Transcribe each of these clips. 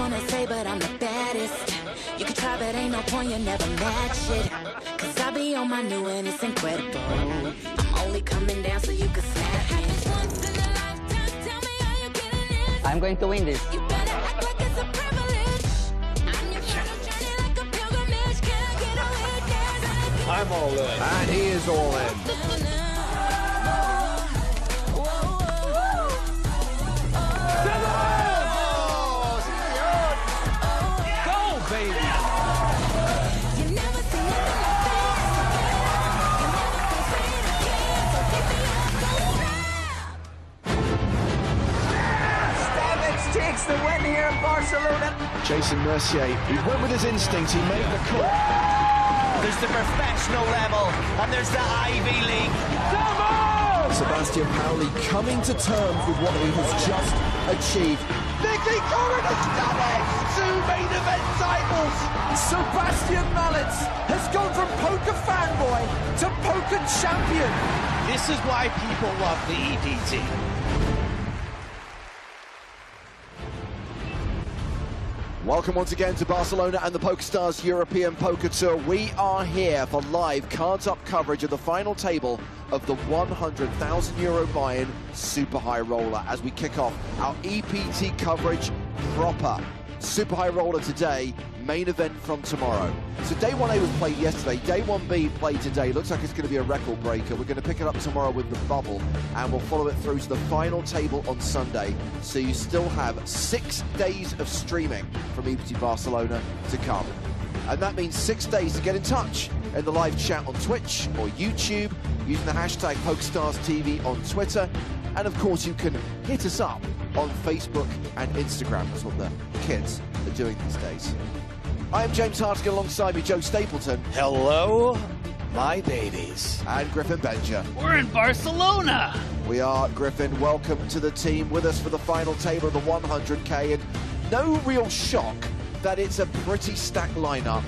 wanna say, but I'm the baddest. You can try, but ain't no point, you never match it. Cause I be on my new and it's incredible. I'm only coming down so you can snap me. I'm going to win this. You better act like it's a privilege. I'm your friend, I'm journey like a pilgrimage. Can I get a witness? I'm all in. And he is all in. Takes the win here in Barcelona. Jason Mercier, he went with his instinct, he made the call. There's the professional level, and there's the Ivy League. Sebastian Pauli coming to terms with what he has just achieved. Nicky Corrin has done it! 2 main event titles! Sebastian Malletz has gone from poker fanboy to poker champion. This is why people love the EPT. Welcome once again to Barcelona and the PokerStars European Poker Tour. We are here for live cards-up coverage of the final table of the €100,000 buy-in Super High Roller as we kick off our EPT coverage proper. Super High Roller today, main event from tomorrow. So day 1A was played yesterday, day 1B played today. Looks like it's going to be a record breaker. We're going to pick it up tomorrow with the bubble and we'll follow it through to the final table on Sunday. So you still have 6 days of streaming from EPT Barcelona to come. And that means 6 days to get in touch in the live chat on Twitch or YouTube using the hashtag PokerStarsTV on Twitter. And of course you can hit us up on Facebook and Instagram. That's what the kids are doing these days. I am James Hartigan, alongside me Joe Stapleton. Hello, my babies. And Griffin Benja. We're in Barcelona. We are, Griffin. Welcome to the team with us for the final table of the 100K. And no real shock that it's a pretty stacked lineup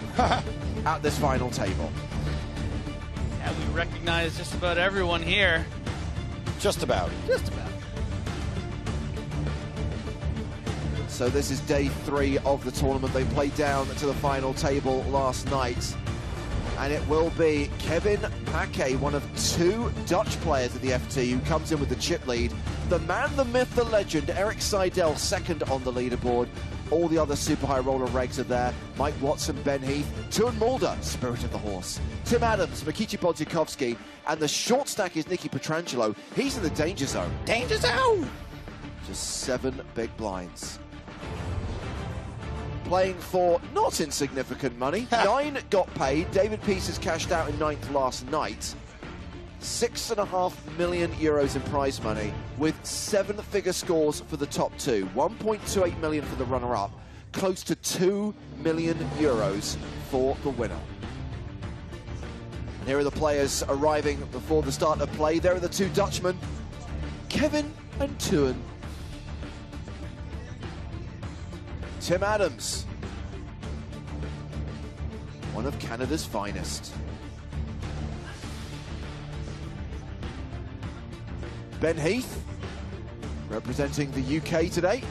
at this final table. Yeah, we recognize just about everyone here. Just about. Just about. So this is day 3 of the tournament. They played down to the final table last night. And it will be Kevin Paquet, one of 2 Dutch players at the FT, who comes in with the chip lead. The man, the myth, the legend, Eric Seidel, second on the leaderboard. All the other Super High Roller regs are there. Mike Watson, Ben Heath, Tuan Mulder, Spirit of the Horse, Tim Adams, Mikici Bodziakowski, and the short stack is Nicky Petrangelo. He's in the danger zone. Danger zone! Just 7 big blinds. Playing for not insignificant money. 9 got paid. David Pieces cashed out in 9th last night. €6.5 million in prize money with 7-figure scores for the top 2. 1.28 million for the runner-up. Close to €2 million for the winner. And here are the players arriving before the start of play. There are the 2 Dutchmen, Kevin and Tuan. Tim Adams, one of Canada's finest. Ben Heath, representing the UK today.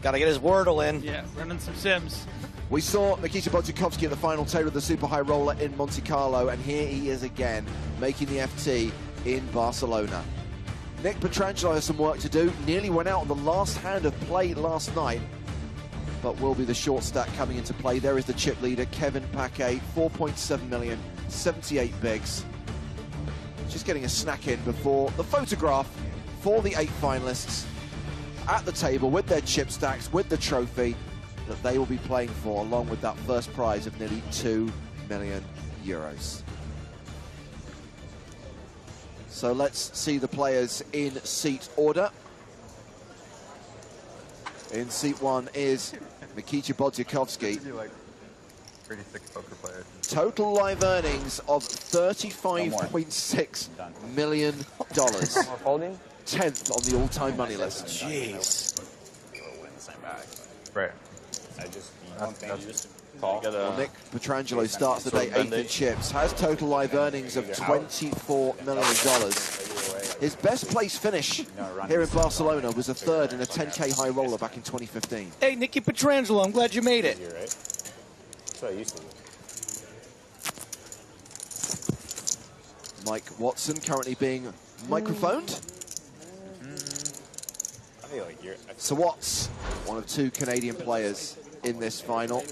Gotta get his Wordle in. Yeah, running some sims. We saw Mikici Bodziakowski at the final table of the Super High Roller in Monte Carlo, and here he is again, making the FT in Barcelona. Nick Petrangelo has some work to do. Nearly went out on the last hand of play last night, but will be the short stack coming into play. There is the chip leader, Kevin Paquet, 4.7 million, 78 bigs. Just getting a snack in before the photograph for the 8 finalists at the table with their chip stacks, with the trophy that they will be playing for, along with that first prize of nearly €2 million. So let's see the players in seat order. In seat 1 is Mikici Bodziakowski. Pretty sick poker player. Total live earnings of $35.6 million. 10th on the all-time money list. Jeez. Right. Well, Nick Petrangelo starts the day 8th in chips, has total live earnings of $24 million. His best place finish here in Barcelona was a third in a 10K high roller back in 2015. Hey, Nicky Petrangelo, I'm glad you made it. You're right. That's what I used to do. Mike Watson currently being microphoned. I feel like So Watts, one of 2 Canadian players in this final.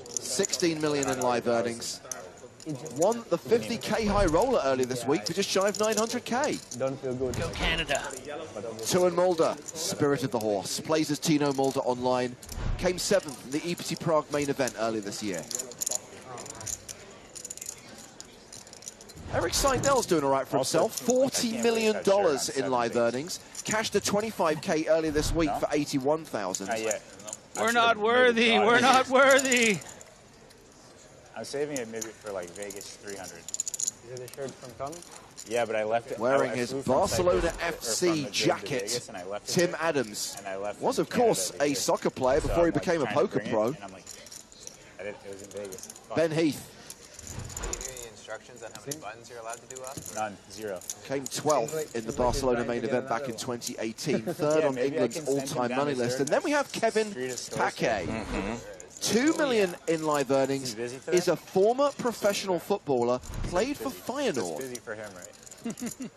16 million in live earnings. Won the 50K high roller earlier this week for just shy of 900K. Don't feel good. Go Canada. Tuan Mulder, Spirit of the Horse, plays as Tino Mulder online. Came 7th in the EPT Prague main event earlier this year. Eric Seidel's doing all right for himself. $40 million in live earnings. Cashed a 25K earlier this week for 81,000. Not yet. We're not worthy. We're not worthy. I'm saving it maybe for like Vegas 300. Is it a shirt from Tom? Yeah, but I left it. Wearing I his flew from Barcelona Cyprus, or from FC Madrid to jacket, Vegas, and I left it Tim there. Adams And I left was, from of course, Canada to a Vegas. soccer player So before he I'm, like, became a trying to poker bring it, pro. and I'm like, it was in Vegas. Fuck. Ben Heath Any instructions on how many buttons you're allowed to do up? None. 0. came 12th in the Barcelona main event back in 2018, third Yeah, on maybe I England's can send him all-time down money his list. third And then we have Kevin street of stores. Paquet. 2 million in live earnings, busy today? is a former professional footballer, played for It's Feyenoord. busy for him, right?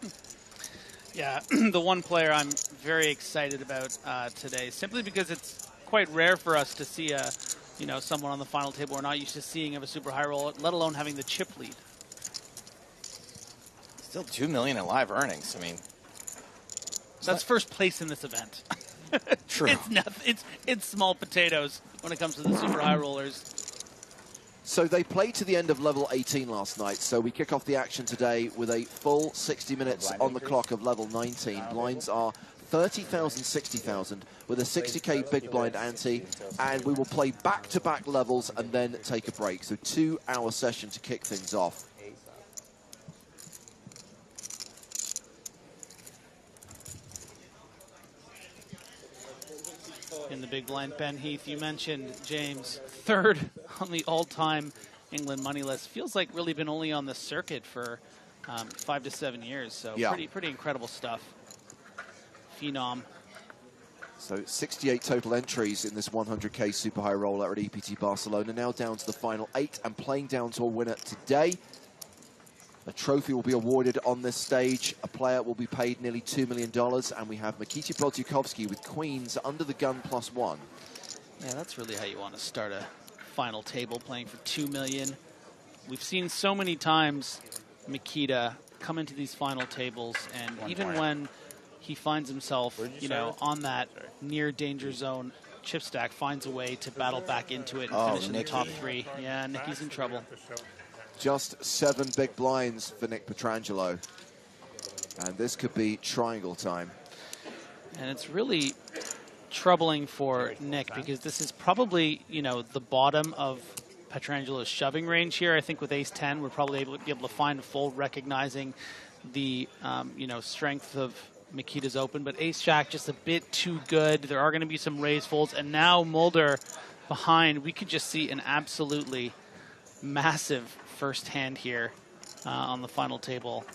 Yeah, the one player I'm very excited about today, simply because it's quite rare for us to see a, someone on the final table we're not used to seeing of a super high roll, let alone having the chip lead. Still $2 million in live earnings. I mean, That's first place in this event. true. It's nothing. It's small potatoes when it comes to the super high rollers. So they played to the end of level 18 last night, so we kick off the action today with a full 60 minutes on the clock of level 19. Blinds are 30,000, 60,000 with a 60K big blind ante, and we will play back-to-back levels and then take a break. So 2-hour session to kick things off. In the big blind, Ben Heath, you mentioned James, third on the all-time England money list. Feels like really been only on the circuit for 5 to 7 years. So yeah, pretty incredible stuff. Phenom. So 68 total entries in this 100K super high roller at EPT Barcelona. Now down to the final 8 and playing down to a winner today. A trophy will be awarded on this stage. A player will be paid nearly $2 million. And we have Mikita Bodziakowski with queens under the gun +1. Yeah, that's really how you want to start a final table, playing for $2 million. We've seen so many times Mikita come into these final tables, and even when he finds himself, on that near danger zone chip stack, finds a way to battle back into it and finish in the top 3. Yeah, Nicky's in trouble. Just 7 big blinds for Nick Petrangelo. And this could be triangle time. And it's really troubling for Nick because this is probably, the bottom of Petrangelo's shoving range here. I think with ace-10, we're probably be able to find a fold recognizing the, strength of Mikita's open. But ace-jack just a bit too good. There are going to be some raise folds. And now Mulder behind. We could just see an absolutely massive first hand here on the final table.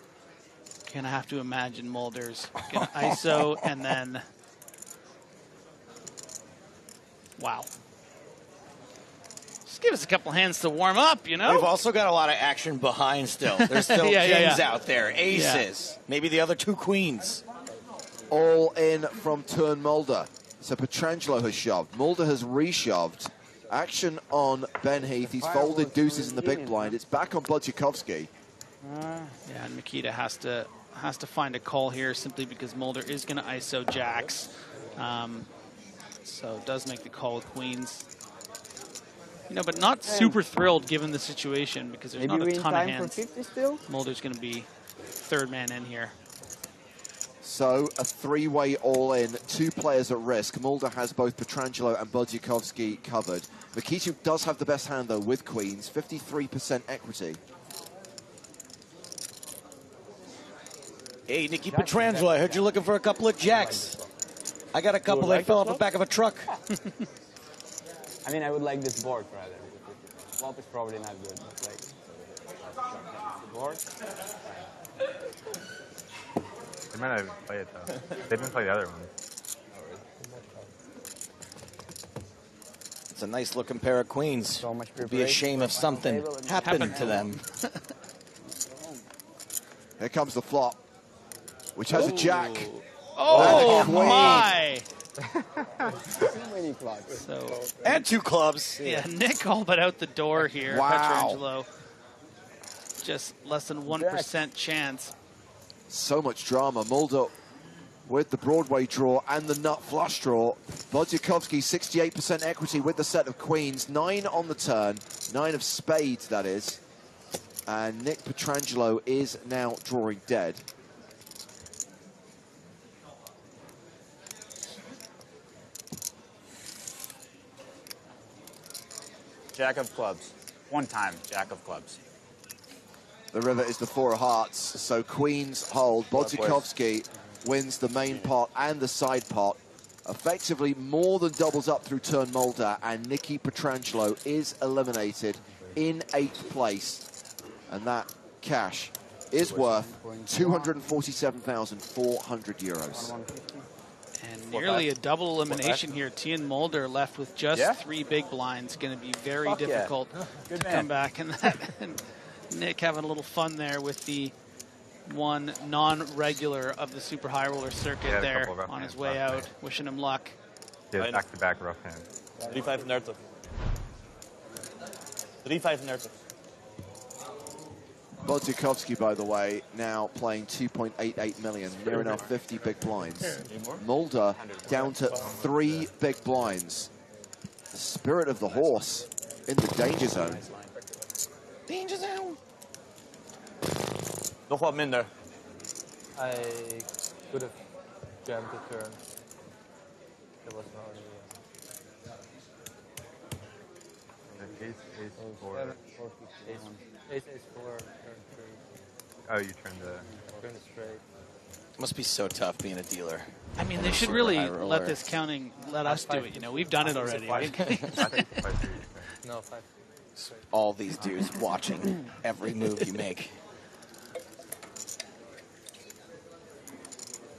Gonna have to imagine Mulder's gonna ISO and then wow. Just give us a couple hands to warm up, We've also got a lot of action behind still. There's still kings out there, aces, maybe the other 2 queens. All in from Tuan Mulder. So Petrangelo has shoved. Mulder has reshoved. Action on Ben Heath. He's folded deuces in the big blind. It's back on Bodziakowski. Yeah, and Mikita has to find a call here simply because Mulder is going to ISO jacks. So it does make the call with queens. But not super thrilled given the situation because there's not a ton of hands. Mulder's going to be third man in here. So a 3-way all-in, 2 players at risk. Mulder has both Petrangelo and Bodziakowski covered. Mikita does have the best hand, though, with queens, 53% equity. Hey, Nicky Petrangelo, I heard you're looking for a couple of jacks. I got a couple that fell off the back of a truck. I mean, I would like this board rather. Flop is probably not good, but like the board. They might not play it, though. They didn't play the other one. It's a nice looking pair of queens. So much It'd be a shame if something happened to them. Here comes the flop, which has a jack. Oh, my! Too many clubs. So, And 2 clubs. yeah, Nick all but out the door here. Wow. Petrangelo. Just less than 1% chance. So much drama. Mulder with the Broadway draw and the nut flush draw. Wojciechowski, 68% equity with the set of queens. 9 on the turn. 9 of spades, that is. And Nick Petrangelo is now drawing dead. Jack of clubs. One time, Jack of clubs. The river is the 4 of hearts, so queens hold. Wojciechowski wins the main pot and the side pot. Effectively more than doubles up through turn Mulder, and Nicky Petrangelo is eliminated in 8th place. And that cash is worth 247,400 euros. And nearly a double elimination here. Tien Mulder left with just 3 big blinds. Going to be very difficult to come back. And Nick having a little fun there with the one non-regular of the super high roller circuit there on his way out. Wishing him luck. Yeah, back-to-back rough hand. 3-5 30. 3-5 30. Wojciechowski, by the way, now playing 2.88 million, near enough 50 big blinds. Mulder down to 3 big blinds. The spirit of the horse in the danger zone. Danger zone. Nog wat minder. I could have jammed the turn. There was no idea. Ace 4. Ace 4, turn 3. Oh, you turned the... Turn straight. Must be so tough being a dealer. I mean, they should really let this counting, let us do it. You know, we've done it already. No, 5. All these dudes watching every move you make.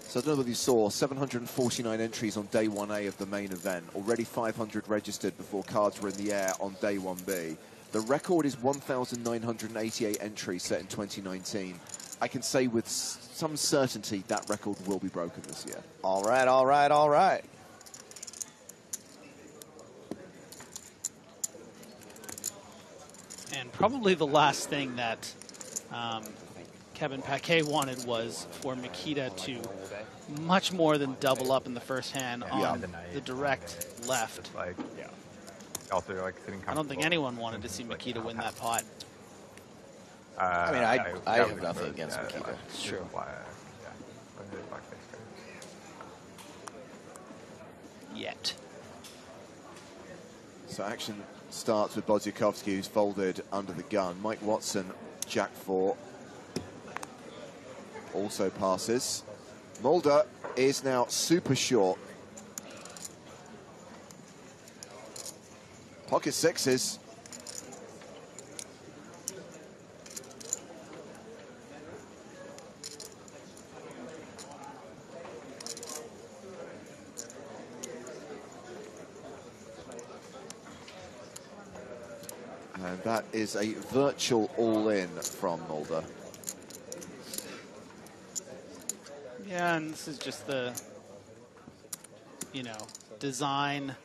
So I don't know whether you saw 749 entries on day 1A of the main event. Already 500 registered before cards were in the air on day 1B. The record is 1,988 entries set in 2019. I can say with some certainty that record will be broken this year. All right, all right, all right. And probably the last thing that Kevin Paquet wanted was for Mikita to much more than double up in the first hand on the direct left. Like, also, like, sitting I don't think anyone wanted to see Mikita win that pot. I mean, I have nothing against Mikita. It's true. Yet. So action starts with Wojciechowski, who's folded under the gun. Mike Watson, Jack 4, also passes. Mulder is now super short. Pocket sixes. And that is a virtual all-in from Mulder. Yeah, and this is just the, you know, design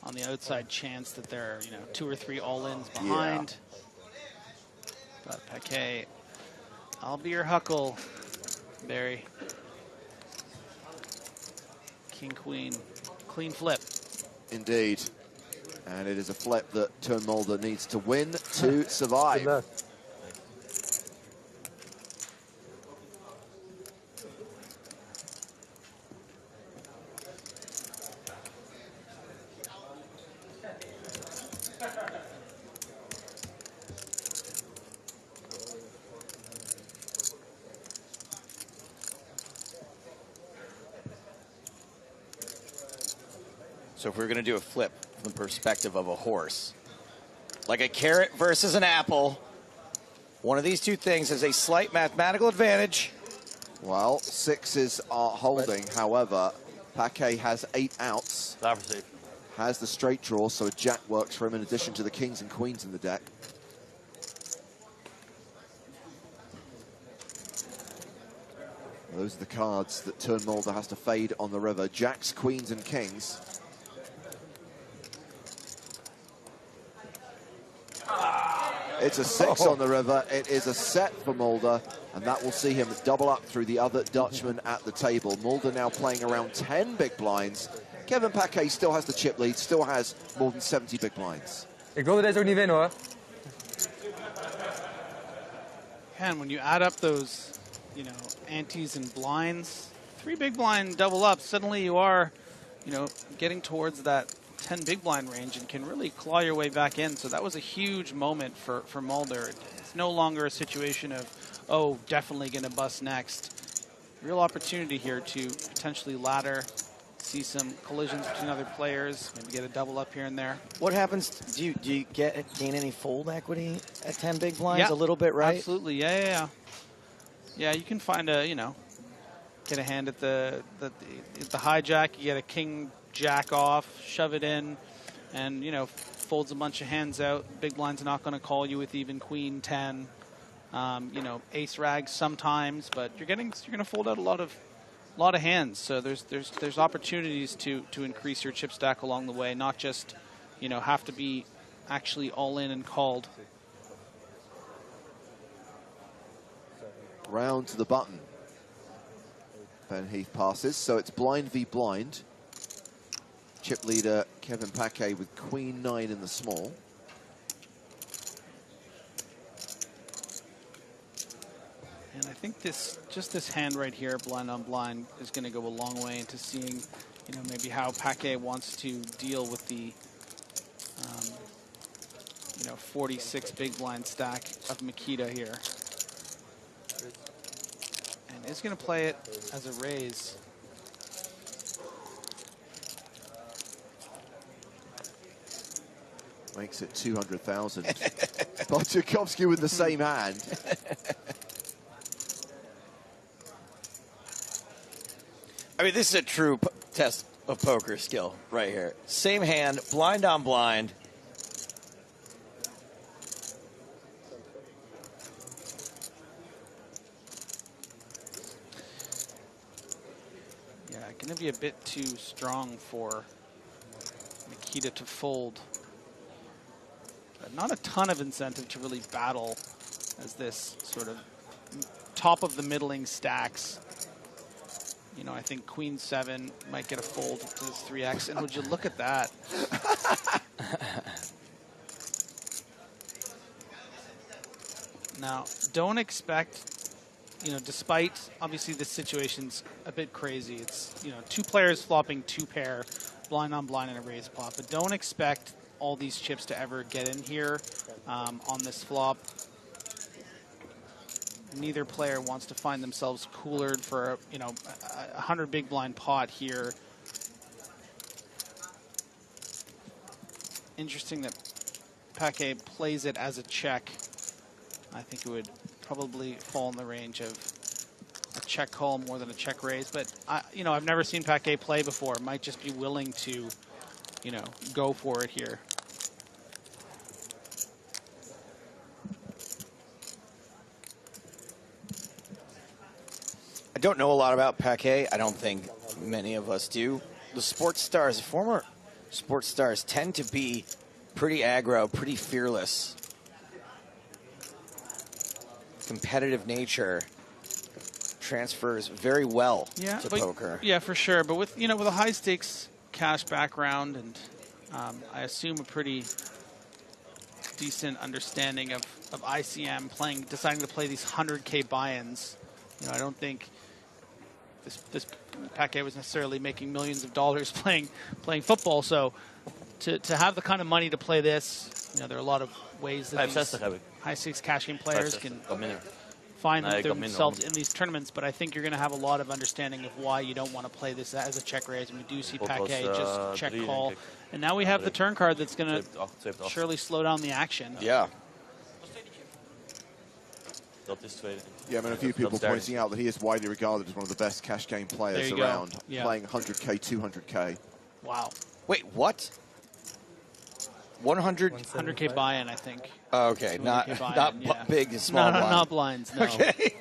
on the outside chance that there are, you know, 2 or 3 all-ins behind. Yeah. But Paquet, I'll be your huckle, Barry. King, queen, clean flip. Indeed. And it is a flip that Turn Mulder needs to win to survive. So if we're going to do a flip from the perspective of a horse, like a carrot versus an apple, one of these two things has a slight mathematical advantage. Well, sixes are holding. However, Paquet has 8 outs. Has the straight draw, so a jack works for him in addition to the kings and queens in the deck. Those are the cards that Turn Mulder has to fade on the river. Jacks, queens, and kings. It's a 6 on the river. It is a set for Mulder, and that will see him double up through the other Dutchman at the table. Mulder now playing around 10 big blinds. Kevin Paquet still has the chip lead, still has more than 70 big blinds. Ik wilde deze ook niet winnen, hoor. And when you add up those, you know, antes and blinds, 3 big blind double up, suddenly you are, you know, getting towards that 10 big blind range and can really claw your way back in. So that was a huge moment for Mulder. It's no longer a situation of, oh, definitely going to bust next. Real opportunity here to potentially ladder, see some collisions between other players, maybe get a double up here and there. What happens? Do you gain any fold equity at 10 big blinds? Yeah, a little bit, right? Absolutely. Yeah. Yeah, you can find a, you know, get a hand at the hijack. You get a king jack off, shove it in, and, you know, folds a bunch of hands out. Big blind's not going to call you with even queen 10. You know, ace rags sometimes, but you're going to fold out a lot of hands. So there's opportunities to increase your chip stack along the way, not just, you know, have to be actually all in and called. Round to the button. Ben Heath passes, so it's blind v blind. Chip leader Kevin Paquet with queen 9 in the small. And I think this hand right here, blind on blind, is going to go a long way into seeing, you know, maybe how Paquet wants to deal with the, you know, 46 big blind stack of Makita here. And is going to play it as a raise. Makes it 200,000. Tchaikovsky with the same hand. I mean, this is a true test of poker skill right here. Same hand, blind on blind. Yeah, going to be a bit too strong for Makita to fold. But not a ton of incentive to really battle as this sort of top of the middling stacks. You know, I think queen 7 might get a fold to this 3x, and would you look at that? Now, don't expect, you know, despite obviously this situation's a bit crazy. It's, you know, 2 players flopping 2 pair, blind on blind and a raise flop, but don't expect all these chips to ever get in here on this flop. Neither player wants to find themselves coolered for, you know, a 100 big blind pot here. Interesting that Paquet plays it as a check. I think it would probably fall in the range of a check call more than a check raise. But, you know, I've never seen Paquet play before. Might just be willing to, you know, go for it here. I don't know a lot about Paquet. I don't think many of us do. The sports stars, former sports stars, tend to be pretty aggro, pretty fearless. Competitive nature transfers very well to poker. Yeah, for sure. But with, you know, with a high stakes cash background and I assume a pretty decent understanding of ICM, deciding to play these 100K buy-ins. You know, I don't think this Paquet was necessarily making millions of dollars playing football. So to have the kind of money to play this, you know, there are a lot of ways that these high stakes cash game players can find themselves in these tournaments. But I think you're going to have a lot of understanding of why you don't want to play this as a check raise. And we do see Paquet just check call. And now we have the turn card that's going to surely slow down the action. Yeah. Dat is tweede. Yeah, I mean, a few people That's pointing out that he is widely regarded as one of the best cash game players around, playing 100k, 200k. Wow. Wait, what? 100? 100k buy-in, I think. Oh, okay, not big and small. No, not blinds. No. Okay.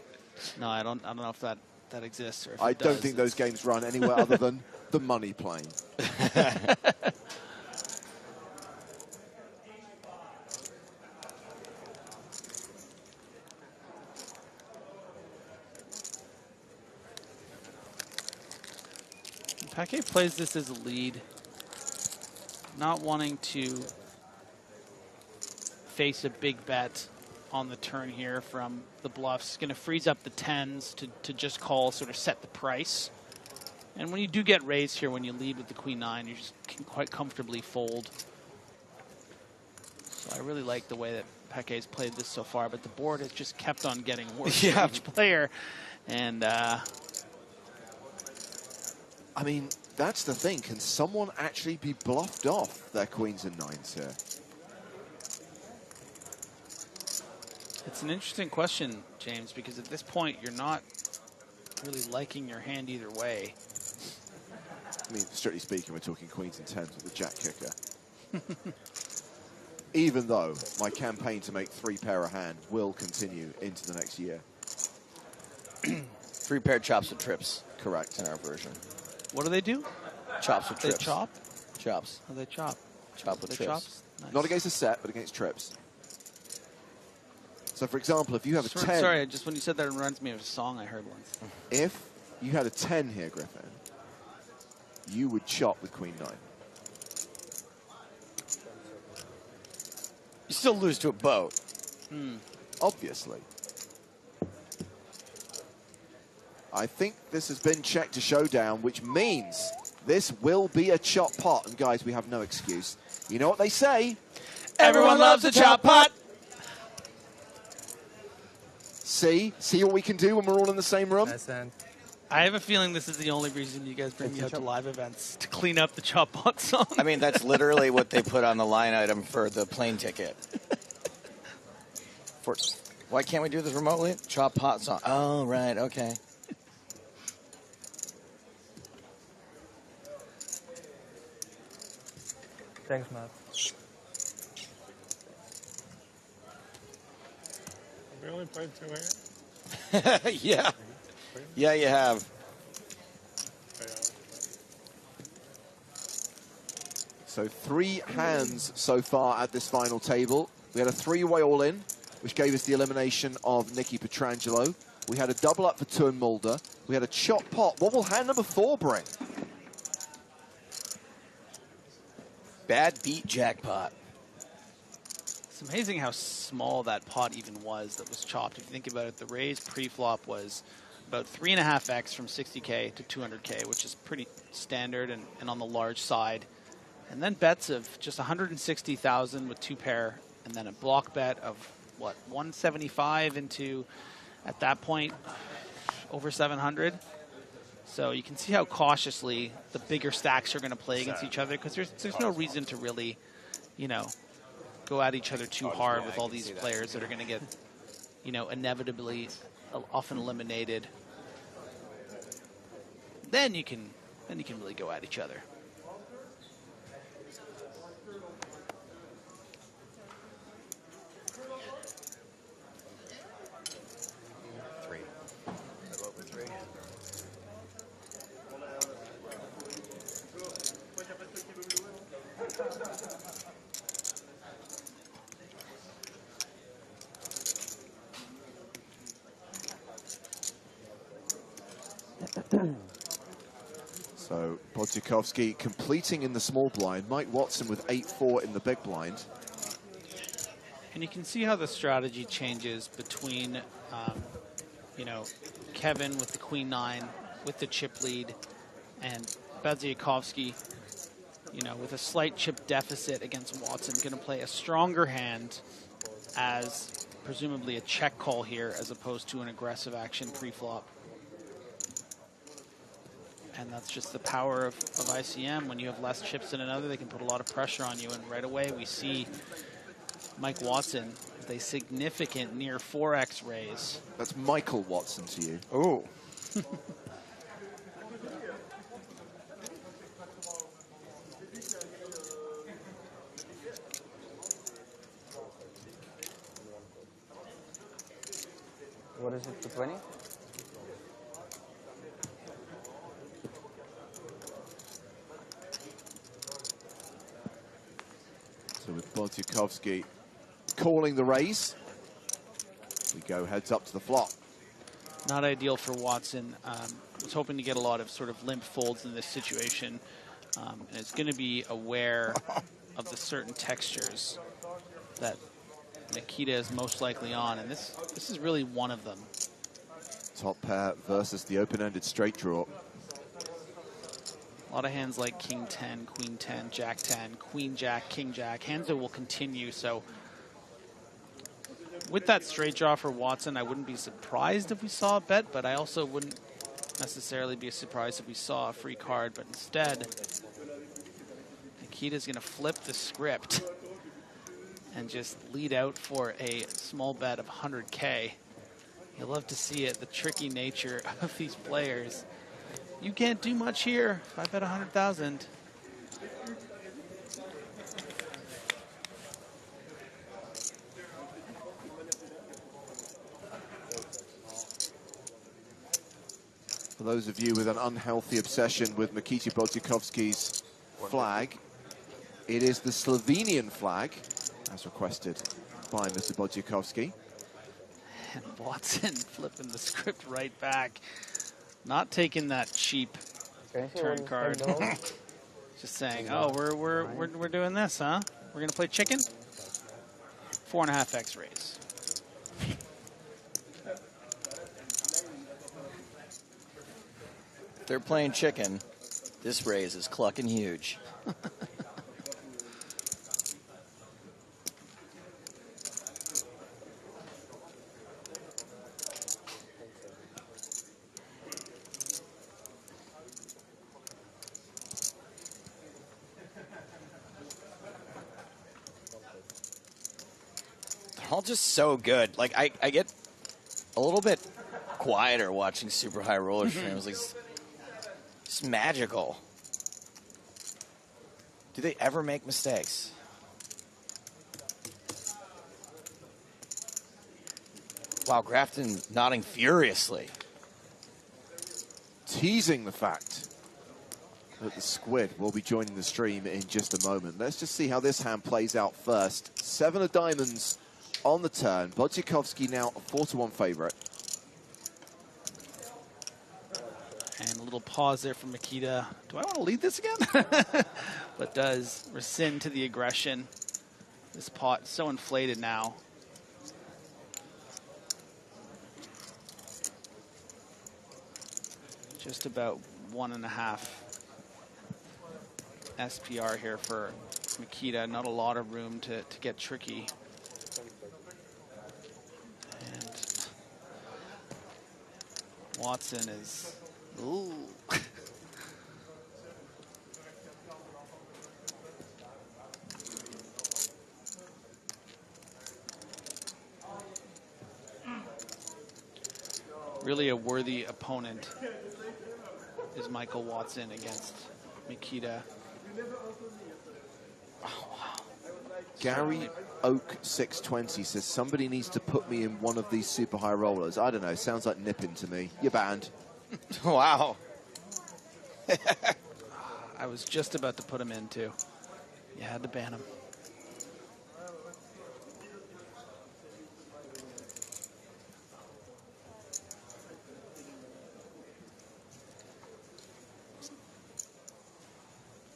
No, I don't know if that exists. Or if I it don't does, think those games run anywhere other than the money plane. Paquet plays this as a lead, not wanting to face a big bet on the turn here from the bluffs. Going to freeze up the 10s to just call, sort of set the price. And when you do get raised here, when you lead with the queen-9, you just can quite comfortably fold. So I really like the way that Paquet's played this so far, but the board has just kept on getting worse for each player. And I mean, that's the thing. Can someone actually be bluffed off their queens and 9s here? it's an interesting question, James, because at this point, you're not really liking your hand either way. I mean, strictly speaking, we're talking queens and 10s with the jack kicker. Even though my campaign to make 3-pair a hand will continue into the next year. 3-pair chops with trips. Correct. In our version. What do they do? Chops with trips. They chop? Chops. Oh, they chop. Chop with trips. Chops? Nice. Not against a set, but against trips. So, for example, if you have a 10... Sorry, just when you said that, it reminds me of a song I heard once. If you had a 10 here, Griffin, you would chop with queen 9. You still lose to a boat. Obviously. I think this has been checked to showdown, which means this will be a chop pot. And guys, we have no excuse. You know what they say? Everyone loves a chop pot. See what we can do when we're all in the same room? Nice hand. I have a feeling this is the only reason you guys bring me out to live events, to clean up the chop pot song. I mean, that's literally what they put on the line item for the plane ticket. Why can't we do this remotely? Chop pot song. Oh, right, okay. Thanks, Matt. We only played 2 hands? Yeah. Yeah, you have. So 3 hands so far at this final table. We had a 3-way all-in, which gave us the elimination of Nicky Petrangelo. We had a double up for Tuan Mulder. We had a chop pot. What will hand number 4 bring? Bad beat jackpot. It's amazing how small that pot even was that was chopped. If you think about it, the raise pre-flop was about 3.5x from 60k to 200k, which is pretty standard and on the large side. And then bets of just 160,000 with 2-pair, and then a block bet of, what, 175 into, at that point, over 700. So you can see how cautiously the bigger stacks are going to play against each other, because there's no reason to really, you know, go at each other too hard with all these players that are going to get, you know, inevitably often eliminated. Then you can really go at each other. So Podzukovsky completing in the small blind. Mike Watson with 8-4 in the big blind. And you can see how the strategy changes between, you know, Kevin with the queen-9, with the chip lead, and Badziakovsky, you know, with a slight chip deficit against Watson, going to play a stronger hand as presumably a check call here as opposed to an aggressive action pre-flop. And that's just the power of ICM. When you have less chips than another, they can put a lot of pressure on you. And right away, we see Mike Watson with a significant near 4x raise. That's Michael Watson to you. Oh. What is it, 220? So with Bodziakowski calling the raise, we go heads up to the flop. Not ideal for Watson. Was hoping to get a lot of sort of limp folds in this situation. And it's going to be aware of the certain textures that Nikita is most likely on. And this is really one of them. Top pair versus the open-ended straight draw. A lot of hands like King 10, Queen 10, Jack 10, Queen Jack, King Jack. Hands that will continue. So with that straight draw for Watson, I wouldn't be surprised if we saw a bet, but I also wouldn't necessarily be surprised if we saw a free card. But instead, Nikita's going to flip the script and just lead out for a small bet of 100K. You'll love to see it, the tricky nature of these players. You can't do much here. If I bet 100,000. For those of you with an unhealthy obsession with Nikita Bodziakowski's flag, it is the Slovenian flag, as requested by Mr. Bodziakowski. And Watson flipping the script right back. Not taking that cheap turn card. Just saying, oh, we're doing this, huh? We're gonna play chicken? 4.5x raise. If they're playing chicken, this raise is clucking huge. All just so good. Like I get a little bit quieter watching super high roller streams. Like it's magical. Do they ever make mistakes? Wow, Grafton nodding furiously. Teasing the fact that the squid will be joining the stream in just a moment. Let's just see how this hand plays out first. 7 of diamonds on the turn. Bodziakowski now a 4-1 favorite. And a little pause there from Nikita. Do I want to lead this again? But does rescind to the aggression. This pot is so inflated now. Just about 1.5 SPR here for Nikita. Not a lot of room to get tricky. And Watson is, ooh. Really a worthy opponent is Michael Watson against Nikita. Oh, wow. Gary Oak 620 says somebody needs to put me in one of these super high rollers. I don't know, sounds like nipping to me. You're banned. Wow. I was just about to put him in too. You had to ban him.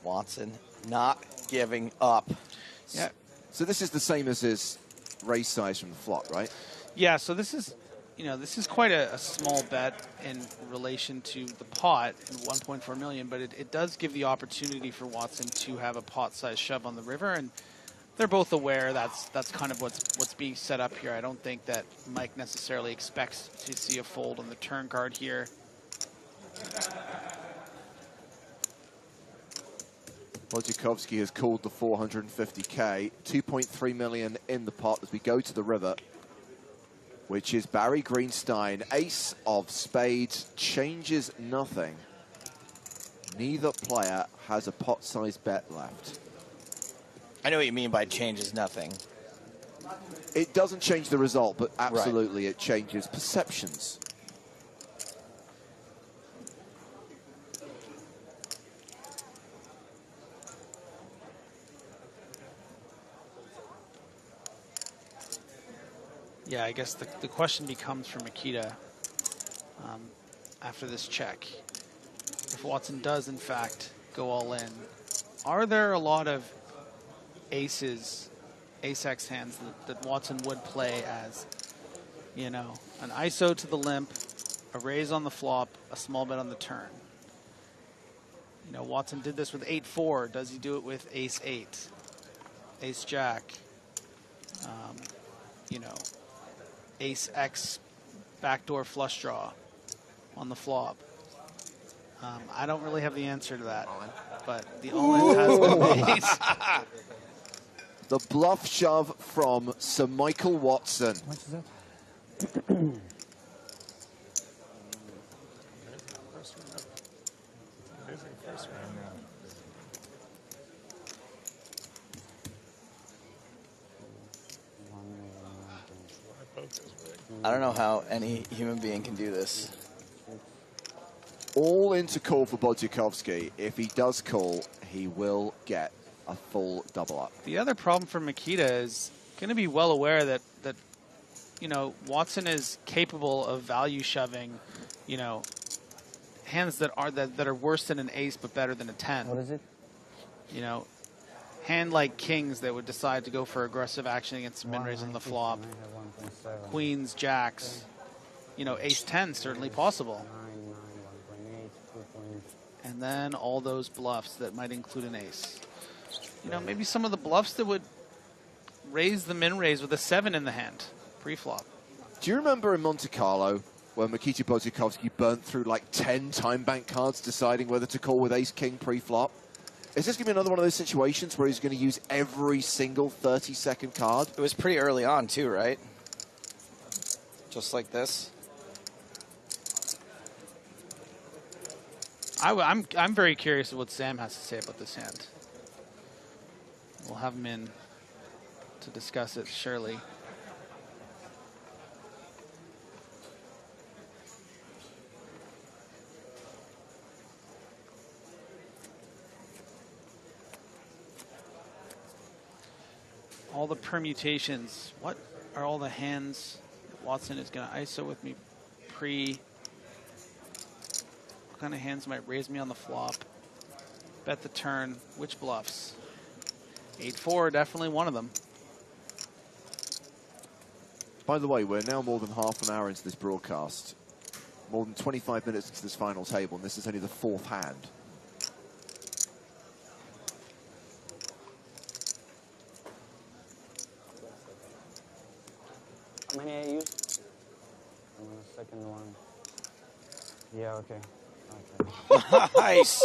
Watson not giving up. Yeah. So this is the same as his raise size from the flop, right? Yeah, so this is, you know, this is quite a small bet in relation to the pot, in 1.4 million, but it does give the opportunity for Watson to have a pot-sized shove on the river, and they're both aware that's kind of what's being set up here. I don't think that Mike necessarily expects to see a fold on the turn card here. Wojciechowski has called the 450K, 2.3 million in the pot as we go to the river, which is Barry Greenstein. Ace of spades changes nothing. Neither player has a pot-sized bet left. I know what you mean by changes nothing. It doesn't change the result, but absolutely it changes perceptions. Yeah, I guess the question becomes for Mikita after this check. If Watson does, in fact, go all in, are there a lot of aces, ace-X hands that Watson would play as, you know, an ISO to the limp, a raise on the flop, a small bet on the turn? You know, Watson did this with 8-4. Does he do it with ace-8, ace-jack, you know, ace-X backdoor flush draw on the flop? I don't really have the answer to that, but the all-in has been made. The bluff shove from Sir Michael Watson. What is that? I don't know how any human being can do this. All in to call for Wojciechowski. If he does call, he will get a full double up. The other problem for Mikita is going to be well aware that you know, Watson is capable of value shoving, you know, hands that are worse than an ace but better than a 10. What is it? You know, hand like kings that would decide to go for aggressive action against min raise on the flop. Queens, jacks, you know, ace 10 certainly possible. And then all those bluffs that might include an ace. You know, maybe some of the bluffs that would raise the min raise with a 7 in the hand pre-flop. Do you remember in Monte Carlo when Mikita Wojciechowski burnt through like 10 time bank cards deciding whether to call with ace-king pre-flop? Is this going to be another one of those situations where he's going to use every single 30-second card? It was pretty early on too, right? Just like this. I'm very curious of what Sam has to say about this hand. We'll have him in to discuss it, surely. All the permutations. What are all the hands that Watson is going to ISO with me pre? What kind of hands might raise me on the flop? Bet the turn. Which bluffs? 8-4, definitely one of them. By the way, we're now more than half an hour into this broadcast. More than 25 minutes into this final table, and this is only the 4th hand. How many I used? The second one. Yeah, okay. Nice.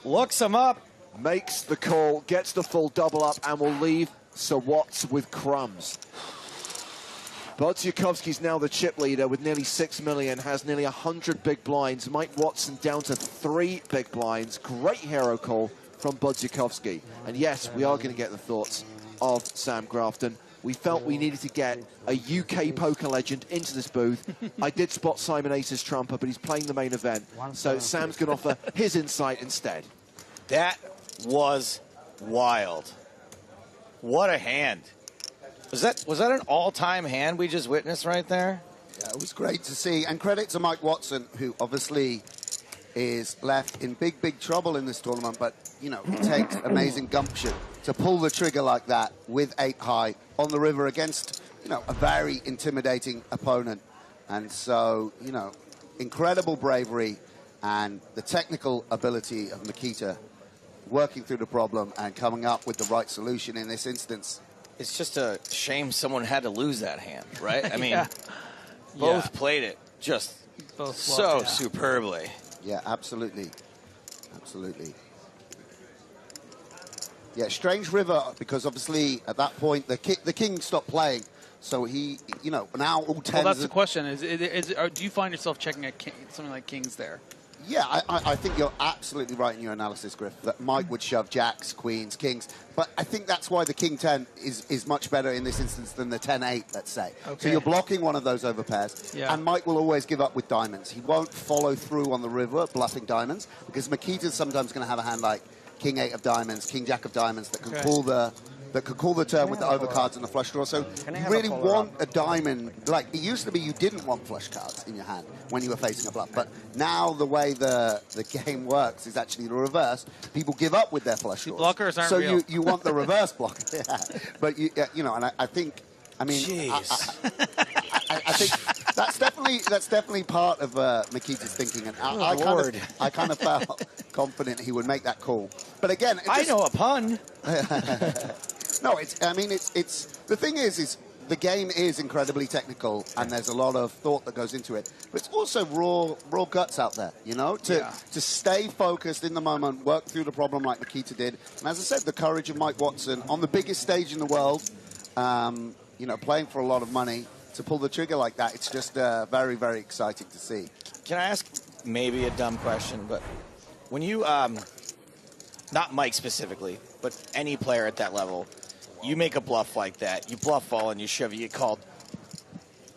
Looks him up. Makes the call, gets the full double up, and will leave Sir Watts with crumbs. Wojciechowski's now the chip leader with nearly 6 million, has nearly 100 big blinds. Mike Watson down to 3 big blinds. Great hero call from Wojciechowski. And yes, we are going to get the thoughts of Sam Grafton. We felt we needed to get a UK poker legend into this booth. I did spot Simon Ace's trumper, but he's playing the main event. So Sam's going to offer his insight instead. That was wild. What a hand. Was that an all-time hand we just witnessed right there? Yeah, it was great to see. And credit to Mike Watson, who obviously is left in big, big trouble in this tournament. But, you know, it takes amazing gumption to pull the trigger like that with 8 high on the river against, you know, a very intimidating opponent. And so, you know, incredible bravery and the technical ability of Mikita working through the problem and coming up with the right solution in this instance. It's just a shame someone had to lose that hand, right? I mean, Yeah. both played it just Both so flopped, yeah. superbly. Yeah, absolutely. Absolutely. Yeah, strange river, because obviously at that point the king stopped playing. So he, you know, now all 10s... Well, that's the question. Do you find yourself checking a something like kings there? Yeah, I think you're absolutely right in your analysis, Griff, that Mike would shove jacks, queens, kings. But I think that's why the king-10 is much better in this instance than the 10-8, let's say. Okay. So you're blocking one of those overpairs. Yeah. And Mike will always give up with diamonds. He won't follow through on the river, bluffing diamonds, because Makita's sometimes going to have a hand like king-8 of diamonds, king-jack of diamonds that can call the turn with the overcards and the flush draw. So you really want a diamond. Like, it used to be you didn't want flush cards in your hand when you were facing a bluff. But now the way the game works is actually the reverse. People give up with their flush draws. Blockers aren't so real. you want the reverse blocker. Yeah. But, you know, and I think, I mean, I think that's definitely part of Makita's thinking. And I kind of felt confident he would make that call. But again, I know a pun. No, it's the thing is the game is incredibly technical, and there's a lot of thought that goes into it. But it's also raw guts out there, you know, to stay focused in the moment, work through the problem like Makita did. And as I said, the courage of Mike Watson on the biggest stage in the world, you know, playing for a lot of money, to pull the trigger like that, it's just very, very exciting to see. Can I ask maybe a dumb question, but when you, not Mike specifically, but any player at that level, you make a bluff like that, you bluff all and you shove, you get called.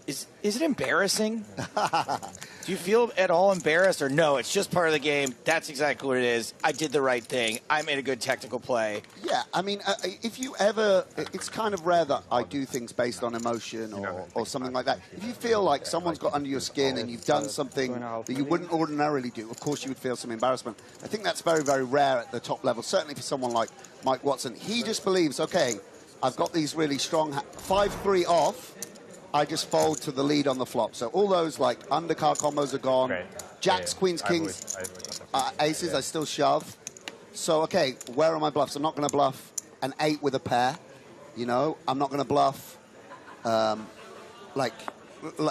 Is it embarrassing? Do you feel at all embarrassed, or no, it's just part of the game, that's exactly what it is, I did the right thing, I made a good technical play? Yeah, I mean, if you ever, it's kind of rare that I do things based on emotion or something like that. If you feel like someone's got under your skin and you've done something that you wouldn't ordinarily do, of course you would feel some embarrassment. I think that's very, very rare at the top level, certainly for someone like Mike Watson. He just believes, okay, I've got these really strong 5-3 off, I just fold to the lead on the flop. So all those like undercard combos are gone. Right. Jacks, queens, kings, aces, I still shove. So, okay, where are my bluffs? I'm not going to bluff an 8 with a pair. You know, I'm not going to bluff like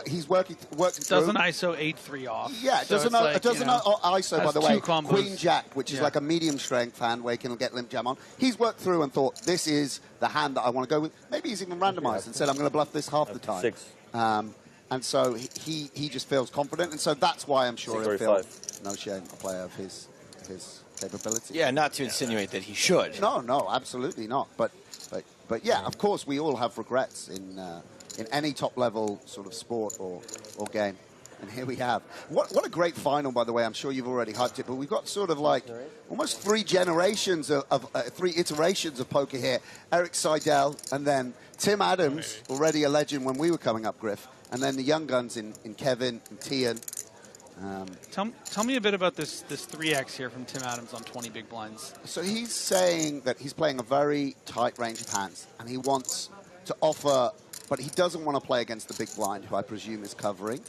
he's working through. Doesn't ISO 8-3 off. Yeah, it so doesn't ISO, by the way. Queen Jack, which is like a medium strength hand where he can get limp jam on. He's worked through and thought, this is the hand that I want to go with. Maybe he's even randomized and said, I'm going to bluff this half the time. 6. And so he just feels confident, and so that's why I'm sure he'll feel no shame a player of his capability. Yeah, not to insinuate that he should. No, absolutely not. But yeah, of course we all have regrets in any top level sort of sport or game. And here we have. What a great final, by the way. I'm sure you've already hyped it, but we've got sort of like almost 3 generations of 3 iterations of poker here. Eric Seidel, and then Tim Adams, already a legend when we were coming up, Griff. And then the young guns in Kevin and Tian. Tell me a bit about this 3x here from Tim Adams on 20 big blinds. So he's saying that he's playing a very tight range of hands, and he wants to offer, but he doesn't want to play against the big blind, who I presume is covering,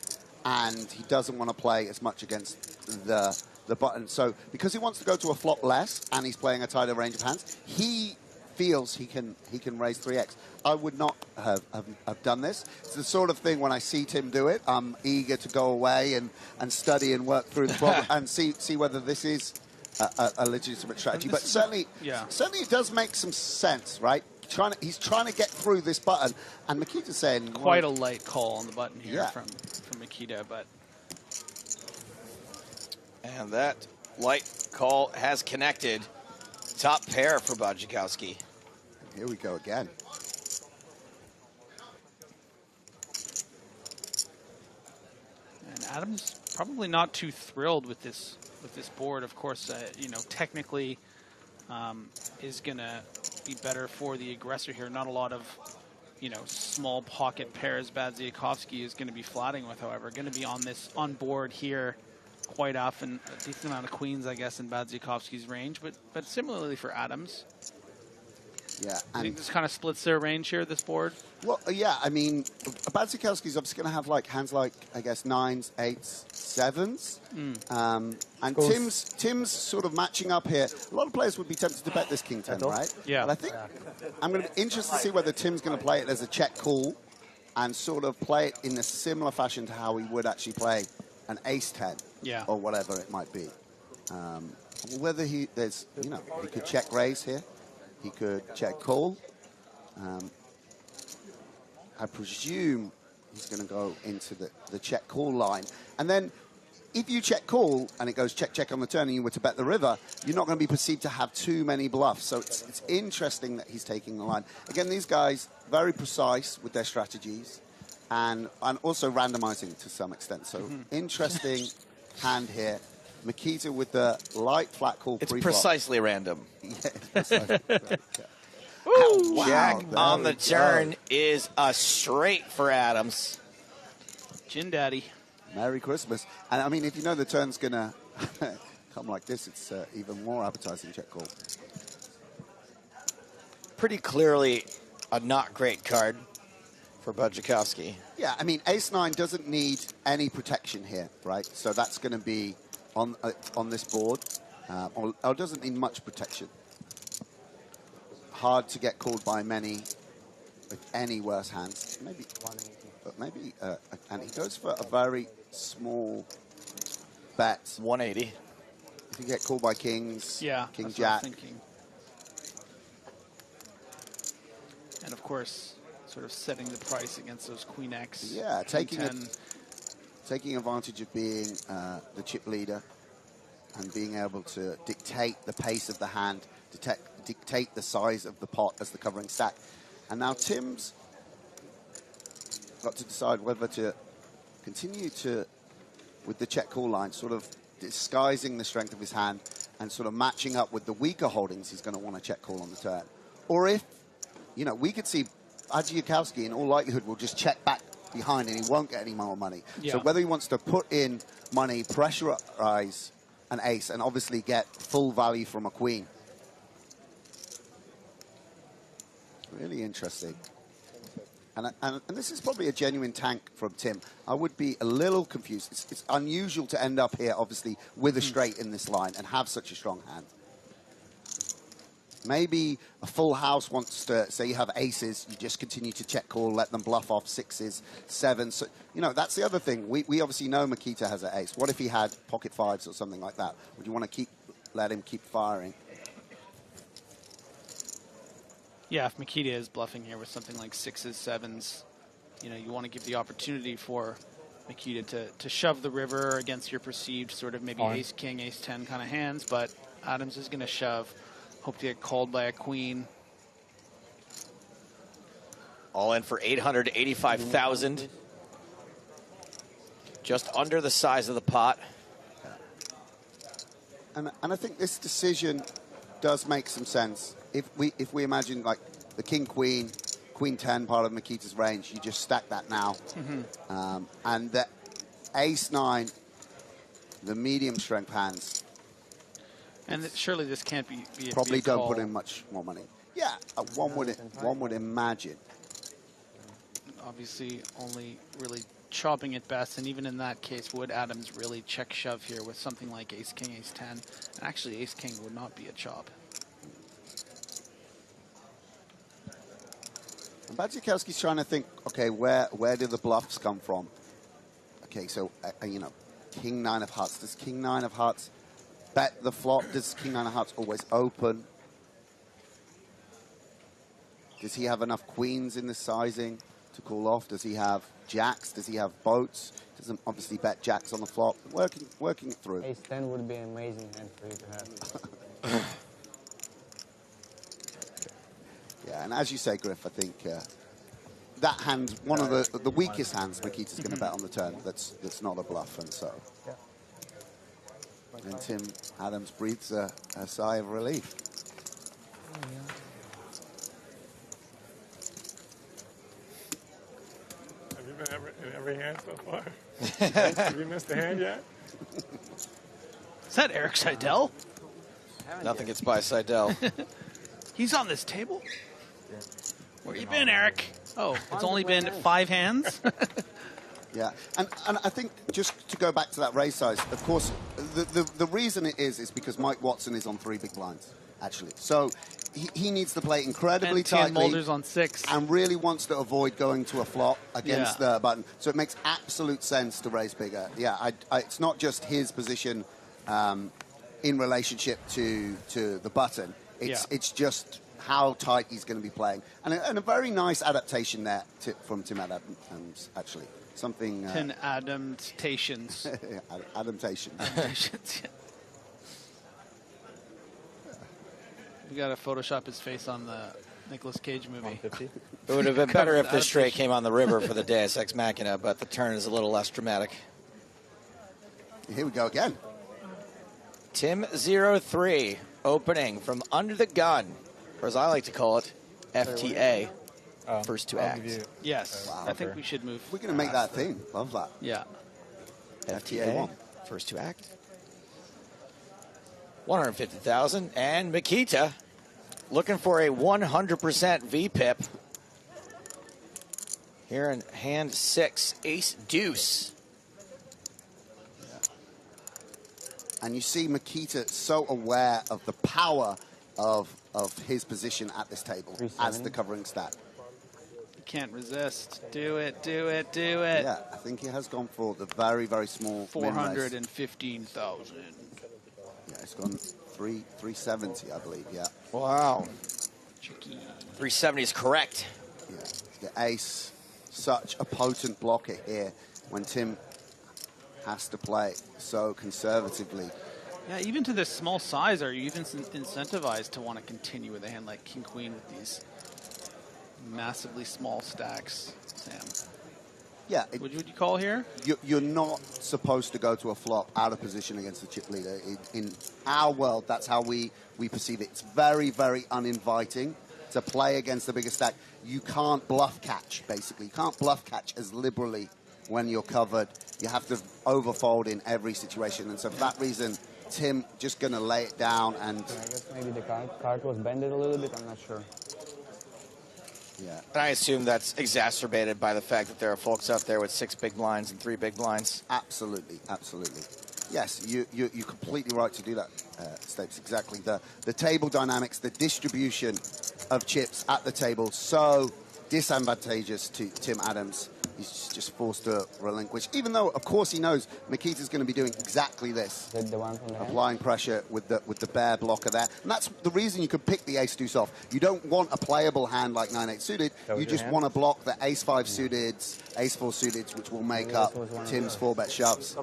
and he doesn't want to play as much against the button. So because he wants to go to a flop less, and he's playing a tighter range of hands, he feels he can raise 3x. I would not have done this. It's the sort of thing when I see Tim do it, I'm eager to go away and study and work through the problem and see whether this is a legitimate strategy. But certainly it does make some sense, right? He's trying to get through this button, and Makita's saying quite a light call on the button here from Makita, but and that light call has connected. Top pair for Bajikowski. Here we go again. And Adams probably not too thrilled with this board. Of course, you know, technically is going to be better for the aggressor here. Not a lot of, you know, small pocket pairs Badzikowski is going to be flatting with, however. Going to be on board here quite often. A decent amount of queens, I guess, in Badzikowski's range, but similarly for Adams. Yeah, I think this kind of splits their range here, this board. Well, yeah, I mean, Badzikowski's obviously going to have like hands like, I guess, 9s, 8s, 7s. And Tim's sort of matching up here. A lot of players would be tempted to bet this King 10, right? Yeah. But I think I'm going to be interested to see whether Tim's going to play it as a check call and sort of play it in a similar fashion to how he would actually play an Ace 10 or whatever it might be. Whether he could check raise here. he could check call. I presume he's going to go into the check call line. And then if you check call and it goes check, check on the turn and you were to bet the river, you're not going to be perceived to have too many bluffs. So it's interesting that he's taking the line. Again, these guys, very precise with their strategies and also randomizing to some extent. So interesting hand here. Makita with the light flat call It's pre-flop. precisely random. Yeah, it's precisely right, yeah. Ooh, Wow, Jack there on we the turn go. is a straight for Adams. Gin Daddy. Merry Christmas. And I mean, if you know the turn's going to come like this, it's even more appetizing check call. Pretty clearly a not great card for Budjakowski. Yeah, I mean, ace-9 doesn't need any protection here, right? So that's going to be on this board, or doesn't need much protection. Hard to get called by many with any worse hands. Maybe 180. But maybe, and he goes for a very small bet. 180. If you get called by kings, Yeah, king that's jack. what I'm thinking. And of course, sort of setting the price against those queen X. Yeah, queen taking advantage of being the chip leader and being able to dictate the pace of the hand, dictate the size of the pot as the covering stack. And now Tim's got to decide whether to continue with the check call line, sort of disguising the strength of his hand and sort of matching up with the weaker holdings he's going to want to check call on the turn. Or if, you know, we could see Budjakowski in all likelihood will just check back behind and he won't get any more money. Yeah. So whether he wants to put in money, pressurize an ace, and obviously get full value from a queen. Really interesting. And this is probably a genuine tank from Tim. I would be a little confused. It's unusual to end up here, obviously, with a straight in this line and have such a strong hand. Maybe a full house wants to, say you have aces, you just continue to check call, let them bluff off sixes, sevens. So, you know, that's the other thing. We obviously know Makita has an ace. What if he had pocket fives or something like that? Would you want to let him keep firing? Yeah, if Makita is bluffing here with something like sixes, sevens, you know, you want to give the opportunity for Makita to shove the river against your perceived sort of maybe ace, king, ace, 10 kind of hands, but Adams is going to shove. Hope to get called by a queen. All in for 885,000. Just under the size of the pot. And I think this decision does make some sense. If we imagine like the king queen, queen 10 part of Makita's range, you just stack that now. And the ace 9, the medium strength hands. And surely this can't be Probably be a don't call. put in much more money. Yeah, one would imagine. Obviously, only really chopping at best, and even in that case, would Adams really check shove here with something like ace king, ace 10? Actually, ace king would not be a chop. And Budjakowski's trying to think, okay, where do the bluffs come from? Okay, so you know, king 9 of hearts. Does king 9 of hearts bet the flop? Does king 9 of hearts always open? Does he have enough queens in the sizing to call off? Does he have jacks? Does he have boats? Doesn't obviously bet jacks on the flop. Working it through. Ace 10 would be an amazing hand for you to have. Yeah, and as you say, Griff, I think that hand, one of the weakest hands Makita's going to bet on the turn. That's not a bluff, and so. Yeah. And Tim Adams breathes a sigh of relief. Have you been in every hand so far? Have you missed a hand yet? Is that Eric Seidel? Nothing gets by Seidel. He's on this table? Where you been, Eric? Oh, it's only been 5 hands? Yeah, and I think just to go back to that raise size, of course, the reason it is because Mike Watson is on 3 big blinds, actually. So he needs to play incredibly and tightly. Mulder's on 6. And really wants to avoid going to a flop against the button. So it makes absolute sense to raise bigger. Yeah, it's not just his position in relationship to the button. It's just how tight he's going to be playing. And a very nice adaptation there from Tim Adams, actually. Something... Tim Adaptations. Adaptation. Adaptations, yeah. We got to Photoshop his face on the Nicolas Cage movie. It would have been better if the straight came on the river for the Deus Ex Machina, but the turn is a little less dramatic. Here we go again. Tim 03 opening from under the gun, or as I like to call it, FTA. First to act. Yes, Wow. I think we should move. We're going to make that thing. Love that. Yeah. FTA 1. First to act. 150,000, and Makita looking for a 100% VPIP. Here in hand 6, ace deuce. And you see Makita so aware of the power of his position at this table as the covering stack. You can't resist. Do it, do it, do it. Yeah, I think he has gone for the very, very small 415,000. Yeah, it's gone 370, I believe, yeah. Wow. 370 is correct. Yeah, the ace, such a potent blocker here when Tim has to play so conservatively. Yeah, even to this small size, are you even incentivized to want to continue with a hand like King Queen with these massively small stacks, Sam? Yeah. What would you call here? You're not supposed to go to a flop out of position against the chip leader. In our world, that's how we perceive it. It's very, very uninviting to play against the bigger stack. You can't bluff catch, basically. You can't bluff catch as liberally when you're covered. You have to overfold in every situation. And so for that reason, Tim just going to lay it down. And I guess maybe the card was bended a little bit. I'm not sure. Yeah. And I assume that's exacerbated by the fact that there are folks out there with 6 big blinds and 3 big blinds. Absolutely, absolutely. Yes, you're completely right to do that, Stapes. Exactly. The table dynamics, the distribution of chips at the table, so disadvantageous to Tim Adams. He's just forced to relinquish, even though, of course, he knows Makita's going to be doing exactly this. The one from the applying pressure with the bare blocker there. And that's the reason you could pick the ace-deuce off. You don't want a playable hand like 9-8 suited. You just want to block the ace-5 suited, ace-4 suited, which will make up Tim's 4-bet shoves.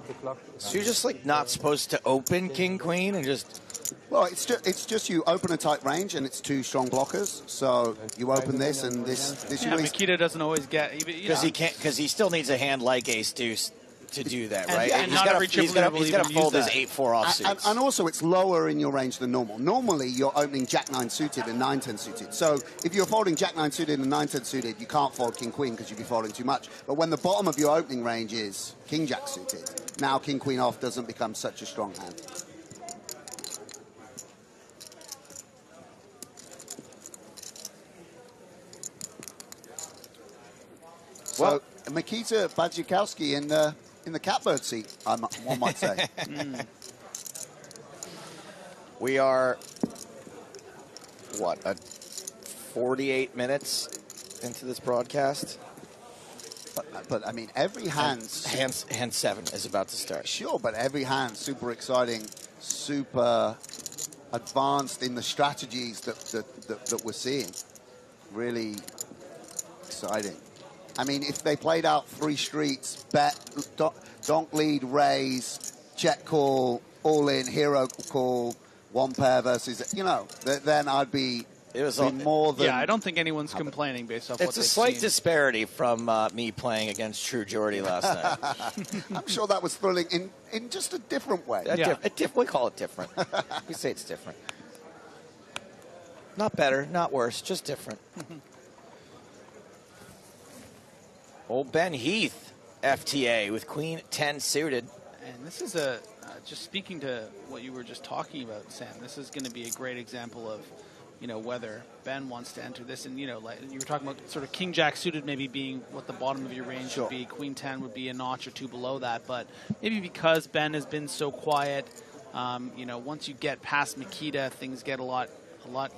So you're just like not supposed to open King Queen and just... Well, it's just you open a tight range and it's 2 strong blockers. So you open this and this yeah, Makita doesn't always get... Because he still needs a hand like ace deuce to do that, right? And not every chip leader will he's got to fold his that. 8-4 offsuits. And also, it's lower in your range than normal. Normally, you're opening Jack-9 suited and 9-10 suited. So if you're folding Jack-9 suited and 9-10 suited, you can't fold King-Queen because you'd be folding too much. But when the bottom of your opening range is King-Jack suited, now King-Queen off doesn't become such a strong hand. So Makita Badzikowski in the catbird seat, one might say. We are, what, 48 minutes into this broadcast? But I mean, every hand 7 is about to start. Sure, but every hand super exciting, super advanced in the strategies that we're seeing. Really exciting. I mean, if they played out 3 streets, bet, donk lead, raise, check call, all in, hero call, 1 pair versus, then I'd be more than... Yeah, I don't think anyone's complaining based off what they've seen. It's a slight disparity from me playing against True Geordie last night. I'm sure that was thrilling in just a different way. We call it different. We say it's different. Not better, not worse, just different. Old Ben Heath, FTA with Queen 10 suited. And this is just speaking to what you were just talking about, Sam, this is going to be a great example of, whether Ben wants to enter this. And, like you were talking about sort of King Jack suited maybe being what the bottom of your range would be. Queen 10 would be a notch or 2 below that. But maybe because Ben has been so quiet, once you get past Makita, things get a lot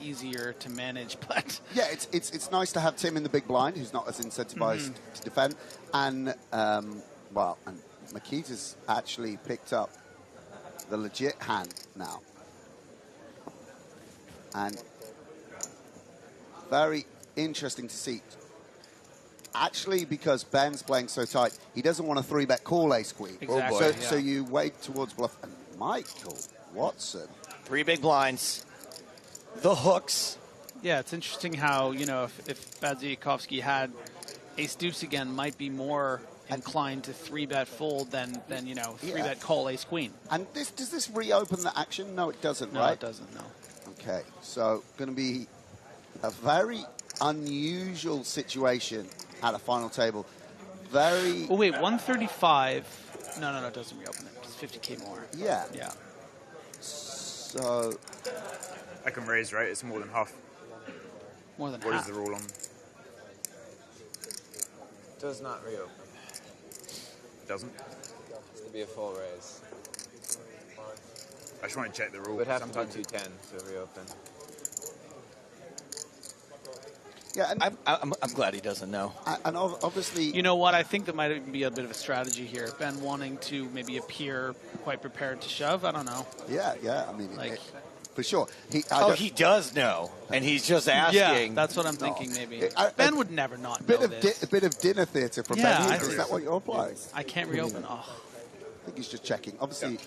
easier to manage. But yeah, it's nice to have Tim in the big blind, who's not as incentivized to defend, and and Makita's actually picked up the legit hand now, and very interesting to see. Actually, because Ben's playing so tight, he doesn't want a 3-bet call ace-queen. Exactly. So you wait towards bluff. And Michael Watson. 3 big blinds. The hooks. Yeah, it's interesting how, you know, if Badziakovsky had ace-deuce again, might be more inclined to 3-bet fold than you know, 3-bet call ace-queen. And does this reopen the action? No, it doesn't, No, right? it doesn't, no. Okay, so going to be a very unusual situation at a final table. Very... Oh, wait, 135. No, it doesn't reopen it. It's 50K more. Yeah. Yeah. So... I can raise, right? It's more than half. More than What half. is the rule on? Does not reopen. Doesn't? It's to be a full raise. I just want to check the rule. Would have Sometimes to be 210 to reopen. Yeah, and I'm glad he doesn't know. And obviously... You know what? I think that might even be a bit of a strategy here. Ben wanting to maybe appear quite prepared to shove. I don't know. Yeah. I mean, Like... for sure. He does know, and he's just asking. Yeah, that's what I'm thinking. Maybe Ben would never not know this. A bit of dinner theatre from Yeah, Ben Heath. Is that what you're applying? I can't reopen. Oh. I think he's just checking. Obviously,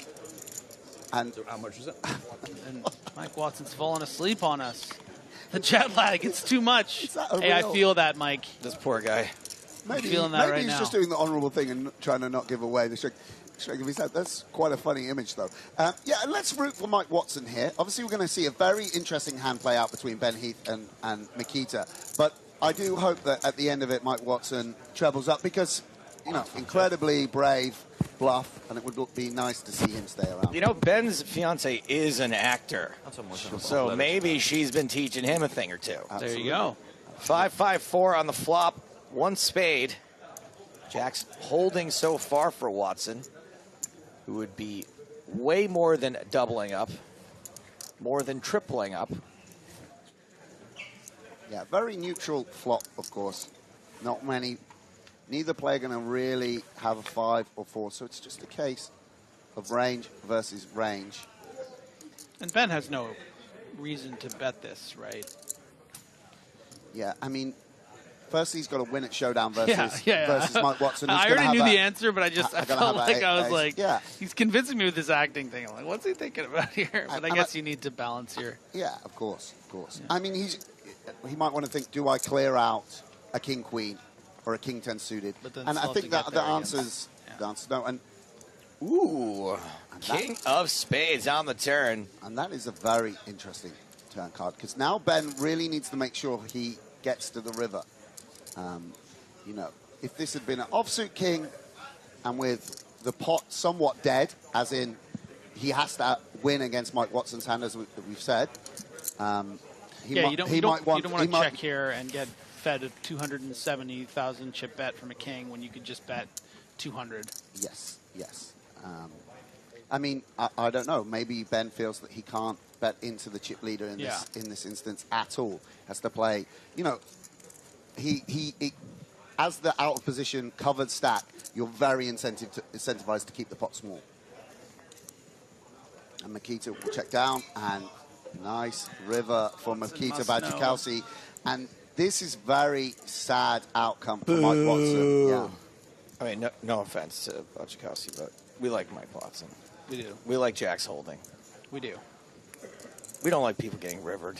and how much is it? And Mike Watson's falling asleep on us. The jet lag, it's too much. Hey, I real- feel that, Mike. This poor guy. maybe, feeling that maybe right he's now. just doing the honourable thing and trying to not give away the shake of his head. That's quite a funny image, though. Yeah, and let's root for Mike Watson here. Obviously, we're going to see a very interesting hand play out between Ben Heath and Mikita. But I do hope that at the end of it, Mike Watson trebles up because, you know, incredibly brave bluff, and it would be nice to see him stay around. You know, Ben's fiance is an actor, so maybe she's been teaching him a thing or two. There you go. 5-5-4 on the flop, 1 spade. Jack's holding so far for Watson, who would be way more than doubling up, more than tripling up. Yeah, very neutral flop, of course. Not many. Neither player going to really have a 5 or 4, so it's just a case of range versus range. And Ben has no reason to bet this, right? Yeah, I mean, firstly, he's got to win at showdown versus yeah. Mike Watson. I already knew the answer, but I felt like I was like, yeah. he's convincing me with this acting thing. I'm like, what's he thinking about here? But I guess you need to balance your... Yeah, of course. Yeah. I mean, he might want to think, do I clear out a king-queen or a king-10 suited? And I think that the answer's no. And ooh, king of spades on the turn. And that is a very interesting turn card, because now Ben really needs to make sure he gets to the river. You know, if this had been an offsuit king and with the pot somewhat dead, as in he has to win against Mike Watson's hand, as we've said. You don't want to check here and get fed a 270,000 chip bet from a king when you could just bet 200. Yes. I mean, I don't know. Maybe Ben feels that he can't bet into the chip leader in this instance at all. Has to play. You know, he as the out of position covered stack, you're very incentivized to keep the pot small. And Mikita will check down, and nice river for Mikita Badziakovsky. And this is very sad outcome for Mike Watson. Yeah. I mean, no offense to Badziakovsky, but we like Mike Watson. We do. We like Jack's holding. We do. We don't like people getting rivered.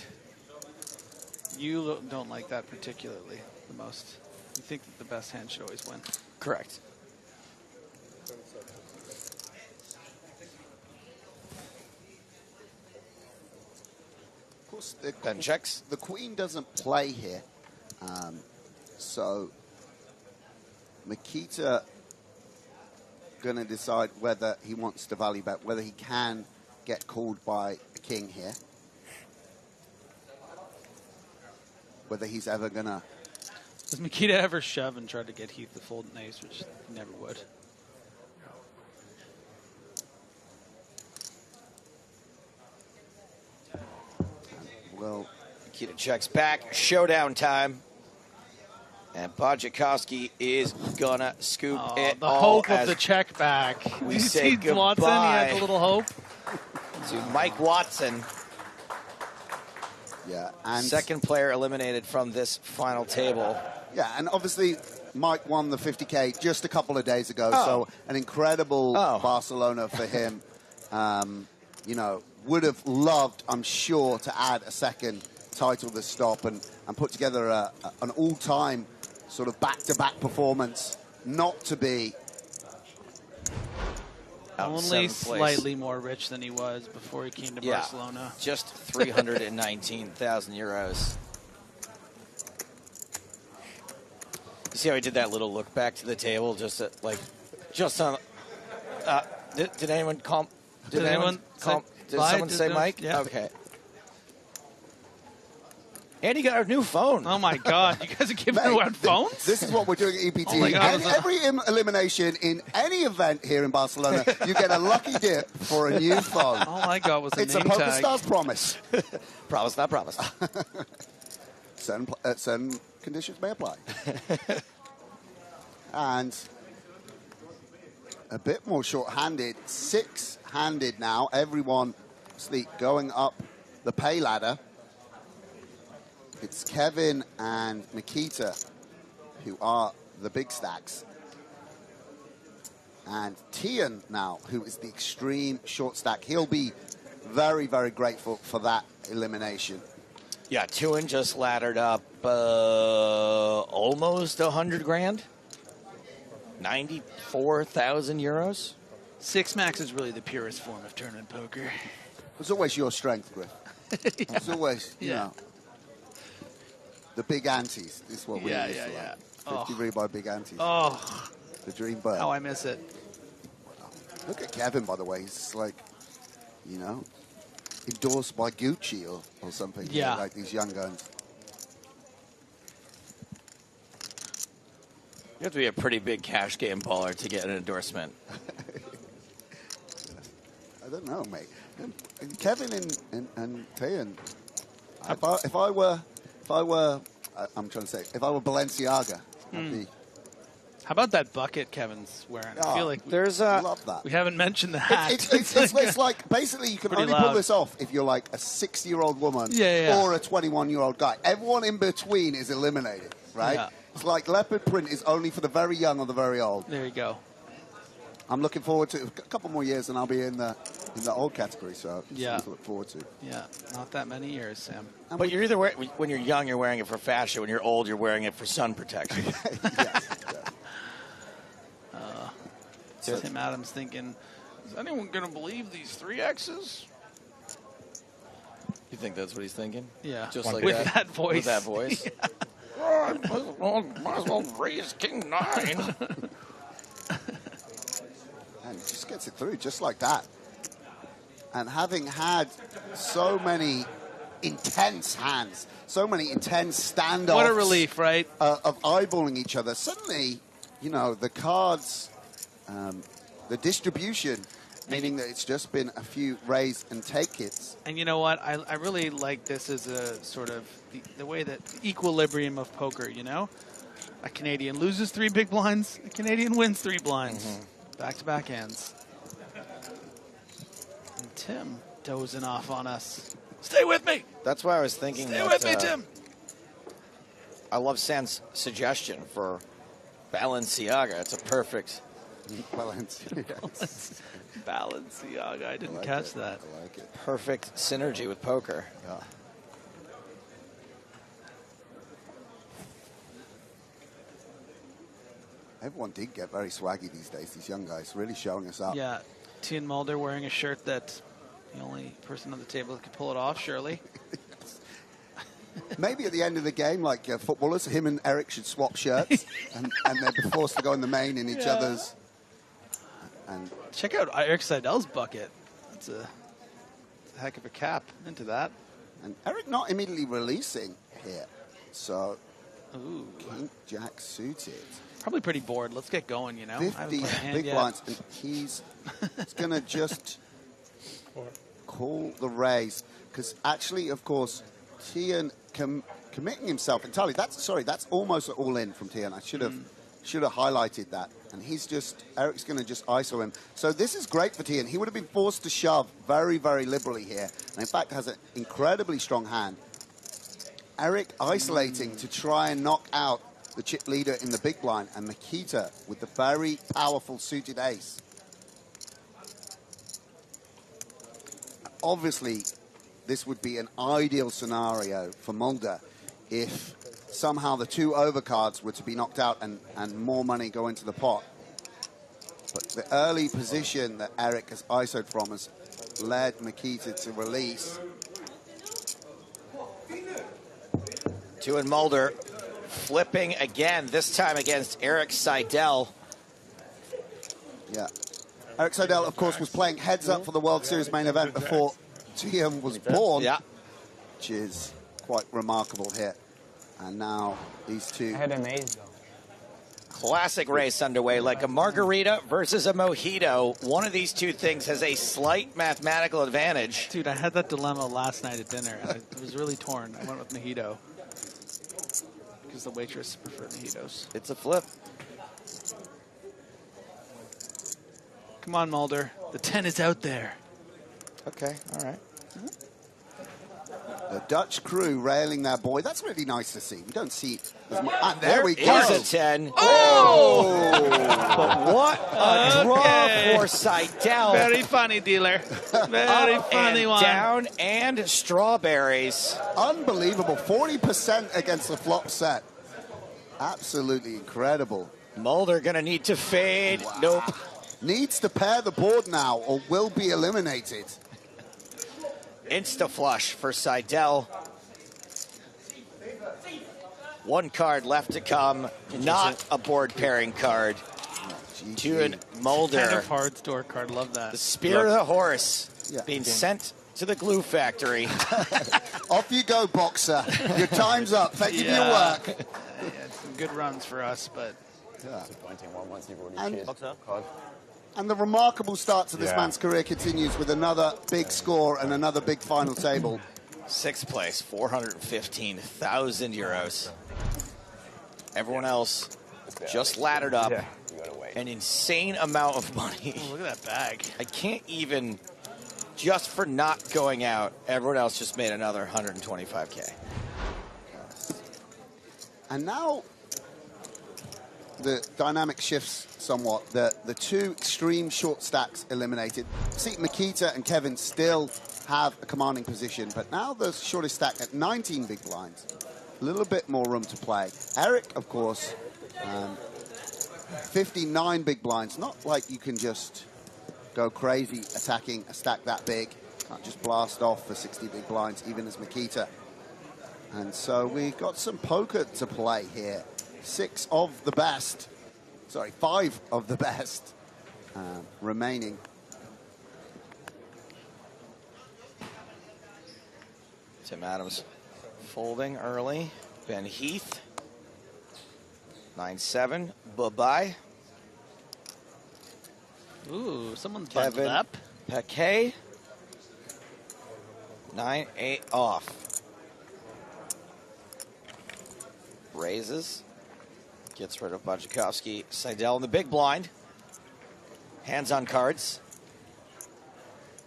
You don't like that particularly the most. You think that the best hand should always win. Correct. Of course, Ben checks. The queen doesn't play here. So Mikita going to decide whether he wants to value bet, whether he can get called by a king here. Whether he's ever going to... Does Mikita ever shove and try to get Heath to fold an ace, which he never would? Well, Mikita checks back. Showdown time. And Badziakovsky is gonna scoop it the all hope of the check back. We You say see goodbye Watson, he has a little hope. to Mike Watson. Yeah, and second player eliminated from this final table. Yeah, and obviously Mike won the 50K just a couple of days ago, so an incredible Barcelona for him. You know, would have loved, I'm sure, to add a second title this stop and put together an all-time sort of back-to-back performance, not to be only slightly more rich than he was before he came to Barcelona. Just 319,000 euros. You see how he did that little look back to the table, just on. Did anyone call? Did anyone call? Did someone say Mike? Yeah. Okay. And he got a new phone. Oh my God! You guys are giving away phones? This is what we're doing at EPT. Oh my God, Every elimination in any event here in Barcelona, you get a lucky dip for a new phone. Oh my God! Was it's a PokerStars promise. Promise, not promise. Certain conditions may apply. And a bit more short-handed, six-handed now. Everyone going up the pay ladder. It's Kevin and Nikita who are the big stacks. And Tian now, who is the extreme short stack. He'll be very, very grateful for that elimination. Yeah, Tian just laddered up almost 100 grand. 94,000 euros. Six max is really the purest form of tournament poker. It's always your strength, Griff. It's always, you know, the big antes. This is what we used to like. 50 rebuy big antes. Oh. The dream bird. Oh, I miss it. Look at Kevin, by the way. He's like, you know, endorsed by Gucci or something. Yeah. Like these young guns. You have to be a pretty big cash game baller to get an endorsement. I don't know, mate. Kevin and Tian. If I were, I'm trying to say, if I were Balenciaga, I'd be. How about that bucket Kevin's wearing? I feel like love that. We haven't mentioned the hat. It's like basically you can only pull this off if you're like a 60-year-old woman or a 21-year-old guy. Everyone in between is eliminated, right? Yeah. It's like leopard print is only for the very young or the very old. There you go. I'm looking forward to a couple more years and I'll be in the old category, so something to look forward to. Yeah, not that many years, Sam. But you're either when you're young, you're wearing it for fashion. When you're old, you're wearing it for sun protection. Tim Adams thinking, is anyone going to believe these 3 X's? You think that's what he's thinking? Yeah. Just like with that voice. With that voice. Might as well raise King 9. And he just gets it through just like that. And having had so many intense hands, so many intense standoffs. What a relief, right? Of eyeballing each other. Suddenly, you know, the cards, the distribution, meaning that it's just been a few raise and take hits. And you know what? I really like this as a sort of the way that equilibrium of poker, you know? A Canadian loses 3 big blinds, a Canadian wins 3 blinds. Back-to-back hands. And Tim dozing off on us. Stay with me! That's why I was thinking Stay with me, Tim! I love Sam's suggestion for Balenciaga. It's a perfect... Balenciaga. I didn't catch that. I like it. Perfect synergy with poker. Yeah. Everyone did get very swaggy these days, these young guys, really showing us up. Yeah, John Mulder wearing a shirt that the only person on the table that could pull it off, surely. Maybe at the end of the game, like footballers, him and Eric should swap shirts and they'd be forced to go in the main in each other's. And check out Eric Seidel's bucket. That's a heck of a cap into that. And Eric not immediately releasing here. So, ooh. King Jack suited. Probably pretty bored. Let's get going, you know. 50 big blinds, and he's going to just call the raise. Because actually, of course, Tian committing himself entirely. That's almost an all-in from Tian. I should have highlighted that. And Eric's going to just ISO him. So this is great for Tian. He would have been forced to shove very, very liberally here. And in fact, has an incredibly strong hand. Eric isolating to try and knock out the chip leader in the big blind, and Makita with the very powerful suited ace. Obviously, this would be an ideal scenario for Mulder if somehow the 2 overcards were to be knocked out and more money go into the pot. But the early position that Eric has ISO'd from has led Makita to release. 2 and Mulder flipping again, this time against Eric Seidel. Yeah. Eric Seidel, of course, was playing heads up for the World Series main event before TM was born, yeah, which is quite remarkable here. And now these two. I had an ace, though. Classic race underway, like a margarita versus a mojito. One of these two things has a slight mathematical advantage. Dude, I had that dilemma last night at dinner, and I was really torn. I went with mojito because the waitress preferred mojitos. It's a flip. Come on, Mulder. The 10 is out there. Okay, all right. The Dutch crew railing their boy. That's really nice to see. We don't see as much. And There we is go. a 10. Oh! But what a draw for Seidel. Very funny, dealer. Very Up funny and one. down and strawberries. Unbelievable. 40% against the flop set. Absolutely incredible. Mulder going to need to fade. Wow. Nope. Needs to pair the board now or will be eliminated. Insta flush for Seidel. 1 card left to come. Not a board pairing card. 2 and Mulder. 10 of hearts door card. Love that. The spirit of the horse being sent to the glue factory. Off you go, boxer. Your time's up. Thank you for your work. Yeah, some good runs for us, but Disappointing one once you've already cheated. Card. And the remarkable start to this man's career continues with another big score and another big final table. 6th place, 415,000 euros. Everyone else just laddered up an insane amount of money. oh, look at that bag. I can't even, just for not going out, everyone else just made another 125K. And now the dynamic shifts somewhat. The 2 extreme short stacks eliminated. See, Makita and Kevin still have a commanding position, but now the shortest stack at 19 big blinds. A little bit more room to play. Eric, of course, 59 big blinds. Not like you can just go crazy attacking a stack that big. Can't just blast off for 60 big blinds, even as Makita. And so we've got some poker to play here. 5 of the best remaining. Tim Adams folding early. Ben Heath, 9-7, bye-bye. Ooh, someone's bundled Kevin up. Paquet, 9-8 off. Raises. Gets rid of Bajakowski. Seidel in the big blind. Hands on cards.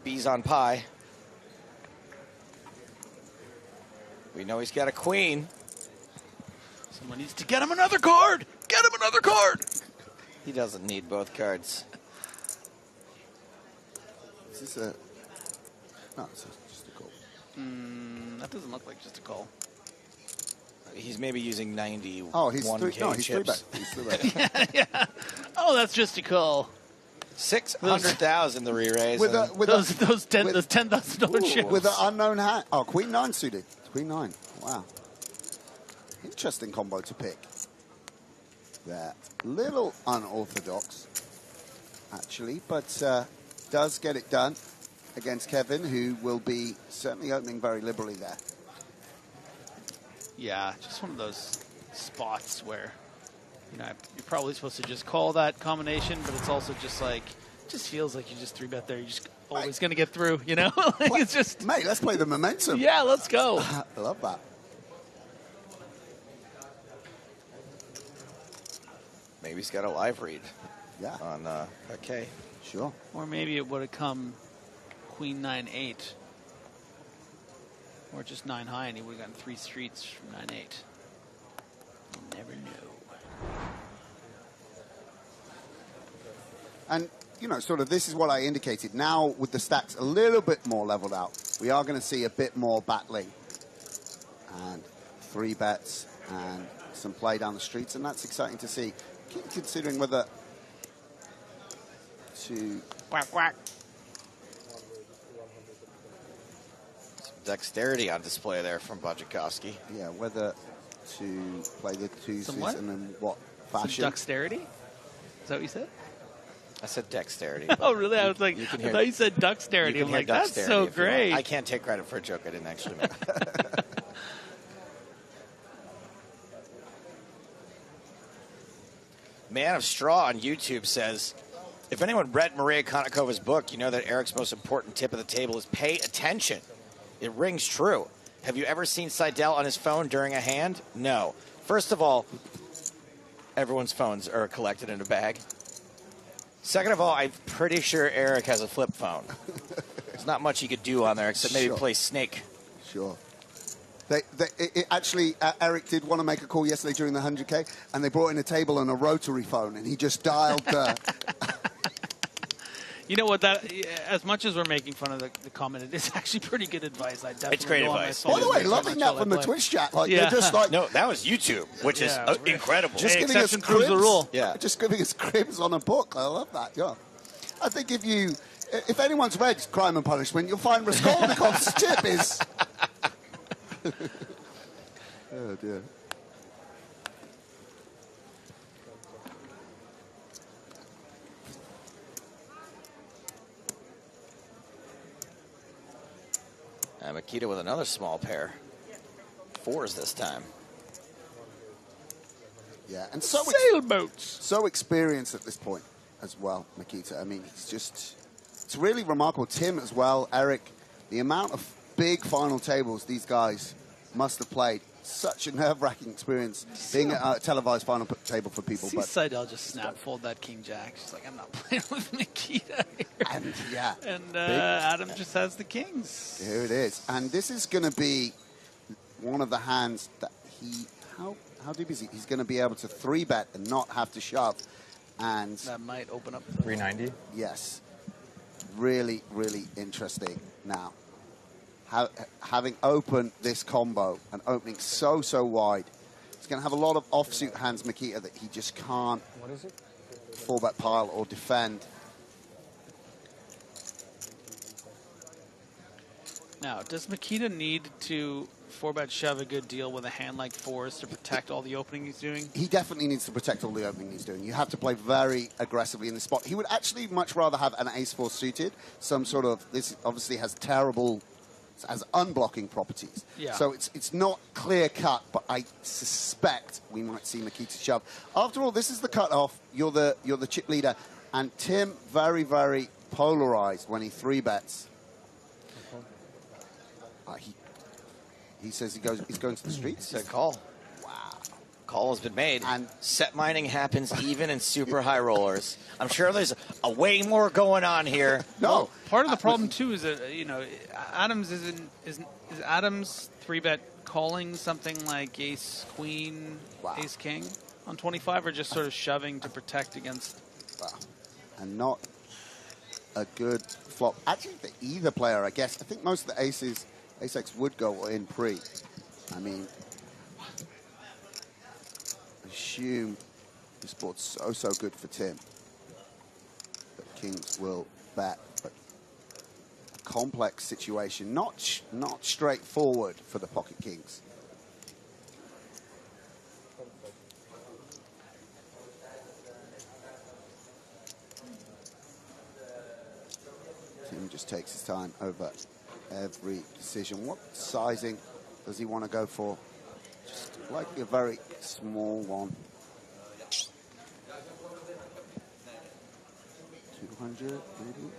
B's on pie. We know he's got a queen. Someone needs to get him another card. Get him another card. He doesn't need both cards. Is this a... No, it's just a call. That doesn't look like just a call. He's maybe using 91 Oh, he's three chips. bet. He's 3 bet. Yeah. Oh, that's just a call. 600,000 the re-raise. With those $10,000 chips. With an unknown hand. Oh, Queen 9 suited. Queen 9. Wow. Interesting combo to pick. There. Little unorthodox, actually, but does get it done against Kevin, who will be certainly opening very liberally there. Yeah, just one of those spots where, you know, you're probably supposed to just call that combination, but it's also just like, it just feels like you just 3-bet there. You're just always going to get through, you know? Like it's just... Mate, let's play the momentum. Yeah, let's go. I love that. Maybe he's got a live read. Yeah. On okay. Sure. Or maybe it would have come Queen 9-8. Or just 9 high, and he would have gotten 3 streets from 9-8. You never know. And, you know, sort of this is what I indicated. Now, with the stacks a little bit more leveled out, we are going to see a bit more battling. And 3 bets and some play down the streets, and that's exciting to see. Keep considering whether to... Quack, quack. Dexterity on display there from Bajakowski. Yeah, whether to play the twos Some what? and in what Some fashion. dexterity? Is that what you said? I said dexterity. Oh, really? I was like, I thought you said dexterity. I'm like, that's so great. I can't take credit for a joke I didn't actually make. Man of Straw on YouTube says, if anyone read Maria Konikova's book, you know that Eric's most important tip of the table is pay attention. It rings true. Have you ever seen Seidel on his phone during a hand? No. First of all, everyone's phones are collected in a bag. Second of all, I'm pretty sure Eric has a flip phone. There's not much he could do on there except maybe play Snake. Sure. Actually, Eric did want to make a call yesterday during the 100K, and they brought in a table and a rotary phone, and he just dialed the... You know what? That as much as we're making fun of the comment, it is actually pretty good advice. I definitely It's great advice. By the way, loving that from the Twitch chat. Like, yeah. they're just like... No, that was YouTube, which is incredible. Just giving us cribs. the rule. Yeah. Just giving us cribs on a book. I love that, yeah. I think if anyone's read Crime and Punishment, you'll find Raskolnikov's tip is... Oh, dear. Makita with another small pair. 4s this time. Yeah, and sailboats. So experienced at this point as well, Makita. I mean, it's really remarkable. Tim as well, Eric, the amount of big final tables these guys must have played. Such a nerve-wracking experience being at a televised final table for people. See Seidel just snap-fold that King Jack. She's like, I'm not playing with Makita here. And Adam just has the kings. Here it is. And this is going to be one of the hands that how deep is he? He's going to be able to 3-bet and not have to shove. And that might open up 390. Yes. Really, really interesting now. Having opened this combo and opening so wide, he's going to have a lot of offsuit hands, Makita, that he just can't 4-bet pile or defend. Now, does Makita need to 4-bet shove a good deal with a hand like 4s to protect all the opening he's doing? He definitely needs to protect all the opening he's doing. You have to play very aggressively in this spot. He would actually much rather have an ace-4 suited, some sort of, this obviously has terrible... as unblocking properties. Yeah. So it's not clear cut, but I suspect we might see Makita shove. After all, this is the cutoff. You're the chip leader, and Tim very, very polarized when he 3-bets. He says he's going to the streets. Said call. Wow. Call has been made. And set mining happens even in super high rollers. I'm sure there's a way more going on here. No. Well, part of the problem too is that Adams is Adams 3-bet calling something like Ace Queen, Ace King on 25, or just sort of shoving to protect against. Wow. And not a good flop. Actually, for either player, I guess. I think most of the aces, Ace-X would go in pre. I mean, I assume this board's so good for Tim that Kings will bet. But a complex situation, not straightforward for the pocket Kings. Tim just takes his time over every decision. What sizing does he want to go for? Just likely a very small one. 200 maybe?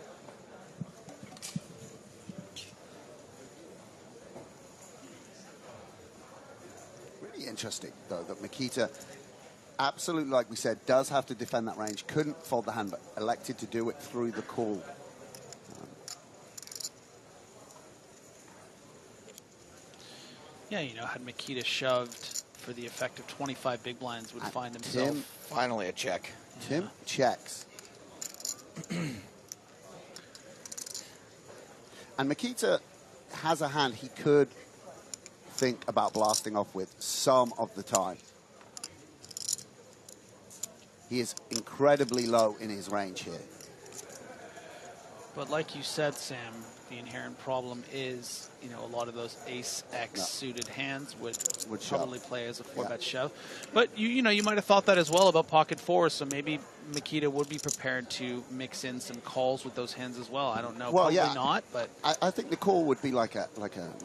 Really interesting, though, that Makita, absolutely, like we said, does have to defend that range. Couldn't fold the hand, but elected to do it through the call. Yeah, you know, had Makita shoved for the effect of 25 big blinds, would find himself. Tim, finally a check. Tim checks. And Makita has a hand he could think about blasting off with some of the time. He is incredibly low in his range here. But like you said, Sam, the inherent problem is, you know, a lot of those ace-X suited hands would probably play as a 4-bet shove. But, you know, you might have thought that as well about pocket fours, so maybe Makita would be prepared to mix in some calls with those hands as well. I don't know. Well, probably not, but... I think the call would be like a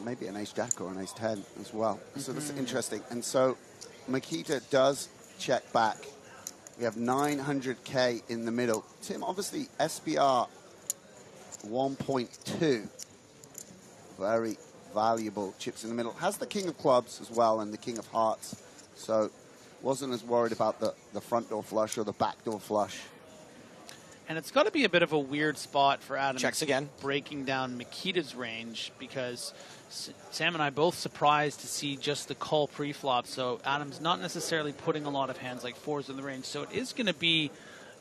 maybe an ace-jack or an ace-10 as well. So that's interesting. And so Makita does check back. We have 900K in the middle. Tim, obviously, SPR 1.2. Very valuable chips in the middle. Has the king of clubs as well and the king of hearts. So wasn't as worried about the front door flush or the back door flush. And it's got to be a bit of a weird spot for Adam. Checks again. Breaking down Makita's range, because Sam and I both surprised to see just the call pre-flop. So Adam's not necessarily putting a lot of hands like fours in the range. So it is going to be,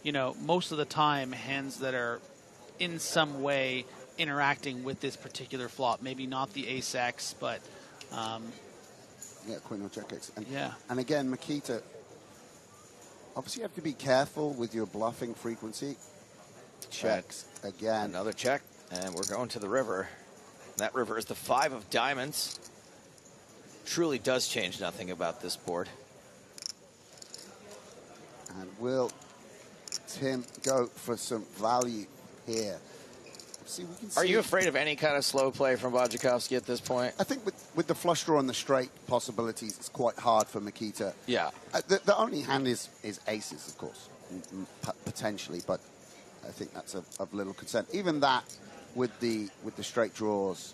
you know, most of the time hands that are in some way interacting with this particular flop. Maybe not the ace-X, but... yeah, queen or jack X. And, yeah. And again, Makita, obviously you have to be careful with your bluffing frequency. Checks again. Another check, and we're going to the river. That river is the 5 of diamonds. Truly does change nothing about this board. And will Tim go for some value here? See, we can see. Are you afraid of any kind of slow play from Wojciechowski at this point? I think with the flush draw and the straight possibilities, it's quite hard for Makita. Yeah. The only hand is aces, of course, potentially, but I think that's of little concern. Even that, with the straight draws,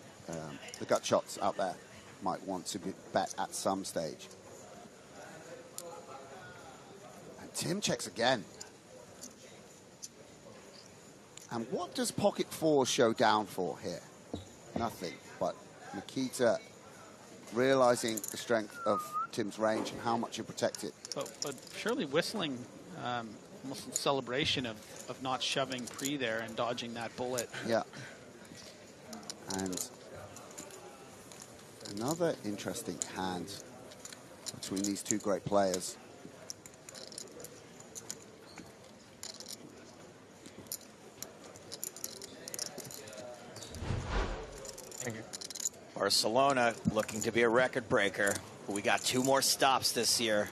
the gut shots out there might want to bet at some stage. And Tim checks again. And what does pocket four show down for here? Nothing, but Makita realizing the strength of Tim's range and how much you protect it. But surely whistling almost in celebration of not shoving pre there and dodging that bullet. Yeah. And another interesting hand between these two great players. Barcelona looking to be a record breaker. We got 2 more stops this year.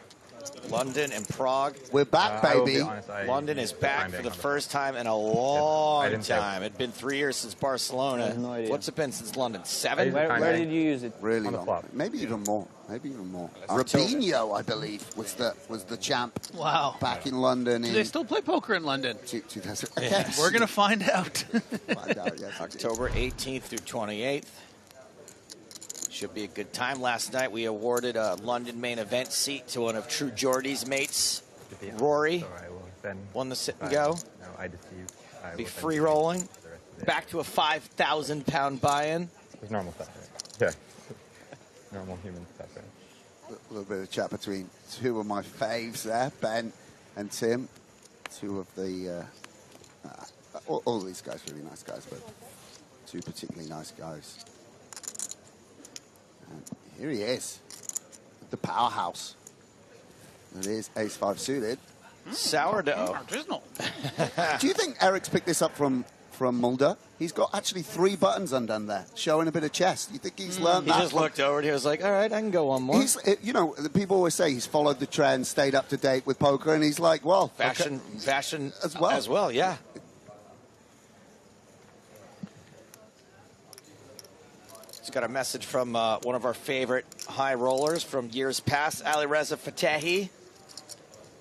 London and Prague. We're back, baby. London is back for the first time in a long time. It's been 3 years since Barcelona. No idea. What's it been since London? 7? Where did you use it? Really long. Maybe even more. Maybe even more. Robinho, I believe, was the champ. Wow. Back in London. Do they still play poker in London? 2000. Yes. We're going to find out. October 18th through 28th. Should be a good time. Last night we awarded a London main event seat to one of True Geordie's mates, Rory. Won the sit and go. Be free rolling. Back to a 5,000 pound buy-in. It's normal stuff, right? Yeah. Normal human stuff, right? A little bit of chat between two of my faves there, Ben and Tim. Two of the, all these guys really nice guys, but two particularly nice guys. And here he is, the powerhouse. It is ace-5 suited. Sourdough. Do you think Eric's picked this up from Mulder? He's got actually 3 buttons undone there, showing a bit of chest. You think he's learned that? He just looked over and he was like, all right, I can go one more. You know, people always say he's followed the trend, stayed up to date with poker, and he's like, well... Fashion as well. As well, yeah. He's got a message from one of our favorite high rollers from years past, Ali Reza Fatehi.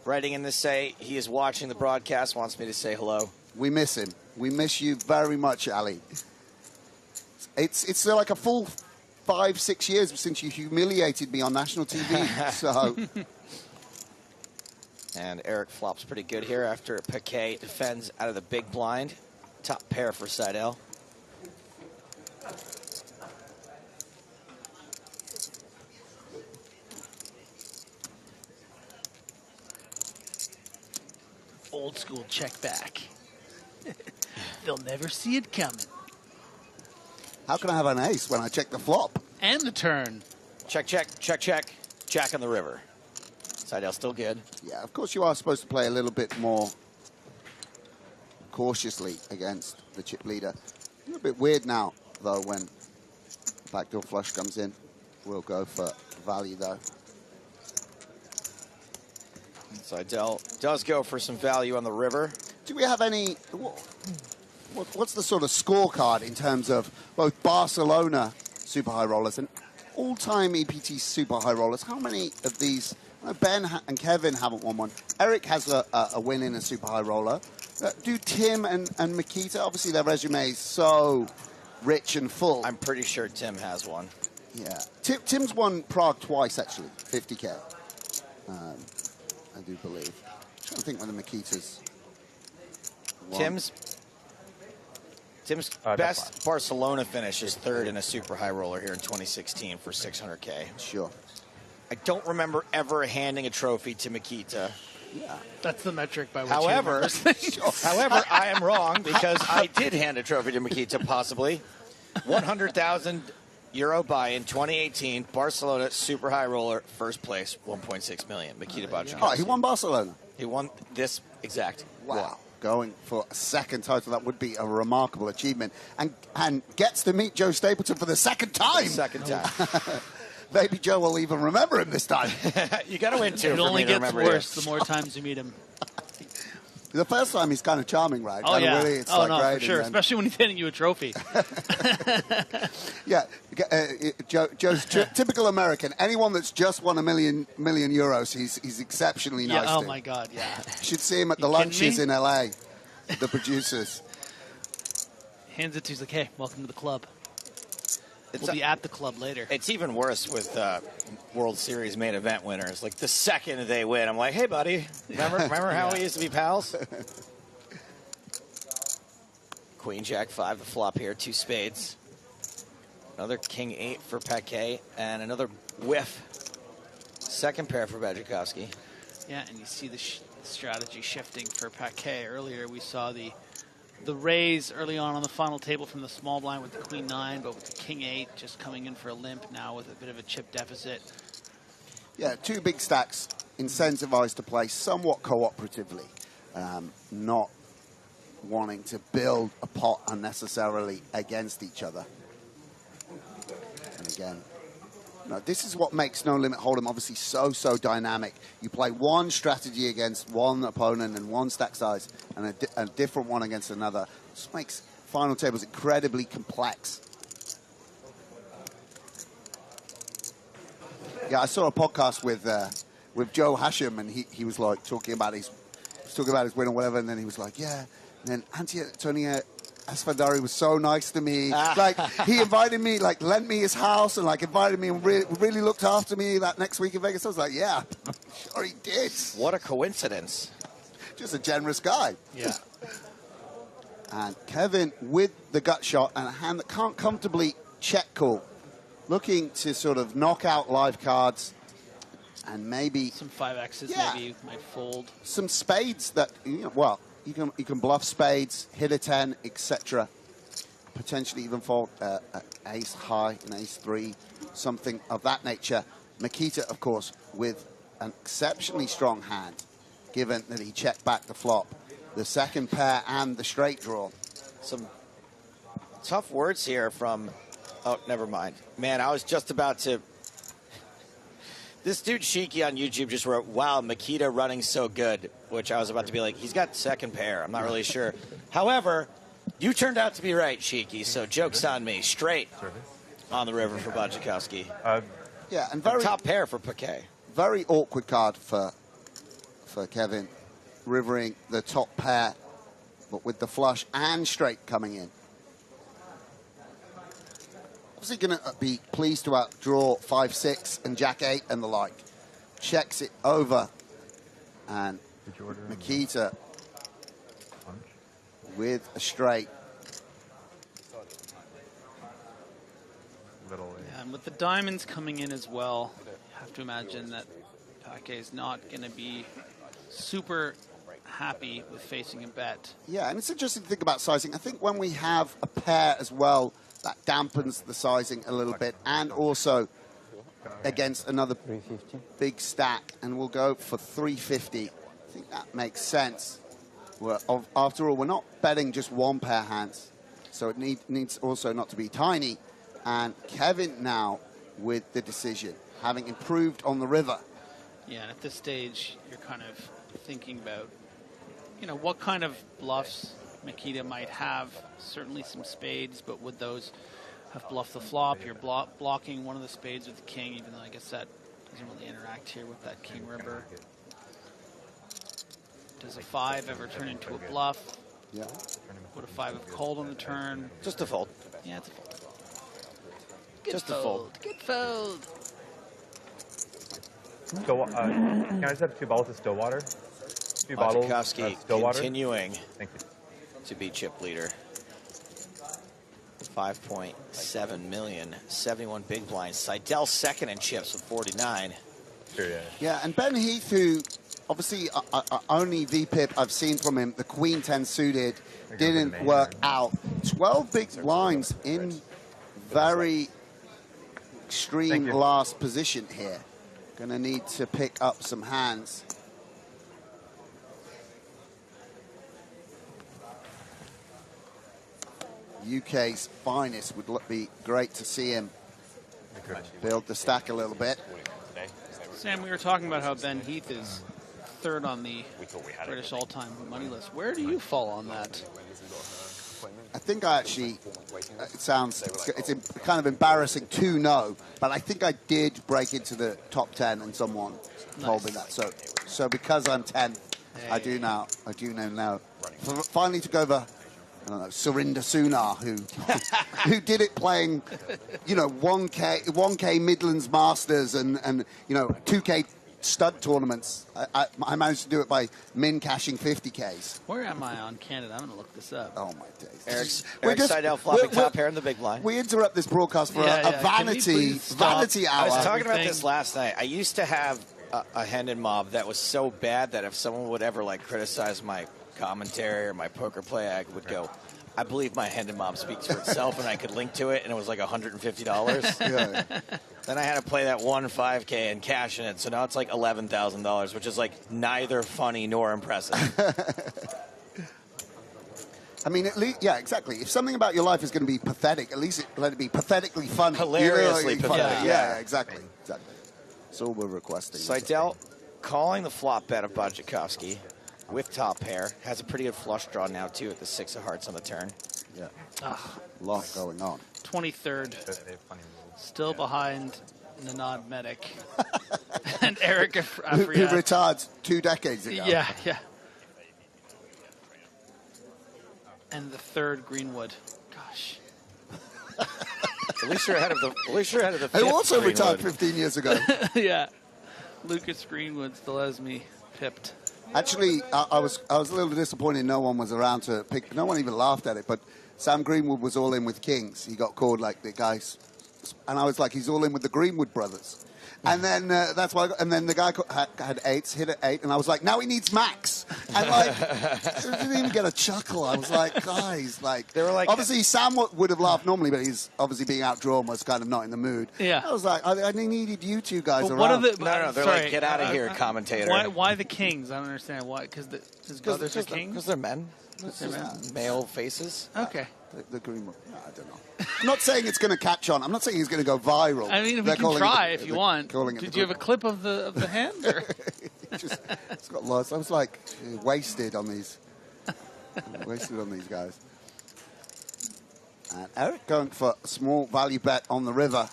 Writing in to say he is watching the broadcast, wants me to say hello. We miss him. We miss you very much, Ali. It's like a full 5-6 years since you humiliated me on national TV. So. And Eric flops pretty good here after Piquet defends out of the big blind. Top pair for Seidel. old school check back. They'll never see it coming. How can I have an ace when I check the flop? And the turn. Check, check, check, check. Jack on the river. Side L still good. Yeah, of course you are supposed to play a little bit more cautiously against the chip leader. A little bit weird now, though, when backdoor flush comes in. We'll go for value, though. Seidel does go for some value on the river. Do we have any... What's the sort of scorecard in terms of both Barcelona super high rollers and all-time EPT super high rollers? How many of these... Ben and Kevin haven't won one. Eric has a win in a super high roller. Do Tim and Makita, obviously their resume is so rich and full. I'm pretty sure Tim has one. Yeah. Tim's won Prague twice, actually, 50K. I do believe. I'm trying to think when the Makitas won. Tim's best Barcelona finish is third in a super high roller here in 2016 for 600K. Sure. I don't remember ever handing a trophy to Makita. Yeah. That's the metric by which However, I am wrong because I did hand a trophy to Makita, possibly. 100,000 euro buy-in 2018, Barcelona super high roller, first place, 1.6 million. Makita Bachelor. Oh, he won Barcelona. He won this exact. Wow. one. Going for a second title, that would be a remarkable achievement. And gets to meet Joe Stapleton for the second time. Second time. Maybe Joe will even remember him this time. You got to win two. It only gets worse the more times you meet him. The first time he's kind of charming, right? Oh, kind yeah. of really, it's oh, like no, great, for sure. then... Especially when he's handing you a trophy. Yeah. Joe's typical American. Anyone that's just won a million euros, he's exceptionally nice Oh, to. my God, yeah. You should see him at the You lunches kidding in L.A., the producers. Hands it to, he's like, hey, welcome to the club. We'll be at the club later. It's even worse with World Series main event winners. Like the second they win, I'm like, hey, buddy, remember how we used to be pals? Queen, Jack 5, the flop here, 2 spades. Another King 8 for Paquet, and another whiff. Second pair for Bajakowski. Yeah, and you see the strategy shifting for Paquet. Earlier we saw the raise early on the final table from the small blind with the Queen 9, but with the King 8 just coming in for a limp now with a bit of a chip deficit. Yeah, 2 big stacks incentivized to play somewhat cooperatively, not wanting to build a pot unnecessarily against each other. And again, this is what makes No Limit Hold'em obviously so dynamic. You play one strategy against one opponent and one stack size, and a different one against another. This makes final tables incredibly complex. Yeah, I saw a podcast with Joe Hashem, and he was like talking about his win or whatever, and then he was like, yeah. And then Antonio Asfandari was so nice to me. Like, he invited me, like, lent me his house and, like, invited me and really looked after me that next week in Vegas. I was like, yeah, sure he did. What a coincidence. Just a generous guy. Yeah. And Kevin with the gut shot and a hand that can't comfortably check call. Looking to sort of knock out live cards and maybe... Some 5Xs maybe might fold. Some spades that, well... You can bluff spades, hit a 10, etc. Potentially even fold ace high, an ace 3, something of that nature. Makita, of course, with an exceptionally strong hand, given that he checked back the flop, the second pair and the straight draw. Some tough words here from... Oh, never mind. Man, I was just about to... This dude Shiki on YouTube just wrote, wow, Makita running so good, which I was about to be like, he's got second pair. I'm not really sure. However, you turned out to be right, Shiki, so joke's on me. Straight on the river for Bajakowski. Yeah, and very... top pair for Paquet. Very awkward card for Kevin, rivering the top pair, but with the flush and straight coming in. Obviously going to be pleased to outdraw 5-6 and Jack 8 and the like. Checks it over, and Makita with a straight. Yeah, and with the diamonds coming in as well, you have to imagine that Paquet is not going to be super happy with facing a bet. Yeah, and it's interesting to think about sizing. I think when we have a pair as well, that dampens the sizing a little bit, and also against another big stack, and we'll go for 350. I think that makes sense. After all, we're not betting just one pair hands, so it needs also not to be tiny. And Kevin now with the decision, having improved on the river. Yeah, and at this stage, you're kind of thinking about, you know, what kind of bluffs Makita might have. Certainly some spades, but would those have bluffed the flop? You're blocking one of the spades with the king, even though I guess that doesn't really interact here with that king river. Does a 5 ever turn into a bluff? Yeah. Would a 5 have called on the turn? Just a fold. Yeah, it's a fold. Just a fold. Good fold. So, can I just have 2 bottles of still water? 2 bottles of still water. Continuing Thank you. to be chip leader. 5.7 million, 71 big blinds. Seidel second in chips with 49. Sure, yeah. Yeah, and Ben Heath, who obviously only VPIP I've seen from him, the Queen 10 suited, didn't work out. 12 big blinds in very extreme last position here. Going to need to pick up some hands. UK's finest. Would be great to see him build the stack a little bit. Sam, we were talking about how Ben Heath is third on the British all-time money list. Where do you fall on that? I think I actually, it's kind of embarrassing to know, but I think I did break into the top 10 and someone told me that. So because I'm 10, I do know now. Finally took over, I don't know, Surinder Sunar, who did it playing, you know, 1K Midlands Masters and you know, 2K stud tournaments. I managed to do it by min cashing 50Ks. Where am I on Canada? I'm going to look this up. Oh, my days. Eric Seidel flopping top pair in the big blind. We interrupt this broadcast for a vanity hour. I was talking about this last night. I used to have a Hendon mob that was so bad that if someone would ever like criticize my commentary or my poker play, I would go, I believe my Hendon mob speaks for itself, and I could link to it, and it was like $150. Yeah. Then I had to play that 5K and cash in it, so now it's like $11,000, which is like neither funny nor impressive. I mean, at least, yeah, exactly. If something about your life is going to be pathetic, at least let it be pathetically funny. Hilariously pathetic. Yeah, exactly. That's all we're requesting. Seidel calling the flop bet of Bodjakowski with top pair. Has a pretty good flush draw now, too, at the 6 of hearts on the turn. Yeah. A lot going on. 23rd. Still behind Nanad Medic. And Eric Afriad. Who retired 2 decades ago. Yeah. And the 3rd Greenwood. Gosh. At least you're ahead of the fifth. Who also Greenwood. retired 15 years ago. Yeah. Lucas Greenwood still has me pipped. Actually, I was a little disappointed no one was around to pick. No one even laughed at it, but Sam Greenwood was all in with kings. He got called like the guys. And I was like, he's all in with the Greenwood brothers. And then that's why. And then the guy had 8s, hit at 8, and I was like, now he needs max. And like, I didn't even get a chuckle. I was like, guys, like, they were like, obviously Sam would have laughed normally, but he's obviously being outdrawn, was kind of not in the mood. Yeah. I was like, I needed you two guys around. What are the? No, they're like, get out of here, commentator. Why the kings? I don't understand why. Because his brothers are kings. Because they're men. Male faces. Okay. The Greenwood. I don't know. I'm not saying it's going to catch on. I'm not saying it's going to go viral. I mean, we can try if you want. Did you have a clip of the hand? It's got lost. I was like wasted on these guys. And Eric going for a small value bet on the river.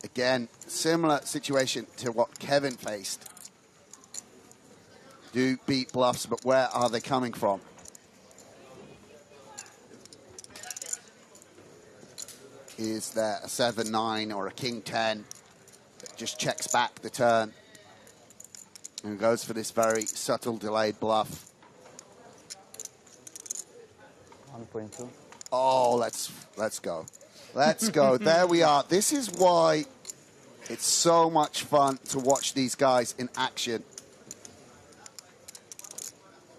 Again, similar situation to what Kevin faced. Do beat bluffs, but where are they coming from? Is there a 7-9 or a king 10 that just checks back the turn and goes for this very subtle delayed bluff? 1.2. Oh, let's go. Let's go. There we are. This is why it's so much fun to watch these guys in action.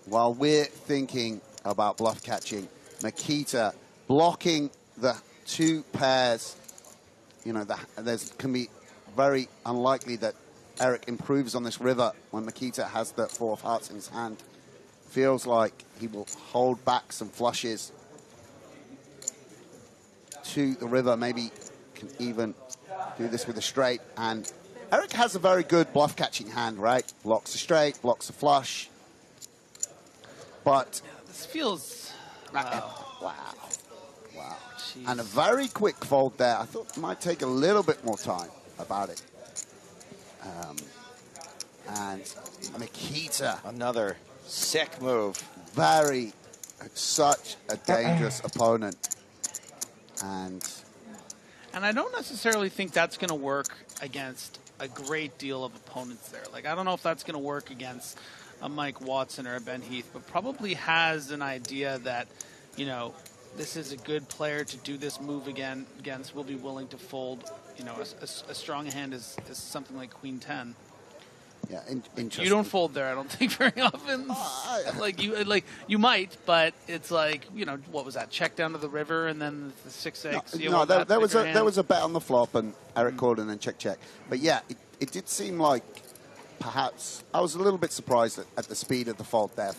while we're thinking about bluff catching, Makita blocking the two pairs, you know, there's can be very unlikely that Eric improves on this river when Makita has the 4 of hearts in his hand. Feels like he will hold back some flushes to the river, maybe can even do this with a straight. And Eric has a very good bluff catching hand, right? Blocks a straight, blocks a flush. But this feels... wow. And a very quick fold there. I thought it might take a little bit more time about it. And Makita. Another sick move. Such a dangerous opponent. And I don't necessarily think that's going to work against a great deal of opponents there. Like, I don't know if that's going to work against a Mike Watson or a Ben Heath, but probably has an idea that, you know, this is a good player to do this move against, will be willing to fold, you know, a strong hand is something like Queen 10. Yeah, interesting. You don't fold there, I don't think, very often. You might, but it's like, you know, what was that? Check down to the river and then the 6-6. No, there was a bet on the flop and Eric called and then check. But yeah, it did seem like perhaps I was a little bit surprised at the speed of the fold there.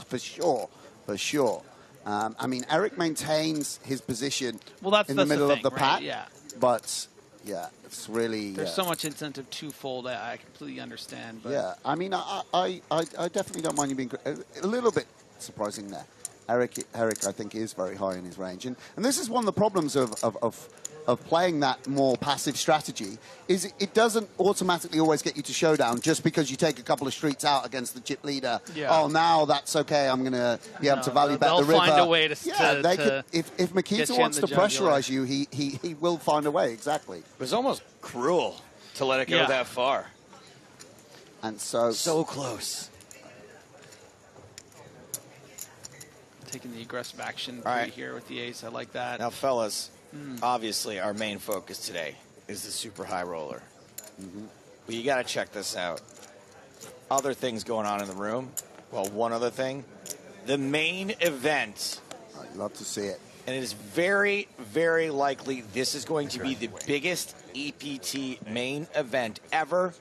For sure. I mean, Eric maintains his position in the middle of the pack, yeah. But yeah, it's really... There's so much incentive to fold, I completely understand. But yeah, I mean, I definitely don't mind you being a little bit surprising there. Eric, I think, is very high in his range. And this is one of the problems of playing that more passive strategy, is it doesn't automatically always get you to showdown just because you take a couple of streets out against the chip leader. Yeah. Oh, now that's okay. I'm going to be able to value bet the river. They'll find a way to if Makita wants to pressurize you, he will find a way, exactly. It was almost cruel to let it go that far. And so close. Taking the aggressive action here with the ace. I like that. Now, fellas, obviously our main focus today is the super high roller. But you got to check this out. Other things going on in the room. Well, one other thing. The main event. I'd love to see it. And it is very, very likely this is going to be the biggest EPT main event ever.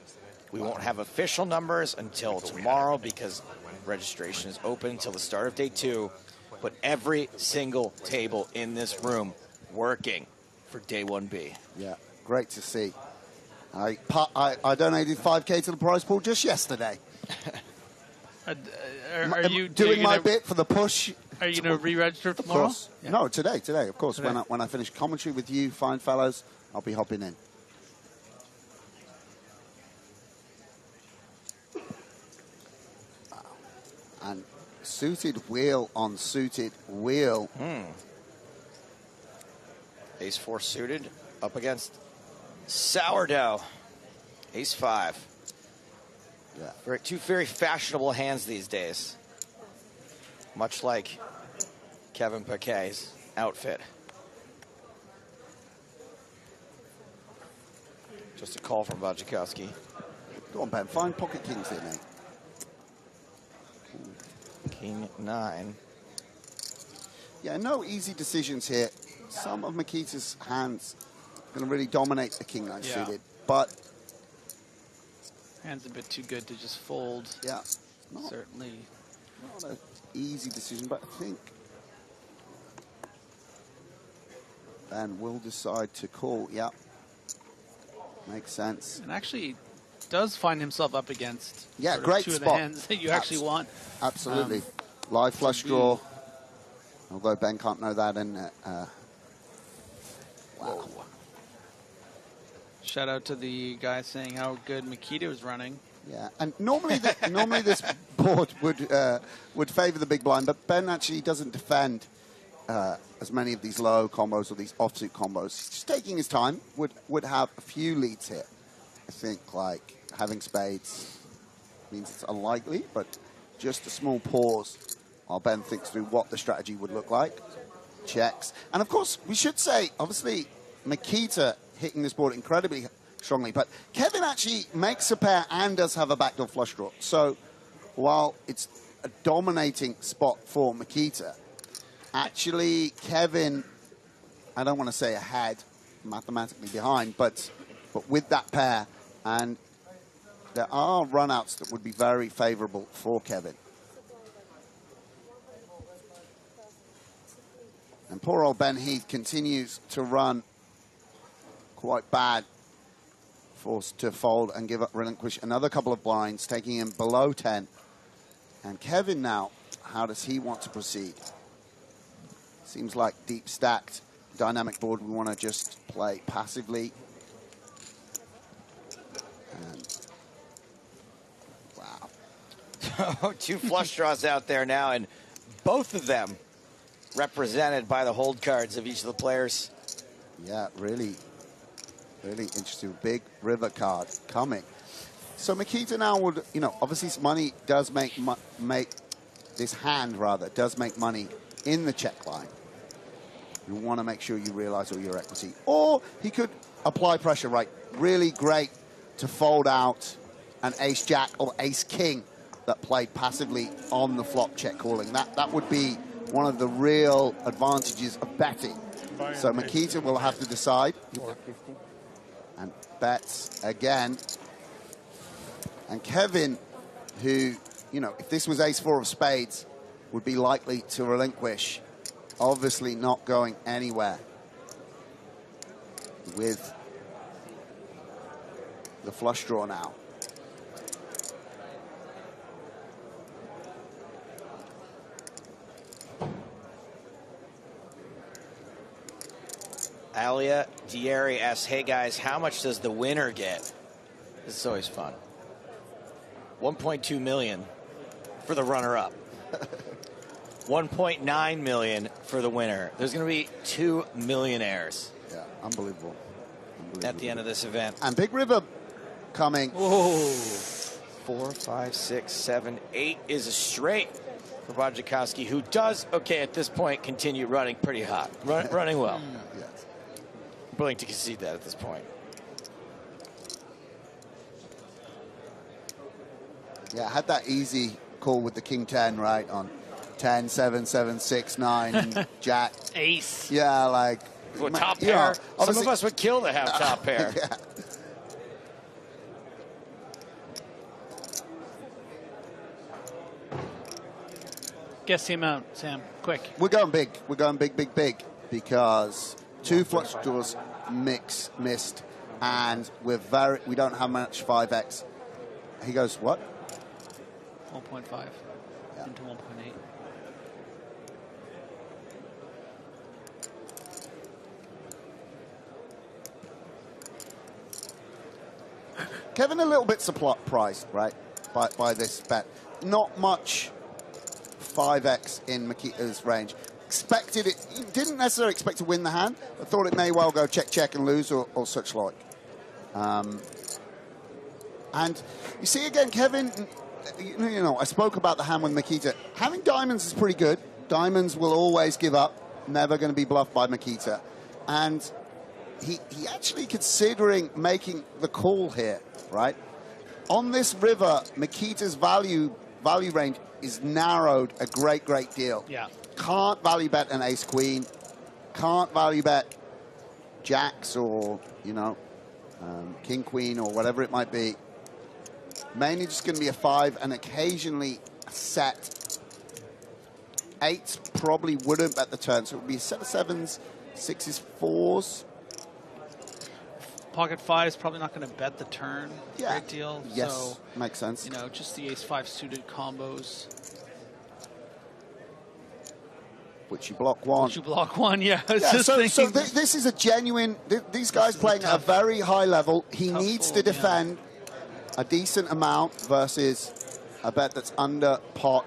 We won't have official numbers until tomorrow because registration is open until the start of day 2. But every single table in this room working for day 1B. Yeah, great to see. I donated 5K to the prize pool just yesterday. Are you doing my bit for the push? Are you going to re-register tomorrow? Of course. Yeah. No, today, of course. Today. When I finish commentary with you, fine fellows, I'll be hopping in. And suited wheel on suited wheel. Ace 4 suited up against sourdough. Ace 5. Yeah. Two very fashionable hands these days. Much like Kevin Paquet's outfit. Just a call from Wojciechowski. Go on, Ben. Find pocket kings here, mate. King 9. Yeah, no easy decisions here. Some of Makita's hands going to really dominate the king 9 suited, but hand's a bit too good to just fold. Yeah, certainly not an easy decision, but I think Ben will decide to call. Yeah, makes sense. And actually does find himself up against great two spot. of the hands that you actually want. Absolutely. Live flush draw. Although Ben can't know that. And wow. Shout out to the guy saying how good Makita was running. Yeah, and normally this board would favor the big blind, but Ben actually doesn't defend as many of these low combos or these offsuit combos. He's just taking his time. Would have a few leads here. I think like having spades means it's unlikely, but just a small pause while Ben thinks through what the strategy would look like. Checks. And of course, we should say, obviously, Makita hitting this board incredibly strongly, but Kevin actually makes a pair and does have a backdoor flush draw. So while it's a dominating spot for Mikita. Actually, Kevin, I don't want to say ahead, mathematically behind, but with that pair, and there are runouts that would be very favorable for Kevin. And poor old Ben Heath continues to run quite bad, forced to fold and give up, relinquish another couple of blinds, taking him below 10. And Kevin now, how does he want to proceed? Seems like deep stacked dynamic board. We want to just play passively. And wow. 2 flush draws out there now, and both of them represented by the hold cards of each of the players. Yeah, really interesting. Big river card coming. So Mikita now would, you know, obviously his money does make this hand rather does make money in the check line. You want to make sure you realize all your equity. Or he could apply pressure, right? Really great to fold out an ace-jack or ace-king that played passively on the flop check calling. That would be one of the real advantages of betting. So Mikita will have to decide. And bets again. And Kevin, who, you know, if this was ace-4 of spades, would be likely to relinquish. Obviously not going anywhere with the flush draw now. Alia Dieri asks, hey guys, how much does the winner get? This is always fun. 1.2 million for the runner-up. 1.9 million for the winner. There's going to be 2 millionaires. Yeah, unbelievable. At the end of this event. And Big River coming. Whoa. 4, 5, 6, 7, 8 is a straight for Wojciechowski, who does, okay, at this point, continue running pretty hot. Running well. Yes. Willing to concede that at this point. Yeah, had that easy call with the King 10, right, on 10, 7, 7, 6, 9, Jack. Ace. Yeah, like. Well, top pair. Some of us would kill to have top pair. Yeah. Guess the amount, Sam. Quick. We're going big. We're going big, big, big. Because 2 flush draws missed. And we don't have much 5x. He goes, what? 1.5 into 1.8. Kevin a little bit surprised, right, by this bet. Not much 5x in Mikita's range. Expected it, didn't necessarily expect to win the hand, but thought it may well go check, check and lose or such like. And you see again, Kevin, you know, I spoke about the hand with Mikita. Having diamonds is pretty good. Diamonds will always give up, never going to be bluffed by Mikita. And he actually considering making the call here, right? On this river, Mikita's value range is narrowed a great deal. Yeah. Can't value bet an ace-queen. Can't value bet jacks or, you know, king-queen or whatever it might be. Mainly just going to be a 5 and occasionally a set. 8s probably wouldn't bet the turn, so it would be a set of 7s, 6s, 4s. Pocket 5 is probably not going to bet the turn a great deal. Yes, so, makes sense. You know, just the ace-5 suited combos. Which you block one. Which you block one, yeah. So this is a genuine, these guys playing at a very high level. He needs to defend a decent amount versus a bet that's under pot.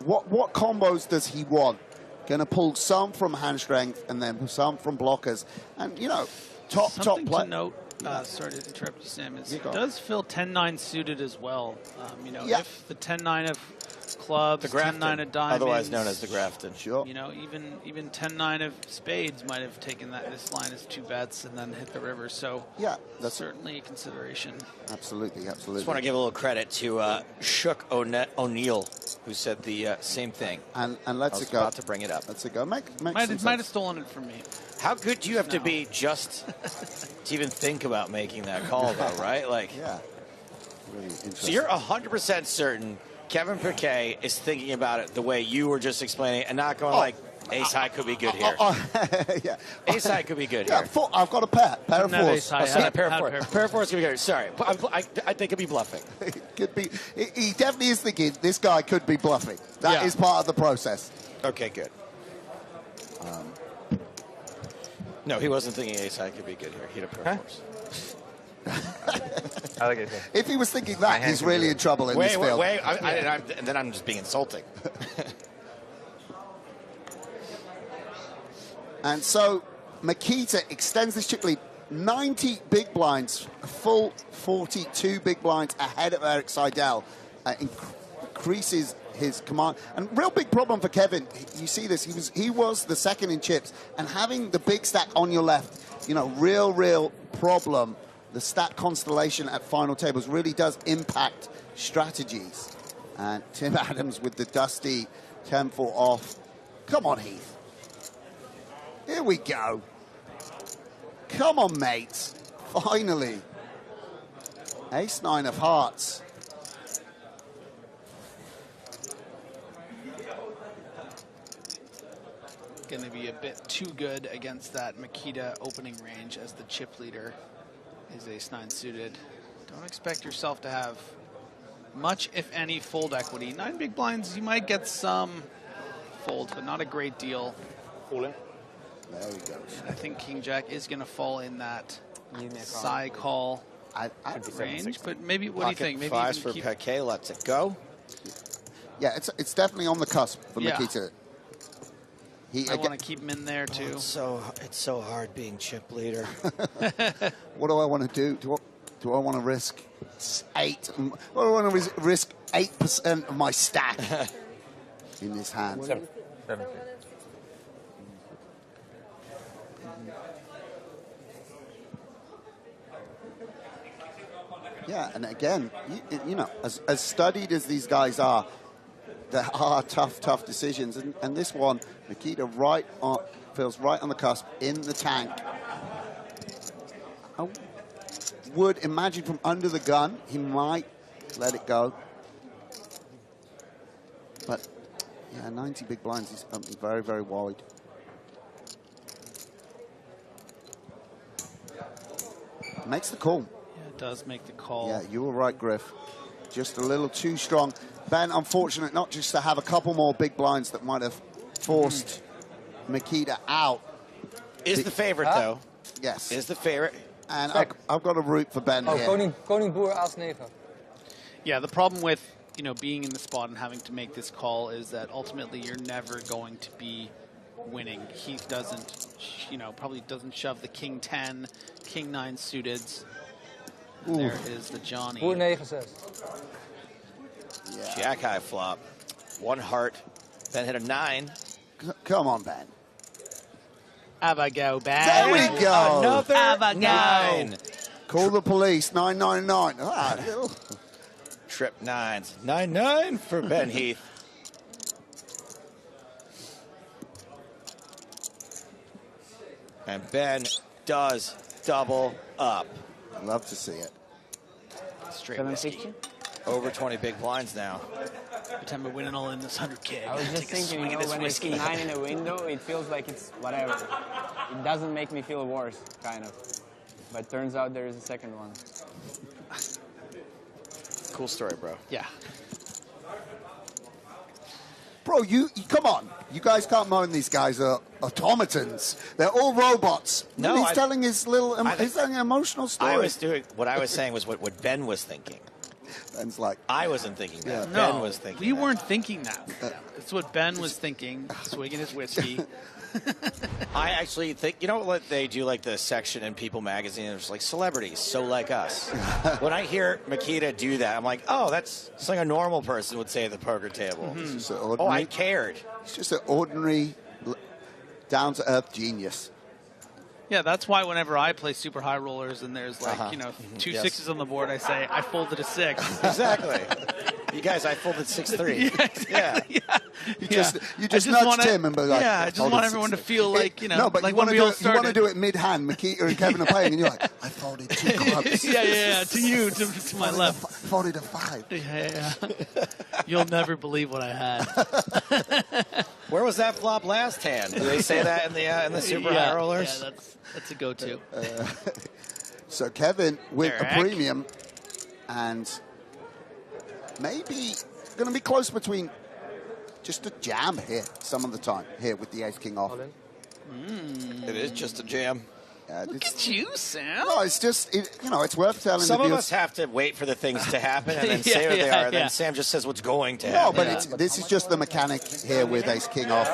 What combos does he want? Going to pull some from hand strength and then some from blockers. And, you know, top play. Something to note, sorry to interrupt you, Sam, is it does fill 10-9 suited as well. You know, if the 10-9 of clubs, The Grafton, 10-9 of diamonds. otherwise known as the Grafton. Sure. You know, even 10-9 of spades might have taken this line as 2 bets and then hit the river. So yeah, that's certainly a consideration. Absolutely, absolutely. Just want to give a little credit to Shook O'Neill, who said the same thing. And let's I was go. about to bring it up. Let's go. Might have stolen it from me. How good do you have to be just to even think about making that call, though, right? Like, yeah. Really interesting. So you're 100% certain Kevin Piquet is thinking about it the way you were just explaining, and not going like, Ace High could be good here. Yeah. Ace High could be good Yeah, here. I've got a pair of fours. Pair of fours. Pair of fours could be good. Sorry, I think he'd be bluffing. Could be. He definitely is thinking this guy could be bluffing. That is part of the process. Okay, good. No, he wasn't thinking Ace High could be good here. He had a pair of fours. I like it. If he was thinking that, he's really in trouble in this field. Wait, and then I'm just being insulting. And so Makita extends this chip lead 90 big blinds, a full 42 big blinds ahead of Eric Seidel. Increases his command. And real big problem for Kevin, you see this, he was the second in chips, and having the big stack on your left, you know, real problem. The stack constellation at final tables really does impact strategies. And Tim Adams with the dusty 10-4 off. Come on, Heath. Here we go. Come on, mates. Finally. Ace-9 of hearts. Going to be a bit too good against that Makita opening range as the chip leader is Ace-9 suited. Don't expect yourself to have much, if any, fold equity. 9 big blinds, you might get some folds, but not a great deal. Fooling. There we go. I think King Jack is going to fall in that side call range, but maybe, what do you think? Maybe fives for Piquet, lets it go. Yeah, it's definitely on the cusp for Makita. I want to keep him in there too. It's so hard being chip leader. What do I want to do? Do I want to risk 8? What do I want to risk 8% of my stack in this hand? 17. Yeah, and again, you know, as studied as these guys are, there are tough decisions, and this one, Makita feels right on the cusp, in the tank. I would imagine from under the gun, he might let it go. But, yeah, 90 big blinds, he's very wide. Makes the call. Yeah, it does make the call. Yeah, you were right, Griff. Just a little too strong. Ben, unfortunate not just to have a couple more big blinds that might have forced Makita out. Is the favorite, though. Yes. Is the favorite. And I've got to root for Ben here. Koning Boer Aas 9. Yeah, the problem with, you know, being in the spot and having to make this call is that ultimately you're never going to be winning. Heath doesn't, you know, probably doesn't shove the King 10, King 9 suiteds. There is the Johnny. Boer 9 6. Yeah. Jack high flop. 1 heart. Ben hit a 9. Come on, Ben. Have a go, Ben. There we go. Another Have a 9. Call the police, 999. Ah, little. Trip 9s. 9-9 for Ben Heath. And Ben does double up. Love to see it. Straight whiskey. Over 20 big blinds now. Every time I win it all in this 100K. I was just thinking, you know, when I see 9 in a window, it feels like it's whatever. It doesn't make me feel worse, kind of. But turns out there is a second one. Cool story, bro. Yeah. Bro, you come on. You guys can't moan these guys are automatons. They're all robots. No, he's telling his little, he's telling an emotional story. What I was saying was what Ben was thinking. Ben's like... I wasn't thinking that. Yeah. Ben No, was thinking we that. weren't thinking that. That's what Ben was thinking, swigging his whiskey. I actually think, you know what they do, like the section in People magazine, there's like celebrities, so like us. When I hear Makita do that, I'm like, oh, that's like a normal person would say at the poker table. It's just an Oh, ordinary, I cared. It's just an ordinary, down-to-earth genius. Yeah, that's why whenever I play super high rollers and there's like, you know, two Yes. sixes on the board, I say, I folded a 6. Exactly. You guys, I folded 6-3. Yeah, exactly. Yeah. You just I nudge wanna- Tim and be like... yeah, I just "Folded want everyone to 6-3." feel like, you know, no, but like you when want we to all do it, you want to started. do it mid-hand. Makita and Kevin are playing, and you're like, I folded 2 clubs. yeah, to you, to my left. Folded a 5. Yeah. You'll never believe what I had. Where was that flop last hand? Do they say that in the super high rollers? Yeah, that's a go-to. So Kevin with Eric. a premium, and maybe going to be close between just a jam here some of the time here with the ace-king off. It is just a jam. Look at you, Sam. No, it's just, it's worth telling Some the of viewers. us have to wait for the things to happen and then Yeah, say what they yeah, are, and then yeah. Sam just says what's going to No, happen. but this is just the mechanic here with ace-king off.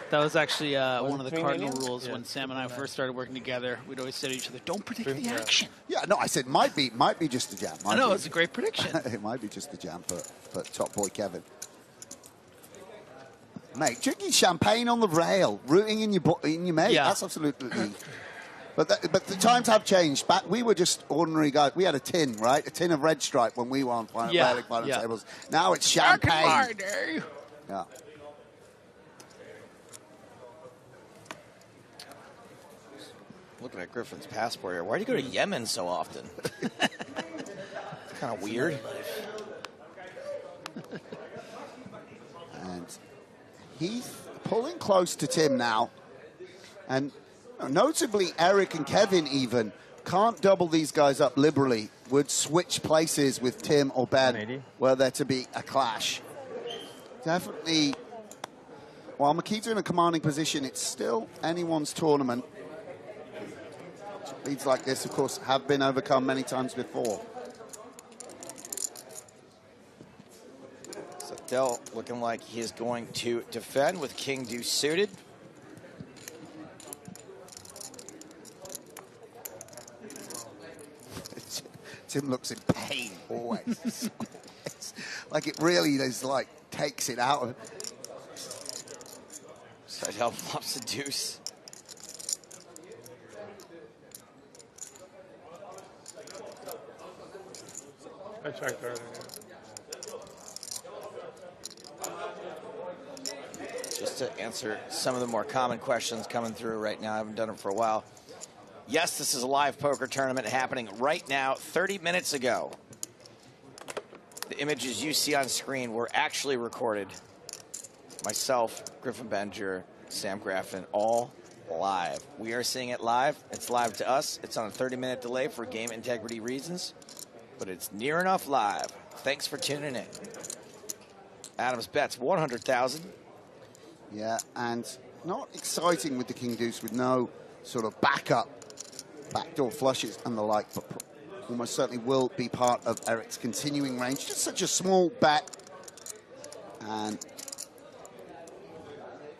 That was actually one of the 3 cardinal million? rules when Sam and I first started working together. We'd always say to each other, don't predict the Yeah. action. Yeah, no, I said might be just a jam. I know, it's a great prediction. It might be just a jam for top boy Kevin. Mate, drinking champagne on the rail, rooting in your mate. Yeah. That's absolutely. But the times have changed. Back we were just ordinary guys. We had a tin, right? A tin of red stripe when we were on final Yeah. tables. Now it's champagne. Yeah. Looking at Griffin's passport here. Why do you go to Yemen so often? It's kind of weird. And Heath pulling close to Tim now. And notably, Eric and Kevin even can't double these guys up liberally. Would switch places with Tim or Ben 180. were there to be a clash. Definitely, while Makita in a commanding position, it's still anyone's tournament. Leads like this, of course, have been overcome many times before. So Dell looking like he is going to defend with King Deuce suited. Tim looks in pain always. Like it really is like takes it out of. So Dell flops a deuce. I checked earlier. Just to answer some of the more common questions coming through right now. I haven't done it for a while. Yes, this is a live poker tournament happening right now, 30 minutes ago. The images you see on screen were actually recorded. Myself, Griffin Benger, Sam Graffin, all live. We are seeing it live. It's live to us. It's on a 30-minute delay for game integrity reasons, but it's near enough live. Thanks for tuning in. Adams bets 100,000. Yeah, and not exciting with the King Deuce with no sort of backup, backdoor flushes and the like, but almost certainly will be part of Eric's continuing range. Just such a small bet and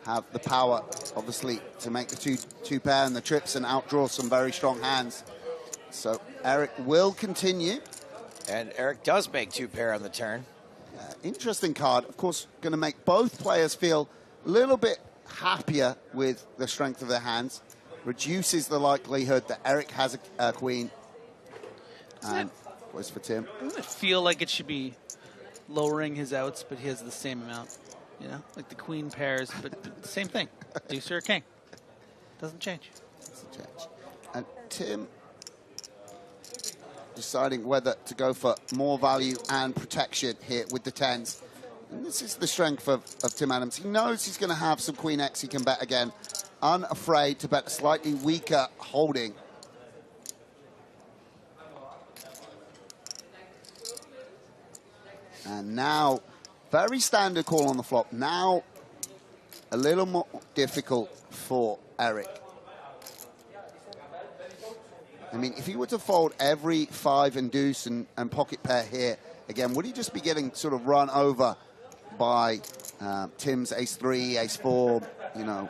have the power, obviously, to make the two pair and the trips and outdraw some very strong hands. So Eric will continue. And Eric does make 2 pair on the turn. Interesting card. Of course, going to make both players feel a little bit happier with the strength of their hands. Reduces the likelihood that Eric has a queen. And was for Tim. Doesn't it feel like it should be lowering his outs, but he has the same amount? You know, like the queen pairs, but the same thing. Deuce or king. Doesn't change. Doesn't change. And Tim deciding whether to go for more value and protection here with the 10s. And this is the strength of Tim Adams. He knows he's going to have some Queen X he can bet again. Unafraid to bet a slightly weaker holding. And now, very standard call on the flop. Now, a little more difficult for Eric. I mean, if he were to fold every 5 and deuce and pocket pair here, again, would he just be getting sort of run over by Tim's ace-3, ace-4, you know,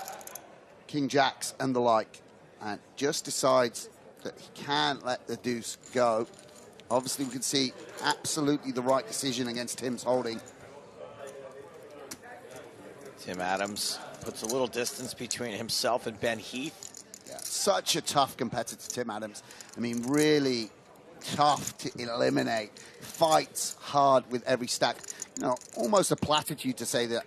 king jacks and the like, and just decides that he can let the deuce go. Obviously, we can see absolutely the right decision against Tim's holding. Tim Adams puts a little distance between himself and Ben Heath. Yeah, such a tough competitor, Tim Adams. I mean, really tough to eliminate. Fights hard with every stack. You know, almost a platitude to say that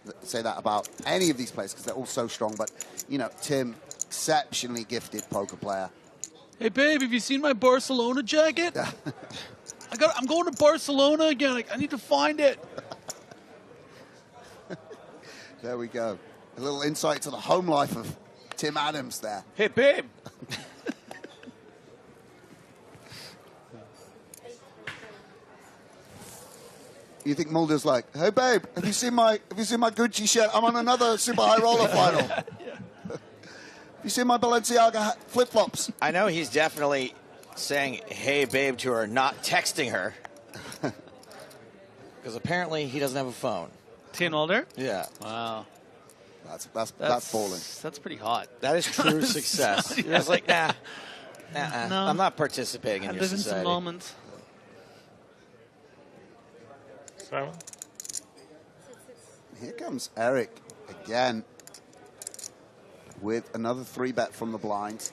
about any of these players because they're all so strong. But, you know, Tim, exceptionally gifted poker player. Hey, babe, have you seen my Barcelona jacket? I'm going to Barcelona again. I need to find it. There we go. A little insight to the home life of Tim Adams there. Hey, babe. You think Mulder's like, hey, babe, have you seen my Gucci shirt? I'm on another super high roller final. Have you seen my Balenciaga flip-flops? I know he's definitely saying, hey, babe, to her, not texting her. Because apparently he doesn't have a phone. Tim Mulder? Yeah. Wow. That's falling. That's pretty hot. That is true success. Yeah. I was like, nah, No. I'm not participating in I your live in society. some moments. 7. Here comes Eric again with another 3-bet from the blind.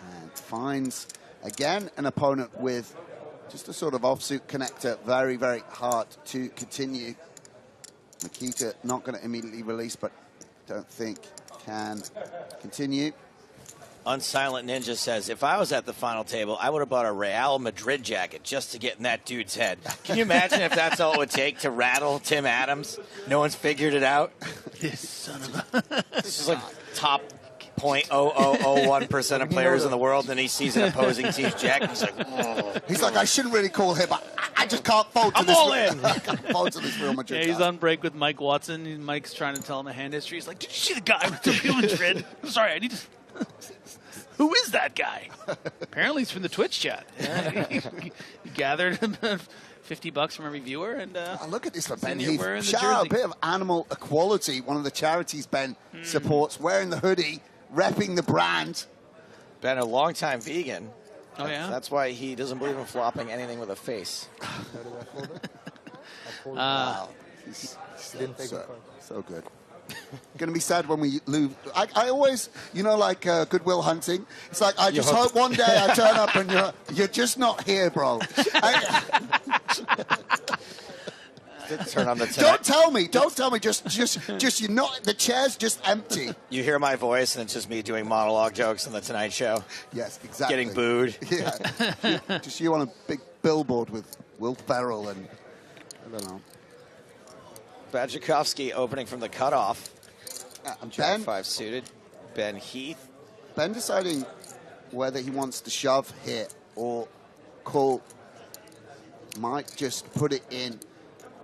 And finds, again, an opponent with just a sort of offsuit connector. Very, very hard to continue. Makita not going to immediately release, but don't think can continue. Unsilent Ninja says, if I was at the final table, I would have bought a Real Madrid jacket just to get in that dude's head. Can you imagine if that's all it would take to rattle Tim Adams? No one's figured it out. This son of a... This is like top 0.0001% of players in the world, and then he sees an opposing team's jack, and he's like, oh. He's like, I shouldn't really call him. I just can't fold to I'm this. all in. I can't fold to this Real Madrid. Yeah, he's guy. on break with Mike Watson. And Mike's trying to tell him a hand history. He's like, did you see the guy with the Real Madrid? I'm sorry, I need to... Who is that guy? Apparently he's from the Twitch chat. Yeah, he gathered $50 from every viewer. And look at this for Ben you're Heath. wearing the Shout out a jersey. bit of animal equality, one of the charities Ben supports, wearing the hoodie, repping the brand. Ben, a longtime vegan. Oh, yeah? That's why he doesn't believe in flopping anything with a face. Wow. He's so good. Going to be sad when we lose. I always, you know, like Goodwill Hunting. It's like, I just hope one day I turn up and you're just not here, bro. Turn on the Don't tell me. Just you're not. The chair's just empty. You hear my voice, and it's just me doing monologue jokes on the Tonight Show. Yes, exactly. Getting booed. Yeah. Just you on a big billboard with Will Ferrell and I don't know. Bajakovsky opening from the cutoff. Ben, 5 suited. Ben Heath. Ben deciding whether he wants to shove here or call. Might just put it in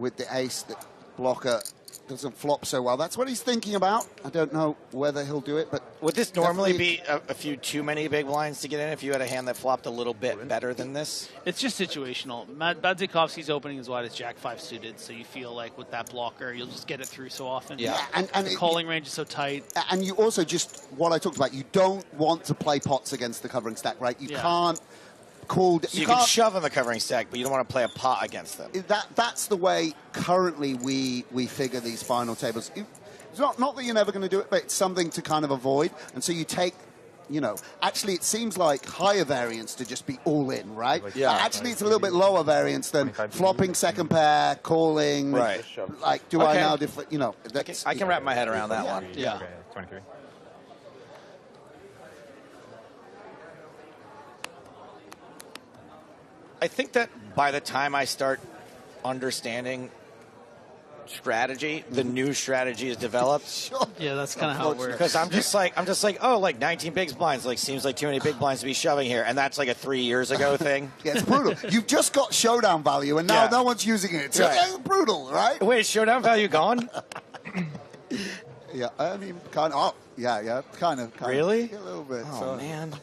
with the ace that blocker doesn't flop so well. That's what he's thinking about. I don't know whether he'll do it, but would this normally be a few too many big blinds to get in if you had a hand that flopped a little bit better than this? It's just situational. Badzikovsky's opening as wide as Jack-5 suited, so you feel like with that blocker, you'll just get it through so often. Yeah, and the calling range is so tight. And you also just, what I talked about, you don't want to play pots against the covering stack, right? You can't call... So you can shove on the covering stack, but you don't want to play a pot against them. That's the way currently we figure these final tables. It's not that you're never going to do it, but it's something to kind of avoid. And so you take, you know, actually it seems like higher variance to just be all in, right? Yeah. Actually, it's a little bit lower variance than flopping second pair, calling. Right. Like, do I now you know? I can wrap my head around that one. Yeah. Okay, 23. I think that by the time I start understanding strategy, the new strategy is developed. Yeah, that's kind of how it works. Because I'm just like, oh, like 19 big blinds, like seems like too many big blinds to be shoving here, and that's like a 3 years ago thing. Yeah, it's brutal. You've just got showdown value, and now no one's using it. So Right. it's brutal, right? Wait, is showdown value gone? Yeah, I mean, kind of. Oh, yeah, kind of. Really? A little bit. Oh, so. man.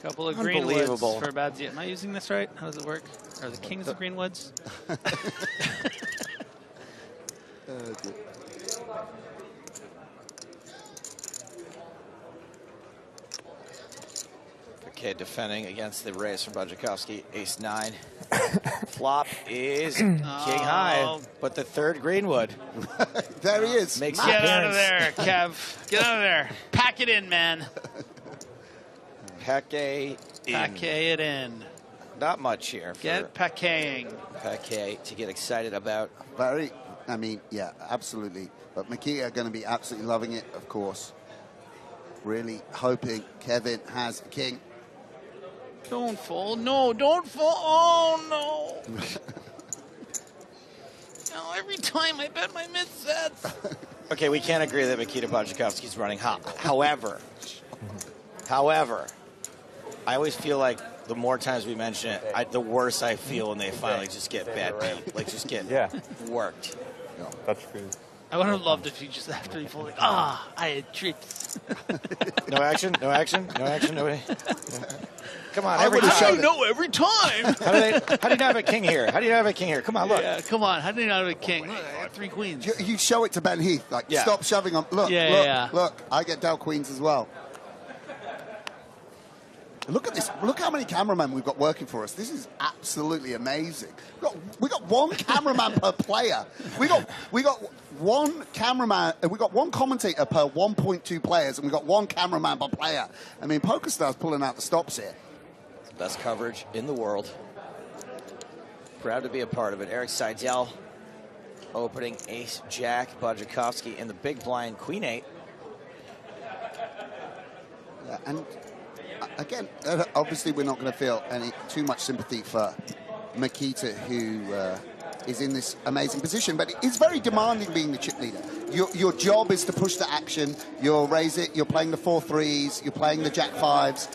Couple of greenwoods for Badsy. Am I using this right? How does it work? Are the kings of greenwoods? Okay, defending against the raise from Budjakowski, ace-9. Flop is king high, but the third greenwood. There he is. Makes Get out of there, Kev. Get out of there. Pack it in, man. Paquet in. Paquet it in. Not much here. Get paqueting. Paquet to get excited about. Very, I mean, yeah, absolutely. But Makita are going to be absolutely loving it, of course. Really hoping Kevin has a king. Don't fall. No, don't fall. Oh, no. No, every time I bet my mid-sets. Okay, we can't agree that Mikita Budjakowski's running hot. However, I always feel like the more times we mention it, the worse I feel when they finally just get bad beat. Like, just get worked. Yeah, that's good. I would have loved if you just after you fall like, I had tricks. No action, no action, no action, nobody. Come on, every time. No, every time. How do you not have a king here? How do you not have a king here? Come on, look. Yeah, come on. How do you not have a king? Look, I got 3 queens. You show it to Ben Heath, like, stop shoving on. Look, look, I get dealt queens as well. Look at this. Look how many cameramen we've got working for us. This is absolutely amazing. We got one cameraman per player. We got one cameraman. We got one commentator per 1.2 players, and we got one cameraman per player. I mean, PokerStars pulling out the stops here. Best coverage in the world. Proud to be a part of it. Eric Seidel opening ace-jack. Budjakowski in the big blind, queen-8. Yeah, and again, obviously we're not going to feel too much sympathy for Makita, who is in this amazing position, but it's very demanding being the chip leader. Your job is to push the action. You'll raise it. You're playing the 4-3s. You're playing the jack-5s.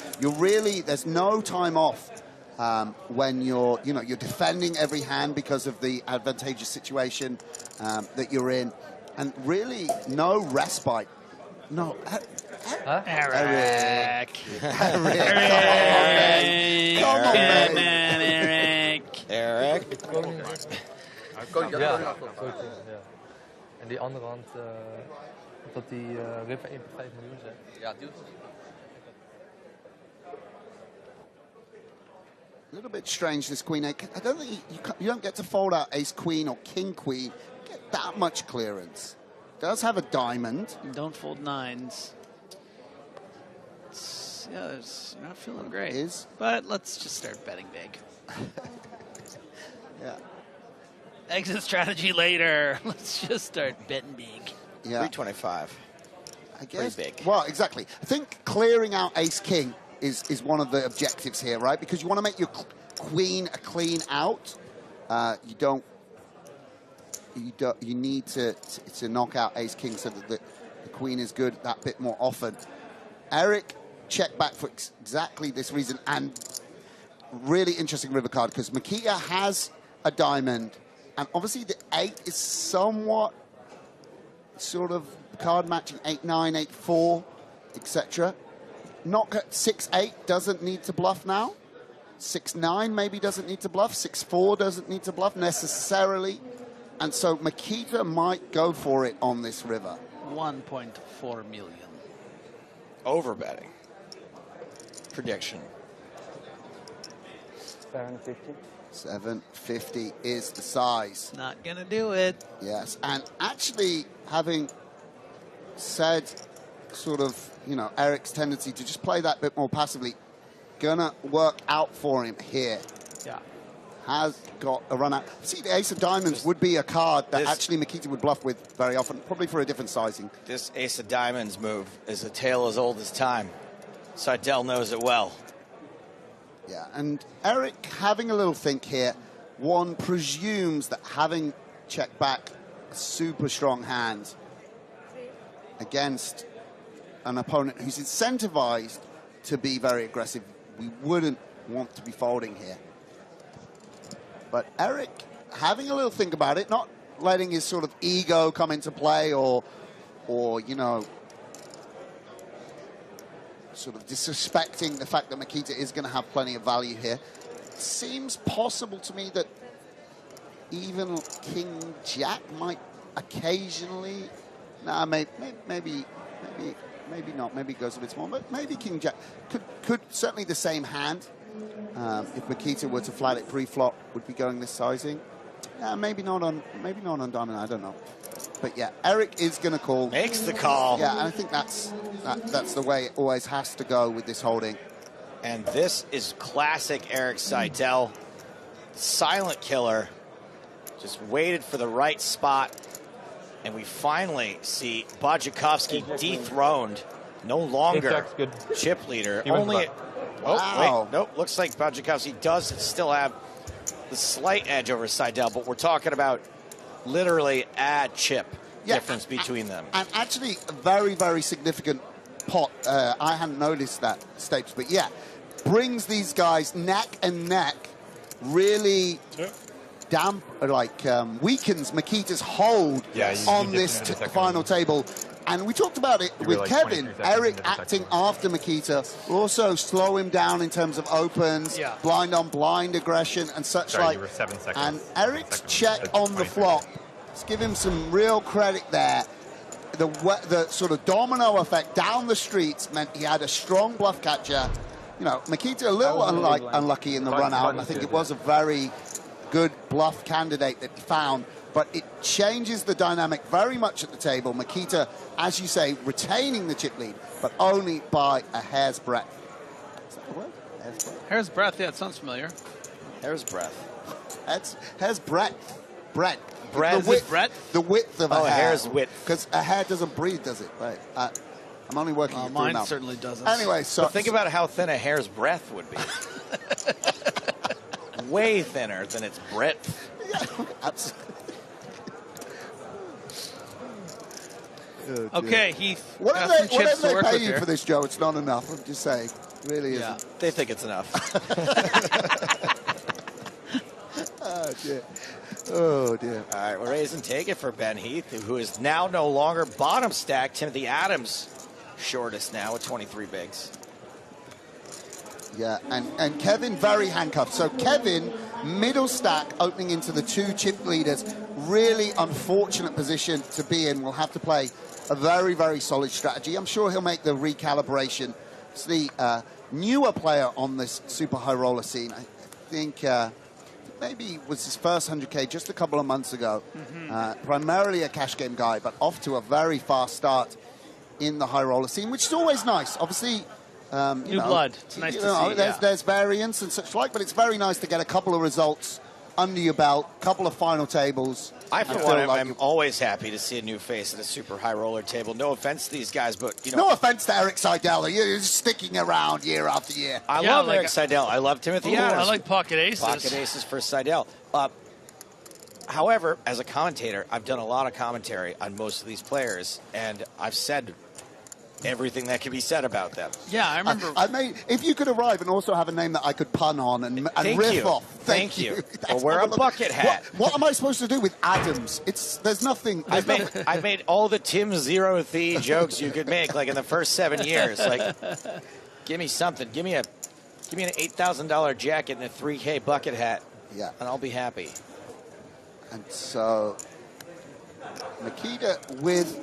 There's no time off when you're defending every hand because of the advantageous situation that you're in, and really no respite. No. Eric. Come on, man. Eric. Ja, en die andere hand, dat die river 1 per 5 miljoen zet. Ja, die A little bit strange, this queen 8. I don't think you don't get to fold out ace queen or king queen. Get that much clearance. Does have a diamond. Don't fold 9s. It's not feeling great. But let's just start betting big. Yeah. Exit strategy later. Let's just start betting big. Yeah. 325. I guess. Pretty big. Well, exactly. I think clearing out ace king is one of the objectives here, right? Because you want to make your queen a clean out. You need to knock out ace king so that the queen is good that bit more often. Eric check back for exactly this reason, and really interesting river card because Makita has a diamond, and obviously the 8 is somewhat sort of card matching 8-9, 8-4, etc. Knock at 6-8 doesn't need to bluff now. 6-9 maybe doesn't need to bluff. 6-4 doesn't need to bluff necessarily. And so Makita might go for it on this river. 1.4 million. Overbetting. Prediction. 750. 750 is the size. Not gonna do it. Yes, and actually having said sort of, Eric's tendency to just play that bit more passively, gonna work out for him here. Yeah. Has got a run out. See, the ace of diamonds would be a card that actually Makita would bluff with very often, probably for a different sizing. This ace of diamonds move is a tale as old as time. Seidel knows it well. Yeah, and Eric having a little think here, one presumes that having checked back a super strong hand against an opponent who's incentivized to be very aggressive, we wouldn't want to be folding here. But Eric having a little think about it, not letting his sort of ego come into play or or, you know, sort of disrespecting the fact that Makita is going to have plenty of value here. It seems possible to me that even King Jack might occasionally, nah, maybe not. Maybe it goes a bit small, but maybe King Jack could certainly the same hand. If Makita were to flat it pre-flop, would be going this sizing. Maybe not on diamond. I don't know. But yeah, Eric is going to call. Makes the call. Yeah, and I think that's the way it always has to go with this holding. And this is classic Eric Seidel. Silent killer. Just waited for the right spot. And we finally see Bajakovsky dethroned. No longer chip leader. Only. Oh, wait. Nope. Looks like Bajakovsky does still have the slight edge over Seidel, but we're talking about literally a chip difference between them. And actually, a very, very significant pot. I hadn't noticed that, Stapes, but yeah, brings these guys neck and neck, really weakens Makita's hold on this final table. And we talked about it with like Kevin. Eric acting after Makita will also slow him down in terms of opens, blind on blind aggression and such like. You were 7 seconds. And Eric's check on the flop, let's give him some real credit there. The sort of domino effect down the streets meant he had a strong bluff catcher. You know, Makita a little unlucky in the run out. I think it was a very good bluff candidate that he found. But it changes the dynamic very much at the table. Makita, as you say, retaining the chip lead, but only by a hair's breadth. Is that the word? Hair's breadth? Hair's breadth, yeah, it sounds familiar. Hair's breadth. Hair's breadth. Breadth. The width of a hair. Hair's width. Because a hair doesn't breathe, does it? Right. I'm only working it through mine now. certainly doesn't. Anyway, so But think about how thin a hair's breadth would be. Way thinner than its breadth. Yeah, absolutely. Okay, Heath. Whatever they pay you for this, Joe, it's not enough. I'm just saying. Really isn't. They think it's enough. Oh, dear. Oh, dear. All right, we're raising take it for Ben Heath, who is now no longer bottom stack. Timothy Adams, shortest now with 23 bigs. Yeah, and Kevin very handcuffed. So Kevin, middle stack, opening into the two chip leaders. Really unfortunate position to be in. Will have to play a very, very solid strategy. I'm sure he'll make the recalibration. It's the newer player on this super high roller scene. I think maybe it was his first 100K just a couple of months ago. Primarily a cash game guy, but off to a very fast start in the high roller scene, which is always nice. Obviously, New blood. It's nice to see. There's variance and such like, but it's very nice to get a couple of results under your belt, couple of final tables. I, for one, I'm always happy to see a new face at a super high roller table. No offense to these guys, but, you know. No offense to Eric Seidel. You're just sticking around year after year. I love Eric Seidel. I love Timothy Adams. I like pocket aces. Pocket aces for Seidel. However, as a commentator, I've done a lot of commentary on most of these players, and I've said everything that can be said about them. Yeah, I remember. If you could arrive and also have a name that I could pun on and riff off. Thank you. Or wear a bucket hat. What am I supposed to do with Adams? There's nothing. I've made all the Tim Zero Thee jokes you could make, like in the first 7 years. Like, give me something. Give me an $8,000 jacket and a $3K bucket hat. Yeah, and I'll be happy. And so Makita with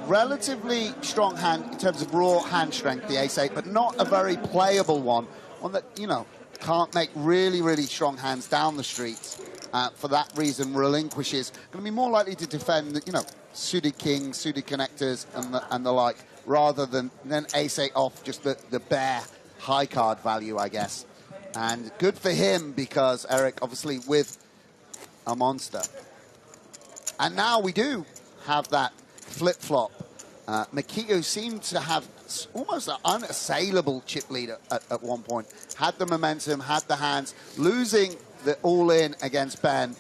relatively strong hand in terms of raw hand strength, the ace-8, but not a very playable one. One that, you know, can't make really, really strong hands down the streets. For that reason, relinquishes. Going to be more likely to defend, you know, suited kings, suited connectors, and the like, rather than ace-8 off, just the bare high card value, I guess. And good for him, because Eric, obviously, with a monster. And now we do have that flip-flop. Makita seemed to have almost an unassailable chip lead at one point. Had the momentum, had the hands, losing the all-in against Ben,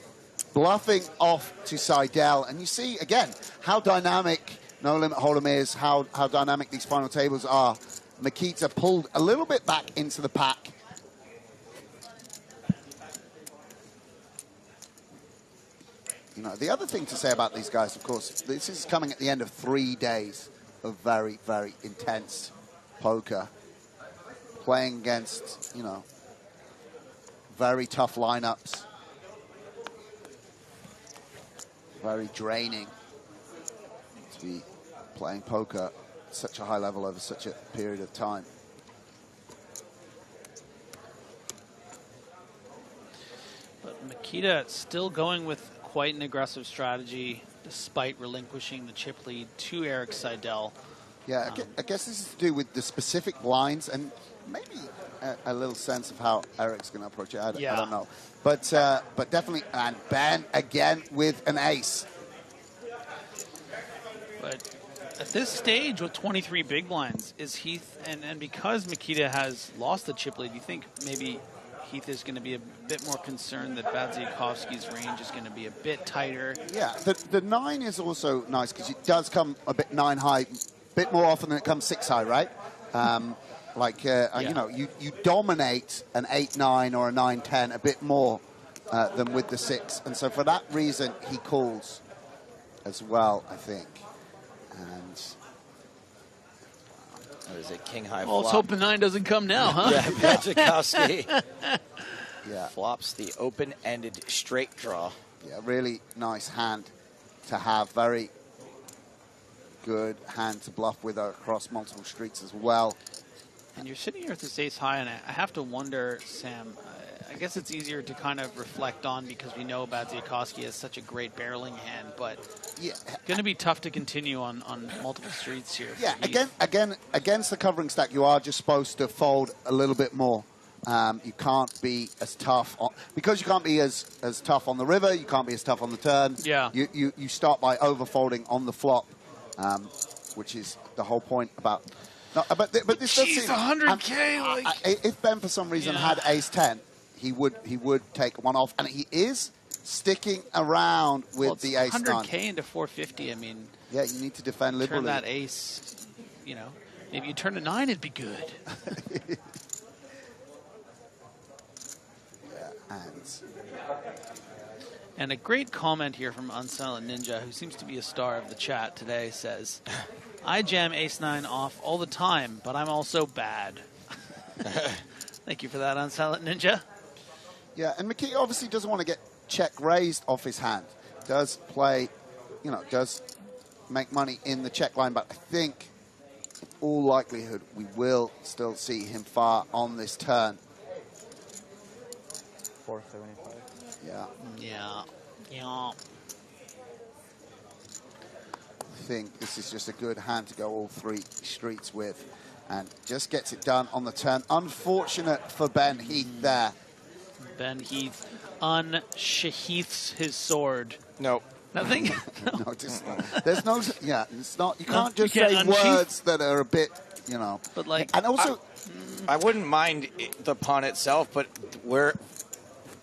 bluffing off to Seidel. And you see, again, how dynamic No Limit Hold'em is, how dynamic these final tables are. Makita pulled a little bit back into the pack. You know, the other thing to say about these guys, of course, this is coming at the end of 3 days of very, very intense poker. Playing against, you know, very tough lineups. Very draining to be playing poker at such a high level over such a period of time. But Makita still going with quite an aggressive strategy despite relinquishing the chip lead to Eric Seidel. Yeah, I guess this is to do with the specific blinds and maybe a little sense of how Eric's going to approach it. I don't know. But definitely, and Ben again with an ace. But at this stage with 23 big blinds, is Heath, and because Makita has lost the chip lead, you think maybe Heath is going to be a bit more concerned that Badziakovsky's range is going to be a bit tighter? Yeah, the 9 is also nice because it does come a bit 9 high, a bit more often than it comes 6 high, right? You know, you dominate an 8-9 or a 9-10 a bit more than with the 6. And so for that reason, he calls as well, I think. And what is it, king high well, flop? let's hope the 9 doesn't come now, huh? Yeah, Badziakovsky yeah. flops the open-ended straight draw. Yeah, really nice hand to have. Very good hand to bluff with across multiple streets as well. And you're sitting here with this ace high, and I have to wonder, Sam, I guess it's easier to kind of reflect on because we know Badziakovsky has such a great barreling hand, but yeah, going to be tough to continue on multiple streets here. Yeah, again, against the covering stack, you are just supposed to fold a little bit more. You can't be as tough because you can't be as tough on the river. You can't be as tough on the turn. Yeah, you start by overfolding on the flop, which is the whole point about. No, but this does seem 100K. If Ben for some reason had ace 10, he would take one off, and he is sticking around with the ace 9. 100K into 450. I mean, yeah, you need to defend liberally. Turn that ace, you know, maybe you turn a 9, it'd be good. And a great comment here from Unsilent Ninja, who seems to be a star of the chat today, says, I jam ace-9 off all the time, but I'm also bad. Thank you for that, Unsilent Ninja. Yeah, and McKee obviously doesn't want to get check raised off his hand. Does play, you know, does make money in the check line, but I think in all likelihood we will still see him far on this turn. 475. Yeah. Yeah. I think this is just a good hand to go all 3 streets with, and just gets it done on the turn. Unfortunate for Ben Heath there. Ben Heath unsheaths his sword. No. Nothing? No, just, there's no, yeah, it's not, you can't just say words that are a bit, you know. But like, and also, I wouldn't mind the pawn itself, but where,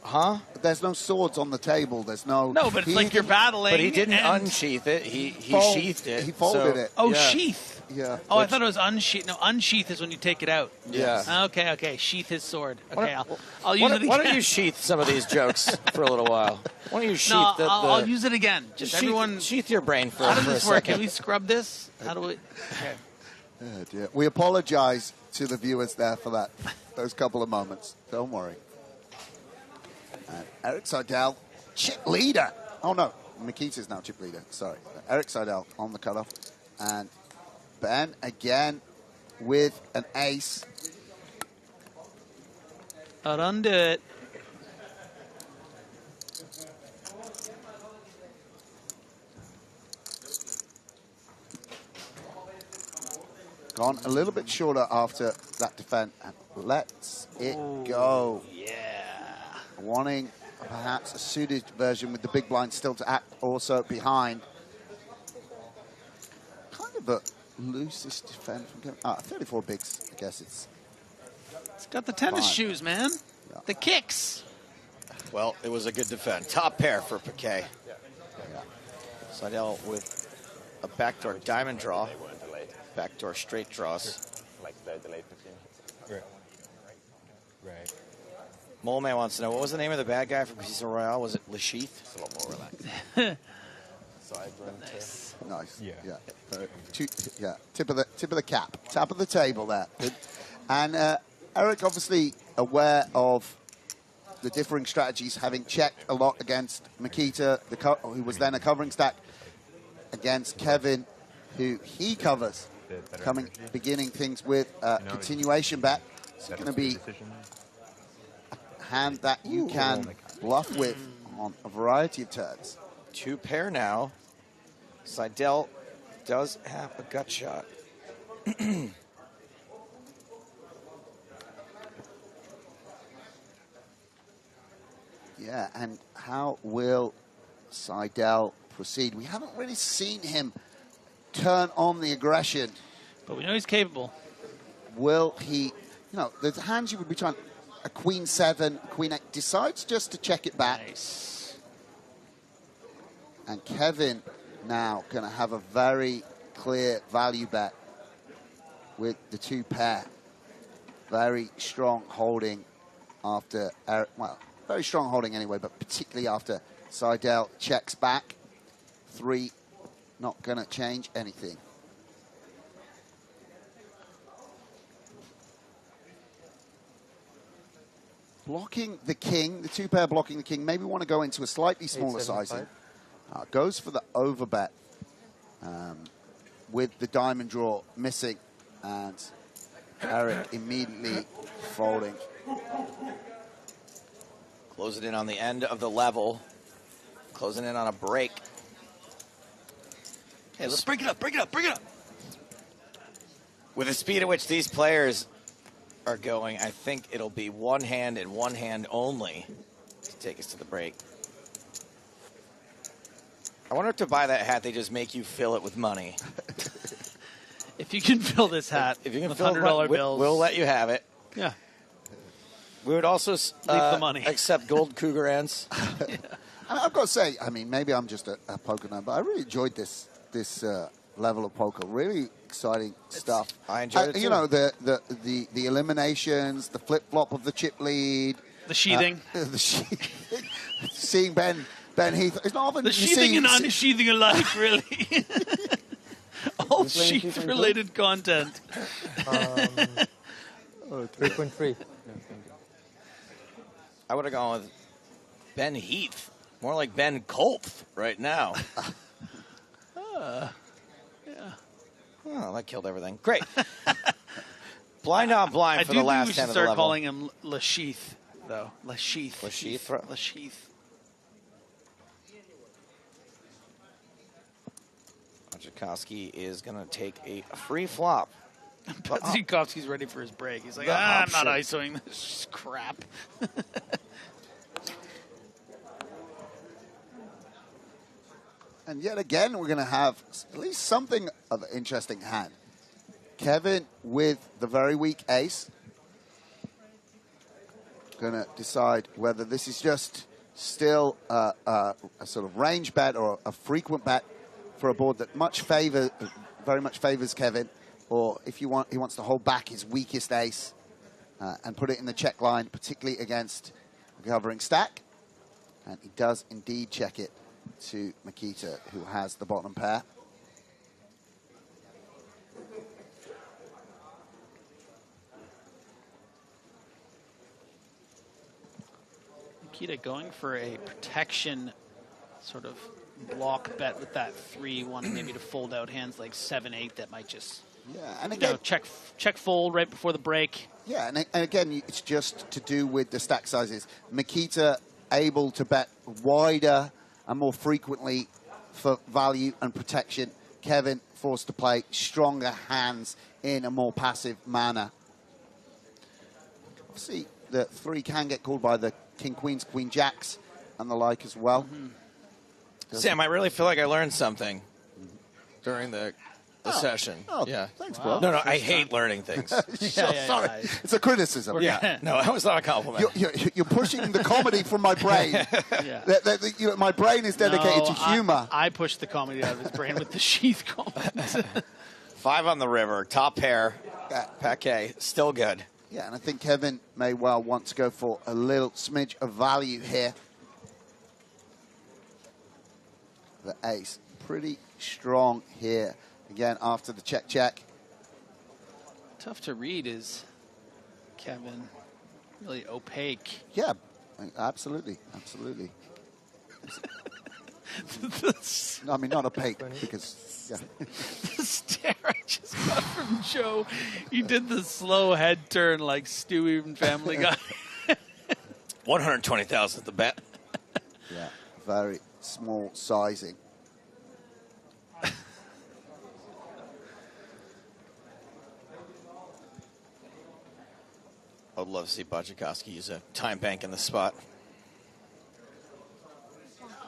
huh? There's no swords on the table. There's no. No, but it's like you're battling. But he didn't unsheath it. He sheathed it. He folded it. Oh, yeah. sheath. Yeah. Oh, I thought it was unsheath. No, unsheath is when you take it out. Yeah. Okay. Sheath his sword. Okay, I'll use it again. Why don't you sheath some of these jokes for a little while? Why don't you sheath I'll use it again. Just everyone. Sheath your brain for a second. How does this work? Can we scrub this? How do we? Okay. Oh, dear. We apologize to the viewers there for that. Those couple of moments. Don't worry. And Eric Seidel, chip leader. Oh, no. Makita's now chip leader. Sorry. Eric Seidel on the cutoff. And Ben again with an ace. I'll undo it. Gone a little bit shorter after that defense. And lets it go. Yeah. Wanting perhaps a suited version with the big blind still to act also behind. Kind of a loosest defense from 34 bigs. I guess it's got the tennis fine. shoes, man. Yeah. The kicks. Well, it was a good defense. Top pair for Piquet. Yeah. Seidel with a backdoor diamond draw. Backdoor straight draws. Like the delayed 15. Right. Mole Man wants to know, what was the name of the bad guy from Casino Royale? Was it Lashith? It's a lot more relaxed. Nice. Yeah. Tip of the cap. Top of the table there. Good. And Eric, obviously aware of the differing strategies, having checked a lot against Makita, who was then a covering stack, against Kevin, who he covers, beginning things with continuation bet. It's going to be a hand that you can bluff with on a variety of turns. 2 pair now. Seidel does have a gut shot. Yeah, and how will Seidel proceed? We haven't really seen him turn on the aggression. But we know he's capable. Will he, the hands you would be trying, a queen 7, queen 8, decides just to check it back. Nice. And Kevin now going to have a very clear value bet with the 2 pair. Very strong holding after Eric, well, very strong holding anyway, but particularly after Seidel checks back. 3, not going to change anything. Blocking the king, the 2 pair blocking the king, maybe want to go into a slightly smaller sizing. Goes for the overbet with the diamond draw missing, and Eric immediately folding. Closing in on the end of the level. Closing in on a break. Hey, let's break it up, break it up, break it up. With the speed at which these players are going, I think it'll be 1 hand and 1 hand only to take us to the break. I wonder if to buy that hat, they just make you fill it with money. If you can fill this hat if you can with fill $100 bills. We'll let you have it. Yeah. We would also leave the money. accept gold cougar ends. And I've got to say, I mean, maybe I'm just a poker nerd, but I really enjoyed this level of poker. Really exciting stuff. I enjoyed it too. You know, the eliminations, the flip flop of the chip lead, the sheathing, seeing Ben Heath. It's not often the sheathing and unsheathing alike, really. All sheath-related content. 3.3. I would have gone with Ben Heath. More like Ben Kolpf right now. Yeah. Oh, that killed everything. Great. Blind on blind for the last 10 of the level. I do think we should start calling him Lasheath, though. Lasheath. Lasheath? Lasheath. Tchaikovsky is going to take a free flop. Tchaikovsky's ready for his break. He's like, I'm not ISOing this crap. And yet again, we're going to have at least something of an interesting hand. Kevin with the very weak ace. Going to decide whether this is just still a sort of range bet or a frequent bet for a board that very much favors Kevin, or if he wants to hold back his weakest ace and put it in the check line, particularly against a covering stack. And he does indeed check it to Makita, who has the bottom pair. Makita going for a protection sort of block bet with that 3, wanting maybe to fold out hands like 7-8 that might just and again, check fold right before the break. Yeah, and again, it's just to do with the stack sizes. Makita able to bet wider and more frequently for value and protection. Kevin forced to play stronger hands in a more passive manner. Obviously, the 3 can get called by the King Queens, Queen Jacks, and the like as well. Sam, I really feel like I learned something during the session. Oh, yeah. Thanks, bro. No, I hate learning things. Sorry. It's a criticism. Yeah. No, that was not a compliment. You're pushing the comedy from my brain. My brain is dedicated to humor. I pushed the comedy out of his brain with the sheath comment. 5 on the river, top pair, paquet, still good. Yeah, and I think Kevin may well want to go for a little smidge of value here. the ace. Pretty strong here. Again, after the check. Tough to read is Kevin. Really opaque. Yeah, absolutely. I mean, not opaque, because, yeah. The stare I just got from Joe. He did the slow head turn like Stewie from Family Guy. 120,000 at the bet. Yeah, very small sizing. I would love to see Bachikowski use a time bank in the spot.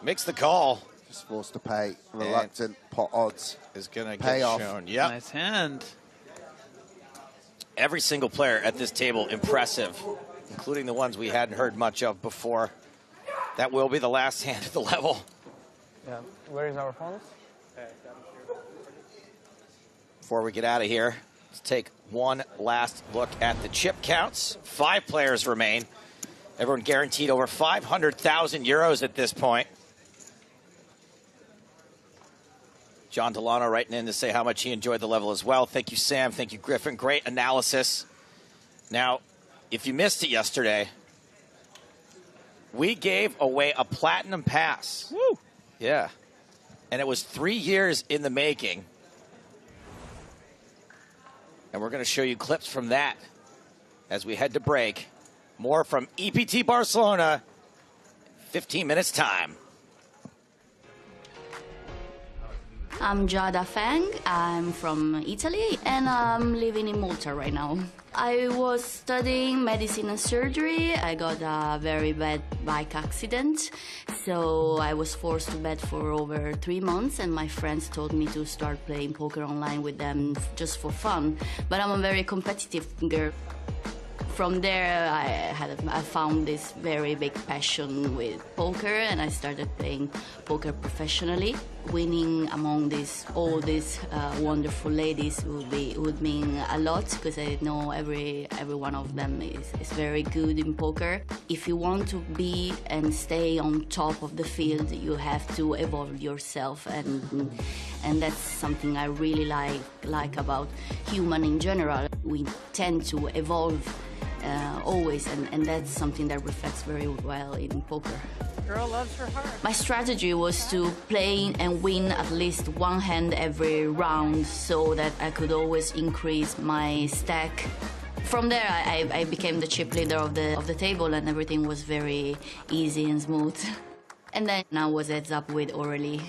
Makes the call. Just forced to pay. Reluctant pot odds. Is going to pay get off. shown. Yep. Nice hand. Every single player at this table, impressive, including the ones we hadn't heard much of before. That will be the last hand of the level. Yeah. Where is our phones? Before we get out of here, let's take one last look at the chip counts. 5 players remain. Everyone guaranteed over 500,000 euros at this point. John Delano writing in to say how much he enjoyed the level as well. Thank you, Sam. Thank you, Griffin. Great analysis. Now, if you missed it yesterday, we gave away a platinum pass. Woo! Yeah. And it was 3 years in the making. And we're going to show you clips from that as we head to break. More from EPT Barcelona, 15 minutes time. I'm Giada Feng, I'm from Italy, and I'm living in Malta right now. I was studying medicine and surgery. I got a very bad bike accident, so I was forced to bed for over 3 months, and my friends told me to start playing poker online with them just for fun. But I'm a very competitive girl. From there, I found this very big passion with poker, and I started playing poker professionally. Winning among all these wonderful ladies would mean a lot, because I know every one of them is very good in poker. If you want to be and stay on top of the field, you have to evolve yourself, and that's something I really like about human in general. We tend to evolve always, and that's something that reflects very well in poker. Girl loves her heart. My strategy was to play and win at least one hand every round, so that I could always increase my stack. From there, I became the chip leader of the table, and everything was very easy and smooth. And then I was heads up with Aurelie.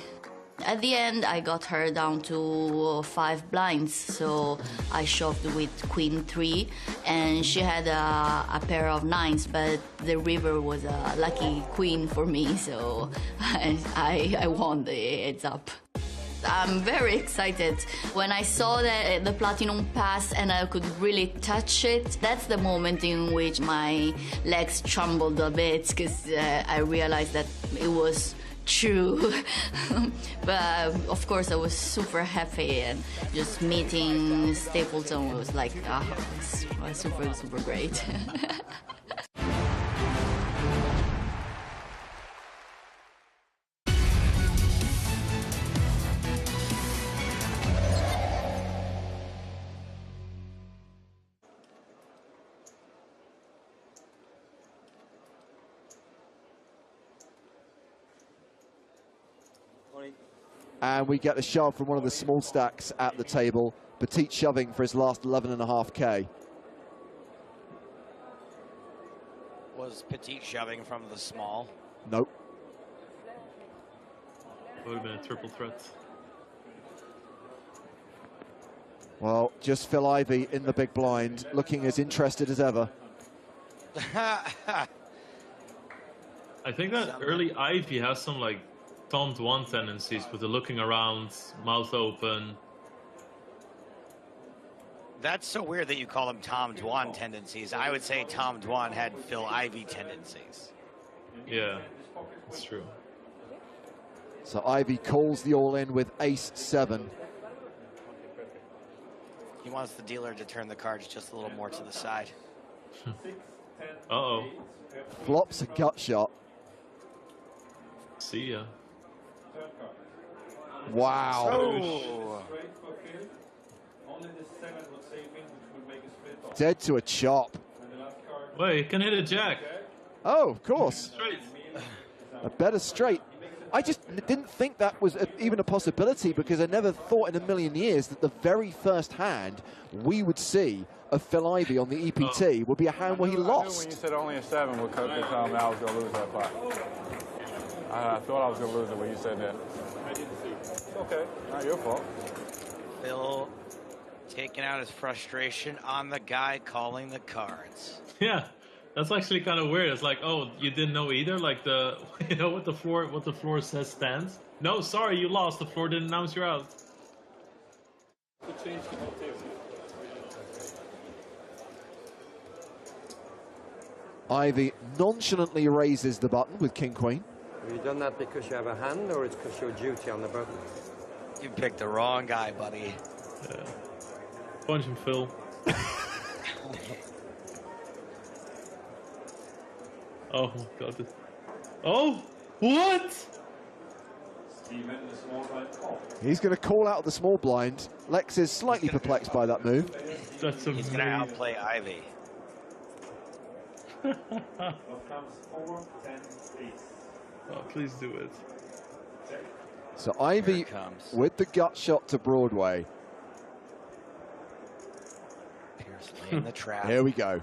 At the end, I got her down to 5 blinds, so I shoved with Queen 3, and she had a pair of 9s, but the river was a lucky queen for me, so I won the heads up. I'm very excited. When I saw the platinum pass and I could really touch it, that's the moment in which my legs trembled a bit, because I realized that it was true. But of course I was super happy, and just meeting Stapleton was like, it was super great. And we get a shove from one of the small stacks at the table. Petit shoving for his last 11.5K. Was Petit shoving from the small? Nope. Would have been a triple threat. Well, just Phil Ivey in the big blind, looking as interested as ever. I think that early Ivy has some like Tom's one tendencies with the looking around, mouth open. That's so weird that you call them Tom Dwan tendencies. I would say Tom Dwan had Phil Ivey tendencies. Yeah, that's true. So Ivey calls the all-in with ace-7. He wants the dealer to turn the cards just a little more to the side. Uh-oh. Flops a gut shot. See ya. Wow. Oh. Dead to a chop. Wait, you can hit a jack. Oh, of course. Straight. A better straight. I just didn't think that was even a possibility, because I never thought in a million years that the very first hand we would see of Phil Ivey on the EPT would be a hand where he I knew when lost. you said only a 7 would come, I was going to lose that pot. I thought I was going to lose it when you said that. I didn't see. It's okay. Not your fault. Phil taking out his frustration on the guy calling the cards. Yeah, that's actually kind of weird. It's like, oh, you didn't know either. Like the, you know, what the floor says stands. No, sorry, you lost. The floor didn't announce you're out. Ivey nonchalantly raises the button with King Queen. Have you done that because you have a hand, or it's because you're duty on the button? You picked the wrong guy, buddy. Yeah. Punch him, Phil. Oh my god. Oh! What? He's going to call out the small blind. Lex is slightly perplexed by that move. That's amazing. He's going to outplay Ivey. Oh, please do it. So Ivey with the gut shot to Broadway. Pierce laying the trap. Here we go.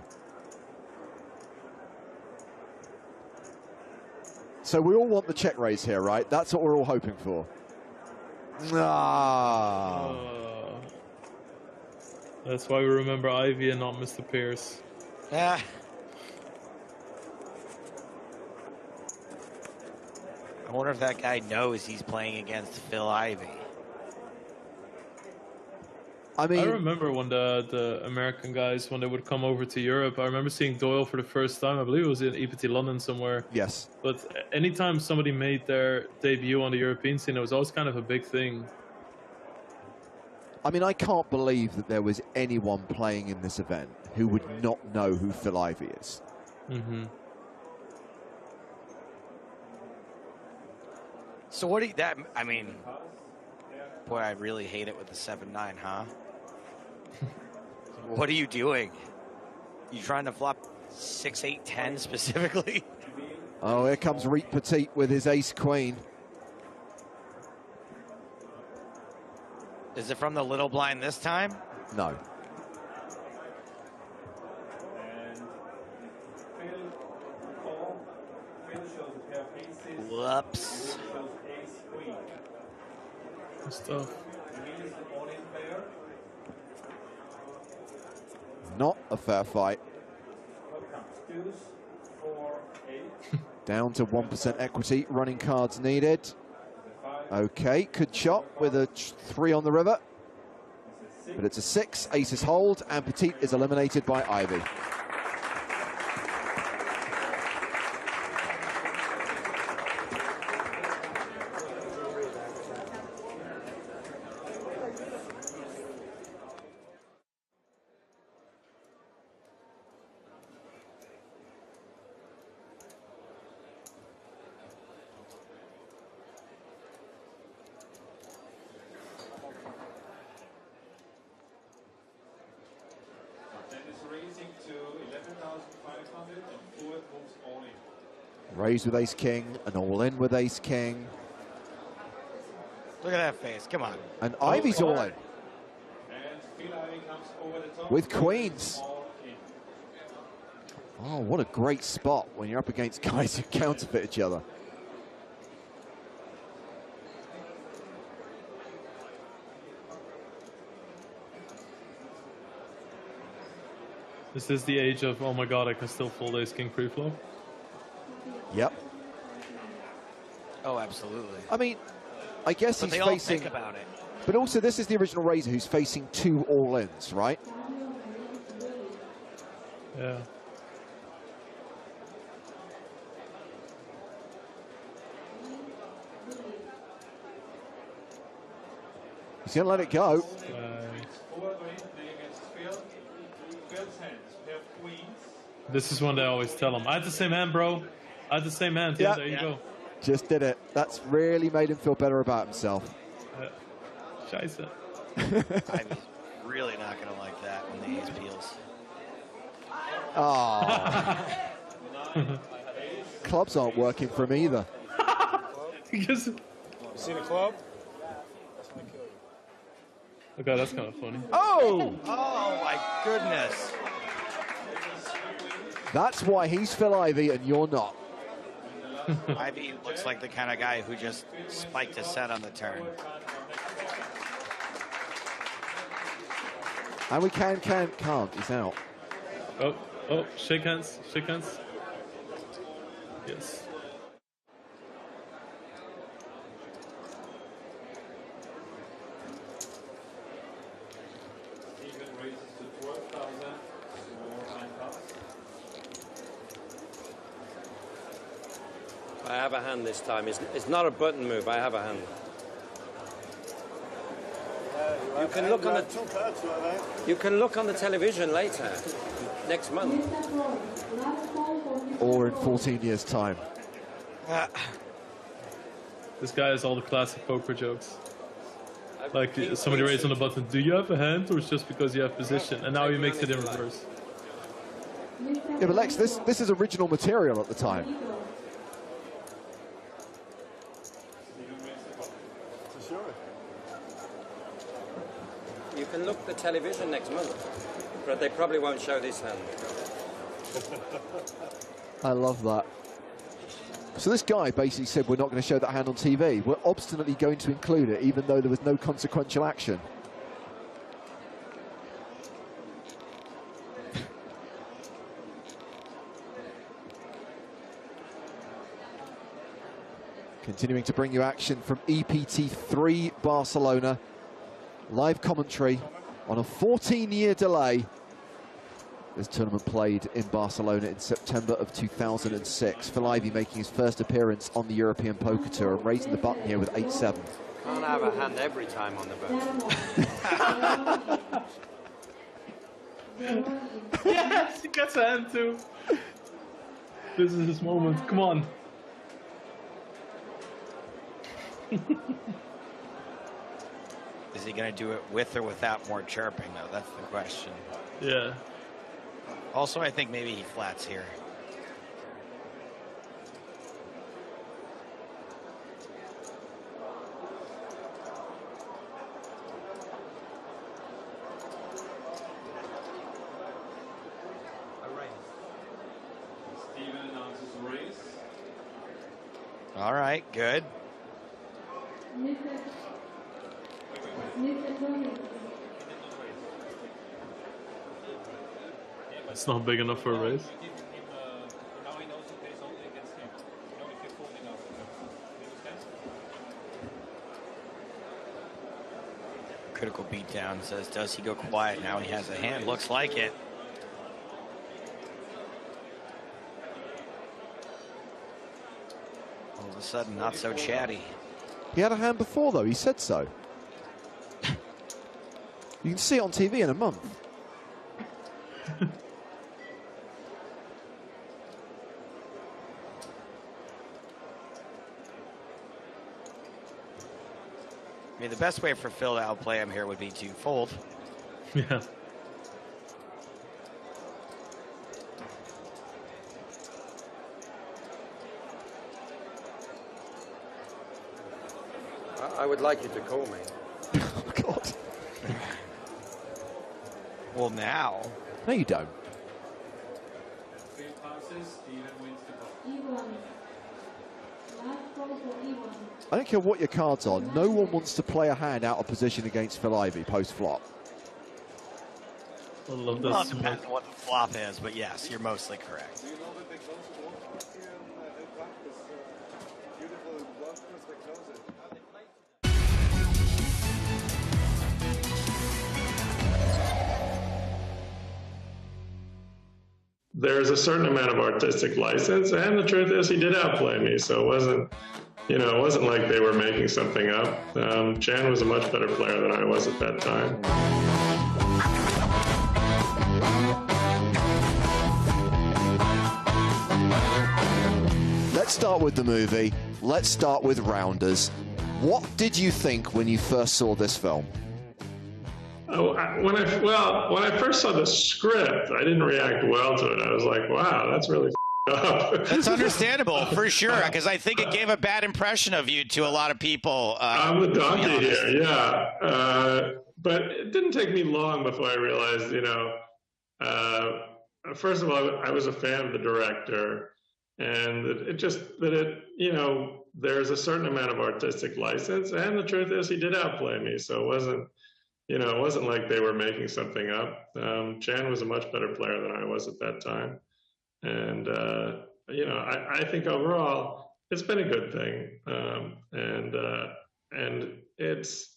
So we all want the check raise here, right? That's what we're all hoping for. Ah. That's why we remember Ivey and not Mr. Pierce. Yeah. I wonder if that guy knows he's playing against Phil Ivey. I mean, I remember when the American guys, when they would come over to Europe, I remember seeing Doyle for the first time. I believe it was in EPT London somewhere. Yes. But anytime somebody made their debut on the European scene, it was always kind of a big thing. I mean, I can't believe that there was anyone playing in this event who would not know who Phil Ivey is. Mm-hmm. So what do you, that, I mean, boy, I really hate it with the 7-9, huh? What are you doing? You trying to flop 6-8-10 specifically? Oh, here comes Reet Petit with his ace-queen. Is it from the little blind this time? No. Whoops. Stuff. Not a fair fight. Down to 1% equity, running cards needed. Okay, good shot with a 3 on the river. But it's a 6, aces hold, and Petit is eliminated by Ivey. Raise with ace-king, and all in with ace-king. Look at that face, come on. And Ivey's all in. With queens. Oh, what a great spot when you're up against guys who counterfeit each other. Is this the age of, oh my god, I can still fold ace-king pre-flop? Yep. Oh, absolutely. I mean, I guess But he's they all facing... think about it. But also, this is the original raiser who's facing 2 all-ins, right? Yeah. He's going to let it go. This is one they always tell him. I had the same hand, bro. I had the same hand. Yeah, there you go. Just did it. That's really made him feel better about himself. Scheiße. I'm really not going to like that when the ace peels. Oh. Clubs aren't working for him either. Because... You see the club? Okay, that's kind of funny. Oh! Oh, my goodness. That's why he's Phil Ivey and you're not. Ivey looks like the kind of guy who just spiked a set on the turn. And we can't. He's out. Oh, shake hands. Yes. I have a hand this time. It's not a button move. I have a hand. You can look on the. You can look on the television later, next month. Or in 14 years' time. This guy has all the classic poker jokes. Like somebody raised on the button, do you have a hand, or it's just because you have position? And now he makes it in reverse. Yeah, but Lex, this is original material at the time. You can look at the television next month, but they probably won't show this hand. I love that. So this guy basically said we're not going to show that hand on TV. We're obstinately going to include it, even though there was no consequential action. Continuing to bring you action from EPT 3 Barcelona. Live commentary on a 14-year delay. This tournament played in Barcelona in September of 2006. Phil Ivey making his first appearance on the European Poker Tour and raising the button here with 8-7. Can't have a hand every time on the button. Yes, he gets a hand too. This is his moment. Come on. Is he going to do it with or without more chirping, though? That's the question. Yeah. Also, I think maybe he flats here. Steven announces a race. All right, good. It's not big enough for a race. Critical beatdown says, does he go quiet? Now he has a hand. Looks like it. All of a sudden, not so chatty. He had a hand before, though. He said so. You can see it on TV in a month. I mean, the best way for Phil to outplay him here would be to fold. Yeah. I would like you to call me. Oh, God. Well, now. No, you don't. I don't care what your cards are. No one wants to play a hand out of position against Phil Ivey post-flop. I love Well, this. it depends on what the flop is, but yes, you're mostly correct. There's a certain amount of artistic license, and the truth is he did outplay me, so it wasn't, you know, it wasn't like they were making something up. Jan was a much better player than I was at that time. Let's start with the movie. Let's start with Rounders. What did you think when you first saw this film? Oh, when I first saw the script, I didn't react well to it. I was like, wow, that's really up. That's understandable, for sure, because I think it gave a bad impression of you to a lot of people. I'm the donkey here, yeah. But it didn't take me long before I realized, first of all, I was a fan of the director, and there's a certain amount of artistic license, and the truth is he did outplay me, so it wasn't like they were making something up. Chan was a much better player than I was at that time. And, I think overall it's been a good thing. And it's,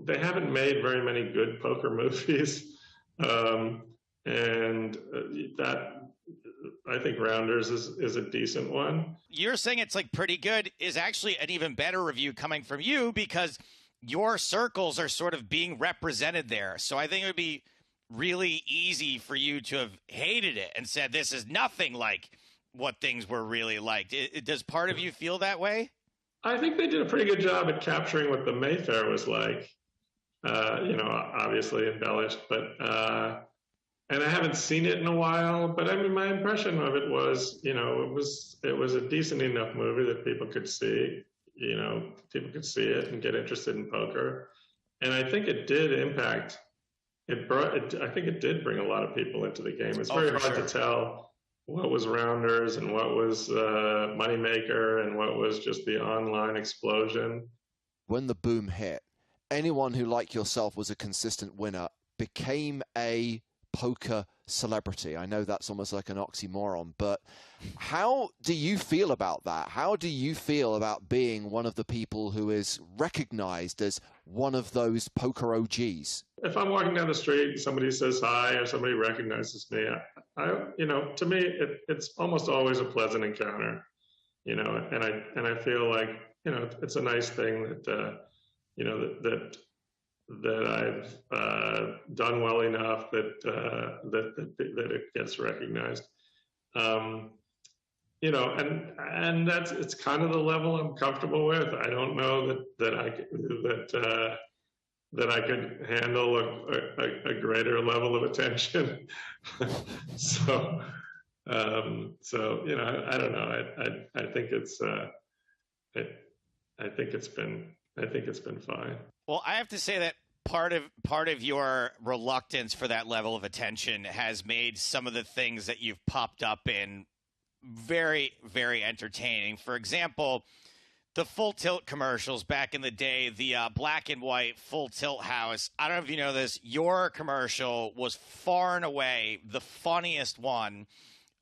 they haven't made very many good poker movies. That, I think Rounders is a decent one. You're saying it's like pretty good is actually an even better review coming from you because your circles are sort of being represented there. So I think it would be really easy for you to have hated it and said this is nothing like what things were really like. Does part of you feel that way? I think they did a pretty good job at capturing what the Mayfair was like. Obviously embellished, but and I haven't seen it in a while. But I mean, my impression of it was, it was a decent enough movie that people could see. People could see it and get interested in poker, and I think it did impact. I think it did bring a lot of people into the game. It's very hard to tell what was Rounders and what was Moneymaker and what was just the online explosion. When the boom hit, anyone who, like yourself, was a consistent winner became a poker celebrity. I know that's almost like an oxymoron, but how do you feel about that? How do you feel about being one of the people who is recognized as one of those poker OGs? If I'm walking down the street and somebody says hi or somebody recognizes me, to me, it's almost always a pleasant encounter, and I feel like, it's a nice thing that, that I've done well enough that it gets recognized. And it's kind of the level I'm comfortable with. I don't know that I could handle a greater level of attention. so I don't know. I think it's been fine. Well, I have to say that part of your reluctance for that level of attention has made some of the things that you've popped up in very, very entertaining. For example, the full tilt commercials back in the day, the black and white full tilt house. I don't know if you know this. Your commercial was far and away the funniest one.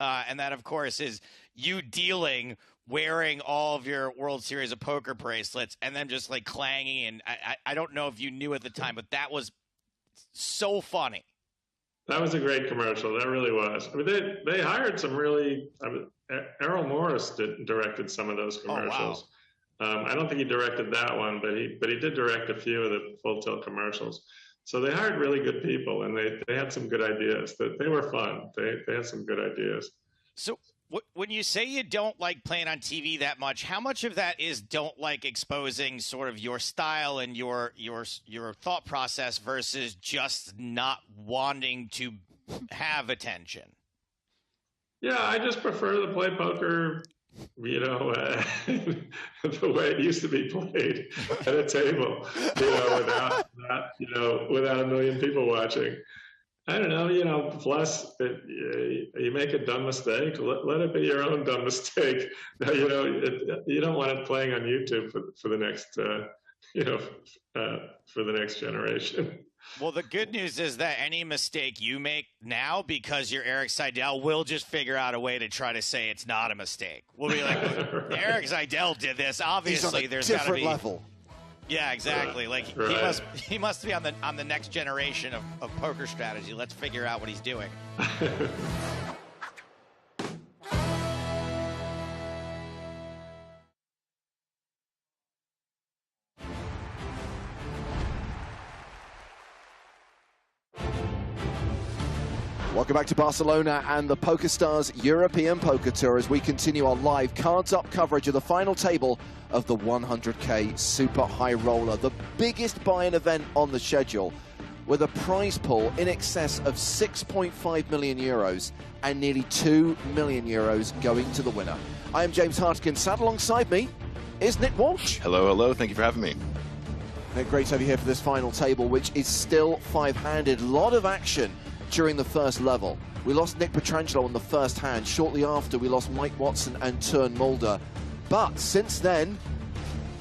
And that, of course, is you dealing, wearing all of your World Series of Poker bracelets, and then just like clanging. And I don't know if you knew at the time, but that was so funny. That was a great commercial. That really was. I mean, they hired some really. Errol Morris directed some of those commercials. Oh, wow. I don't think he directed that one, but he did direct a few of the full tilt commercials. So they hired really good people, and they had some good ideas. They were fun. They had some good ideas. So when you say you don't like playing on TV that much, how much of that is don't like exposing sort of your style and your thought process versus just not wanting to have attention? Yeah, I just prefer to play poker, the way it used to be played at a table, without a million people watching. I don't know, plus you make a dumb mistake, let it be your own dumb mistake. You don't want it playing on YouTube for the next, for the next generation. Well, the good news is that any mistake you make now, because you're Eric Seidel, we'll just figure out a way to try to say it's not a mistake. We'll be like, Eric Seidel did this. Obviously, there's got to be level. Yeah, exactly. He must be on the next generation of poker strategy. Let's figure out what he's doing. Welcome back to Barcelona and the PokerStars European Poker Tour as we continue our live cards-up coverage of the final table of the 100K Super High Roller, the biggest buy-in event on the schedule, with a prize pool in excess of 6.5 million euros and nearly 2 million euros going to the winner. I am James Hartigan. Sat alongside me is Nick Walsh. Hello, hello. Thank you for having me. Nick, great to have you here for this final table, which is still five-handed. A lot of action during the first level. We lost Nick Petrangelo on the first hand. Shortly after, we lost Mike Watson and Turn Mulder. But since then,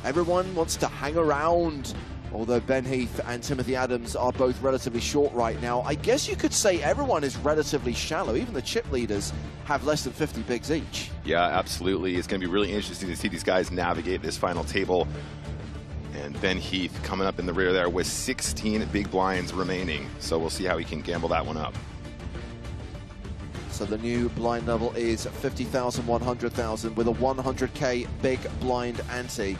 everyone wants to hang around. Although Ben Heath and Timothy Adams are both relatively short right now, I guess you could say everyone is relatively shallow. Even the chip leaders have less than 50 bigs each. Yeah, absolutely. It's going to be really interesting to see these guys navigate this final table. And Ben Heath coming up in the rear there with 16 big blinds remaining. So we'll see how he can gamble that one up. So the new blind level is 50,000, 100,000 with a 100K big blind ante.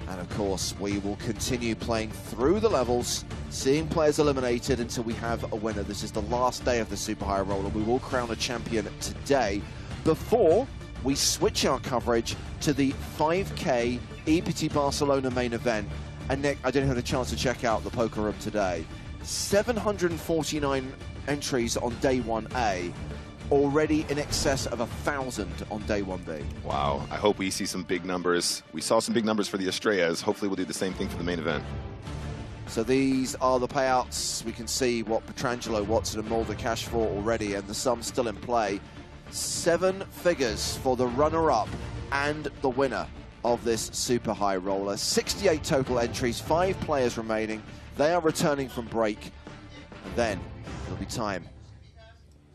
And of course, we will continue playing through the levels, seeing players eliminated until we have a winner. This is the last day of the Super High Roller. We will crown a champion today before we switch our coverage to the 5K EPT Barcelona main event. And Nick, I didn't have a chance to check out the poker room today. 749 entries on day 1A, already in excess of 1,000 on day 1B. Wow, I hope we see some big numbers. We saw some big numbers for the Estrellas. Hopefully we'll do the same thing for the main event. So these are the payouts. We can see what Petrangelo, Watson and Mulder cash for already, and the sum still in play. 7 figures for the runner-up and the winner of this Super High Roller. 68 total entries, 5 players remaining. They are returning from break. And then it'll be time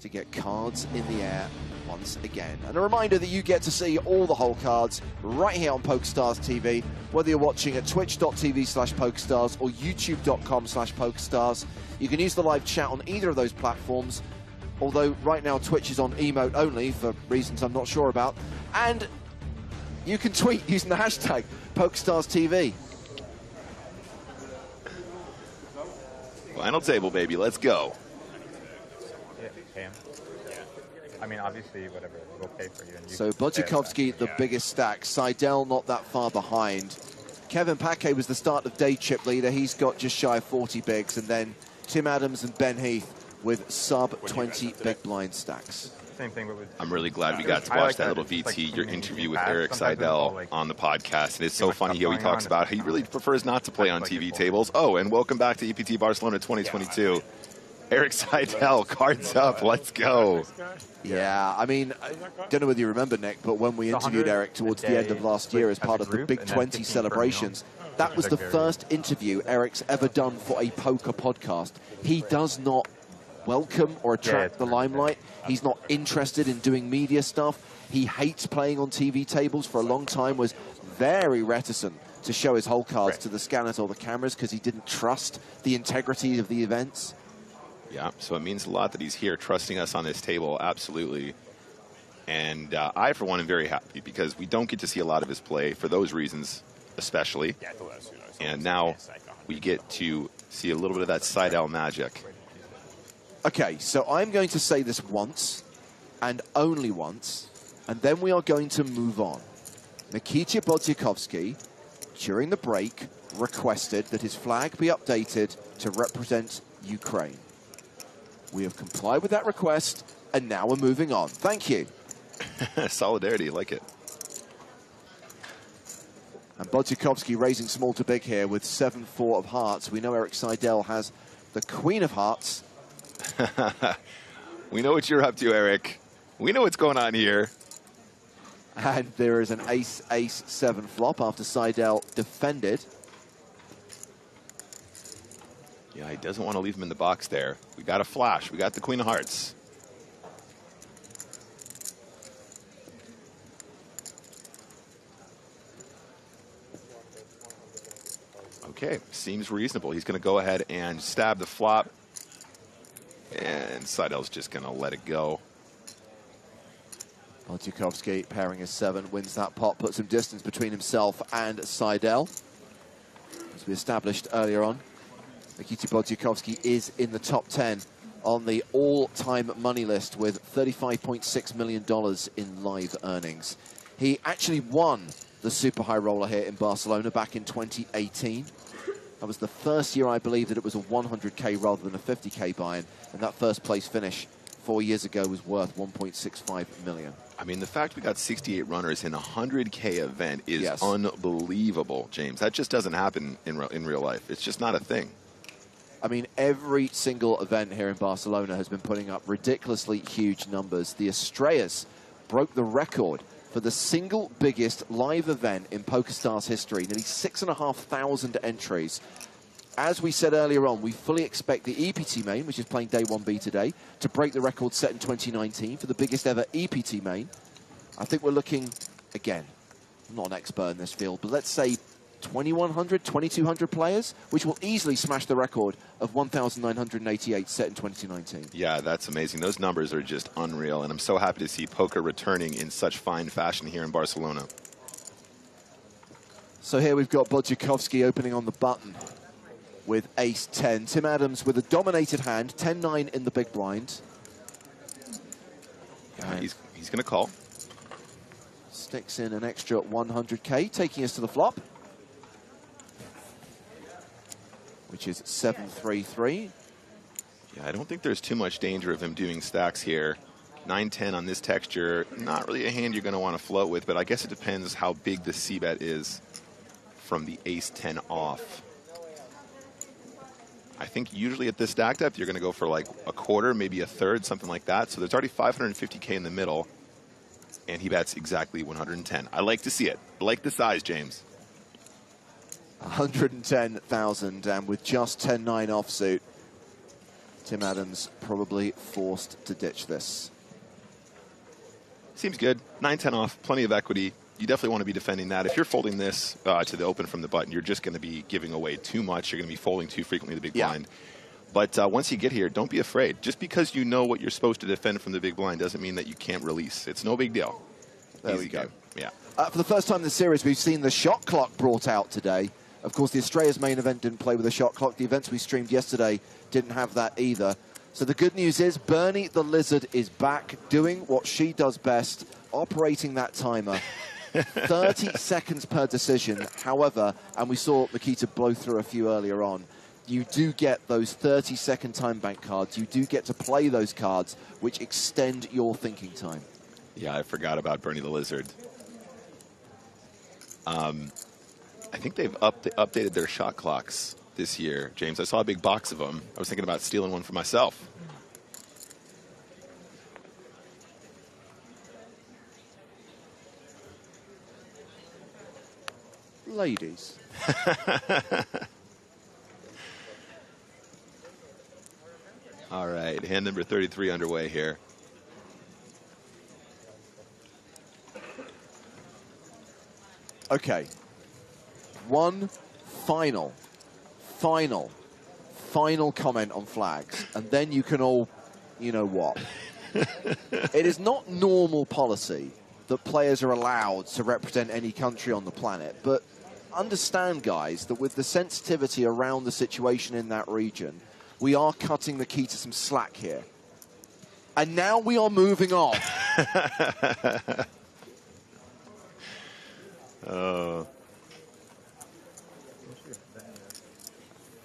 to get cards in the air once again. And a reminder that you get to see all the whole cards right here on PokerStars TV, whether you're watching at twitch.tv/PokerStars or youtube.com/PokerStars. You can use the live chat on either of those platforms, although right now Twitch is on emote only for reasons I'm not sure about. And you can tweet using the hashtag PokerStarsTV. Final table, baby. Let's go. Yeah, I mean, obviously, whatever will pay for you. And you So Bodjakovsky, the biggest stack. Seidel not that far behind. Kevin Paquet was the start of day chip leader. He's got just shy of 40 bigs. And then Tim Adams and Ben Heath with sub-20 big blind stacks. Same thing with I'm really glad we got to watch that little VT, your interview with Eric Seidel on the podcast. And it's so funny how he talks about how he really prefers not to play on TV tables. Oh, and welcome back to EPT Barcelona 2022. Eric Seidel, cards up, let's go. Yeah, I mean, I don't know whether you remember, Nick, but when we interviewed Eric towards the end of last year as part of the Big 20 celebrations, that was the first interview Eric's ever done for a poker podcast. He does not welcome or attract the limelight. He's not interested in doing media stuff. He hates playing on TV tables. For a long time was very reticent to show his whole cards to the scanners or the cameras because he didn't trust the integrity of the events. Yeah, so it means a lot that he's here trusting us on this table, absolutely. And I, for one, am very happy because we don't get to see a lot of his play for those reasons, especially. And now we get to see a little bit of that Seidel magic. Okay, so I'm going to say this once and only once, and then we are going to move on. Nikita Bodjakovsky, during the break, requested that his flag be updated to represent Ukraine. We have complied with that request, and now we're moving on. Thank you. Solidarity, like it. And Bodjakovsky raising small to big here with 7-4 of hearts. We know Eric Seidel has the Queen of Hearts. We know what you're up to, Eric. We know what's going on here. And there is an ace-ace-7 flop after Seidel defended. Yeah, he doesn't want to leave him in the box there. We got a flash. We got the Queen of Hearts. Okay, seems reasonable. He's going to go ahead and stab the flop. And Seidel's just going to let it go. Bodjakovsky pairing his 7, wins that pot, puts some distance between himself and Seidel. As we established earlier on, Nikita Bodjakovsky is in the top 10 on the all-time money list with $35.6 million in live earnings. He actually won the Super High Roller here in Barcelona back in 2018. That was the first year, I believe, that it was a 100K rather than a 50K buy-in, and that first place finish 4 years ago was worth $1.65 million. I mean, the fact we got 68 runners in a 100K event is unbelievable, James. That just doesn't happen in real life. It's just not a thing. I mean, every single event here in Barcelona has been putting up ridiculously huge numbers. The Estrellas broke the record for the single biggest live event in PokerStars history, nearly 6,500 entries. As we said earlier on, we fully expect the EPT main, which is playing day 1B today, to break the record set in 2019 for the biggest ever EPT main. I think we're looking, again, I'm not an expert in this field, but let's say 2,100, 2,200 players, which will easily smash the record of 1,988 set in 2019. Yeah, that's amazing. Those numbers are just unreal, and I'm so happy to see poker returning in such fine fashion here in Barcelona. So here we've got Bodjakovsky opening on the button with ace-10. Tim Adams with a dominated hand, 10-9 in the big blind. Yeah, he's going to call. Sticks in an extra 100K, taking us to the flop, which is 7-3-3. Yeah, I don't think there's too much danger of him doing stacks here. 9-10 on this texture, not really a hand you're going to want to float with, but I guess it depends how big the c-bet is from the ace-10 off. I think usually at this stack depth, you're going to go for like a quarter, maybe a third, something like that. So there's already 550K in the middle, and he bets exactly 110. I like to see it. I like the size, James. 110,000, and with just 10-9 offsuit, Tim Adams probably forced to ditch this. Seems good. 9-10 off, plenty of equity. You definitely want to be defending that. If you're folding this to the open from the button, you're just going to be giving away too much. You're going to be folding too frequently the big blind. But once you get here, don't be afraid. Just because you know what you're supposed to defend from the big blind doesn't mean that you can't release. It's no big deal. There we go. Yeah. For the first time in the series, we've seen the shot clock brought out today. Of course, the Estrellas main event didn't play with a shot clock. The events we streamed yesterday didn't have that either. So the good news is Bernie the Lizard is back doing what she does best, operating that timer. 30 seconds per decision. However, and we saw Nikita blow through a few earlier on, you do get those 30-second time bank cards. You do get to play those cards, which extend your thinking time. Yeah, I forgot about Bernie the Lizard. I think they've updated their shot clocks this year, James. I saw a big box of them. I was thinking about stealing one for myself. Ladies. All right, hand number 33 underway here. Okay. One final comment on flags, and then you can all, you know what. It is not normal policy that players are allowed to represent any country on the planet, but understand, guys, that with the sensitivity around the situation in that region, we are cutting the key to some slack here. And now we are moving on. Oh.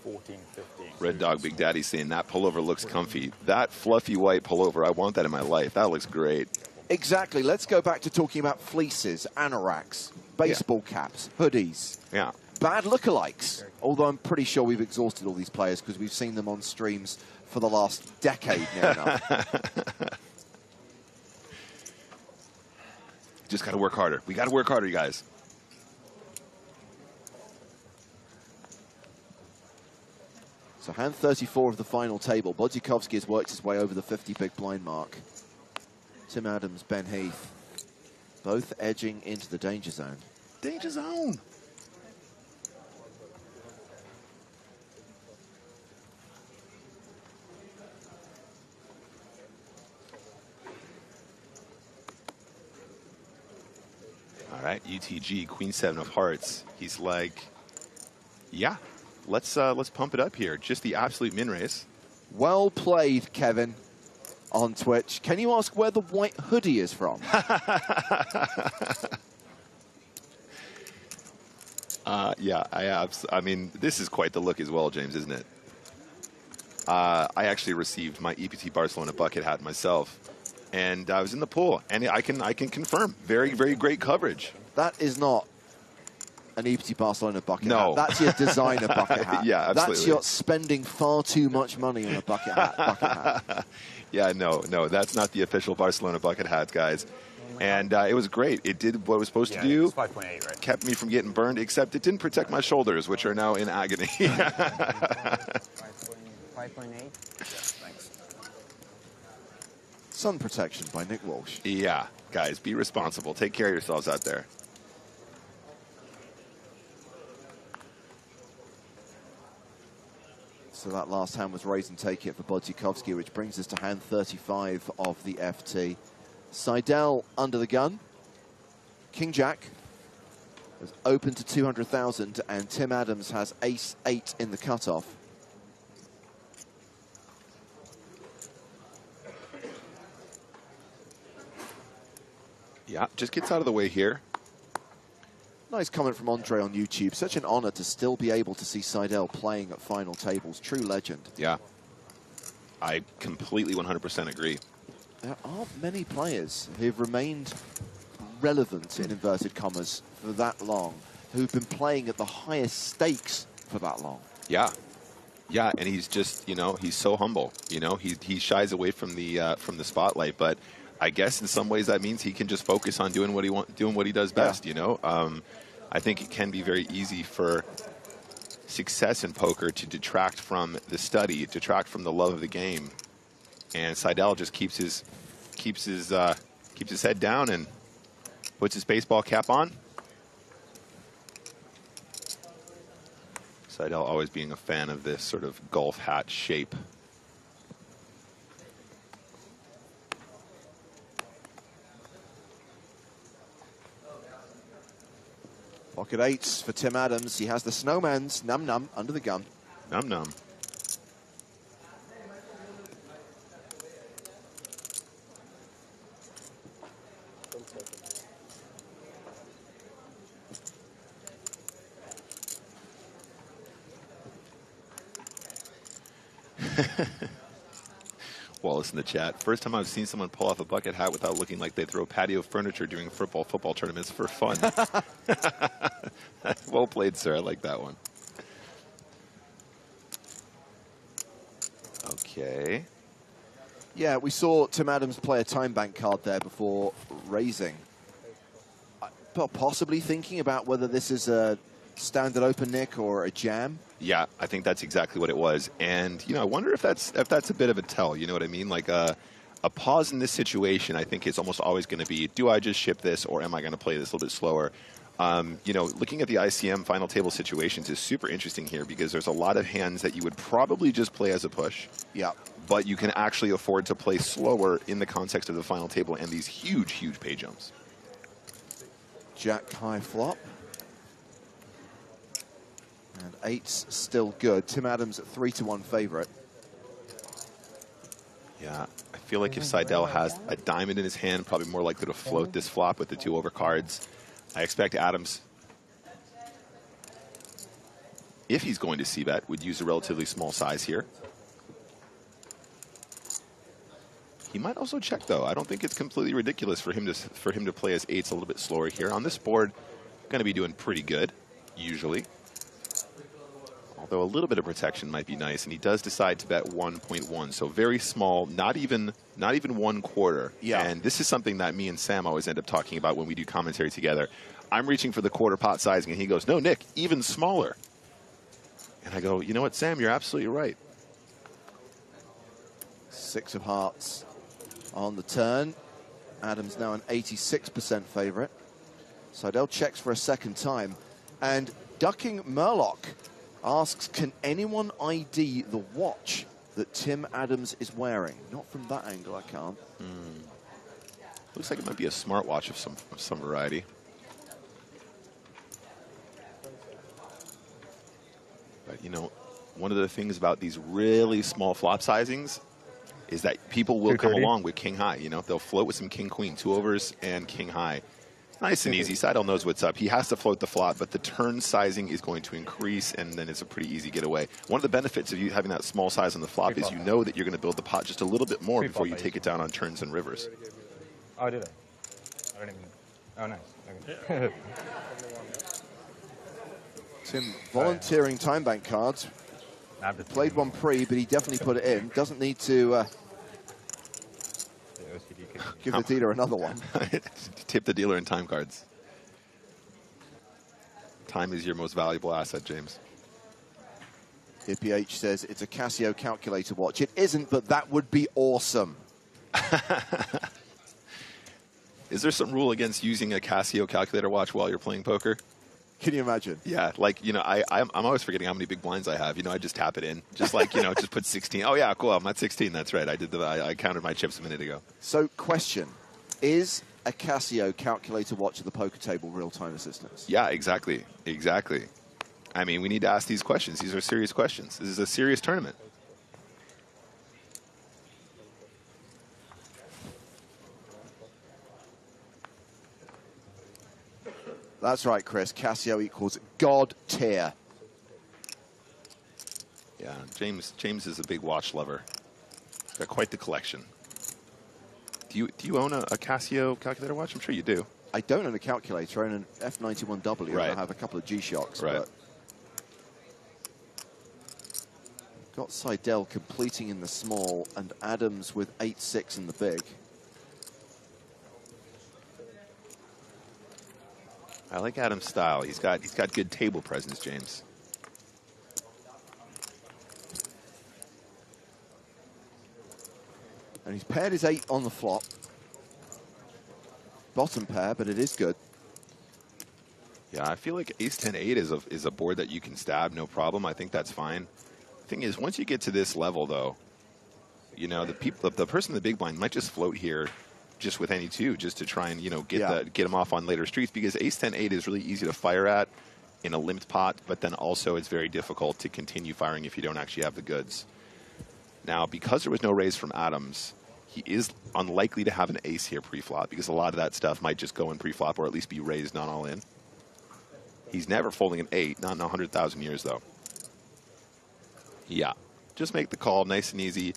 14, 15. Red Dog Big Daddy saying that pullover looks comfy. That fluffy white pullover, I want that in my life. That looks great. Exactly. Let's go back to talking about fleeces, anoraks, baseball caps, hoodies. Yeah. Bad lookalikes. Although I'm pretty sure we've exhausted all these players because we've seen them on streams for the last decade near enough. Just got to work harder. We got to work harder, you guys. So hand 34 of the final table. Bodjakovsky has worked his way over the 50 big blind mark. Tim Adams, Ben Heath, both edging into the danger zone. Danger zone. All right, UTG, Queen 7 of Hearts. He's like, yeah, let's pump it up here. Just the absolute min raise. Well played, Kevin, on Twitch. Can you ask where the white hoodie is from? Yeah, I mean, this is quite the look as well, James, isn't it? I actually received my EPT Barcelona bucket hat myself, and I was in the pool, and I can confirm, very, very great coverage. That is not an EPT Barcelona bucket No. hat. That's your designer bucket hat. Yeah, absolutely. That's your spending far too much money on a bucket hat. Yeah, no, that's not the official Barcelona bucket hat, guys. And it was great. It did what it was supposed to do. It's 5.8, right? Kept me from getting burned, except it didn't protect my shoulders, which are now in agony. 5.8. Thanks. Sun protection by Nick Walsh. Yeah, guys, be responsible. Take care of yourselves out there. So that last hand was raise and take it for Bodzikowski, which brings us to hand 35 of the FT. Seidel under the gun. King Jack is open to 200,000, and Tim Adams has ace-8 in the cutoff. Yeah, just gets out of the way here. Nice comment from Andre on YouTube. Such an honor to still be able to see Seidel playing at final tables. True legend. Yeah, I completely 100% agree. There aren't many players who've remained relevant, in inverted commas, for that long, who've been playing at the highest stakes for that long. Yeah. Yeah, and he's just, you know, he's so humble. You know, he shies away from the spotlight, but I guess in some ways that means he can just focus on doing what he does best, you know? I think it can be very easy for success in poker to detract from the study, detract from the love of the game. And Seidel just keeps his head down and puts his baseball cap on. Seidel always being a fan of this sort of golf hat shape. Pocket eights for Tim Adams. He has the snowman's num-num under the gun. Num-num. Wallace in the chat. First time I've seen someone pull off a bucket hat without looking like they throw patio furniture during football tournaments for fun. Well played, sir. I like that one. Okay. Yeah, we saw Tim Adams play a time bank card there before raising. Possibly thinking about whether this is a standard open, Nick, or a jam. Yeah, I think that's exactly what it was. And, you know, I wonder if that's a bit of a tell, you know what I mean? Like a pause in this situation, I think, is almost always going to be, do I just ship this or am I going to play this a little bit slower? You know, looking at the ICM final table situations is super interesting here because there's a lot of hands that you would probably just play as a push. Yeah. But you can actually afford to play slower in the context of the final table and these huge, huge pay jumps. Jack high flop. And eight's still good. Tim Adams at 3-1 favorite. Yeah, I feel like if Seidel has a diamond in his hand, probably more likely to float this flop with the 2 overcards. I expect Adams, if he's going to c-bet, would use a relatively small size here. He might also check, though. I don't think it's completely ridiculous for him to play as eights a little bit slower here. On this board, going to be doing pretty good, usually. Although a little bit of protection might be nice, and he does decide to bet 1.1, so very small, not even 1/4. Yeah. And this is something that me and Sam always end up talking about when we do commentary together. I'm reaching for the quarter pot sizing, and he goes, "No, Nick, even smaller." And I go, "You know what, Sam? You're absolutely right." 6 of hearts on the turn. Adams now an 86% favorite. Seidel checks for a second time, and Ducking Murloc asks, can anyone ID the watch that Tim Adams is wearing? Not from that angle, I can't. Looks like it might be a smartwatch of some variety. But, you know, one of the things about these really small flop sizings is that people will come along with king high. You know, they'll float with some king queen, 2 overs and king high. Nice and easy. Seidel knows what's up. He has to float the flop, but the turn sizing is going to increase, and then it's a pretty easy getaway. One of the benefits of you having that small size on the flop is you know that you're going to build the pot just a little bit more before you take it down on turns and rivers. Oh, did I? I don't even. Oh, nice. Okay. Tim volunteering time bank cards. Played one pre, but he definitely put it in. Doesn't need to give the dealer another one. Tip the dealer in time cards. Time is your most valuable asset, James. EPH says it's a Casio calculator watch. It isn't, but that would be awesome. Is there some rule against using a Casio calculator watch while you're playing poker? Can you imagine? Yeah, like, you know, I'm always forgetting how many big blinds I have. You know, I just tap it in. Just like, you know, just put 16. Oh, yeah, cool. I'm at 16. That's right. I counted my chips a minute ago. So, question. Is a Casio calculator watch at the poker table real-time assistance? Yeah, exactly. Exactly. I mean, we need to ask these questions. These are serious questions. This is a serious tournament. That's right, Chris. Casio equals God tier. Yeah, James is a big watch lover. Got quite the collection. Do you own a Casio calculator watch? I'm sure you do. I don't own a calculator. I own an F91W. Right. And I have a couple of G-Shocks. Right. But got Seidel completing in the small and Adams with 8-6 in the big. I like Adam's style. He's got good table presence, James. And he's paired his 8 on the flop. Bottom pair, but it is good. Yeah, I feel like Ace-10-8 is a board that you can stab, no problem. I think that's fine. The thing is, once you get to this level, though, you know, the person in the big blind might just float here just with any 2, just to try and, you know, get him off on later streets, because Ace-10-8 is really easy to fire at in a limped pot, but then also it's very difficult to continue firing if you don't actually have the goods. Now, because there was no raise from Adams, he is unlikely to have an ace here pre-flop, because a lot of that stuff might just go in pre-flop or at least be raised, not all in. He's never folding an 8, not in 100,000 years, though. Yeah, just make the call, nice and easy.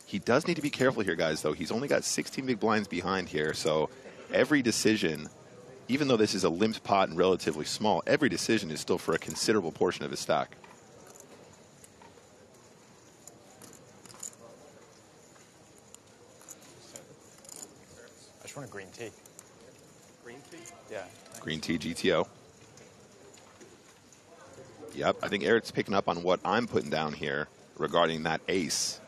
He does need to be careful here, guys, though. He's only got 16 big blinds behind here, so every decision, even though this is a limped pot and relatively small, every decision is still for a considerable portion of his stack. I just want a green tea. Green tea? Yeah. Green tea GTO. Yep, I think Eric's picking up on what I'm putting down here regarding that ace.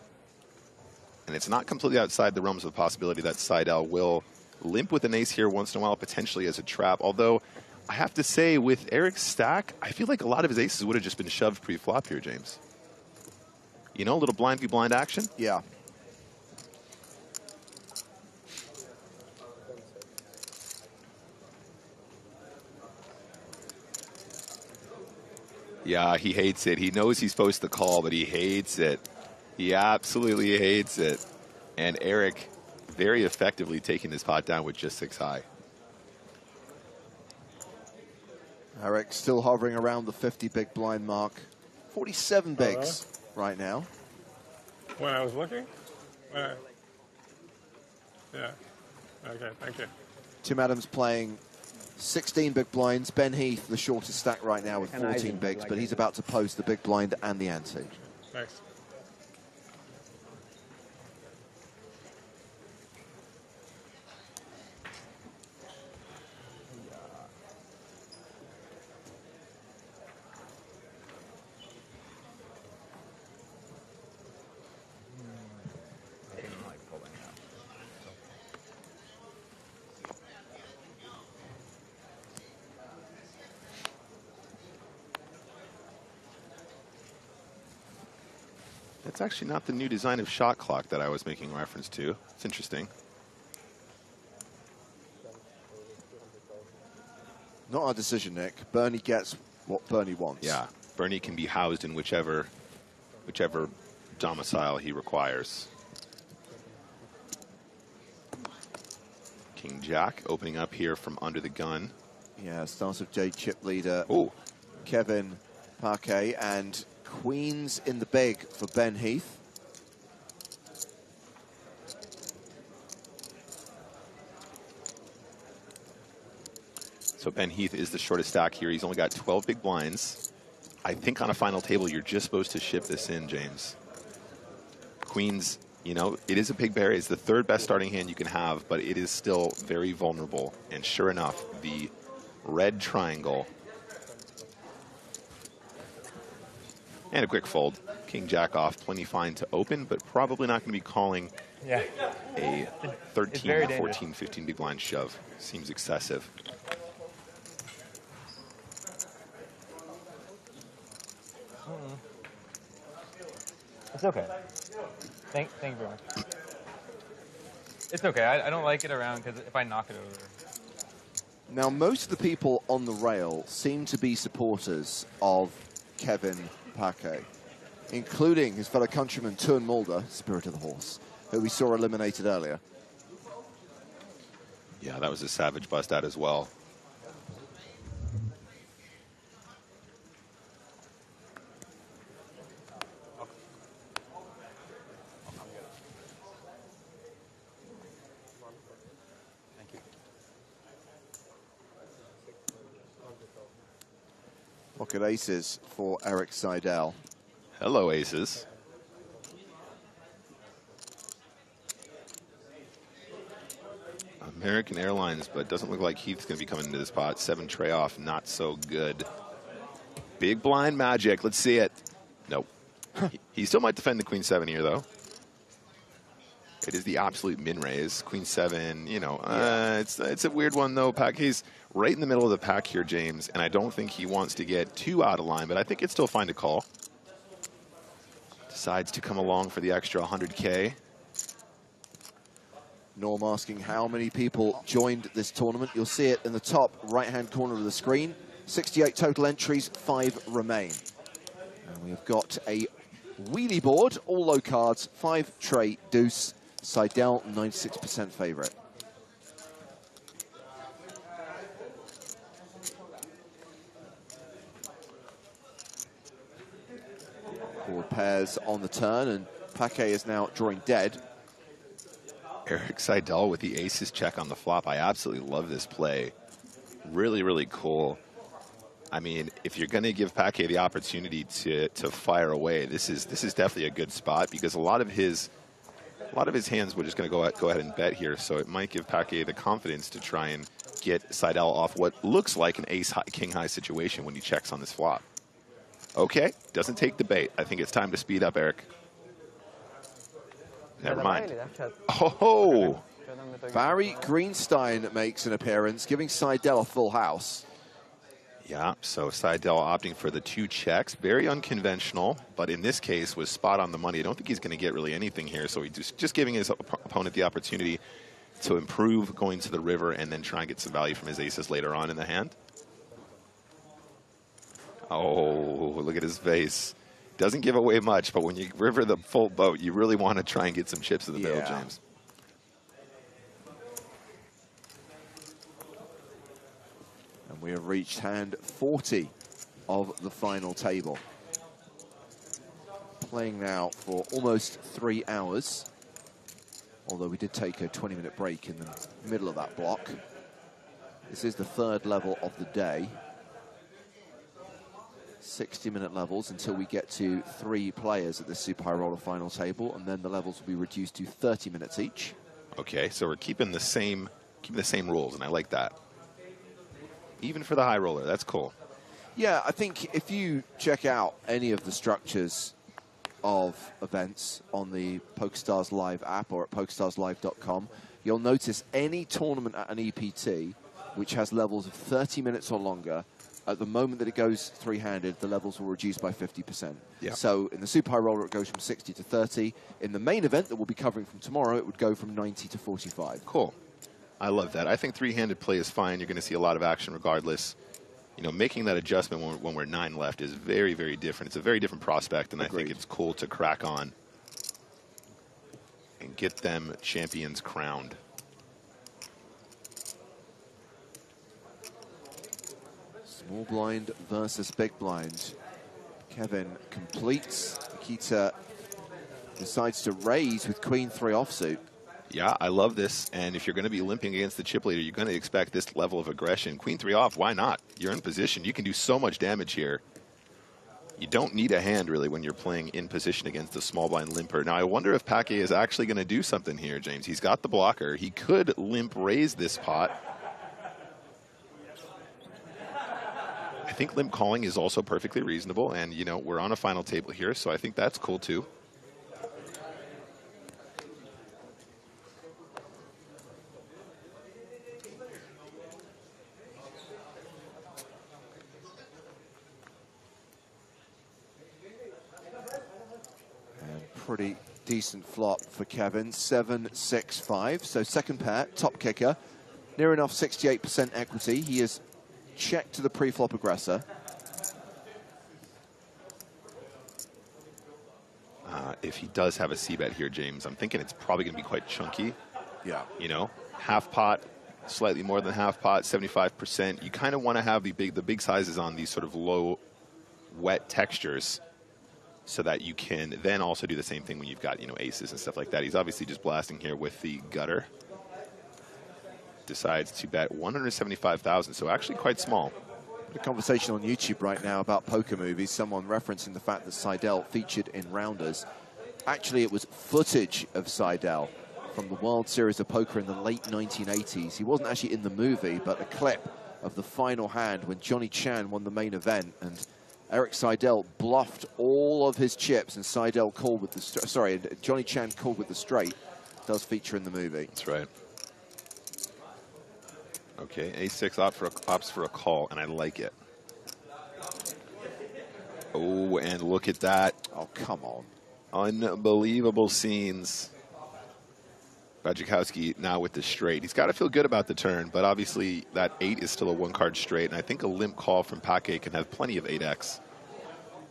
And it's not completely outside the realms of the possibility that Seidel will limp with an ace here once in a while, potentially as a trap. Although, I have to say, with Eric's stack, I feel like a lot of his aces would have just been shoved pre-flop here, James. You know, a little blind v blind action? Yeah. Yeah, he hates it. He knows he's supposed to call, but he hates it. He absolutely hates it. And Eric very effectively taking this pot down with just 6 high. Eric still hovering around the 50 big blind mark. 47 bigs right now. When I was looking? Yeah. Okay, thank you. Tim Adams playing 16 big blinds. Ben Heath, the shortest stack right now with 14 bigs, but he's about to post the big blind and the ante. Thanks. That's actually not the new design of shot clock that I was making reference to. It's interesting. Not our decision, Nick. Bernie gets what Bernie wants. Yeah. Bernie can be housed in whichever domicile he requires. King Jack opening up here from under the gun. Yeah, starts with J chip leader Kevin Parquet, and queens in the big for Ben Heath. So Ben Heath is the shortest stack here. He's only got 12 big blinds. I think on a final table, you're just supposed to ship this in, James. Queens, you know, it is a big barrier. It's the third best starting hand you can have, but it is still very vulnerable. And sure enough, the red triangle. And a quick fold. King Jack off, plenty fine to open, but probably not going to be calling a 13, 14, 15 big blind shove. Seems excessive. It's okay. Thank you very much. It's okay. I don't like it around because if I knock it over. Now, most of the people on the rail seem to be supporters of Kevin Parquet, including his fellow countryman Turn Mulder, Spirit of the Horse, who we saw eliminated earlier. Yeah, that was a savage bust out as well. Pocket aces for Eric Seidel. Hello, aces. American Airlines, but doesn't look like Heath's going to be coming into this pot. 7 tray off, not so good. Big blind magic. Let's see it. Nope. He still might defend the Queen 7 here, though. It is the absolute min raise. Queen 7, you know, it's a weird one, though. He's right in the middle of the pack here, James, and I don't think he wants to get too out of line, but I think it's still fine to call. Decides to come along for the extra 100K. Norm asking how many people joined this tournament. You'll see it in the top right-hand corner of the screen. 68 total entries, 5 remain. And we have got a wheelie board, all low cards, 5 tray deuce. Seidel, 96% favorite. Board pairs on the turn, and Parquet is now drawing dead. Eric Seidel with the aces check on the flop. I absolutely love this play. Really, really cool. I mean, if you're going to give Parquet the opportunity to fire away, this is definitely a good spot, because a lot of his hands were just going to go ahead and bet here, so it might give Parquet the confidence to try and get Seidel off what looks like an king high situation when he checks on this flop. Okay, doesn't take the bait. I think it's time to speed up, Eric. Never mind. Oh! Barry Greenstein makes an appearance, giving Seidel a full house. Yeah, so Seidel opting for the 2 checks. Very unconventional, but in this case was spot on the money. I don't think he's going to get really anything here, so he's just giving his opponent the opportunity to improve going to the river and then try and get some value from his aces later on in the hand. Oh, look at his face. Doesn't give away much, but when you river the full boat, you really want to try and get some chips in the middle, James. And we have reached hand 40 of the final table. Playing now for almost 3 hours, although we did take a 20-minute break in the middle of that block. This is the 3rd level of the day. 60-minute levels until we get to 3 players at the Super High Roller final table, and then the levels will be reduced to 30 minutes each. Okay, so we're keeping the same rules, and I like that. Even for the high roller, that's cool. Yeah, I think if you check out any of the structures of events on the PokerStars Live app or at pokerstarslive.com, you'll notice any tournament at an EPT which has levels of 30 minutes or longer, at the moment that it goes 3-handed, the levels will reduce by 50%. Yeah. So in the Super High Roller, it goes from 60 to 30. In the main event that we'll be covering from tomorrow, it would go from 90 to 45. Cool. I love that. I think 3-handed play is fine. You're going to see a lot of action regardless. you know, making that adjustment when we're 9 left is very, very different. It's a very different prospect, and Agreed. I think it's cool to crack on and get them champions crowned. Small blind versus big blind. Kevin completes. Nikita decides to raise with queen 3 offsuit. Yeah, I love this. And if you're going to be limping against the chip leader, you're going to expect this level of aggression. Queen 3 off, why not? You're in position. You can do so much damage here. You don't need a hand, really, when you're playing in position against the small blind limper. Now, I wonder if Paquet is actually going to do something here, James. He's got the blocker. He could limp raise this pot. I think limp calling is also perfectly reasonable. And, you know, we're on a final table here, so I think that's cool, too. Pretty decent flop for Kevin, 7-6-5. So second pair, top kicker, near enough 68% equity. He is checked to the pre-flop aggressor. If he does have a c-bet here, James, I'm thinking it's probably going to be quite chunky. Yeah. You know, half pot, slightly more than half pot, 75%. You kind of want to have the big sizes on these sort of low, wet textures, so that you can then also do the same thing when you've got, you know, aces and stuff like that. He's obviously just blasting here with the gutter. Decides to bet 175,000, so actually quite small. A conversation on YouTube right now about poker movies, someone referencing the fact that Seidel featured in Rounders. Actually, it was footage of Seidel from the World Series of Poker in the late 1980s. He wasn't actually in the movie, but a clip of the final hand when Johnny Chan won the main event, and Eric Seidel bluffed all of his chips, and Seidel called with the Johnny Chan called with the straight. Does feature in the movie. That's right. Okay, A6 opts for a call, and I like it. Oh, and look at that. Oh, come on. Unbelievable scenes. Bajikowski now with the straight. He's got to feel good about the turn, but obviously that 8 is still a 1-card straight, and I think a limp call from Paquet can have plenty of 8x.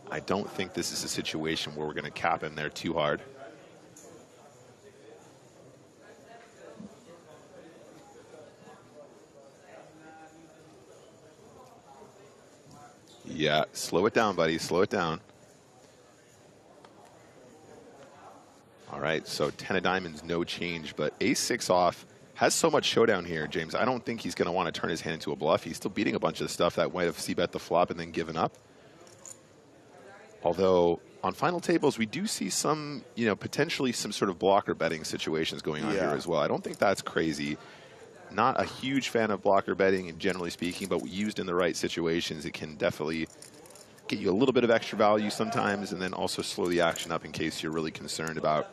I don't think this is a situation where we're going to cap him there too hard. Yeah, slow it down, buddy. Slow it down. All right, so 10 of diamonds, no change, but ace-6 off has so much showdown here, James. I don't think he's going to want to turn his hand into a bluff. He's still beating a bunch of stuff that might have c-bet the flop and then given up. Although on final tables, we do see some, you know, potentially some sort of blocker betting situations going on here as well. I don't think that's crazy. Not a huge fan of blocker betting, and generally speaking, but used in the right situations, it can definitely get you a little bit of extra value sometimes, and then also slow the action up in case you're really concerned about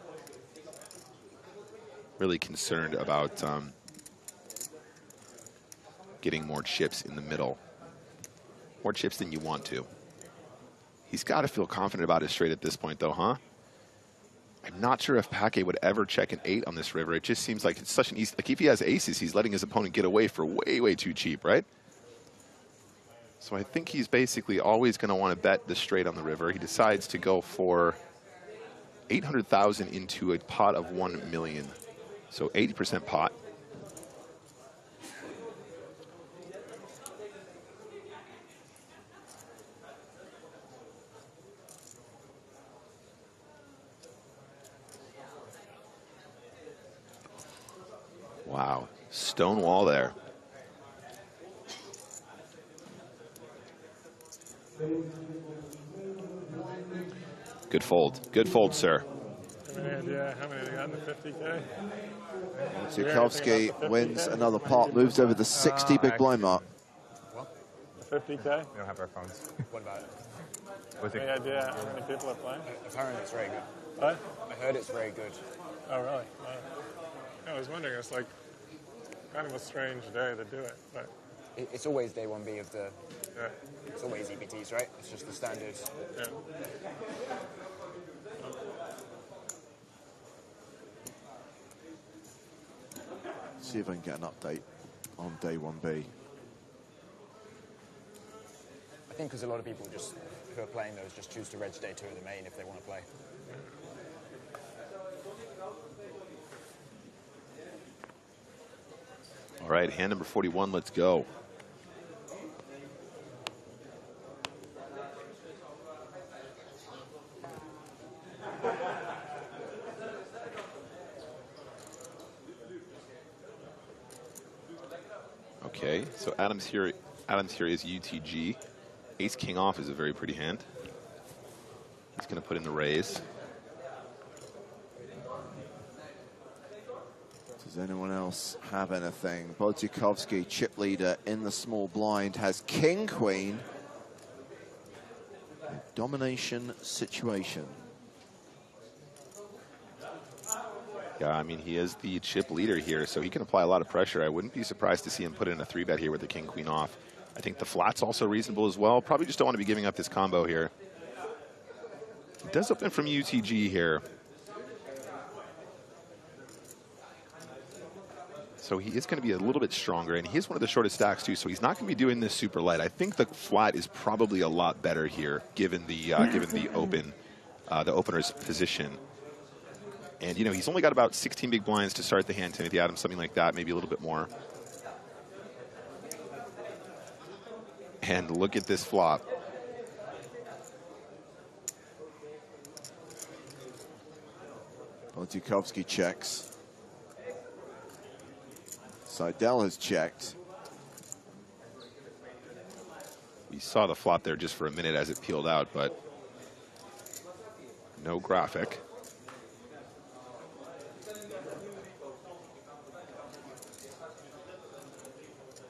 getting more chips in the middle. More chips than you want to. He's got to feel confident about his straight at this point, though, huh? I'm not sure if Paquet would ever check an 8 on this river. It just seems like it's such an easy... Like, if he has aces, he's letting his opponent get away for way, way too cheap, right? So I think he's basically always going to want to bet the straight on the river. He decides to go for 800,000 into a pot of 1 million. So 80% pot. Wow, stone wall there. Good fold, sir. Have any idea how many they got in the 50K? Tchaikovsky wins another pot, moves over the 60 big blind mark. The 50K? We don't have our phones. What about it? Any idea how many people are playing? Apparently it's very good. What? I heard it's very good. Oh, really? I was wondering, it's like kind of a strange day to do it, but... It's always day 1B of the... Yeah. It's always EPTs, right? It's just the standards. Yeah. See if I can get an update on day 1B. think because a lot of people just who are playing those just choose to reg day 2 of the main if they want to play. All right, hand number 41, let's go. Okay, so Adams here is UTG. Ace King off is a very pretty hand. He's going to put in the raise. Does anyone else have anything? Bodzikovsky, chip leader in the small blind, has king queen. A domination situation. Yeah, I mean, he is the chip leader here, so he can apply a lot of pressure. I wouldn't be surprised to see him put in a 3-bet here with the king queen off. I think the flat's also reasonable as well. Probably just don't want to be giving up this combo here. He does open from UTG here. So he is going to be a little bit stronger, and he is one of the shortest stacks too, so he's not going to be doing this super light. I think the flat is probably a lot better here, given the opener's position. And, you know, he's only got about 16 big blinds to start the hand, Timothy Adams, something like that, maybe a little bit more. And look at this flop. Bodzikovsky checks. Seidel has checked. We saw the flop there just for a minute as it peeled out, but no graphic.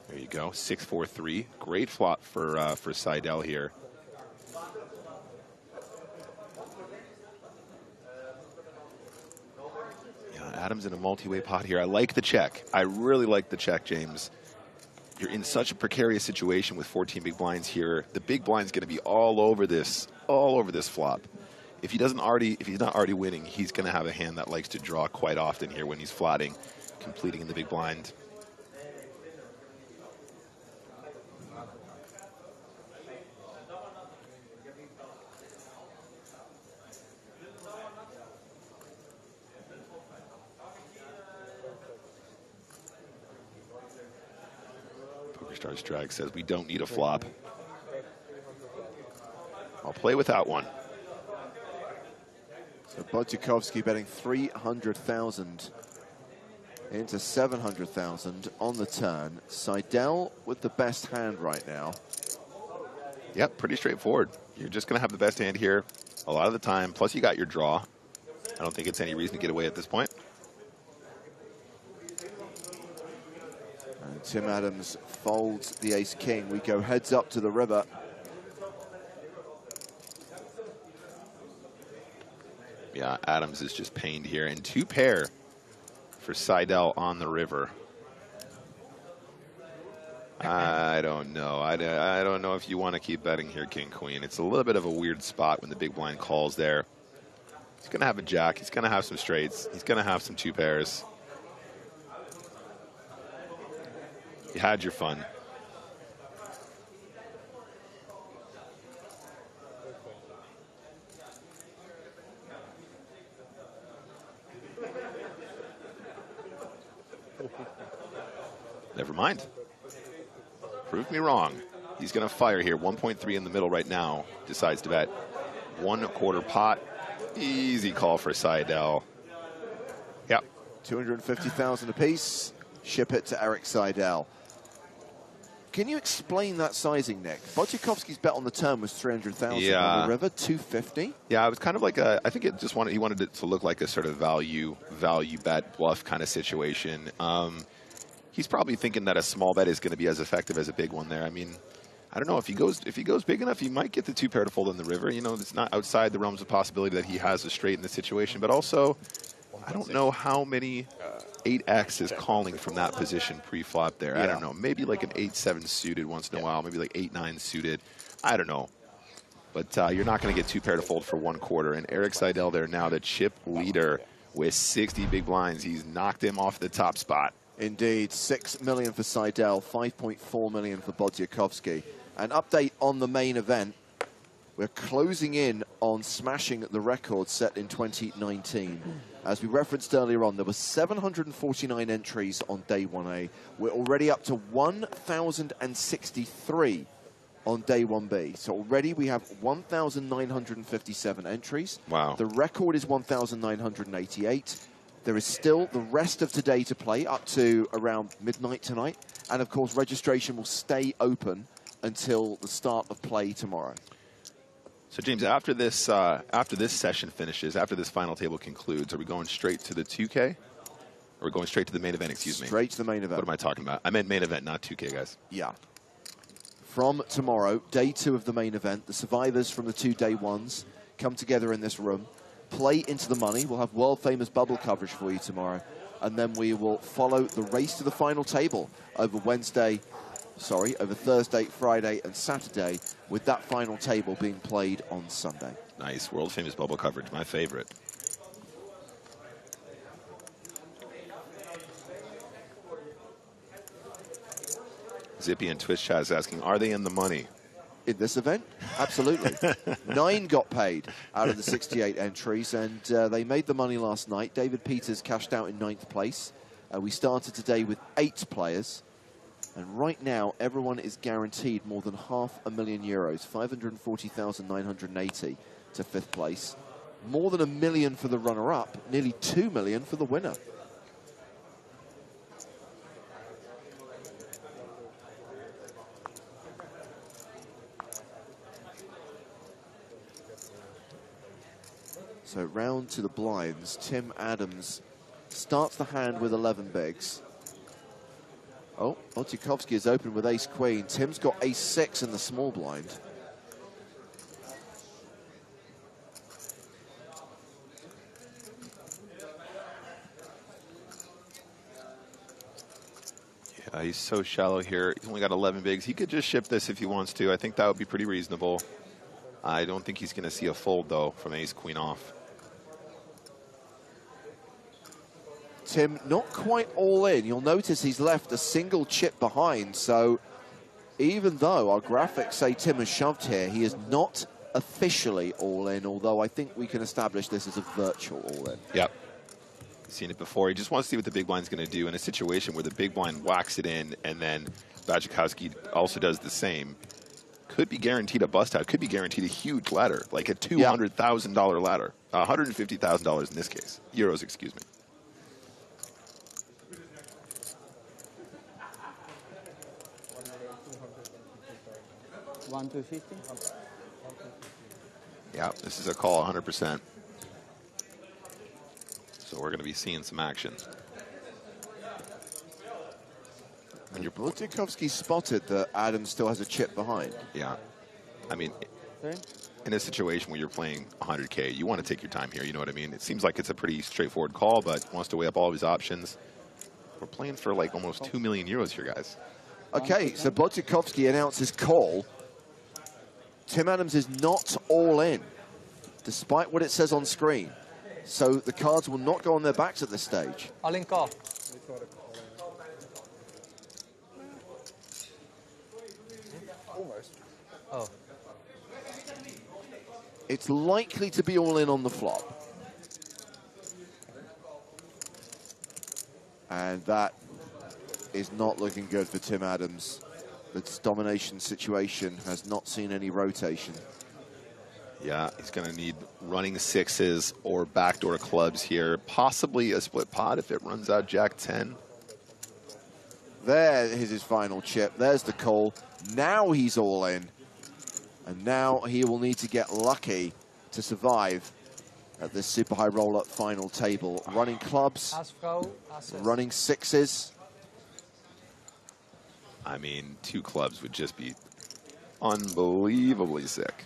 There you go, 6-4-3. Great flop for Seidel here. Yeah, Adams in a multi-way pot here. I like the check. I really like the check, James. You're in such a precarious situation with 14 big blinds here. The big blind's going to be all over this flop. If he's not already winning, he's going to have a hand that likes to draw quite often here when he's flatting, completing in the big blind. PokerStars Drag says we don't need a flop. I'll play without one. So Bodzikovsky betting 300,000 into 700,000 on the turn. Seidel with the best hand right now. Yep, pretty straightforward. You're just going to have the best hand here a lot of the time. Plus, you got your draw. I don't think it's any reason to get away at this point. And Tim Adams folds the ace-king. We go heads up to the river. Yeah, Adams is just pained here. And 2 pair for Seidel on the river. I don't know. I don't know if you want to keep betting here, King Queen. It's a little bit of a weird spot when the big blind calls there. He's going to have a jack. He's going to have some straights. He's going to have some 2 pairs. You had your fun. Never mind. Prove me wrong. He's going to fire here. 1.3 in the middle right now. Decides to bet 1/4 pot. Easy call for Seidel. Yep. 250,000 apiece. Ship it to Eric Seidel. Can you explain that sizing, Nick? Bodzikovsky's bet on the turn was 300,000 on the river, 250. Yeah, it was kind of like a. I think it just he wanted it to look like a sort of value bet bluff kind of situation. He's probably thinking that a small bet is going to be as effective as a big one there. I mean, I don't know if he goes big enough, he might get the 2 pair to fold in the river. You know, it's not outside the realms of possibility that he has a straight in this situation. But also, I don't know how many 8X is calling from that position pre-flop there. Yeah. I don't know. Maybe like an 8-7 suited once in a while. Maybe like 8-9 suited. I don't know. But you're not going to get 2 pair to fold for 1/4. And Eric Seidel there now, the chip leader with 60 big blinds. He's knocked him off the top spot. Indeed, 6 million for Seidel, 5.4 million for Bodzikovsky. An update on the main event. We're closing in on smashing the record set in 2019. As we referenced earlier on, there were 749 entries on day 1A. We're already up to 1,063 on day 1B. So already we have 1,957 entries. Wow. The record is 1,988. There is still the rest of today to play up to around midnight tonight. And of course, registration will stay open until the start of play tomorrow. So James, after this session finishes, after this final table concludes, are we going straight to the 2K? Or are we going straight to the main event, excuse me? Straight to the main event. What am I talking about? I meant main event, not 2K, guys. Yeah. From tomorrow, day 2 of the main event, the survivors from the 2 day 1s come together in this room, play into the money. We'll have world-famous bubble coverage for you tomorrow. And then we will follow the race to the final table over Thursday, Friday, and Saturday, with that final table being played on Sunday. Nice. World-famous bubble coverage, my favorite. Zippy and Twitch chat is asking, are they in the money? In this event? Absolutely. 9 got paid out of the 68 entries, and they made the money last night. David Peters cashed out in 9th place. We started today with 8 players. And right now, everyone is guaranteed more than €500,000, 540,980 to 5th place. More than $1 million for the runner-up, nearly $2 million for the winner. So round to the blinds. Tim Adams starts the hand with 11 bigs. Oh, Otikovsky is open with ace-queen. Tim's got ace-6 in the small blind. Yeah, he's so shallow here. He's only got 11 bigs. He could just ship this if he wants to. I think that would be pretty reasonable. I don't think he's going to see a fold, though, from ace-queen off. Tim not quite all in. You'll notice he's left a single chip behind. So even though our graphics say Tim has shoved here, he is not officially all in, although I think we can establish this as a virtual all in. Yep. Seen it before. He just wants to see what the big blind's going to do in a situation where the big blind whacks it in and then Bajikowski also does the same. Could be guaranteed a bust out. Could be guaranteed a huge ladder, like a $200,000 ladder. $150,000 in this case. Euros, excuse me. 1,250? Yeah, this is a call 100%. So we're going to be seeing some action. And your Otikovsky spotted that Adams still has a chip behind. Yeah. I mean, in a situation where you're playing 100K, you want to take your time here, you know what I mean? It seems like it's a pretty straightforward call, but wants to weigh up all of his options. We're playing for like almost 2 million euros here, guys. Okay, so Bodzikovsky announces call. Tim Adams is not all in, despite what it says on screen. So the cards will not go on their backs at this stage. All in call. Almost. Oh. It's likely to be all in on the flop. And that is not looking good for Tim Adams. The domination situation has not seen any rotation. Yeah, he's going to need running sixes or backdoor clubs here. Possibly a split pot if it runs out Jack 10. There is his final chip. There's the call. Now he's all in. And now he will need to get lucky to survive at this super high roll-up final table. Running clubs, running sixes. I mean, 2 clubs would just be unbelievably sick.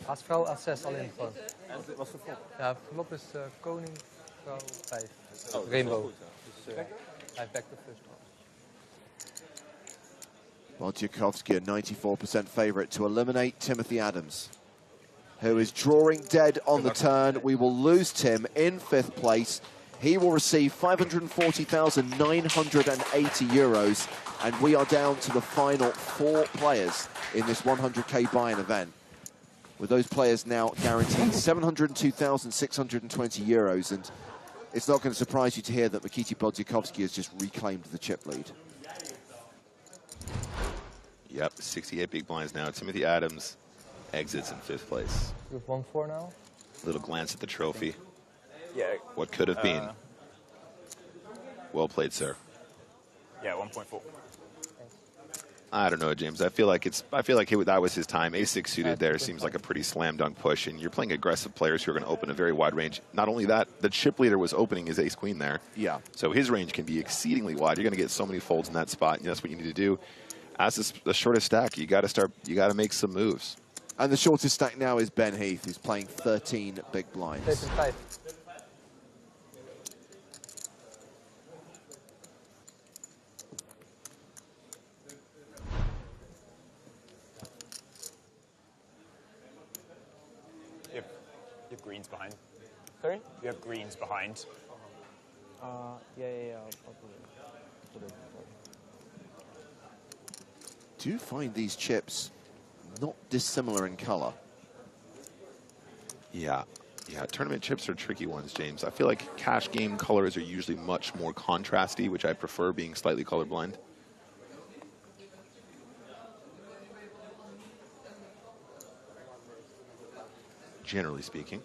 As vrouw, as 6 alleen gewoon. En wat voor flop? Ja, flop is koning, vrouw, 5. Oh, rainbow. Dus hij back the first one. Wojciechowski, a 94% favorite to eliminate Timothy Adams, who is drawing dead on the turn. We will lose Tim in 5th place. He will receive 540,980 euros. And we are down to the final 4 players in this 100K buy-in event, with those players now guaranteed 702,620 euros. And it's not going to surprise you to hear that Mikita Bodziakowski has just reclaimed the chip lead. Yep, 68 big blinds now. Timothy Adams exits in 5th place. You have 1-4 now? Little glance at the trophy. Yeah. What could have been. Well played, sir. Yeah, 1.4. I don't know, James. I feel like that was his time. Ace-6 suited there seems like a pretty slam dunk push, and you're playing aggressive players who are going to open a very wide range. Not only that, the chip leader was opening his ace-queen there. Yeah. So his range can be exceedingly wide. You're going to get so many folds in that spot, and that's what you need to do. As the shortest stack, you got to make some moves. And the shortest stack now is Ben Heath, who's playing 13 big blinds. 5. You have greens behind. Sorry? You have greens behind. Yeah. I'll put it. Do find these chips not dissimilar in color. Yeah, tournament chips are tricky ones, James. I feel like cash game colors are usually much more contrasty, which I prefer, being slightly colorblind. Generally speaking.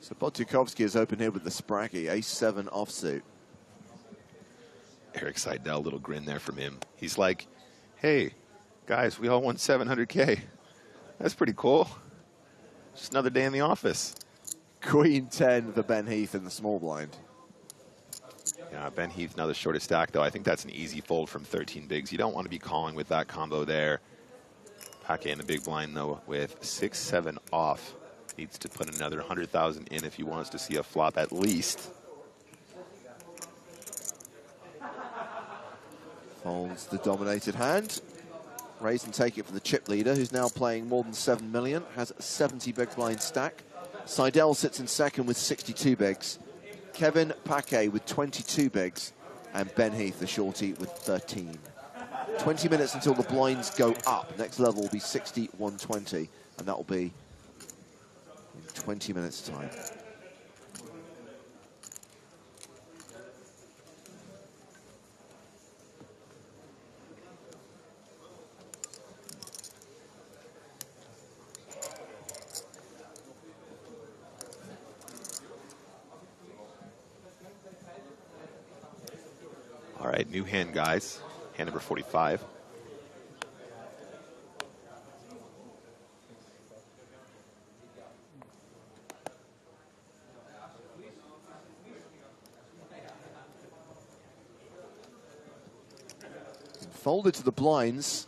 So Bodziakowski is open here with the Spraggy, ace-7 offsuit. Eric Seidel, little grin there from him. He's like, hey, guys, we all won 700K. That's pretty cool. Just another day in the office. Queen 10 for Ben Heath in the small blind. Yeah, Ben Heath, now the shortest stack, though. I think that's an easy fold from 13 bigs. You don't want to be calling with that combo there. Paquet in the big blind, though, with 6-7 off. Needs to put another 100,000 in if he wants to see a flop at least. Folds the dominated hand. Raise and take it for the chip leader, who's now playing more than 7 million, has a 70 big blind stack. Seidel sits in second with 62 bigs. Kevin Paquet with 22 bigs. And Ben Heath, the shorty, with 13. 20 minutes until the blinds go up. Next level will be 60-120, and that will be in 20 minutes' time. All right, new hand, guys. Hand number 45. Folded to the blinds.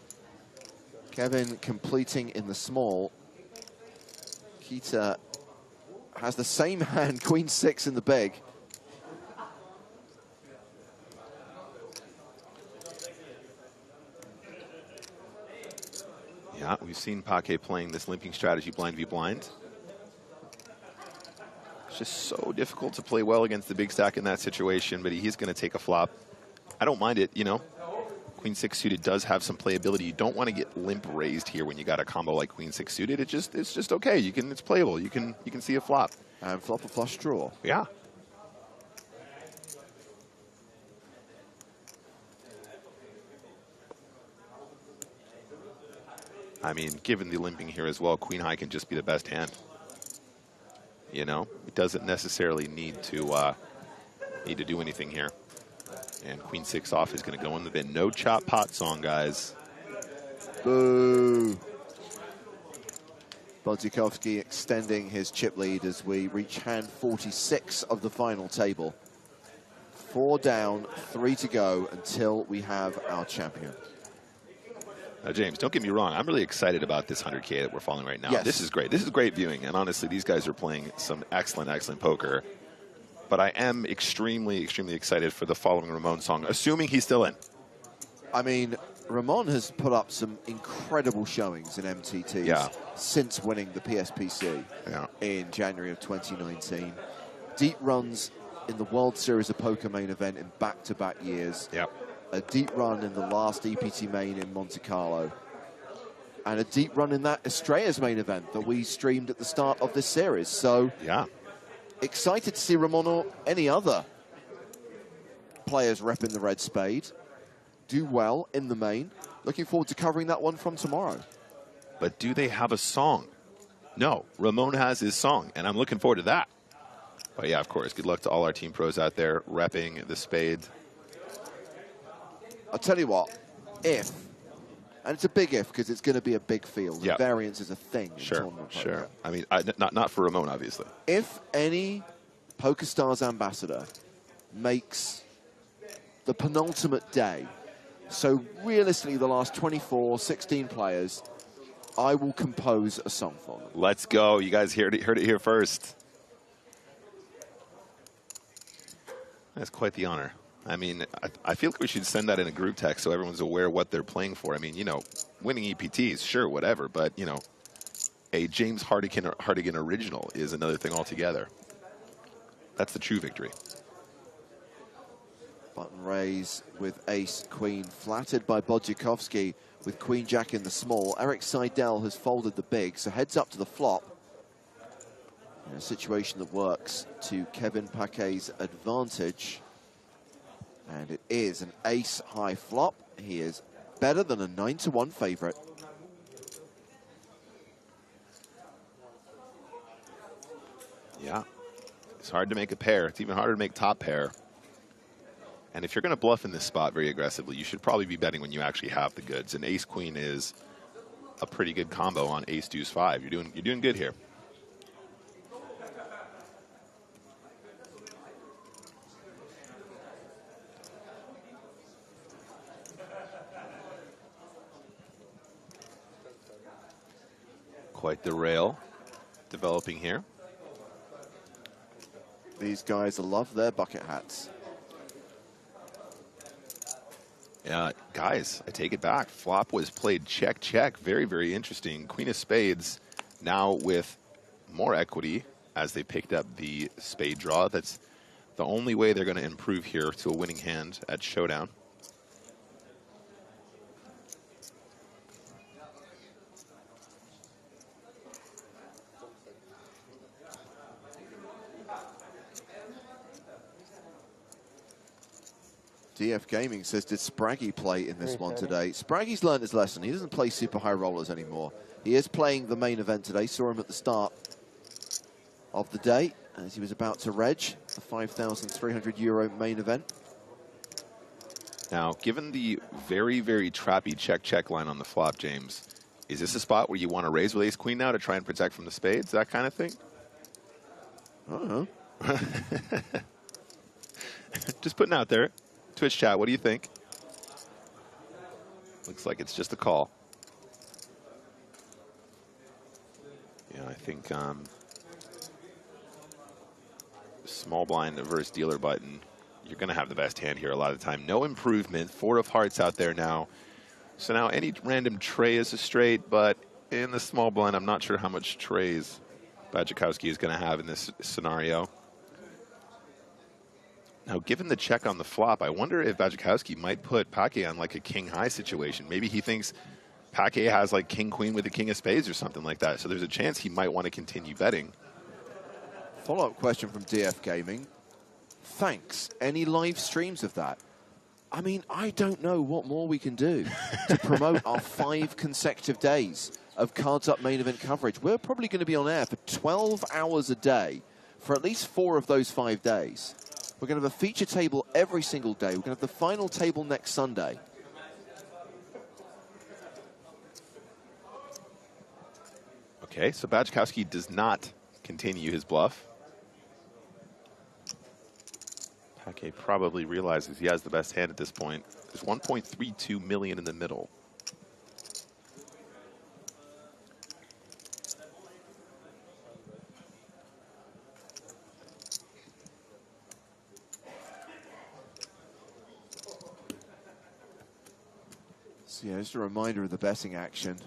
Kevin completing in the small. Kita has the same hand, Queen 6 in the big. Yeah, we've seen Paquet playing this limping strategy blind v blind. It's just so difficult to play well against the big stack in that situation, but he's going to take a flop. I don't mind it, you know. Queen 6 suited does have some playability. You don't want to get limp raised here when you got a combo like Queen 6 suited. It's just okay. It's playable. You can see a flop. And flop a flush draw. Yeah. I mean, given the limping here as well, Queen High can just be the best hand. You know, it doesn't necessarily need to do anything here. And Queen 6 off is going to go in the bin. No chop pot song, guys. Boo. Bodziakowski extending his chip lead as we reach hand 46 of the final table. 4 down, 3 to go until we have our champion. Now, James, don't get me wrong. I'm really excited about this 100K that we're following right now. Yes. This is great. This is great viewing. And honestly, these guys are playing some excellent, excellent poker. But I am extremely, extremely excited for the following Ramon song, assuming he's still in. I mean, Ramon has put up some incredible showings in MTTs since winning the PSPC in January of 2019. Deep runs in the World Series of Poker main event in back-to-back years. Yep. a deep run in the last EPT main in Monte Carlo, and a deep run in that Estrella's main event that we streamed at the start of this series. So, yeah, excited to see Ramon or any other players repping the red spade do well in the main. Looking forward to covering that one from tomorrow. But do they have a song? No, Ramon has his song, and I'm looking forward to that. But yeah, of course, good luck to all our team pros out there repping the spade. I'll tell you what, if, and it's a big if because it's going to be a big field, Yeah. variance is a thing in Sure, tournament poker. sure. I mean, not for Ramon, obviously. If any PokerStars ambassador makes the penultimate day, so realistically the last 24, 16 players, I will compose a song for them. Let's go. You guys heard it here first. That's quite the honor. I mean, I feel like we should send that in a group text so everyone's aware what they're playing for. I mean, you know, winning EPTs, sure, whatever, but, you know, a James Hardigan original is another thing altogether. That's the true victory. Button raise with ace, queen, flattered by Bodjakovsky with queen jack in the small. Eric Seidel has folded the big, so heads up to the flop. In a situation that works to Kevin Paquet's advantage. And it is an ace high flop. He is better than a 9-1 favorite. Yeah, it's hard to make a pair. It's even harder to make top pair. And if you're going to bluff in this spot very aggressively, you should probably be betting when you actually have the goods. And ace queen is a pretty good combo on ace deuce 5. You're doing good here. Quite the rail developing here. These guys love their bucket hats. Yeah, guys, I take it back. Flop was played check, check. Very, very interesting. Queen of spades now with more equity as they picked up the spade draw. That's the only way they're going to improve here to a winning hand at showdown. DF Gaming says, did Spraggy play in this one today? Spraggy's learned his lesson. He doesn't play super high rollers anymore. He is playing the main event today. Saw him at the start of the day as he was about to reg the €5,300 main event. Now, given the very, very trappy check-check line on the flop, James, is this a spot where you want to raise with ace-queen now to try and protect from the spades, that kind of thing? I don't know. Just putting out there. Twitch chat, what do you think? Looks like it's just a call. Yeah, I think small blind versus dealer button, you're going to have the best hand here a lot of the time. No improvement. 4 of hearts out there now. So now any random tray is a straight, but in the small blind, I'm not sure how much trays Bodjakovsky is going to have in this scenario. Now, given the check on the flop, I wonder if Bodjakovsky might put Paquet on like a king-high situation. Maybe he thinks Paquet has like king-queen with a king of spades or something like that. So there's a chance he might want to continue betting. Follow-up question from DF Gaming. Thanks. Any live streams of that? I mean, I don't know what more we can do to promote our 5 consecutive days of Cards Up main event coverage. We're probably going to be on air for 12 hours a day for at least 4 of those 5 days. We're going to have a feature table every single day. We're going to have the final table next Sunday. Okay, so Bodjakovsky does not continue his bluff. Paquet probably realizes he has the best hand at this point. There's 1.32 million in the middle. So yeah, just a reminder of the betting action.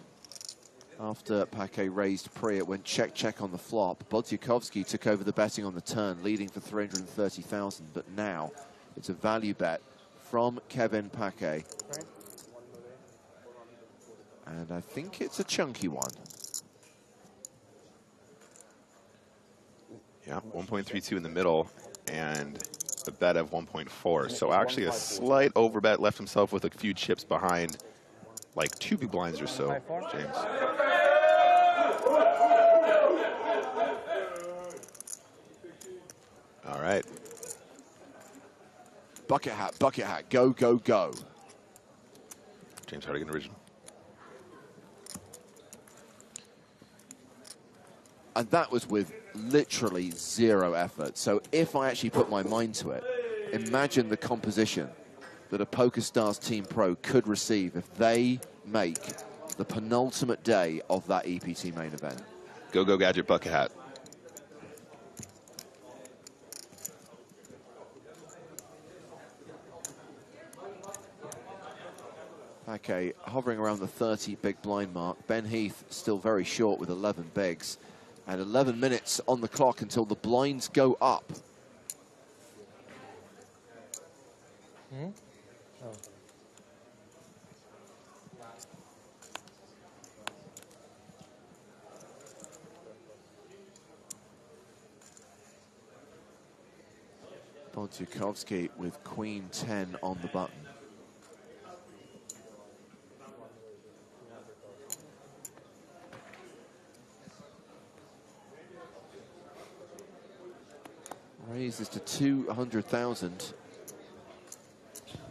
After Paquet raised pre, it went check, check on the flop. Bodjakovsky took over the betting on the turn, leading for 330,000. But now it's a value bet from Kevin Paquet. And I think it's a chunky one. Yeah, 1.32 in the middle and a bet of 1.4. So actually a slight overbet, left himself with a few chips behind, like 2 big blinds or so, James. All right. Bucket hat, go, go, go. James Hardigan original. And that was with literally 0 effort. So if I actually put my mind to it, imagine the composition that a PokerStars Team Pro could receive if they make the penultimate day of that EPT main event. Go, go, gadget, bucket hat. Okay, hovering around the 30 big blind mark. Ben Heath still very short with 11 bigs. And 11 minutes on the clock until the blinds go up. Oh. Bontukovsky with Queen 10 on the button. Raises to 200,000.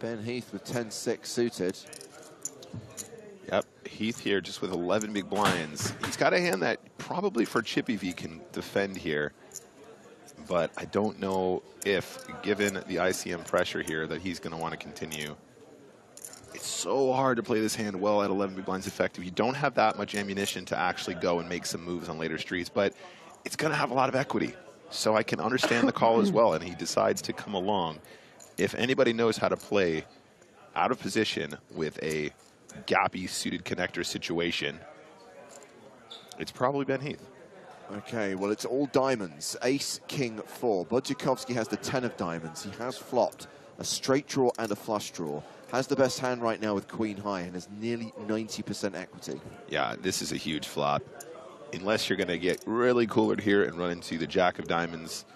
Ben Heath with 10-6 suited. Yep, Heath here just with 11 big blinds. He's got a hand that probably for Chippy V can defend here. But I don't know if, given the ICM pressure here, that he's going to want to continue. It's so hard to play this hand well at 11 big blinds effective. You don't have that much ammunition to actually go and make some moves on later streets, but it's going to have a lot of equity. So I can understand the call as well, and he decides to come along. If anybody knows how to play out of position with a gappy suited connector situation, it's probably Ben Heath. Okay, well, it's all diamonds. Ace, king, 4. Bontukovsky has the 10 of diamonds. He has flopped a straight draw and a flush draw. Has the best hand right now with queen high and has nearly 90% equity. Yeah, this is a huge flop. Unless you're going to get really coolered here and run into the jack of diamonds,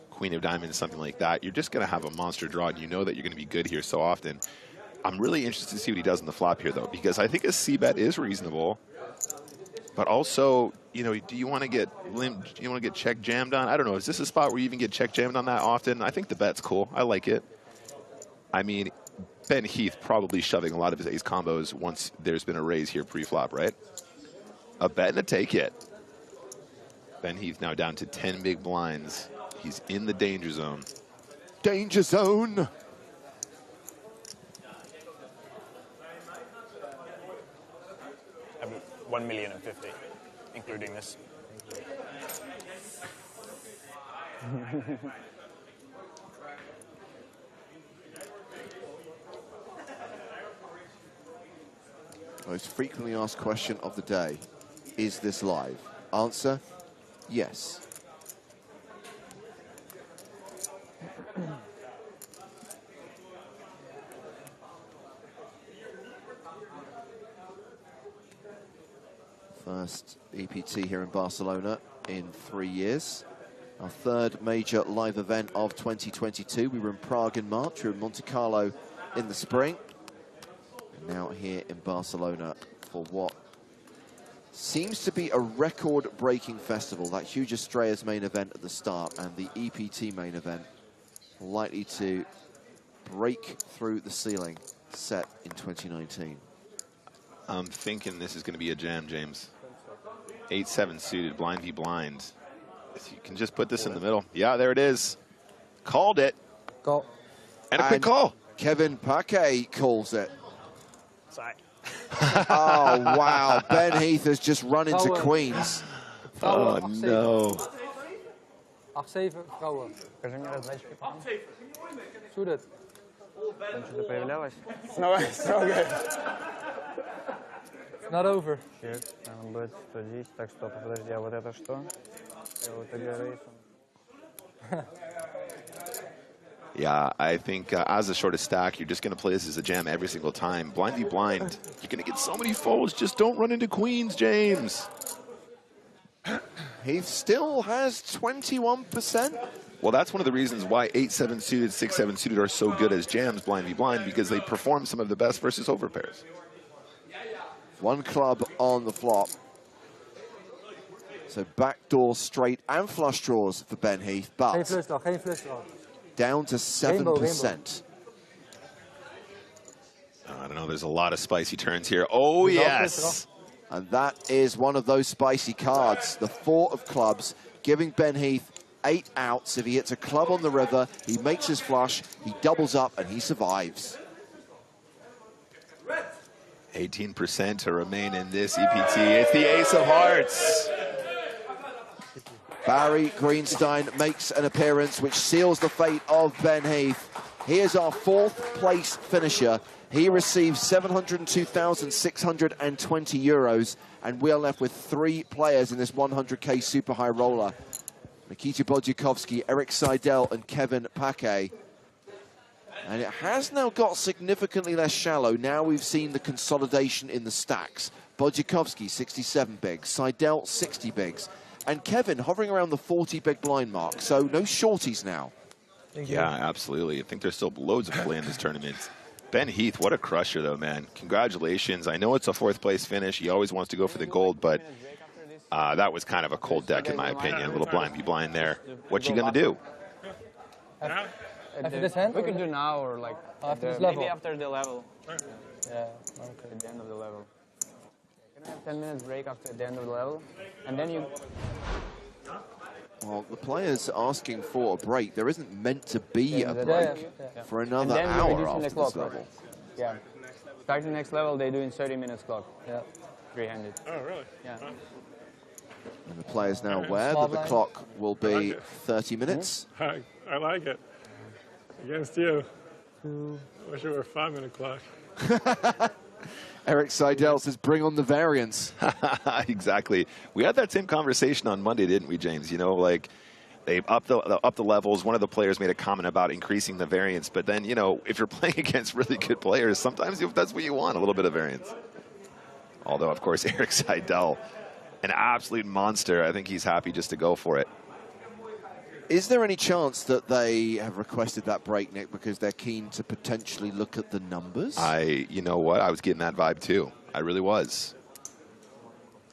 queen of diamonds, something like that, you're just going to have a monster draw, and you know that you're going to be good here so often. I'm really interested to see what he does in the flop here, though, because I think a C-bet is reasonable. But also, you know, do you want to get check jammed on? I don't know. Is this a spot where you even get check jammed on that often? I think the bet's cool. I like it. I mean, Ben Heath probably shoving a lot of his ace combos once there's been a raise here pre-flop, right? A bet and a take hit. Ben Heath now down to 10 big blinds. He's in the danger zone. Danger zone! I'm 1,050,000, including this. Most frequently asked question of the day. Is this live? Answer, yes. First EPT here in Barcelona in 3 years. Our third major live event of 2022. We were in Prague in March, we were in Monte Carlo in the spring. And now here in Barcelona for what seems to be a record-breaking festival. That huge Estrellas main event at the start and the EPT main event likely to break through the ceiling set in 2019. I'm thinking this is going to be a jam, James. 8-7 suited, blind v blind. If you can just put this in the middle. Yeah, there it is. Called it. Call. And a quick call. Kevin Paquet calls it. Sorry. Oh, wow. Ben Heath has just run into queens. Oh, no. 8-7 vrouwen. Скажи мне раз, значит, Suited. Там что-то появлялось. So good. It's not over. Чек, надо будет 110. Так, стоп, подожди, а вот это что? Я вот рейсом. Yeah, I think as the shortest stack, you're just going to play this as a jam every single time. Blind v blind, you're going to get so many folds. Just don't run into queens, James. He still has 21%. Well, that's one of the reasons why 8-7 suited, 6-7 suited are so good as jams blind v blind, because they perform some of the best versus overpairs. One club on the flop. So backdoor straight and flush draws for Ben Heath, but down to 7%. I don't know, there's a lot of spicy turns here. Oh, yes! And that is one of those spicy cards. The 4 of clubs, giving Ben Heath 8 outs. If he hits a club on the river, he makes his flush, he doubles up, and he survives. 18% to remain in this EPT. It's the ace of hearts. Barry Greenstein makes an appearance which seals the fate of Ben Heath. Here's our 4th place finisher. He receives 702,620 euros, and we are left with 3 players in this 100K super high roller. Nikita Bodyakovsky, Eric Seidel, and Kevin Paquet. And it has now got significantly less shallow. Now we've seen the consolidation in the stacks. Bodyakovsky, 67 bigs. Seidel, 60 bigs. And Kevin hovering around the 40 big blind mark. So no shorties now. Yeah, absolutely. I think there's still loads of play in this tournament. Ben Heath, what a crusher, though, man. Congratulations. I know it's a 4th place finish. He always wants to go for the gold, but that was kind of a cold deck, in my opinion. A little blind v blind there. What you going to do? After this hand? We can do now or like after this level. Maybe after the level. Yeah, okay. At the end of the level. Can we have 10 minutes break after the end of the level? And then you... Well, the player's asking for a break. There isn't meant to be a break for another hour after this level. Yeah. Starting the next level, they do in 30 minutes clock. Yeah. 3-handed. Oh, really? Yeah. And the player's now aware that the clock will be 30 minutes. I like it. Against you. I wish it were a 5-minute clock. Eric Seidel says, bring on the variance. Exactly. We had that same conversation on Monday, didn't we, James? You know, like, they've upped the levels. One of the players made a comment about increasing the variance. But then, you know, if you're playing against really good players, sometimes that's what you want, a little bit of variance. Although, of course, Eric Seidel, an absolute monster. I think he's happy just to go for it. Is there any chance that they have requested that break, Nick, because they're keen to potentially look at the numbers? You know what? I was getting that vibe too. I really was.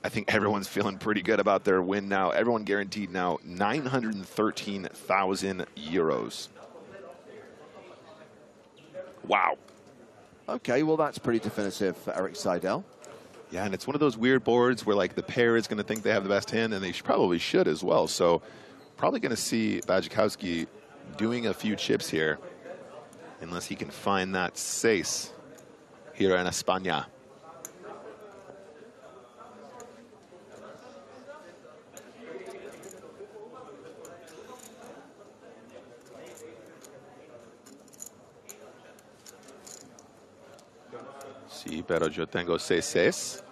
I think everyone's feeling pretty good about their win now. Everyone guaranteed now 913,000 euros. Wow. Okay, well, that's pretty definitive for Eric Seidel. Yeah, and it's one of those weird boards where, like, the pair is going to think they have the best hand, and they probably should as well. So probably going to see Bodyakovsky doing a few chips here, unless he can find that 6 here in España. Sí, pero yo tengo 6-6.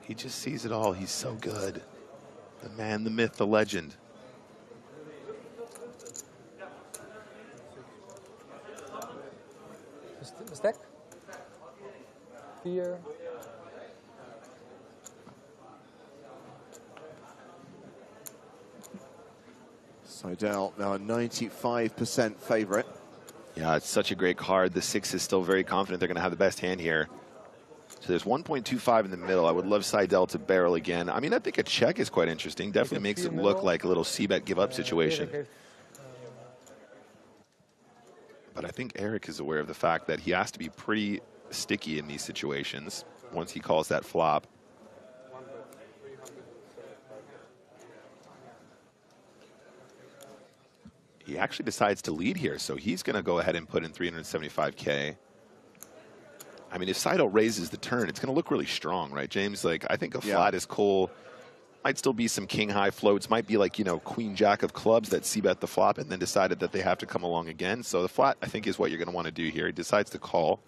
He just sees it all. He's so good. The man, the myth, the legend. Stack. 4. Seidel now a 95% favorite. Yeah, it's such a great card. The 6 is still very confident they're going to have the best hand here. So there's 1.25 in the middle. I would love Seidel to barrel again. I mean, I think a check is quite interesting. Definitely makes it look like a little c-bet give-up situation. But I think Eric is aware of the fact that he has to be pretty sticky in these situations once he calls that flop. He actually decides to lead here, so he's going to go ahead and put in 375K. I mean, if Seidel raises the turn, it's going to look really strong, right, James? Like, I think a flat is cool. Might still be some king-high floats. Might be like, you know, queen-jack of clubs that c-bet the flop and then decided that they have to come along again. So the flat, I think, is what you're going to want to do here. He decides to call.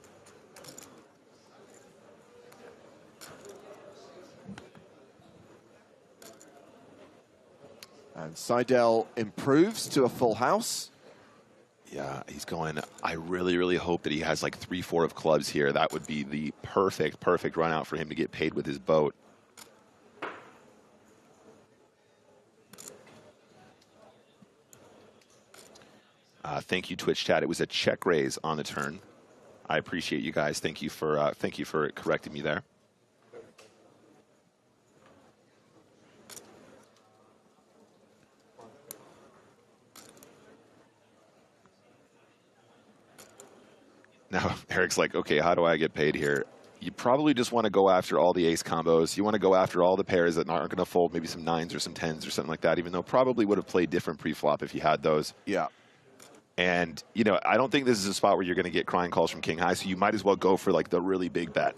And Seidel improves to a full house. Yeah, he's going. I really, really hope that he has like 3-4 of clubs here. That would be the perfect run out for him to get paid with his boat. Thank you, Twitch chat. It was a check raise on the turn. I appreciate you guys. Thank you for correcting me there. Now, Eric's like, okay, how do I get paid here? You probably just want to go after all the ace combos. You want to go after all the pairs that aren't going to fold, maybe some 9s or some 10s or something like that, even though probably would have played different pre-flop if you had those. Yeah. And, you know, I don't think this is a spot where you're going to get crying calls from king high, so you might as well go for, like, the really big bet.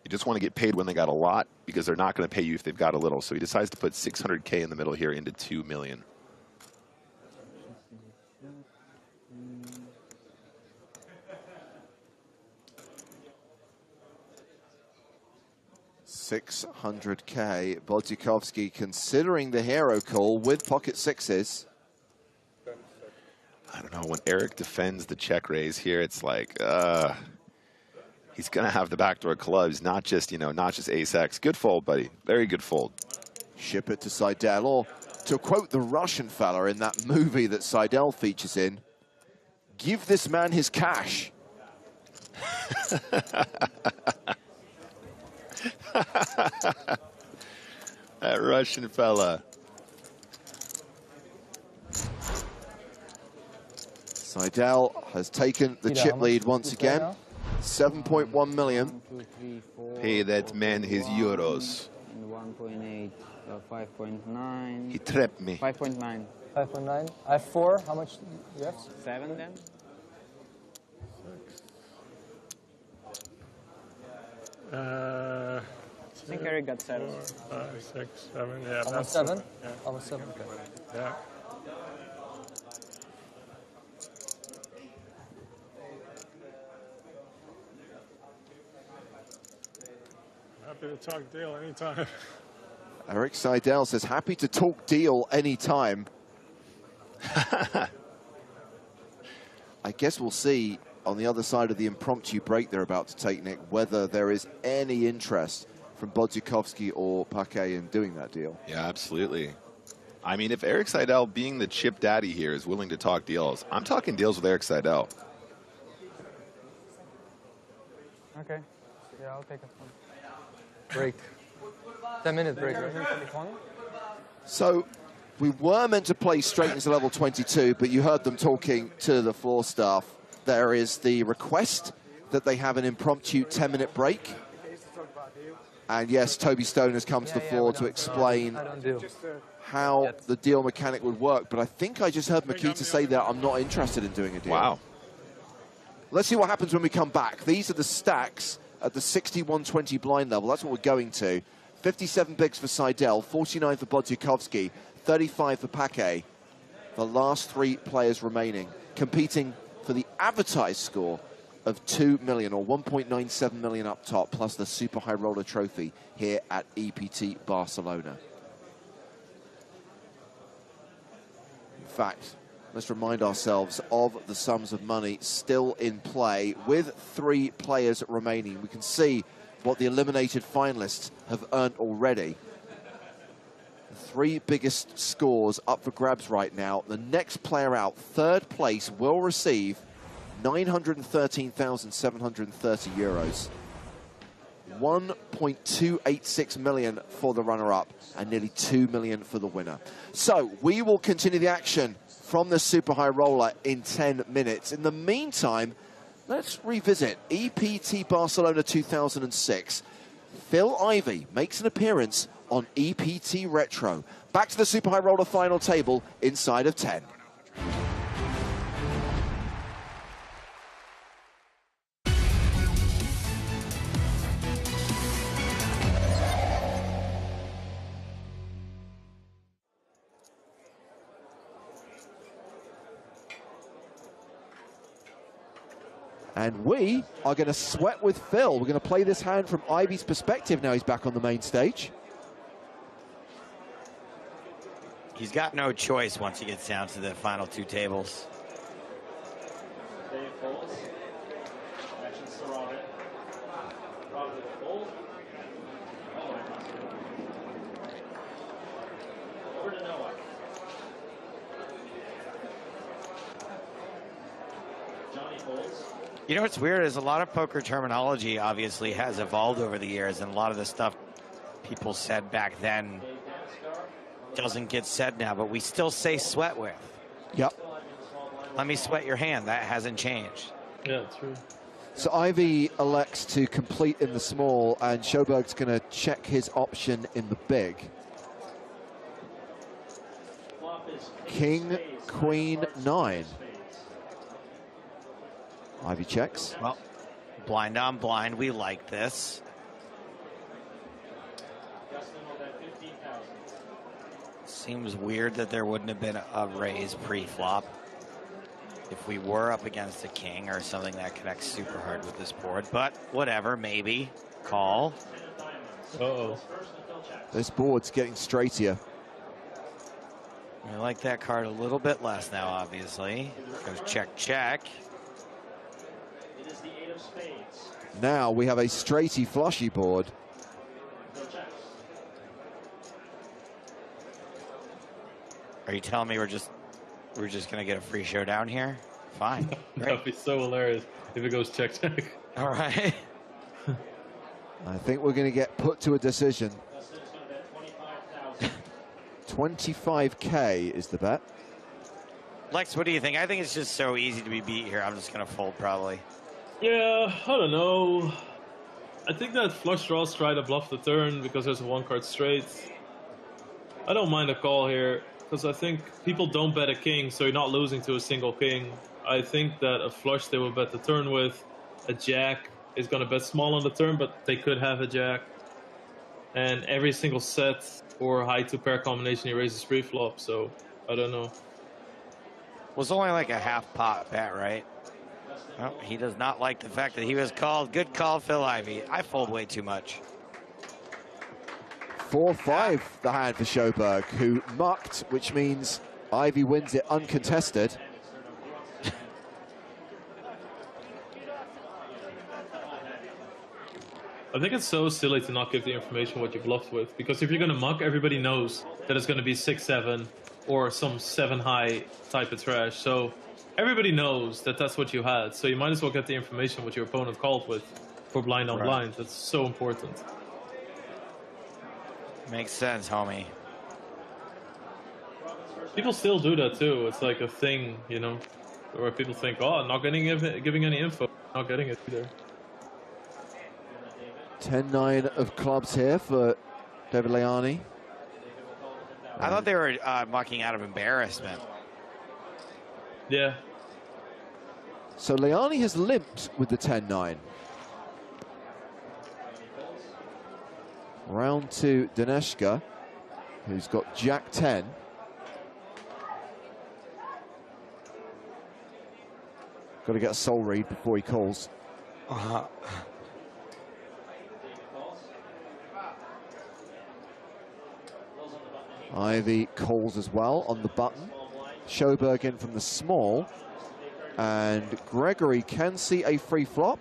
You just want to get paid when they got a lot because they're not going to pay you if they've got a little. So he decides to put 600K in the middle here into 2 million. $600K. Bodzikovski considering the hero call with pocket sixes. I don't know. When Eric defends the check raise here, it's like, he's going to have the backdoor clubs, not just, you know, not just ace-x. Good fold, buddy. Very good fold. Ship it to Seidel, or to quote the Russian fella in that movie that Seidel features in, give this man his cash. That Russian fella. Seidel has taken the chip lead once again. 7.1 million. 1, 2, 3, 4, Pay that man his euros. 1.8, 5.9. He trapped me. 5.9. 5.9. I have 4. How much do you have? 7 then? I think Eric got 7. 4, 5, 6, 7. Yeah, Almost 7? Yeah. Almost 7, okay. Yeah. Happy to talk deal anytime. Eric Seidel says, happy to talk deal anytime. I guess we'll see on the other side of the impromptu break they're about to take, Nick, whether there is any interest from Bodzikovski or Paquet in doing that deal. Yeah, absolutely. I mean, if Eric Seidel, being the chip daddy here, is willing to talk deals, I'm talking deals with Eric Seidel. Okay. Yeah, I'll take it. Break. 10-minute break. So we were meant to play straight into level 22, but you heard them talking to the floor staff. There is the request that they have an impromptu 10-minute break. And yes, Toby Stone has come to the floor to explain how the deal mechanic would work. But I think I just heard Makita say that I'm not interested in doing a deal. Wow. Let's see what happens when we come back. These are the stacks at the 61-20 blind level. That's what we're going to. 57 bigs for Seidel, 49 for Bodzikovski, 35 for Paquet. The last 3 players remaining, competing for the advertised score of 2 million, or 1.97 million up top, plus the Super High Roller Trophy here at EPT Barcelona. In fact, let's remind ourselves of the sums of money still in play with 3 players remaining. We can see what the eliminated finalists have earned already. The 3 biggest scores up for grabs right now. The next player out, 3rd place, will receive 913,730 euros. 1.286 million for the runner-up and nearly 2 million for the winner. So we will continue the action from the Super High Roller in 10 minutes. In the meantime, let's revisit EPT Barcelona 2006. Phil Ivey makes an appearance on EPT Retro. Back to the Super High Roller final table inside of 10. And we are going to sweat with Phil. We're going to play this hand from Ivey's perspective now he's back on the main stage. He's got no choice once he gets down to the final two tables. Dave folds. Action surrounded. Probably fold. Over to Noah. Johnny folds. You know what's weird is a lot of poker terminology obviously has evolved over the years, and a lot of the stuff people said back then doesn't get said now, but we still say sweat with. Yep. Let me sweat your hand. That hasn't changed. Yeah, true. So Ivy elects to complete in the small, and Sjoberg's going to check his option in the big. King, queen, 9. Ivy checks. Well, blind on blind, we like this. Seems weird that there wouldn't have been a raise pre-flop if we were up against a king or something that connects super hard with this board, but whatever, maybe. Call. Uh-oh. This board's getting straightier. I like that card a little bit less now, obviously. Goes check, check. It is the 8 of spades. Now we have a straighty flushy board. Are you telling me we're just gonna get a free showdown here? Fine. That'd be so hilarious if it goes check, check. All right. I think we're going to get put to a decision. 25K is the bet. Lex, what do you think? I think it's just so easy to be beat here. I'm just gonna fold probably. Yeah, I don't know. I think that flush draws try to bluff the turn because there's a 1-card straight. I don't mind a call here because I think people don't bet a king, so you're not losing to a single king. I think that a flush they will bet the turn with. A jack is going to bet small on the turn, but they could have a jack. And every single set or high two-pair combination he raises pre-flop, so I don't know. Was only like a half pot bet, right? Oh, he does not like the fact that he was called. Good call, Phil Ivey. I fold way too much. 4-5 the hand for Sjoberg, who mucked, which means Ivy wins it uncontested. I think it's so silly to not give the information what you bluffed with, because if you're going to muck, everybody knows that it's going to be 6-7 or some 7-high type of trash. So everybody knows that that's what you had. So you might as well get the information what your opponent called with for blind on blind. That's so important. Makes sense, homie. People still do that too. It's like a thing, you know, where people think, oh, I'm not giving any info, not getting it either. 10-9 of clubs here for David Leani. I thought they were mucking out of embarrassment. Yeah. So Leani has limped with the 10-9. Round to Daneshka, who's got Jack 10. Got to get a soul read before he calls. Ivy calls as well on the button. Sjoberg in from the small. And Gregory can see a free flop.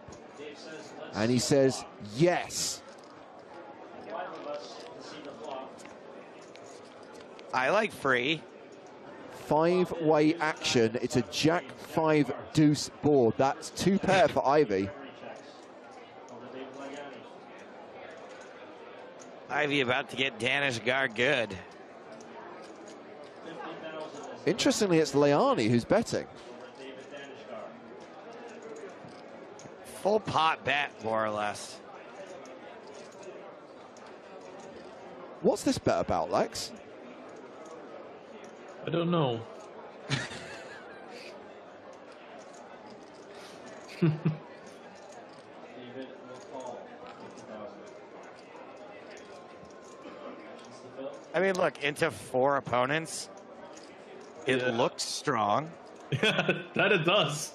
And he says yes. I like free. 5-way action. It's a Jack 5 deuce board. That's 2 pair for Ivy. Ivy about to get Danishgar good. Interestingly, it's Leani who's betting. Full pot bet, more or less. What's this bet about, Lex? I don't know. I mean, look, into 4 opponents, it looks strong. Yeah, that it does.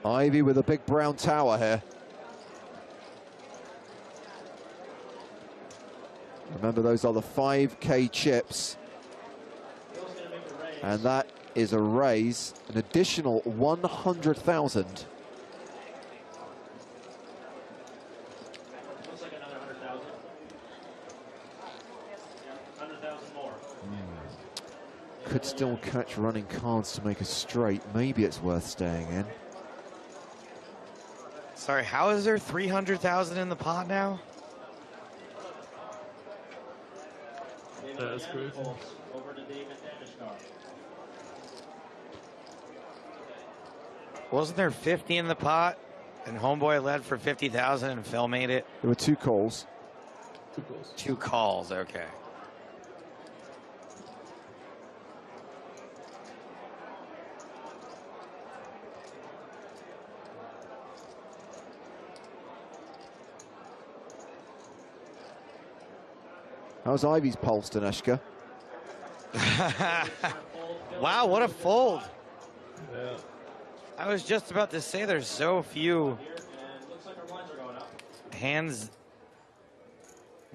Ivy with a big brown tower here. Remember, those are the 5K chips. And that is a raise, an additional 100,000. Could still catch running cards to make a straight. Maybe it's worth staying in. Sorry, how is there 300,000 in the pot now? That's crazy. Wasn't there 50 in the pot? And Homeboy led for 50,000 and Phil made it? There were 2 calls. 2 calls. 2 calls, okay. How's Ivy's pulse, Daneshka? Wow, what a fold. Yeah. I was just about to say there's so few hands,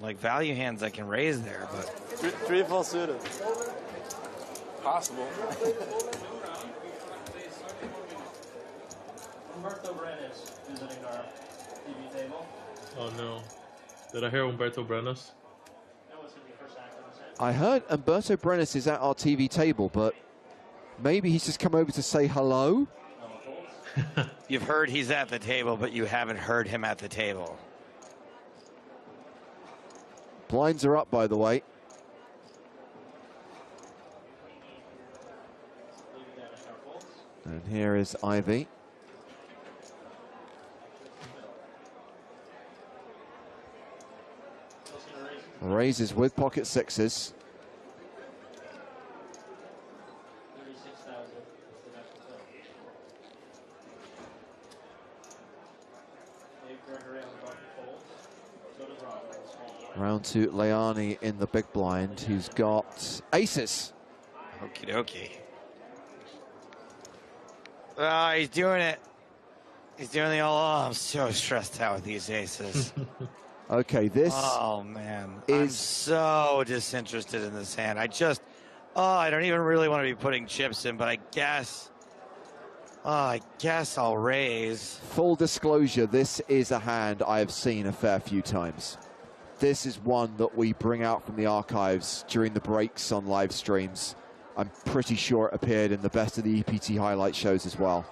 like value hands I can raise there, but. Three full suited. Possible. Umberto Brenes visiting our TV table. Oh no. Did I hear Umberto Brenes? I heard Umberto Brenes is at our TV table, but maybe he's just come over to say hello. You've heard he's at the table, but you haven't heard him at the table. Blinds are up, by the way. And here is Ivy. Raises with pocket sixes. Round to Leani in the big blind, who's got aces. Okie dokie. Ah, he's doing it. He's doing the all. Oh, I'm so stressed out with these aces. Okay, this. Oh man, I'm so disinterested in this hand. I don't even really want to be putting chips in, but I guess I'll raise. Full disclosure, this is a hand I have seen a fair few times. This is one that we bring out from the archives during the breaks on live streams. I'm pretty sure it appeared in the best of the EPT highlight shows as well.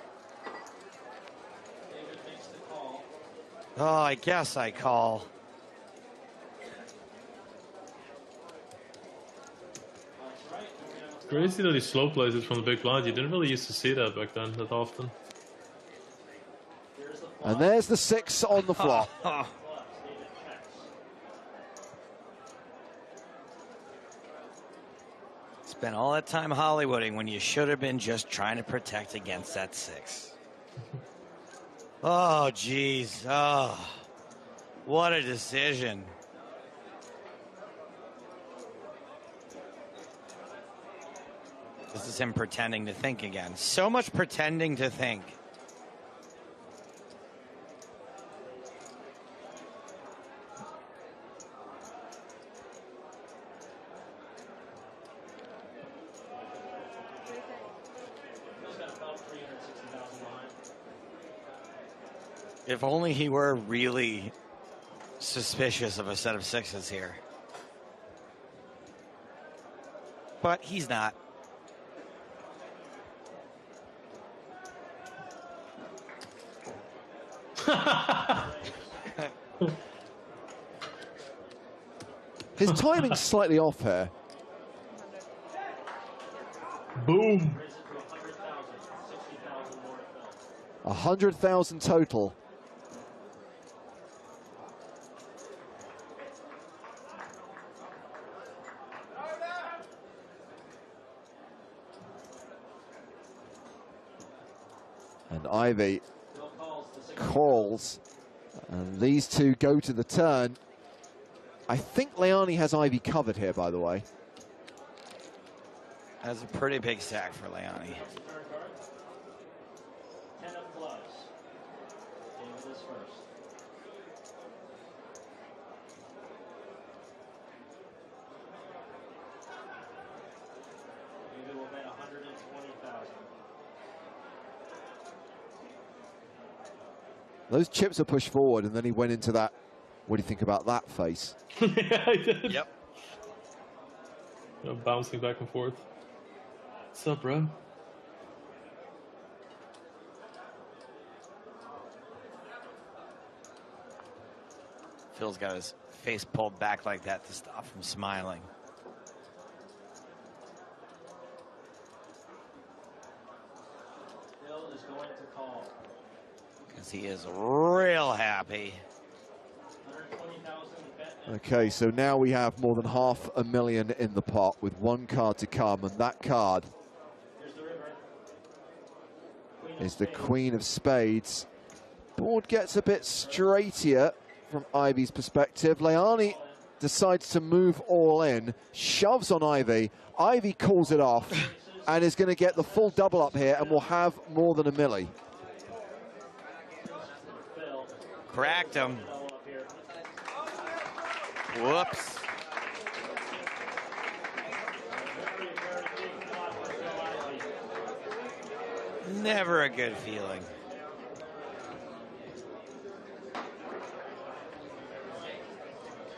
Oh, I guess I call. Crazy that he slow plays it from the big blind. You didn't really used to see that back then that often. And there's the 6 on the flop. Spent all that time Hollywooding when you should have been just trying to protect against that 6. Oh, geez. Oh, what a decision. This is him pretending to think again. So much pretending to think. If only he were really suspicious of a set of 6s here. But he's not. His timing's slightly off here. Boom. 100,000 total. And Ivy calls, and these two go to the turn. I think Leani has Ivy covered here, by the way. That's a pretty big stack for Leani. Those chips are pushed forward, and then he went into that. What do you think about that face? Yeah, I did. Yep. You know, bouncing back and forth. What's up, bro? Phil's got his face pulled back like that to stop from smiling. Phil is going to call. Because he is real happy. Okay, so now we have more than $500,000 in the pot with one card to come, and that card is the Queen of Spades. Board gets a bit straight here from Ivy's perspective. Leani decides to move all in, shoves on Ivy. Ivy calls it off and is going to get the full double up here and will have more than a milli. Cracked him. Whoops. Never a good feeling.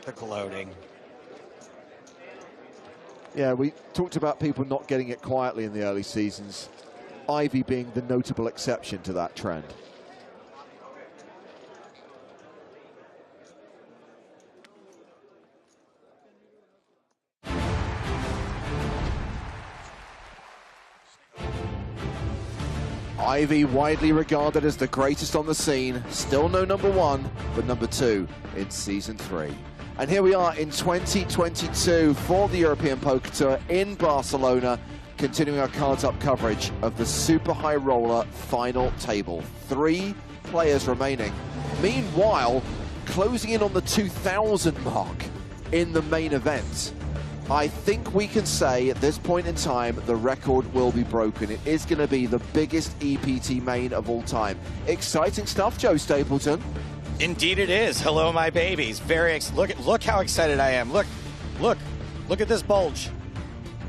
The gloating. Yeah, we talked about people not getting it quietly in the early seasons. Ivy being the notable exception to that trend. Ivy, widely regarded as the greatest on the scene, still no #1, but #2 in Season 3. And here we are in 2022 for the European Poker Tour in Barcelona, continuing our cards up coverage of the Super High Roller final table. 3 players remaining. Meanwhile, closing in on the 2,000 mark in the main event. I think we can say at this point in time the record will be broken. It is going to be the biggest EPT main of all time. Exciting stuff, Joe Stapleton. Indeed it is. Hello, my babies. Very look how excited I am. Look at this bulge.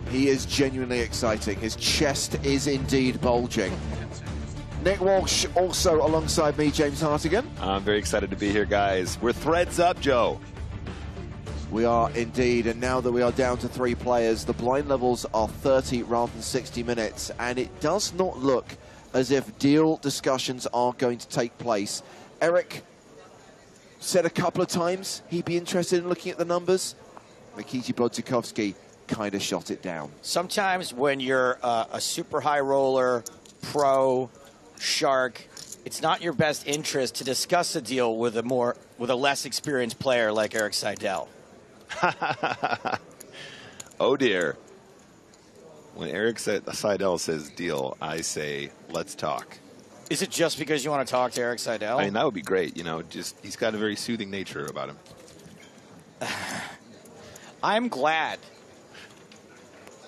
He is genuinely exciting. His chest is indeed bulging. Nick Walsh also alongside me, James Hartigan. I'm very excited to be here, guys. We're threads up, Joe. We are indeed, and now that we are down to 3 players, the blind levels are 30 rather than 60 minutes, and it does not look as if deal discussions are going to take place. Eric said a couple of times he'd be interested in looking at the numbers. Mikiti Bodzikovsky kind of shot it down. Sometimes when you're a super high roller, pro, shark, it's not your best interest to discuss a deal with a less experienced player like Eric Seidel. Oh dear. When Eric Seidel says deal, I say let's talk. Is it just because you want to talk to Eric Seidel? I mean, that would be great. You know, just he's got a very soothing nature about him. I'm glad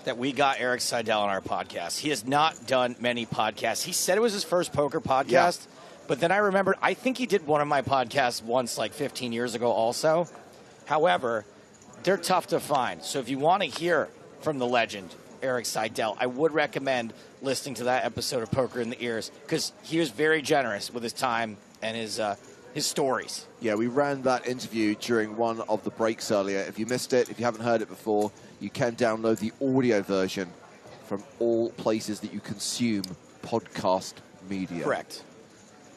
that we got Eric Seidel on our podcast. He has not done many podcasts. He said it was his first poker podcast, but then I remembered, I think he did one of my podcasts once like 15 years ago also. However, they're tough to find. So if you want to hear from the legend, Eric Seidel, I would recommend listening to that episode of Poker in the Ears because he was very generous with his time and his stories. Yeah, we ran that interview during one of the breaks earlier. If you missed it, if you haven't heard it before, you can download the audio version from all places that you consume podcast media. Correct.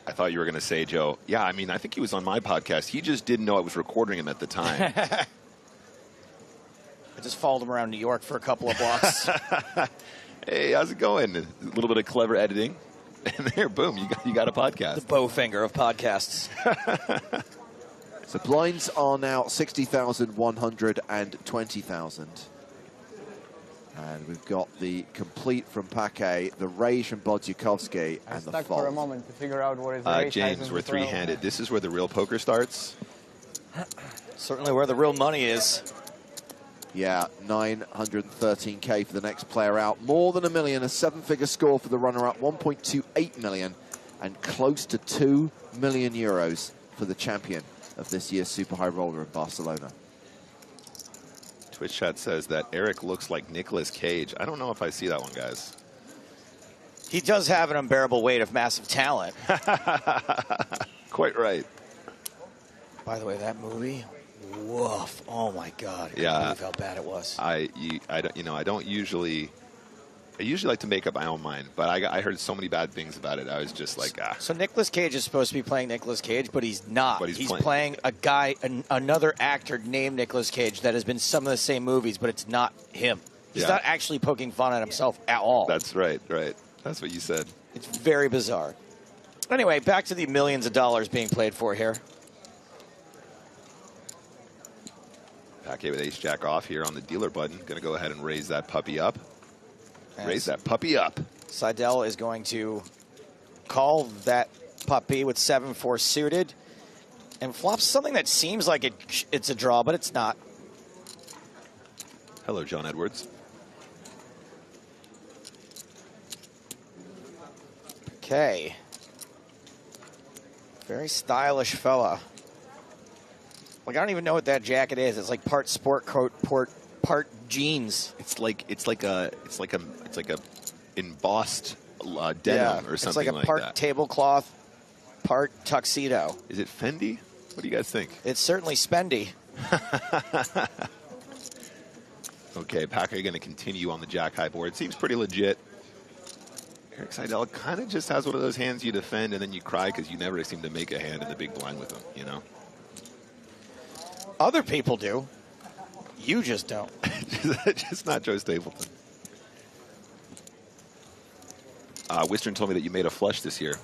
I thought you were going to say, Joe, yeah, I mean, I think he was on my podcast. He just didn't know I was recording him at the time. I just followed him around New York for a couple of blocks. Hey, how's it going? A little bit of clever editing. And there, boom, you got a podcast. The bowfinger of podcasts. So blinds are now 60,000, 100, and 20,000. And we've got the complete from Paquet, the raise from Bodzikovsky, and the stuck fold. for a moment to figure out what is the raise James, size we're of the throw. three-handed. This is where the real poker starts. Certainly where the real money is. Yeah, 913K for the next player out. More than $1 million, a 7-figure score for the runner-up, 1.28 million, and close to 2 million euros for the champion of this year's Super High Roller in Barcelona. Twitch chat says that Eric looks like Nicolas Cage. I don't know if I see that one, guys. He does have an unbearable weight of massive talent. quite right. By the way, that movie, woof! Oh my God! I can't Yeah, believe how bad it was. I don't usually. I usually like to make up my own mind, but I heard so many bad things about it. I was just like, ah. So Nicolas Cage is supposed to be playing Nicolas Cage, but he's not. But he's playing a guy, another actor named Nicolas Cage that has been in some of the same movies, but it's not him. He's not actually poking fun at himself at all. That's right. That's what you said. It's very bizarre. Anyway, back to the millions of dollars being played for here. Paquet with ace-jack off here on the dealer button. Going to go ahead and raise that puppy up. Raise that puppy up. Seidel is going to call that puppy with 7-4 suited and flops something that seems like it's a draw, but it's not. Hello, John Edwards. Okay. Very stylish fella. Like, I don't even know what that jacket is. It's like part sport coat, part jeans. It's like a embossed denim or something like that. It's like a part tablecloth, part tuxedo. Is it Fendi? What do you guys think? It's certainly spendy. Okay, Paquet going to continue on the jack high board. Seems pretty legit. Eric Seidel kind of just has one of those hands you defend and then you cry because you never seem to make a hand in the big blind with him, you know? Other people do. You just don't. Just not Joe Stapleton. Wistern told me that you made a flush this year.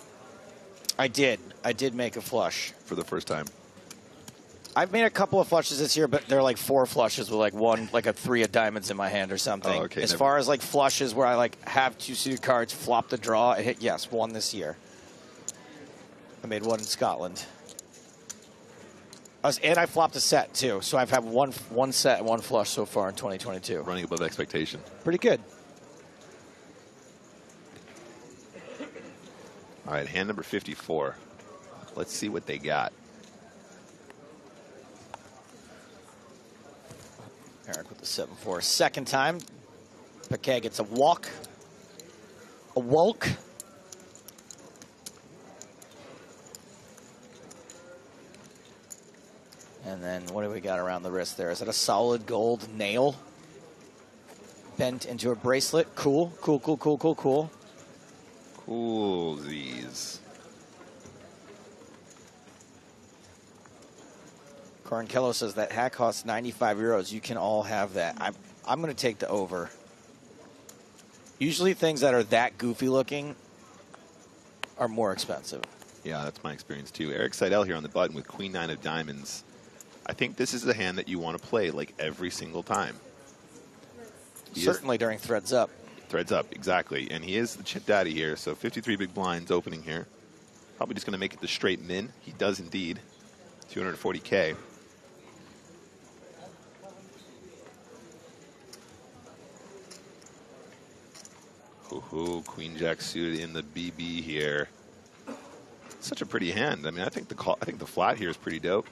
I did. I did make a flush. For the first time. I've made a couple of flushes this year, but they're like 4 flushes with like a 3 of diamonds in my hand or something. Oh, okay, as far as like flushes where I like have 2 suited cards, flop the draw, I hit, yes, 1 this year. I made 1 in Scotland. And I flopped a set too, so I've had one set and 1 flush so far in 2022. Running above expectation. Pretty good. All right, hand number 54. Let's see what they got. Eric with the 7-4. Second time, Paquet gets a walk. A walk. And then what do we got around the wrist there? Is that a solid gold nail? Bent into a bracelet. Cool, cool, cool, cool, cool, cool. Coolsies. Cornkello says that hat costs 95 euros. You can all have that. I'm going to take the over. Usually things that are that goofy looking are more expensive. Yeah, that's my experience too. Eric Seidel here on the button with Queen 9 of diamonds. I think this is the hand that you want to play like every single time. Certainly during threads up. Threads up, exactly. And he is the chip daddy here, so 53 big blinds opening here. Probably just going to make it the straight min. He does indeed. 240K. Ooh, Queen Jack suited in the BB here. Such a pretty hand. I mean, I think the flat here is pretty dope.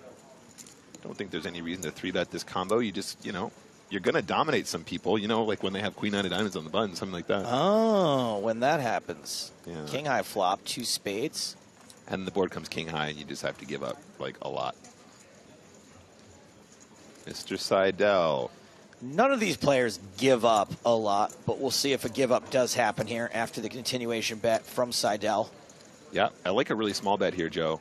Don't think there's any reason to 3-bet this combo. You just, you know, you're going to dominate some people, you know, like when they have Queen 9 of diamonds on the button, something like that. Oh, when that happens. Yeah. King high flop, 2 spades. And the board comes king high and you just have to give up, like, a lot. Mr. Seidel. None of these players give up a lot, but we'll see if a give up does happen here after the continuation bet from Seidel. Yeah, I like a really small bet here, Joe.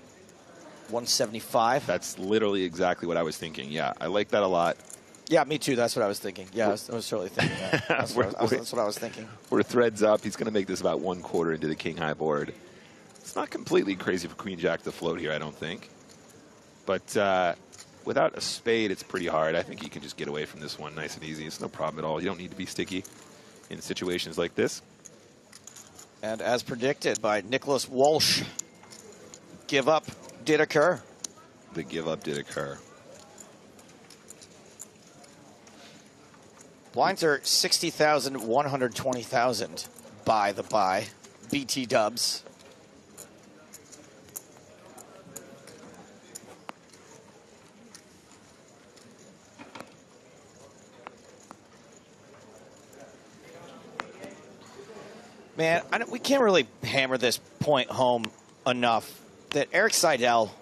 175. That's literally exactly what I was thinking. Yeah, I like that a lot. Yeah, me too. That's what I was thinking. Yeah, I was totally thinking that. That's what I was thinking. We're threads up. He's going to make this about 1/4 into the king high board. It's not completely crazy for Queen Jack to float here, I don't think. But without a spade, it's pretty hard. I think you can just get away from this one nice and easy. It's no problem at all. You don't need to be sticky in situations like this. And as predicted by Nicholas Walsh, give up did occur. The give up did occur. Blinds are 60,000, 120,000 by the by. BT dubs. Man, we can't really hammer this point home enough. that Eric Seidel,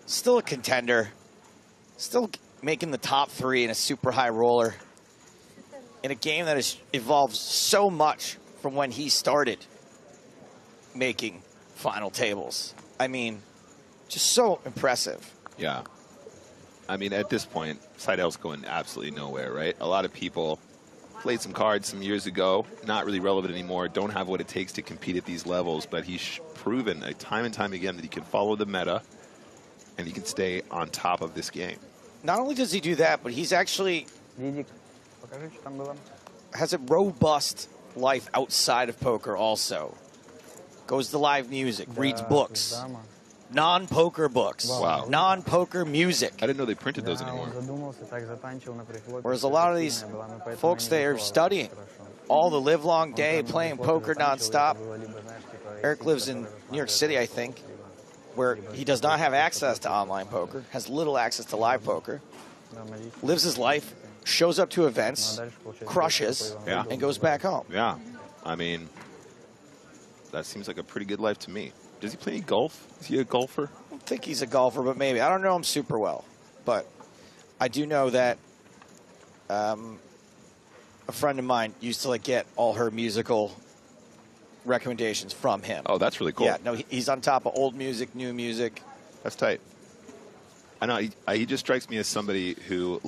still a contender, still making the top 3 in a super high roller, in a game that has evolved so much from when he started making final tables. I mean, just so impressive. Yeah. I mean, at this point, Seidel's going absolutely nowhere, right? A lot of people played some cards some years ago, not really relevant anymore, don't have what it takes to compete at these levels, but he's proven time and time again that he can follow the meta and he can stay on top of this game. Not only does he do that, but he's actually has a robust life outside of poker also. Goes to live music, reads books, non-poker books, wow, non-poker music. I didn't know they printed those anymore. Whereas a lot of these folks, they are studying all the live long day, playing poker nonstop. Eric lives in New York City, I think, where he does not have access to online poker, has little access to live poker, lives his life, shows up to events, crushes, and goes back home. Yeah, I mean, that seems like a pretty good life to me. Does he play any golf? Is he a golfer? I don't think he's a golfer, but maybe. I don't know him super well, but I do know that a friend of mine used to get all her musical recommendations from him. Oh, that's really cool. Yeah, no, he's on top of old music, new music. That's tight. I know he just strikes me as somebody who,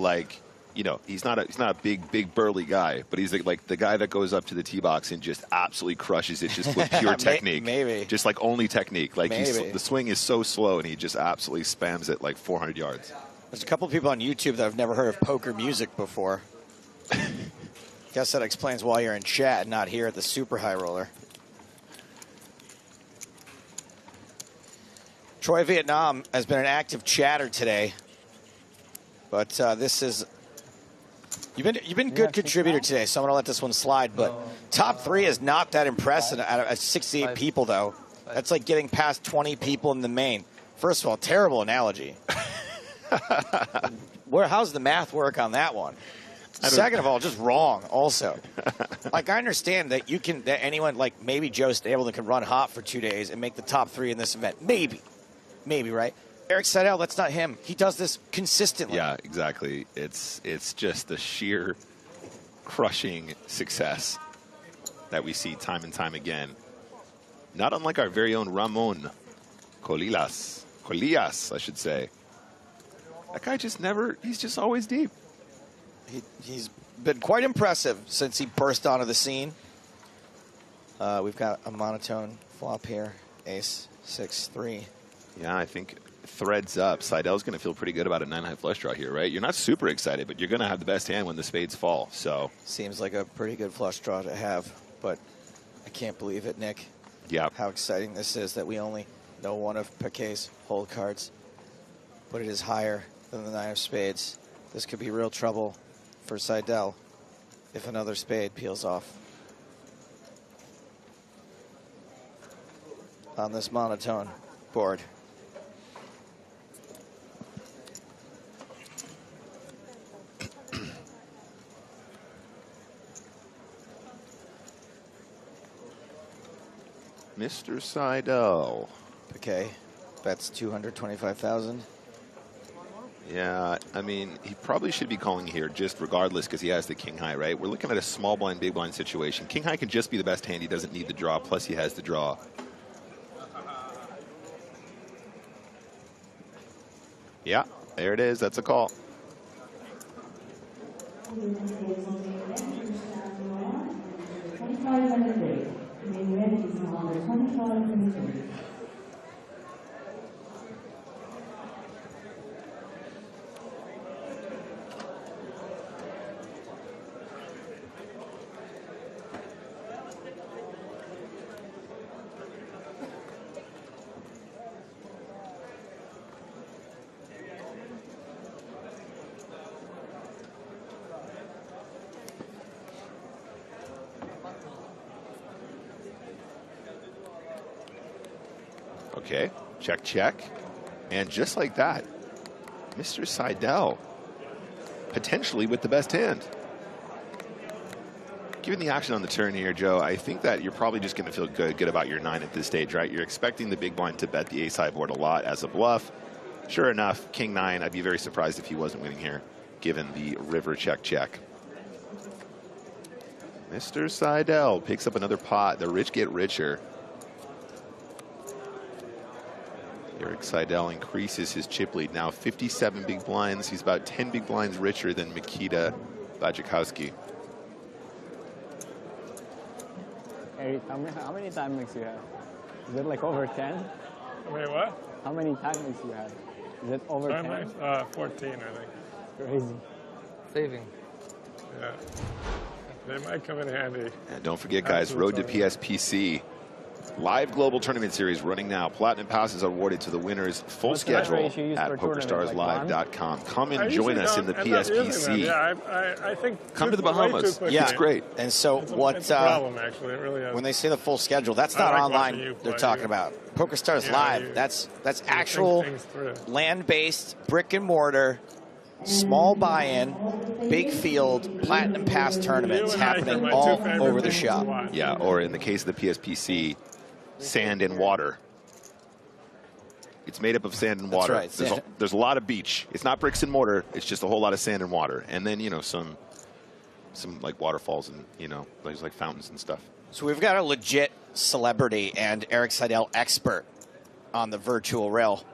he's not a big burly guy, but he's like the guy that goes up to the tee box and just absolutely crushes it, just with pure technique. Maybe just only technique. Maybe. The swing is so slow, and he just absolutely spams it 400 yards. There's a couple of people on YouTube that have never heard of poker music before. Guess that explains why you're in chat and not here at the super high roller. Troy Vietnam has been an active chatter today, but this is you've been a good contributor today, so I'm gonna let this one slide. But top 3 is not that impressive out of 68 people, though. That's like getting past 20 people in the main. First of all, terrible analogy. How's the math work on that one? Second of all, just wrong. Also, I understand that anyone maybe Joe Stapleton can run hot for 2 days and make the top 3 in this event. Maybe, right? Eric Seidel, that's not him. He does this consistently. Yeah, exactly. It's just the sheer crushing success that we see time and time again. Not unlike our very own Ramon Colillas, I should say. That guy he's just always deep. He's been quite impressive since he burst onto the scene. We've got a monotone flop here. Ace, 6-3. Yeah, I think threads up. Seidel's going to feel pretty good about a 9-high flush draw here, right? You're not super excited, but you're going to have the best hand when the spades fall. So seems like a pretty good flush draw to have, but I can't believe it, Nick. Yeah. How exciting this is that we only know one of Paquet's hold cards, but it is higher than the 9 of spades. This could be real trouble for Seidel if another spade peels off on this monotone board. Mr. Seidel. Okay, that's 225,000. Yeah, I mean, he probably should be calling here just regardless because he has the king high, right? We're looking at a small blind, big blind situation. King high can just be the best hand. He doesn't need the draw, plus he has the draw. Yeah, there it is. That's a call. Okay, check, check. And just like that, Mr. Seidel, potentially with the best hand. Given the action on the turn here, Joe, I think that you're probably just going to feel good about your 9 at this stage, right? You're expecting the big blind to bet the ace-high board a lot as a bluff. Sure enough, king 9, I'd be very surprised if he wasn't winning here, given the river check. Mr. Seidel picks up another pot. The rich get richer. Erik Seidel increases his chip lead, now 57 big blinds. He's about 10 big blinds richer than Mikita Bajakowski. Eric, how many time mix you have? Is it like over 10? Wait, what? How many time mix you have? Is it over 10? 14, I think. Crazy. Saving. Yeah. They might come in handy. And don't forget, guys, Road to PSPC. Live global tournament series running now. Platinum passes are awarded to the winners. Full schedule at PokerStarsLive.com. Come and join us in the PSPC. Yeah, I think come to the Bahamas. Yeah, it's great. And so what? It's a problem, actually. It really is. When they say the full schedule, that's not online. They're talking about PokerStars Live. That's actual land-based brick and mortar. Small buy-in, big field, platinum pass tournaments happening all over the shop. Yeah, or in the case of the PSPC, sand and water. It's made up of sand and water. That's right. There's a lot of beach. It's not bricks and mortar. It's just a whole lot of sand and water. And then, you know, some like waterfalls and, you know, there's like fountains and stuff. So we've got a legit celebrity and Erik Seidel expert on the virtual rail.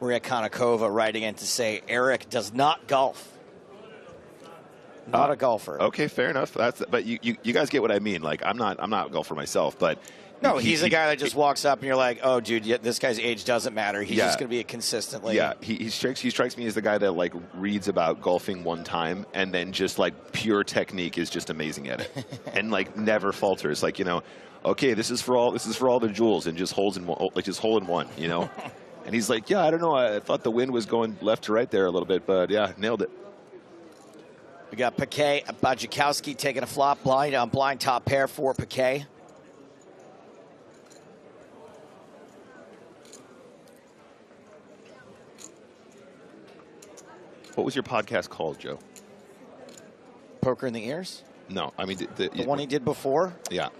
Maria Konnikova writing in to say Eric does not golf. Not a golfer. Okay, fair enough. But you guys get what I mean. Like I'm not a golfer myself, but no, he's a guy that just walks up and you're like, oh, dude, this guy's age doesn't matter. He's just going to be a consistently. Yeah, he strikes me as the guy that like reads about golfing one time and then just like pure technique is just amazing at it and like never falters. Like, you know, okay, this is for all the jewels and just holds in one, like just hole in one, you know. And he's like, yeah, I don't know. I thought the wind was going left to right there a little bit, but yeah, nailed it. We got Piquet Bajakowski taking a flop blind on blind top pair for Piquet. What was your podcast called, Joe? Poker in the Ears? No, I mean the one he did before? Yeah.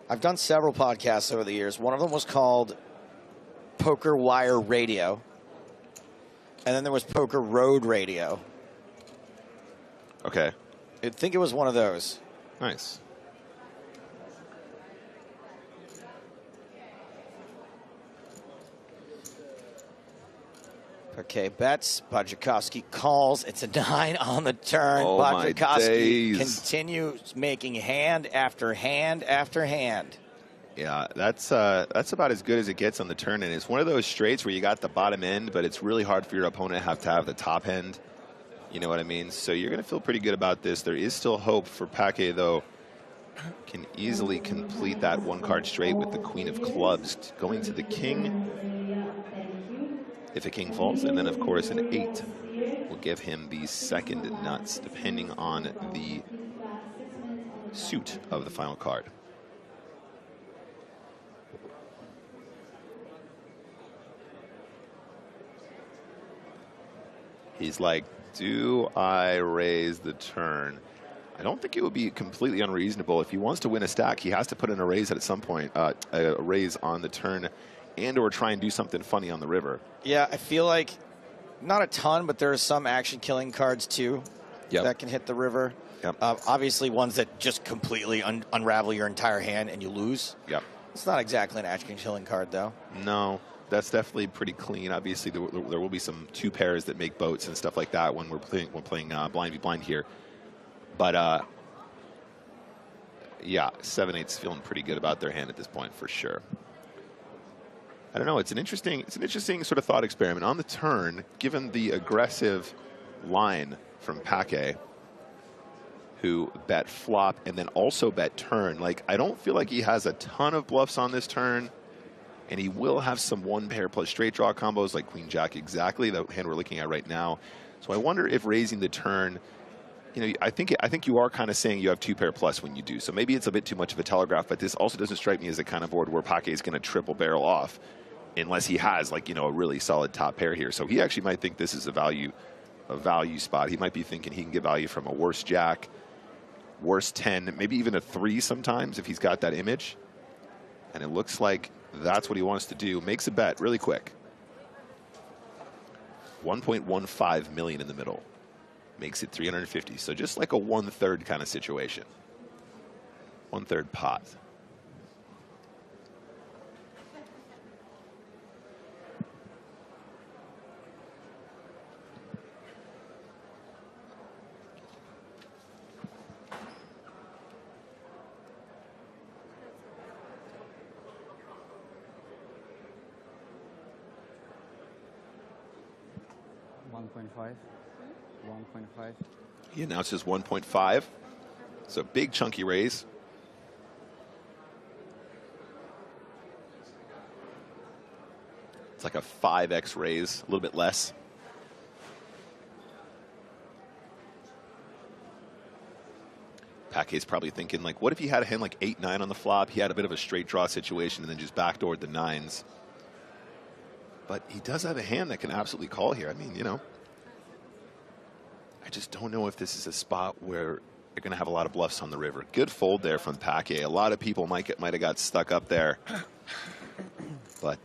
I've done several podcasts over the years. One of them was called Poker Wire Radio. And then there was Poker Road Radio. Okay. I think it was one of those. Nice. Okay, bets. Bajakowski calls. It's a 9 on the turn. Oh, Bajakowski continues making hand after hand after hand. Yeah, that's about as good as it gets on the turn, and it's one of those straights where you got the bottom end, but it's really hard for your opponent to have the top end. You know what I mean? So you're going to feel pretty good about this. There is still hope for Paquet, though. Can easily complete that one-card straight with the Queen of Clubs, going to the King if a King falls, and then, of course, an 8 will give him the second nuts, depending on the suit of the final card. He's like, do I raise the turn? I don't think it would be completely unreasonable. If he wants to win a stack, he has to put in a raise at some point, a raise on the turn, and or try and do something funny on the river. Yeah, I feel like not a ton, but there are some action-killing cards, too, that can hit the river. Yep. Obviously, ones that just completely unravel your entire hand and you lose. Yep. It's not exactly an action-killing card, though. No. That's definitely pretty clean. Obviously, there will be some 2 pairs that make boats and stuff like that when we're playing blind v blind here. But yeah, 7/8's feeling pretty good about their hand at this point for sure. I don't know. It's an interesting sort of thought experiment on the turn, given the aggressive line from Paquet, who bet flop and then also bet turn. Like, I don't feel like he has a ton of bluffs on this turn. And he will have some 1-pair plus straight draw combos like Queen Jack, exactly the hand we're looking at right now. So I wonder if raising the turn, you know, I think you are kind of saying you have 2-pair plus when you do. So maybe it's a bit too much of a telegraph, but this also doesn't strike me as the kind of board where Paquet is going to triple barrel off unless he has, like, you know, a really solid top pair here. So he actually might think this is a value spot. He might be thinking he can get value from a worse Jack, worst 10, maybe even a 3 sometimes if he's got that image. And it looks like that's what he wants to do. Makes a bet really quick. 1.15 million in the middle. Makes it 350. So just like a 1/3 kind of situation. 1/3 pot. He announces 1.5. So big chunky raise. It's like a 5x raise, a little bit less. Paquet's probably thinking, like, what if he had a hand like 8-9 on the flop? He had a bit of a straight draw situation and then just backdoored the 9s. But he does have a hand that can absolutely call here. I mean, you know, I just don't know if this is a spot where you're going to have a lot of bluffs on the river. Good fold there from Paquet. A lot of people might have got stuck up there. But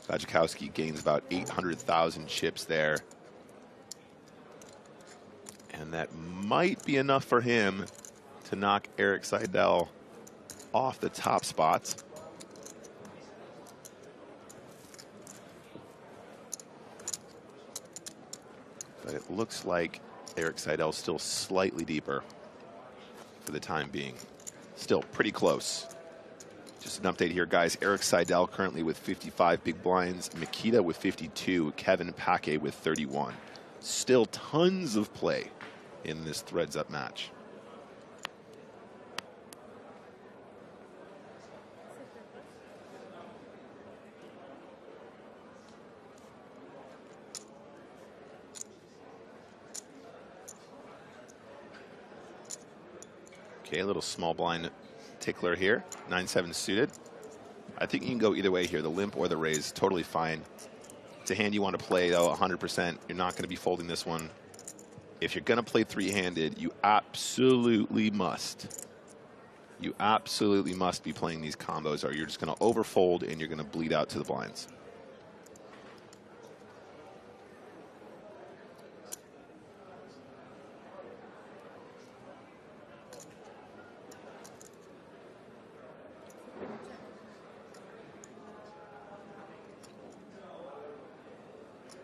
Bajkowski gains about 800,000 chips there. And that might be enough for him to knock Erik Seidel off the top spots. But it looks like Erik Seidel's still slightly deeper for the time being. Still pretty close. Just an update here, guys. Erik Seidel currently with 55 big blinds. Mikita with 52. Kevin Paquet with 31. Still tons of play in this threads up match. Okay, a little small blind tickler here. 9-7 suited. I think you can go either way here, the limp or the raise, totally fine. It's a hand you want to play, though, 100%. You're not going to be folding this one. If you're going to play three-handed, you absolutely must. You absolutely must be playing these combos, or you're just going to overfold and you're going to bleed out to the blinds.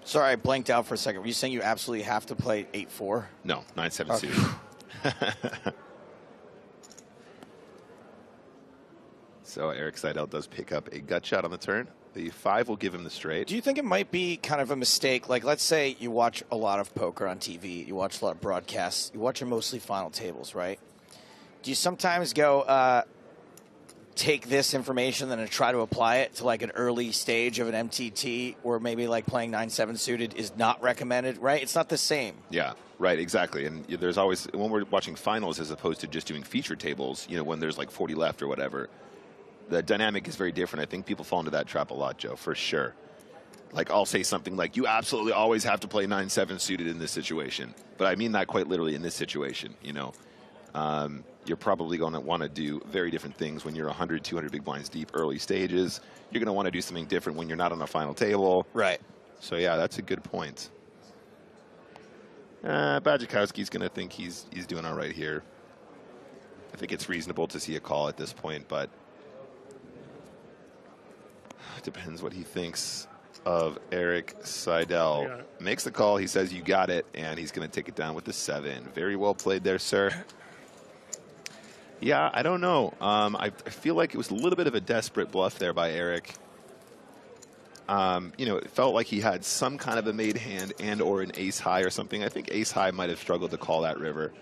Sorry, I blanked out for a second. Were you saying you absolutely have to play 8-4? No, 9-7 okay. suited. So Erik Seidel does pick up a gut shot on the turn. The 5 will give him the straight. Do you think it might be kind of a mistake? Like, let's say you watch a lot of poker on TV, you watch a lot of broadcasts, you watch mostly final tables, right? Do you sometimes go, take this information and try to apply it to like an early stage of an MTT where maybe like playing 9-7 suited is not recommended, right? It's not the same. Yeah, right, exactly. And there's always, when we're watching finals as opposed to just doing feature tables, you know, when there's like 40 left or whatever, the dynamic is very different. I think people fall into that trap a lot, Joe, for sure. Like, I'll say something like, you absolutely always have to play 9-7 suited in this situation. But I mean that quite literally in this situation, you know. You're probably going to want to do very different things when you're 100, 200 big blinds deep early stages. You're going to want to do something different when you're not on a final table. Right. So, yeah, that's a good point. Bajkowski's going to think he's doing all right here. I think it's reasonable to see a call at this point, but it depends what he thinks of Erik Seidel. Makes the call. He says, you got it, and he's going to take it down with the 7. Very well played there, sir. Yeah, I don't know. I feel like it was a little bit of a desperate bluff there by Erik. You know, it felt like he had some kind of a made hand and or an ace high or something. I think ace high might have struggled to call that river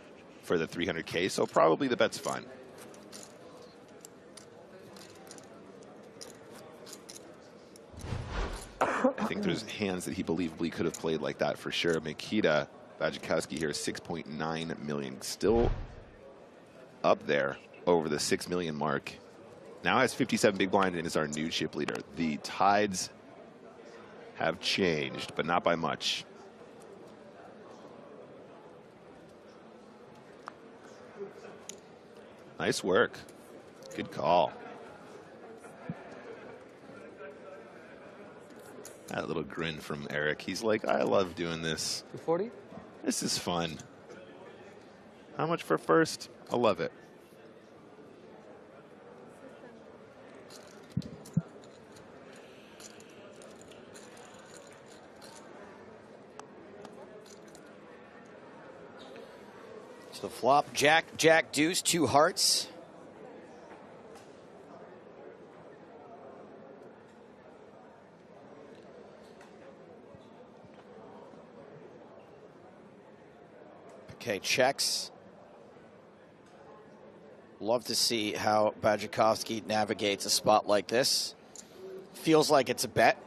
for the 300K, so probably the bet's fine. I think there's hands that he believably could have played like that for sure. Mikita Bajkowski here is 6.9 million. Still up there over the 6 million mark. Now has 57 big blind and is our new chip leader. The tides have changed, but not by much. Nice work. Good call. That little grin from Eric. He's like, I love doing this. 240? This is fun. How much for first? I love it. So the flop, Jack, Jack, deuce, 2 hearts. Okay, checks. Love to see how Bajakowski navigates a spot like this. Feels like it's a bet.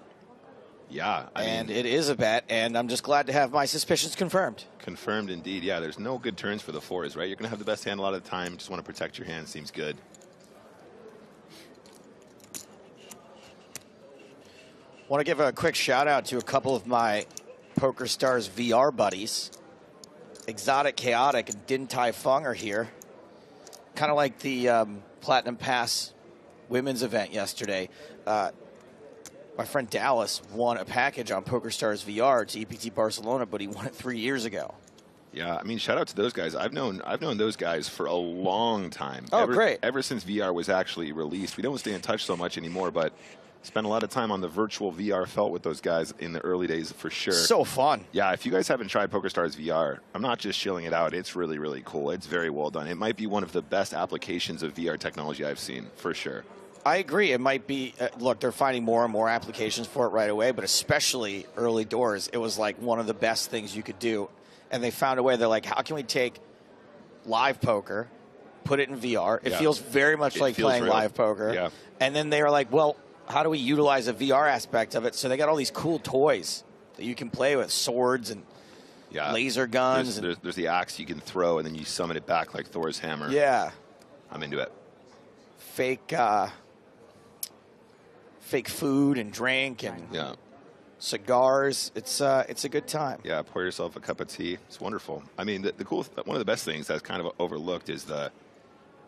Yeah. And it is a bet, and I'm just glad to have my suspicions confirmed. Confirmed indeed. Yeah, there's no good turns for the 4s, right? You're going to have the best hand a lot of the time. Just want to protect your hand. Seems good. Want to give a quick shout out to a couple of my PokerStars VR buddies. Exotic Chaotic and Din Tai Fung are here. Kind of like the Platinum Pass women's event yesterday. My friend Dallas won a package on PokerStars VR to EPT Barcelona, but he won it 3 years ago. Yeah, I mean, shout out to those guys. I've known those guys for a long time. Oh, great. Ever since VR was actually released. We don't stay in touch so much anymore, but spent a lot of time on the virtual VR felt with those guys in the early days for sure. So fun. Yeah, if you guys haven't tried PokerStars VR, I'm not just shilling it out. It's really, really cool. It's very well done. It might be one of the best applications of VR technology I've seen, for sure. I agree. It might be, look, they're finding more and more applications for it right away, but especially early doors, it was like one of the best things you could do. And they found a way. They're like, how can we take live poker, put it in VR? It feels very much like playing real. live poker. Yeah. And then they were like, well, how do we utilize a VR aspect of it? So they got all these cool toys that you can play with, swords and laser guns. There's the axe you can throw, and then you summon it back like Thor's hammer. Yeah. I'm into it. Fake food and drink and cigars. It's a good time. Yeah, pour yourself a cup of tea. It's wonderful. I mean, the cool one of the best things that's kind of overlooked is the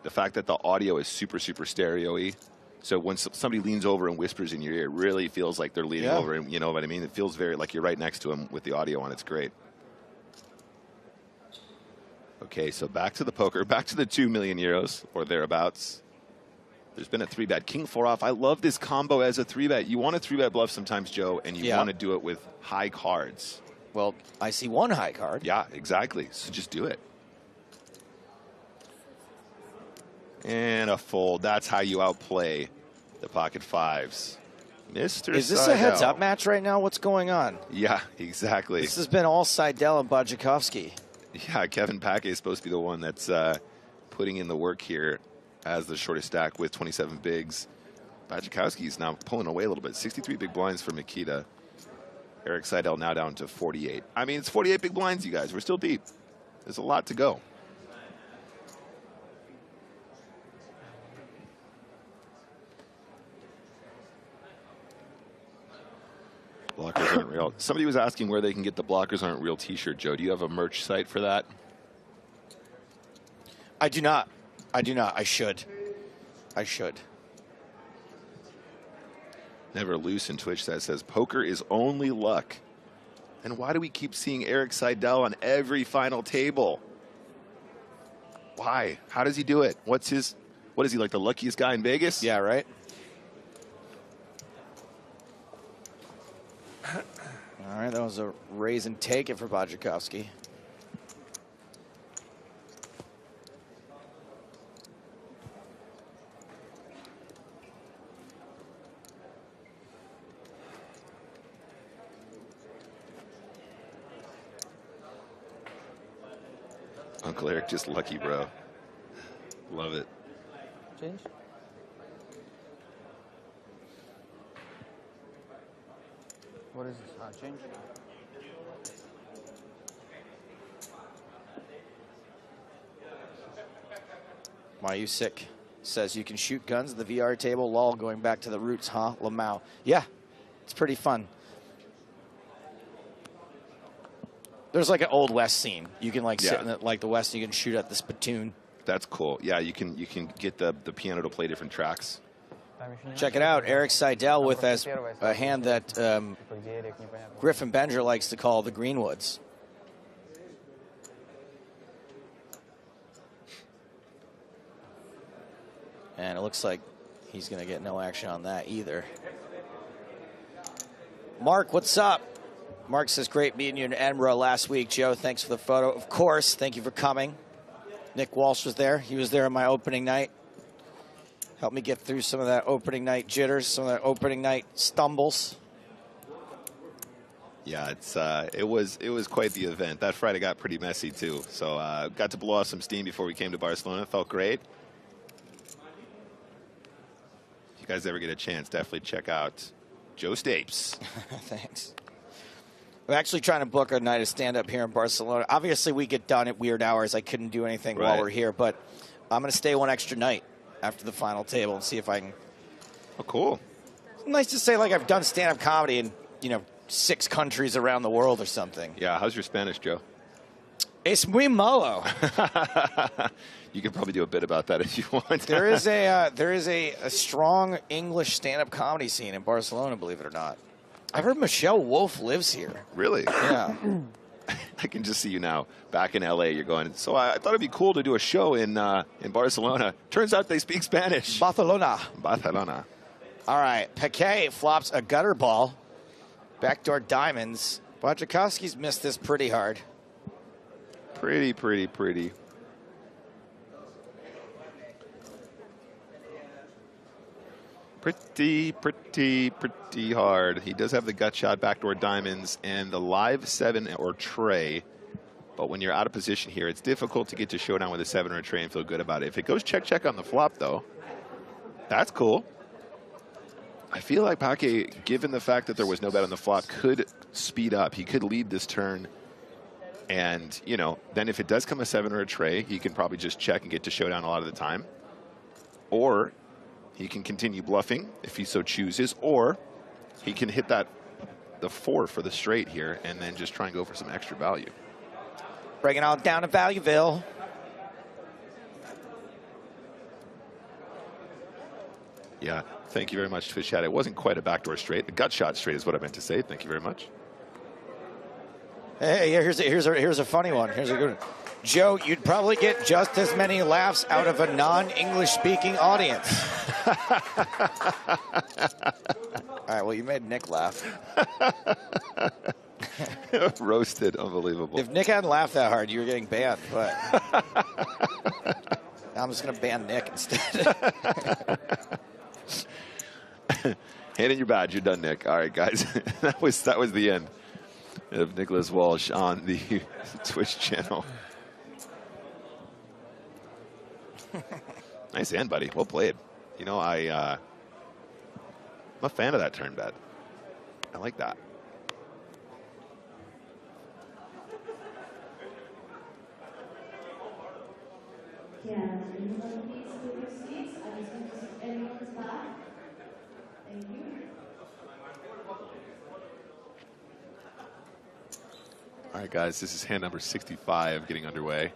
fact that the audio is super, super stereo-y. So when somebody leans over and whispers in your ear, it really feels like they're leaning over, and you know what I mean? It feels very like you're right next to them with the audio on. It's great. Okay, so back to the poker, back to the 2 million euros or thereabouts. There's been a 3-bet. King 4 off. I love this combo as a 3-bet. You want a 3-bet bluff sometimes, Joe, and you want to do it with high cards. Well, I see one high card. Yeah, exactly. So just do it. And a fold. That's how you outplay the pocket fives. Mr. Is this a heads-up match right now? What's going on? Yeah, exactly. This has been all Seidel and Bajakowski. Yeah, Kevin Paquet is supposed to be the one that's putting in the work here as the shortest stack with 27 bigs. Bajakowski is now pulling away a little bit. 63 big blinds for Mikita. Eric Seidel now down to 48. I mean, it's 48 big blinds, you guys. We're still deep. There's a lot to go. Blockers aren't real. Somebody was asking where they can get the Blockers Aren't Real t-shirt, Joe. Do you have a merch site for that? I do not. I do not. I should. I should. Never Loose in Twitch that says, poker is only luck. And why do we keep seeing Eric Seidel on every final table? Why? How does he do it? What is he, like the luckiest guy in Vegas? Yeah, right. All right, that was a raise and take it for Bajakowski. Uncle Eric, just lucky, bro. Love it. Change? What is this? Change? Why you sick? Says you can shoot guns at the VR table. Lol, going back to the roots, huh? Lamau. Yeah, it's pretty fun. There's like an old West scene. You can like sit in the, like the West, and you can shoot at the spittoon. That's cool. Yeah, you can get the piano to play different tracks. Check it out. Eric Seidel with a hand that Griffin Benger likes to call the Greenwoods. And it looks like he's going to get no action on that either. Mark, what's up? Mark says, great meeting you in Edinburgh last week. Joe, thanks for the photo. Of course, thank you for coming. Nick Walsh was there. He was there on my opening night. Helped me get through some of that opening night jitters, some of that opening night stumbles. Yeah, it was quite the event. That Friday got pretty messy too. So got to blow off some steam before we came to Barcelona. Felt great. If you guys ever get a chance, definitely check out Joe Stapes. Thanks. I'm actually trying to book a night of stand-up here in Barcelona. Obviously, we get done at weird hours. I couldn't do anything while we're here, but I'm going to stay one extra night after the final table and see if I can. Oh, cool. It's nice to say, like, I've done stand-up comedy in, 6 countries around the world or something. Yeah, how's your Spanish, Joe? Es muy malo. You can probably do a bit about that if you want. There is a strong English stand-up comedy scene in Barcelona, believe it or not. I've heard Michelle Wolf lives here. Really? Yeah. I can just see you now back in LA. You're going, so I thought it'd be cool to do a show in Barcelona. Turns out they speak Spanish. Barcelona. Barcelona. All right. Piquet flops a gutter ball. Backdoor diamonds. Wojciechowski's missed this pretty hard. Pretty. Pretty hard. He does have the gut shot, backdoor diamonds, and the live 7 or tray. But when you're out of position here, it's difficult to get to showdown with a 7 or a tray and feel good about it. If it goes check on the flop, though, that's cool. I feel like Paquet, given the fact that there was no bet on the flop, could speed up. He could lead this turn. And, then if it does come a 7 or a tray, he can probably just check and get to showdown a lot of the time. Or he can continue bluffing if he so chooses, or he can hit the 4 for the straight here and then just try and go for some extra value. Bring it on down to Valueville. Yeah, thank you very much, Fish Chat. It wasn't quite a backdoor straight. The gut shot straight is what I meant to say. Thank you very much. Hey, here's a funny one. Here's a good one. Joe, you'd probably get just as many laughs out of a non-English speaking audience. All right, well, you made Nick laugh. Roasted, unbelievable. If Nick hadn't laughed that hard, you were getting banned, but I'm just going to ban Nick instead. Hand in your badge. You're done, Nick. All right, guys. that was the end of Nicholas Walsh on the Twitch channel. Nice hand, buddy. Well played. I'm a fan of that turn bet. I like that. Yeah, anyone please take your seats? I just want to see everyone's back. Thank you. All right, guys, this is hand number 65 getting underway.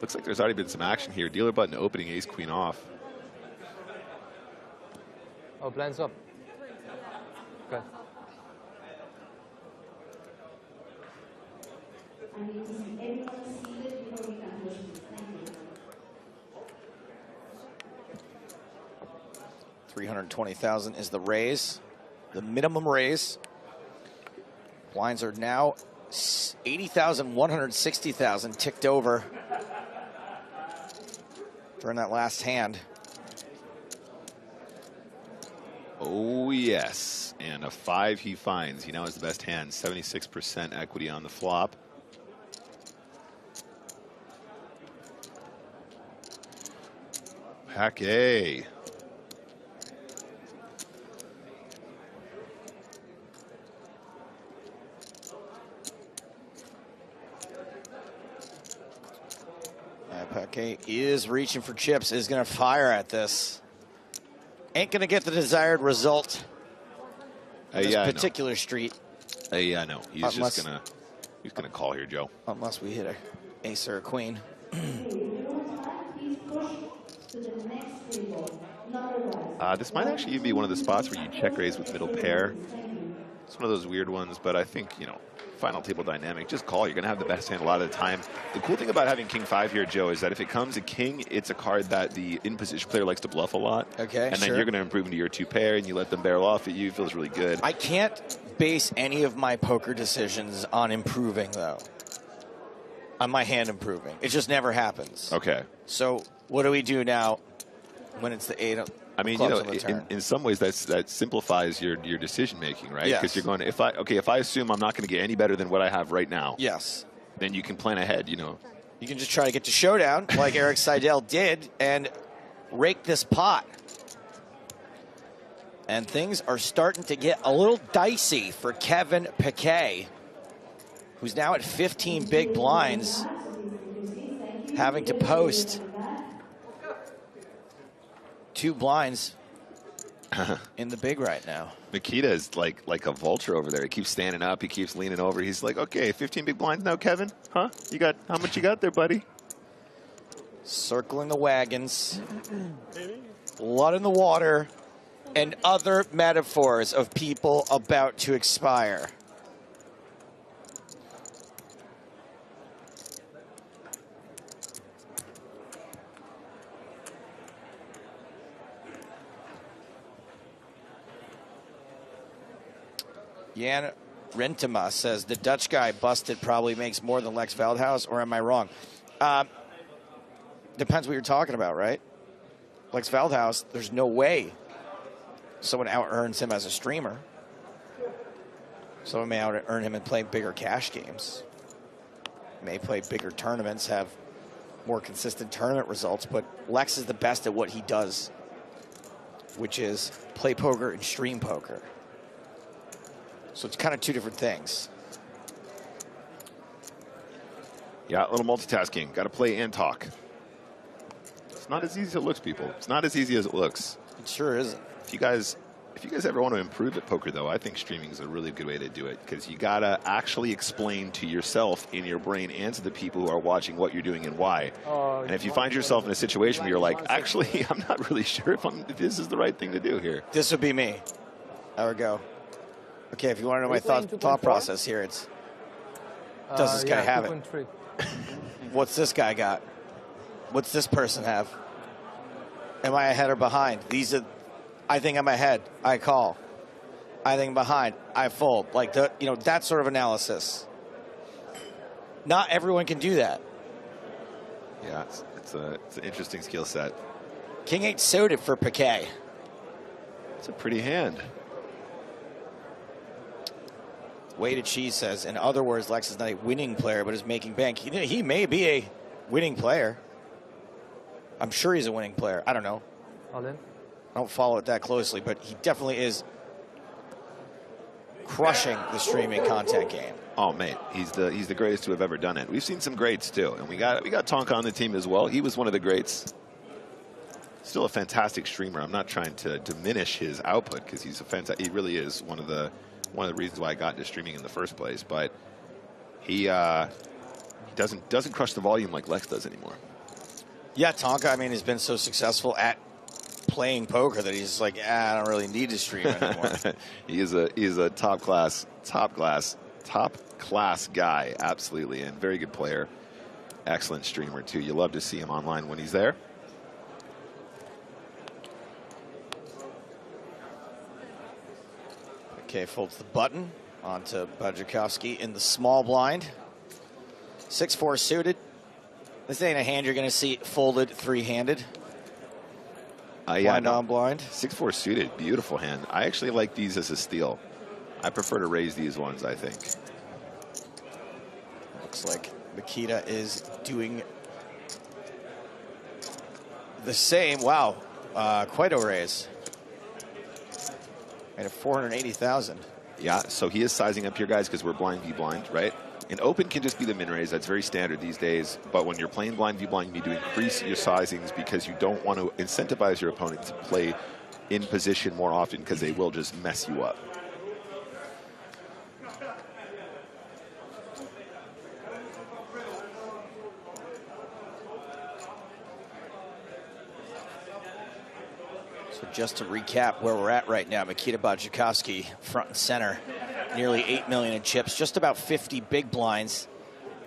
Looks like there's already been some action here. Dealer button opening, ace queen off. Oh, blinds up. Okay. I need to see everyone seated before we can push this. Thank you. 320,000 is the raise, the minimum raise. Blinds are now 80,000, 160,000 ticked over during that last hand. Oh, yes. And a 5 he finds. He now has the best hand, 76% equity on the flop. Paquet. Paquet is reaching for chips, is going to fire at this. Ain't going to get the desired result on this particular street. Yeah, no. He's just going to call here, Joe. Unless we hit an ace or a queen. pushed to the next table. Number 1. This might actually be one of the spots where you check raise with middle pair. It's one of those weird ones, but I think, you know, final table dynamic, just call. You're going to have the best hand a lot of the time. The cool thing about having king 5 here, Joe, is that if it comes a king, it's a card that the in-position player likes to bluff a lot. Okay, and then you're going to improve into your 2 pair, and you let them barrel off at you. It feels really good. I can't base any of my poker decisions on improving, though. On my hand improving. It just never happens. Okay. So what do we do now when it's the 8 of I mean, you clubs know, on the turn? in some ways that simplifies your decision making, right? Because Yes. you're going to, if I assume I'm not going to get any better than what I have right now. Yes. Then you can plan ahead, you know. You can just try to get to showdown like Eric Seidel did and rake this pot. And things are starting to get a little dicey for Kevin Piquet, who's now at 15 big blinds, having to post 2 blinds in the big right now. Makita is like a vulture over there. He keeps standing up. He keeps leaning over. He's like, okay, 15 big blinds now, Kevin. Huh? You got, how much you got there, buddy? Circling the wagons. Blood in the water. And other metaphors of people about to expire. Jan Rentema says the Dutch guy busted probably makes more than Lex Veldhuis, or am I wrong? Depends what you're talking about, right? Lex Veldhuis, there's no way someone out-earns him as a streamer. Someone may out-earn him and play bigger cash games. May play bigger tournaments, have more consistent tournament results, but Lex is the best at what he does, which is play poker and stream poker. So it's kind of 2 different things. Yeah, a little multitasking. Got to play and talk. It's not as easy as it looks, people. It's not as easy as it looks. It sure isn't. If you guys ever want to improve at poker, though, I think streaming is a really good way to do it, because you got to actually explain to yourself in your brain and to the people who are watching what you're doing and why. And if you find yourself in a situation where you're like, actually, I'm not really sure if this is the right thing to do here. This would be me. There we go. Okay, if you want to know my thought process here, it's does this guy have it? What's this guy got? What's this person have? Am I ahead or behind? I think I'm ahead. I call. I think I'm behind. I fold. Like that sort of analysis. Not everyone can do that. Yeah, it's an interesting skill set. King 8 suited for Piquet. It's a pretty hand. Weighted Cheese says, in other words, Lex is not a winning player, but is making bank. He may be a winning player. I'm sure he's a winning player. I don't know. All in. I don't follow it that closely, but he definitely is crushing the streaming content game. Oh, mate, he's the greatest to have ever done it. We've seen some greats too, and we got Tonka on the team as well. He was one of the greats. Still a fantastic streamer. I'm not trying to diminish his output, because he's he really is one of the reasons why I got into streaming in the first place. But he doesn't crush the volume like Lex does anymore. Yeah, Tonka, I mean, has been so successful at playing poker that he's like, I don't really need to stream anymore. He is a top class guy, absolutely, and very good player. Excellent streamer too. You love to see him online when he's there. Okay, folds the button onto Budjakowski in the small blind. 6-4 suited. This ain't a hand you're going to see folded 3-handed. Yeah, non-blind. 6-4 suited, beautiful hand. I actually like these as a steal. I prefer to raise these ones, I think. Looks like Makita is doing the same. Wow, quite a raise. Made it 480,000. Yeah, so he is sizing up here, guys, because we're blind v blind, right? An open can just be the min raise. That's very standard these days. But when you're playing blind v blind, you need to increase your sizings because you don't want to incentivize your opponent to play in position more often, because they will just mess you up. So just to recap where we're at right now, Mikita Bajakowski front and center, nearly 8 million in chips, just about 50 big blinds.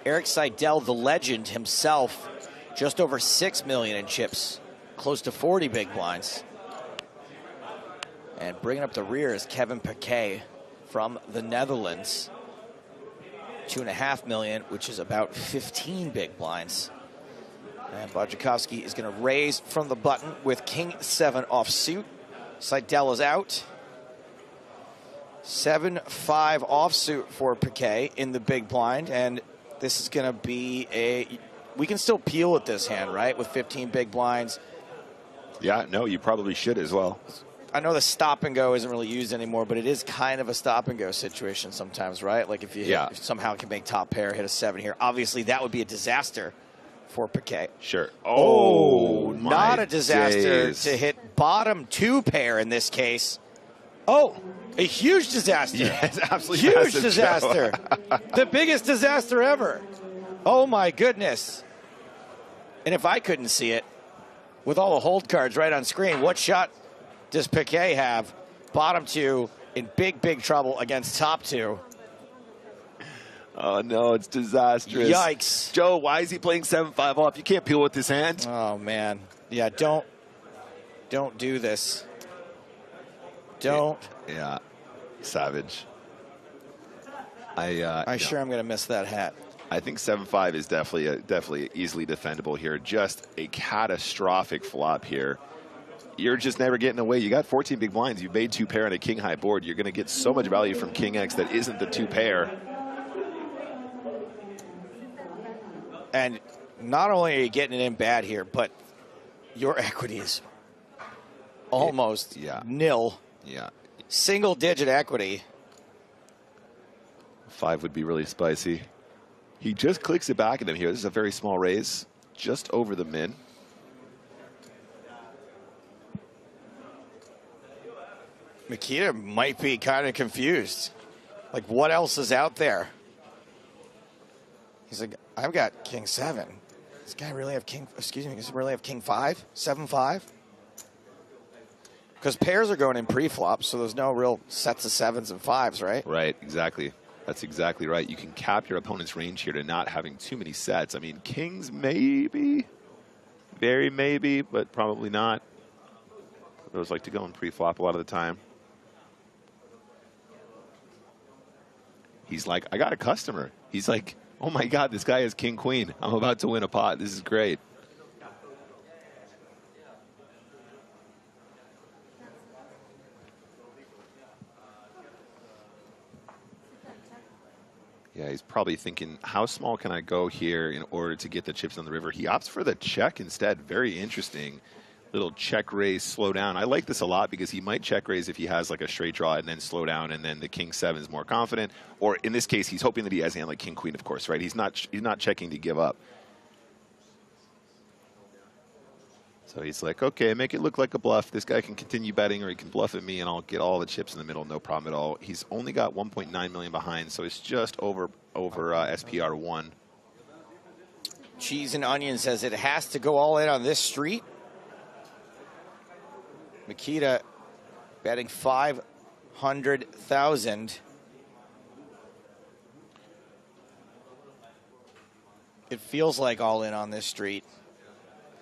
Eric Seidel, the legend himself, just over 6 million in chips, close to 40 big blinds. And bringing up the rear is Kevin Piquet from the Netherlands. 2.5 million, which is about 15 big blinds. And Bajakowski is going to raise from the button with King 7 offsuit. Seidel is out. 7-5 offsuit for Piquet in the big blind. And this is going to be we can still peel with this hand, right? With 15 big blinds. Yeah, no, you probably should as well. I know the stop and go isn't really used anymore, but it is kind of a stop and go situation sometimes, right? Like if you somehow can make top pair, hit a 7 here. Obviously, that would be a disaster for Piquet. Sure. Oh, my not a disaster days. to hit bottom 2 pair in this case. Oh, a huge disaster. Yes, absolutely. Huge massive, disaster. The biggest disaster ever. Oh, my goodness. And if I couldn't see it, with all the hold cards right on screen, what shot does Piquet have? Bottom 2 in big, big trouble against top 2. Oh, no, it's disastrous. Yikes. Joe, why is he playing 7-5 off? You can't peel with this hand. Oh, man. Yeah, don't do this. Don't. Yeah, savage. I'm sure I'm going to miss that hat. I think 7-5 is definitely easily defendable here. Just a catastrophic flop here. You're just never getting away. You got 14 big blinds. You made 2 pair on a king high board. You're going to get so much value from King X that isn't the 2 pair. And not only are you getting it in bad here, but your equity is almost nil. Yeah. Single digit equity. 5 would be really spicy. He just clicks it back at him here. This is a very small raise, just over the min. Mikita might be kind of confused. Like, what else is out there? He's like, I've got King 7. Does this guy really have King, does he really have King 5? 7-5? Because pairs are going in pre-flop, so there's no real sets of 7s and 5s, right? Right, exactly. That's exactly right. You can cap your opponent's range here to not having too many sets. I mean, kings maybe, very maybe, but probably not. Those like to go in pre-flop a lot of the time. He's like, I got a customer. He's like, oh my God, this guy has king queen. I'm about to win a pot. This is great. Yeah, he's probably thinking, how small can I go here in order to get the chips on the river? He opts for the check instead. Very interesting. Little check raise, slow down. I like this a lot because he might check raise if he has like a straight draw and then slow down, and then the king 7 is more confident. Or in this case, he's hoping that he has a hand like king queen, of course, right? He's not checking to give up. So he's like, okay, make it look like a bluff. This guy can continue betting, or he can bluff at me, and I'll get all the chips in the middle, no problem at all. He's only got 1.9 million behind, so it's just over SPR 1. Cheese and Onion says it has to go all in on this street. Mikita betting 500,000. It feels like all in on this street.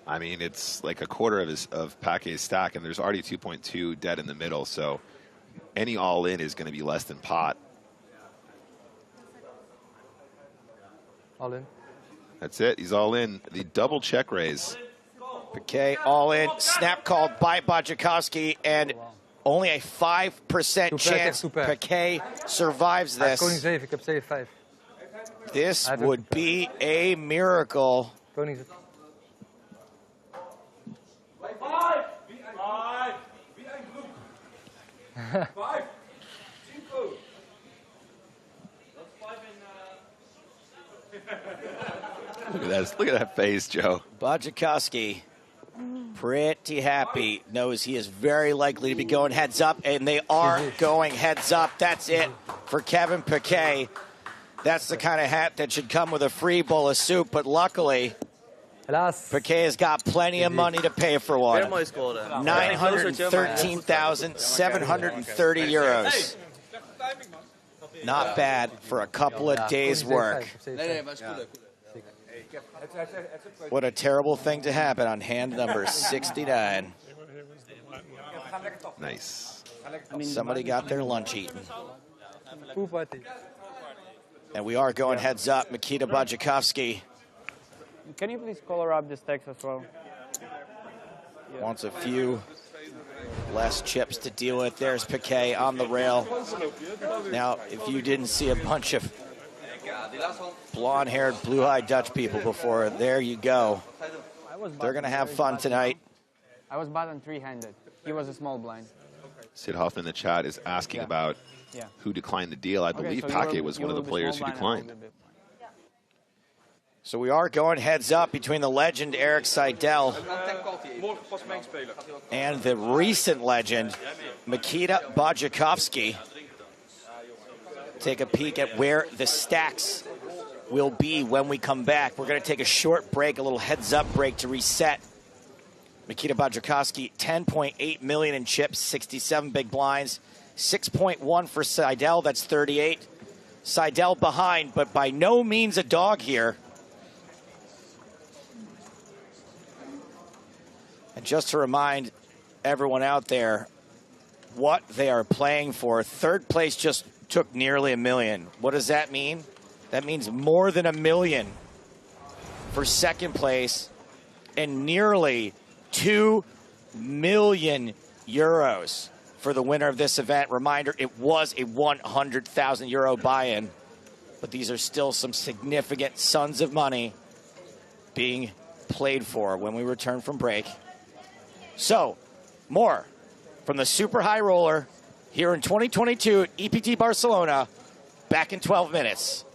I mean, it's like a quarter of Paquet's stack, and there's already 2.2 dead in the middle, so any all-in is going to be less than pot. All in. That's it. He's all in. The double check raise. Piquet all in. Snap called by Bajakowski, and only a 5% chance Piquet survives this. Koning 7, ik heb 7-5. This would be a miracle. Koning 7. Look at that face, Joe. Bajakowski, pretty happy, knows he is very likely to be going heads up, and they are going heads up. That's it for Kevin Piquet. That's the kind of hat that should come with a free bowl of soup, but luckily Piquet's got plenty of money to pay for one. Very much score there. 913,730 euros. Not bad for a couple of days' work. What a terrible thing to happen on hand number 69. Nice. Somebody got their lunch eaten. And we are going heads up. Mikita Bajakovsky Can you please color up this text as well? wants a few less chips to deal with. There's Piquet on the rail. Now, if you didn't see a bunch of blonde-haired, blue-eyed Dutch people before, there you go. They're going to have fun tonight. I was button three-handed. He was a small blind. Sid Hoffman in the chat is asking about who declined the deal. I believe Paquet was one of the players who declined. So we are going heads up between the legend Eric Seidel and the recent legend Mikita Bajakovsky. Take a peek at where the stacks will be when we come back. We're going to take a short break, a little heads-up break to reset. Mikita Bajakovsky, 10.8 million in chips, 67 big blinds, 6.1 for Seidel, that's 38. Seidel behind, but by no means a dog here. And just to remind everyone out there what they are playing for, third place just took nearly $1 million. What does that mean? That means more than $1 million for second place and nearly 2 million euros for the winner of this event. Reminder, it was a 100,000 euro buy-in, but these are still some significant sums of money being played for when we return from break. So, more from the super high roller here in 2022 at EPT Barcelona, back in 12 minutes.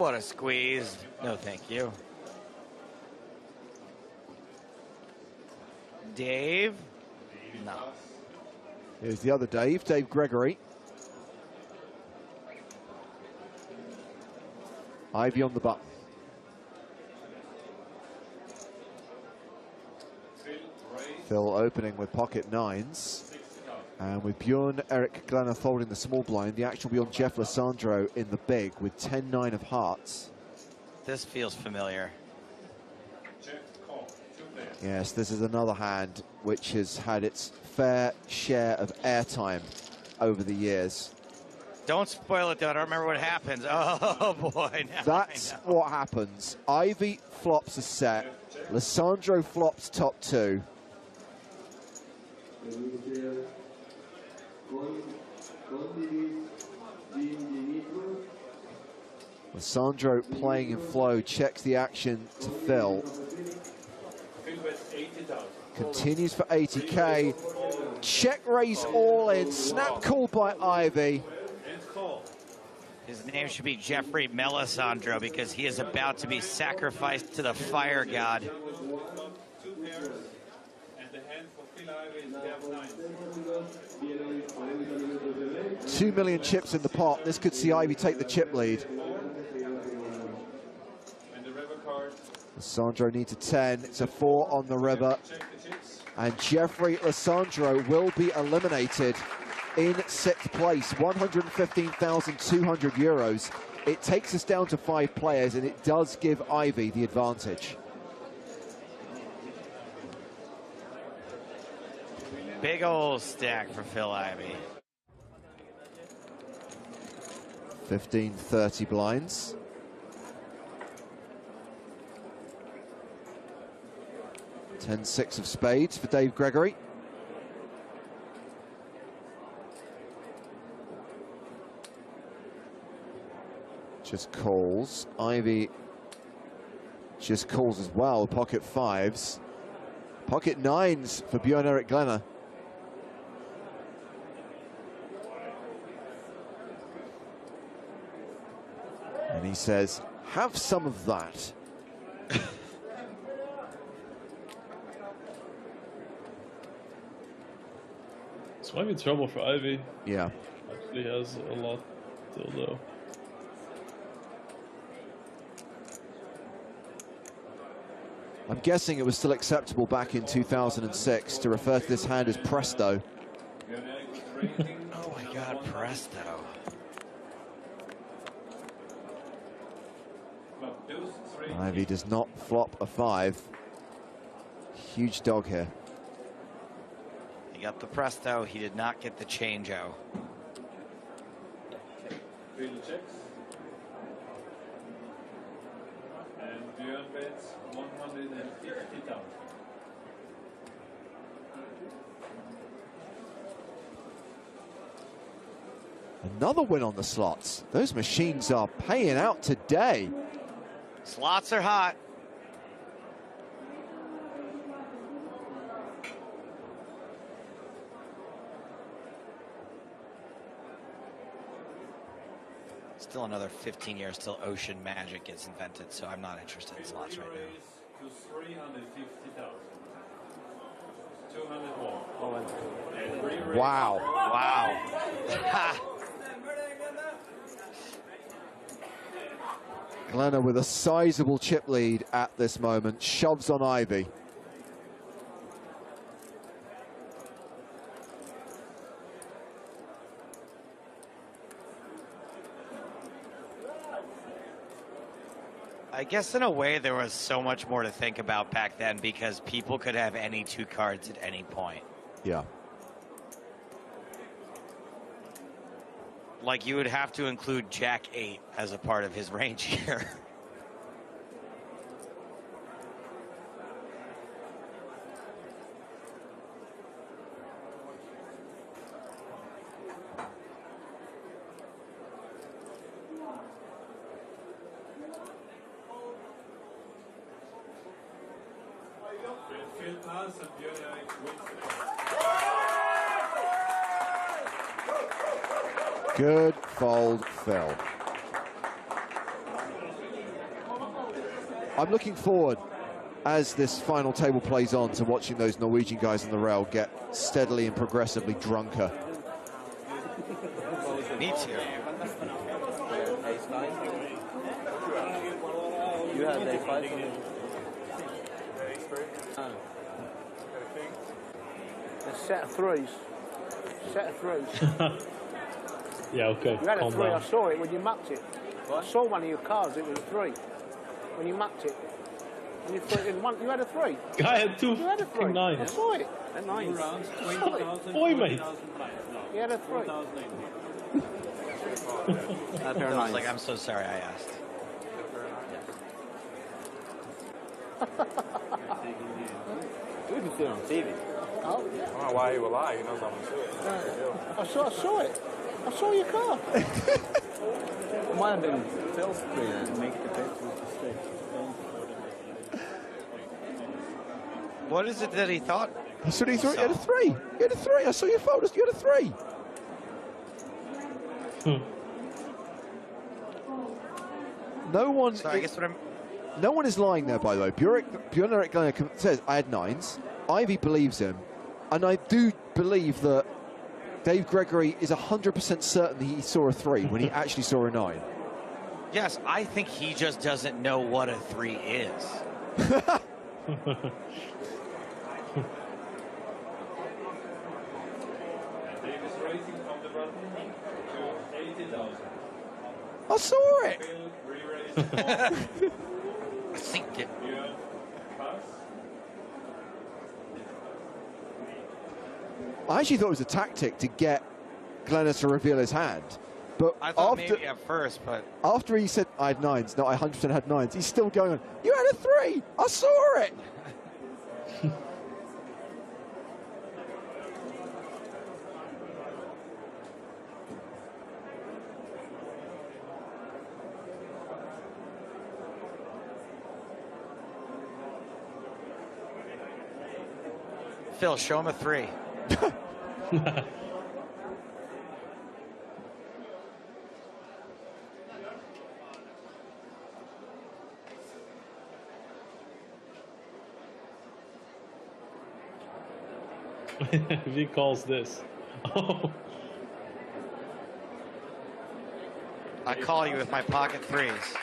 What a squeeze. No, thank you. Dave? No. Here's the other Dave, Dave Gregory. Ivy on the button. Phil opening with pocket nines. And with Bjorn Eric Glenna folding the small blind, the action will be on Jeff Lissandro in the big with 10-9 of hearts. This feels familiar. Yes, this is another hand which has had its fair share of airtime over the years. Don't spoil it, though. I don't remember what happens. Oh, boy. That's what happens. Ivy flops a set. Lissandro flops top two. Lissandro playing in flow, checks the action to Phil. Continues for 80K. Check raise all in. Snap call by Ivy. His name should be Jeffrey Melisandro because he is about to be sacrificed to the fire god. 2 million chips in the pot. This could see Ivy take the chip lead. Lissandro needs a 10. It's a 4 on the river. And Jeffrey Lissandro will be eliminated in 6th place. 115,200 euros. It takes us down to 5 players, and it does give Ivy the advantage. Big old stack for Phil Ivey. 15-30 blinds. Ten-6 of spades for Dave Gregory. Just calls. Ivy just calls as well, pocket fives. Pocket nines for Bjorn-Erik Glenner. And he says, have some of that. This might be trouble for Ivy. Yeah. Actually has a lot still though. I'm guessing it was still acceptable back in 2006 to refer to this hand as Presto. Oh my God, Presto. Ivy does not flop a 5. Huge dog here. He got the Presto, he did not get the change-o. Field checks. And Björn bets 150,000. Another win on the slots. Those machines are paying out today. Slots are hot. Still another 15 years till Ocean Magic gets invented, so I'm not interested in slots right now. To 350,000. 201. Wow. Wow. Glenner with a sizable chip lead at this moment, shoves on Ivy. I guess in a way there was so much more to think about back then because people could have any 2 cards at any point. Yeah. Like you would have to include Jack 8 as a part of his range here. Field pass and Björn-Erik wins the Good fold, Phil. I'm looking forward, as this final table plays on, to watching those Norwegian guys on the rail get steadily and progressively drunker. Me too. You had a 5. A set of 3s. Set of 3s. Yeah, okay. You had a calm 3, down. I saw it when you mapped it. I saw one of your cards, it was a 3. When you mapped it. When you put it in one, you had a 3. Guy had 2 You had a 3. nines. I saw it. A 9. Rounds, I saw it. Oi, mate. You had a 3. I was like, I'm so sorry I asked. We can see it on TV. Oh, yeah. I don't know why he would lie. He knows I'm going to see it. I saw it. I saw your car. It might have been Phil's screen and make the bet with the stick. What is it that he thought? He said he thought he had a 3. He had a 3. I saw your photos. You had a 3. No one. So I guess what I'm. No one is lying there, by the way. Bjorn-Erik Glenner says, I had 9s. Ivy believes him. And I do believe that Dave Gregory is 100% certain that he saw a 3 when he actually saw a 9. Yes, I think he just doesn't know what a 3 is. Davis raising from the button to 80,000. I saw it. Phil re-raising. I think it. Björn pass. I actually thought it was a tactic to get Glenner to reveal his hand. But I thought after, maybe at first, but after he said, I had 9s, no, I 100% had 9s, he's still going on, you had a 3, I saw it. Phil, show him a 3. If he calls this. Oh. I call you with my pocket 3s.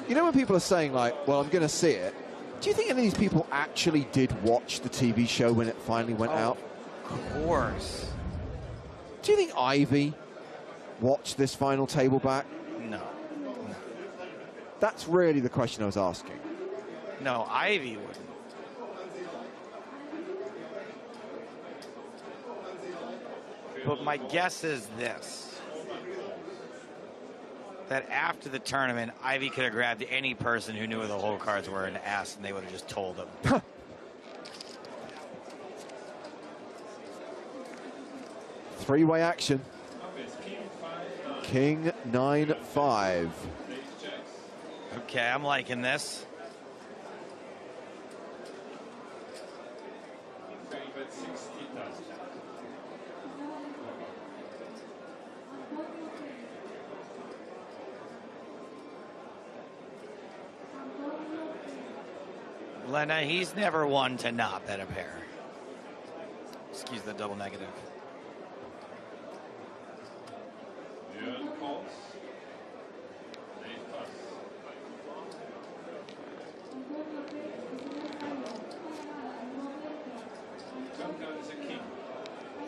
You know when people are saying, like, well, I'm going to see it, do you think any of these people actually did watch the TV show when it finally went out? Of course. Do you think Ivy watched this final table back? No. That's really the question I was asking. No, Ivy wouldn't. But my guess is this. That after the tournament, Ivy could have grabbed any person who knew where the whole cards were and asked, and they would have just told them. Three-way action. King 9-5. Okay, I'm liking this. Lena, he's never one to not bet a pair. Excuse the double negative.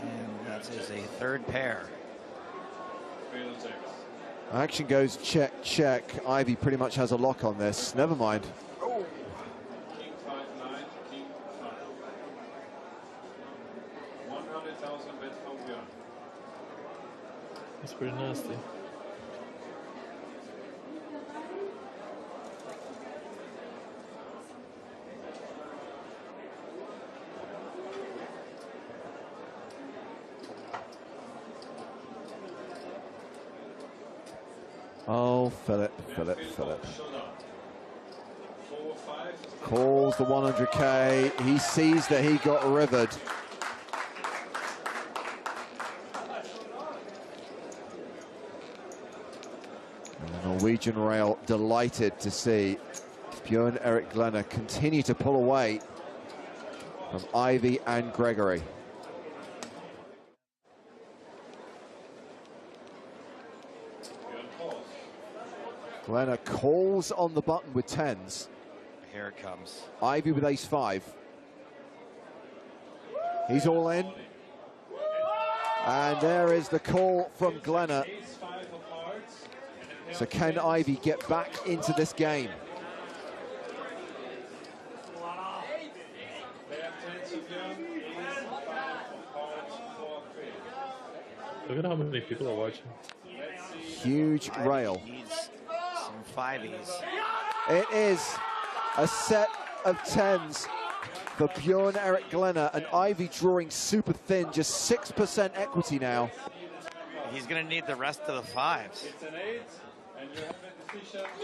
And that is a third pair. Action goes check, check. Ivy pretty much has a lock on this. Never mind. That's pretty nasty. Oh, Philip, Philip, Philip. Calls the 100K. He sees that he got rivered. Norwegian Rail delighted to see Björn-Erik Glenner continue to pull away from Ivy and Gregory. Glenner calls on the button with 10s. Here it comes. Ivy with ace-5. He's all in. And there is the call from Glenner. So can Ivy get back into this game? Look at how many people are watching. Huge rail. Some 5s. It is a set of 10s for Björn-Erik Glenner, and Ivy drawing super thin, just 6% equity now. He's going to need the rest of the 5s.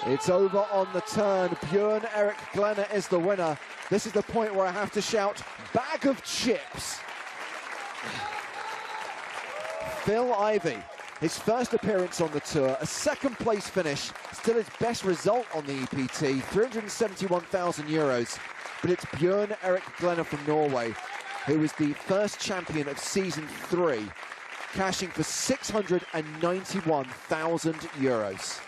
It's over on the turn. Björn-Erik Glenner is the winner. This is the point where I have to shout, bag of chips. Phil Ivy, his first appearance on the tour, a second place finish, still his best result on the EPT, 371,000 euros. But it's Björn-Erik Glenner from Norway, who was the first champion of season 3, cashing for 691,000 euros.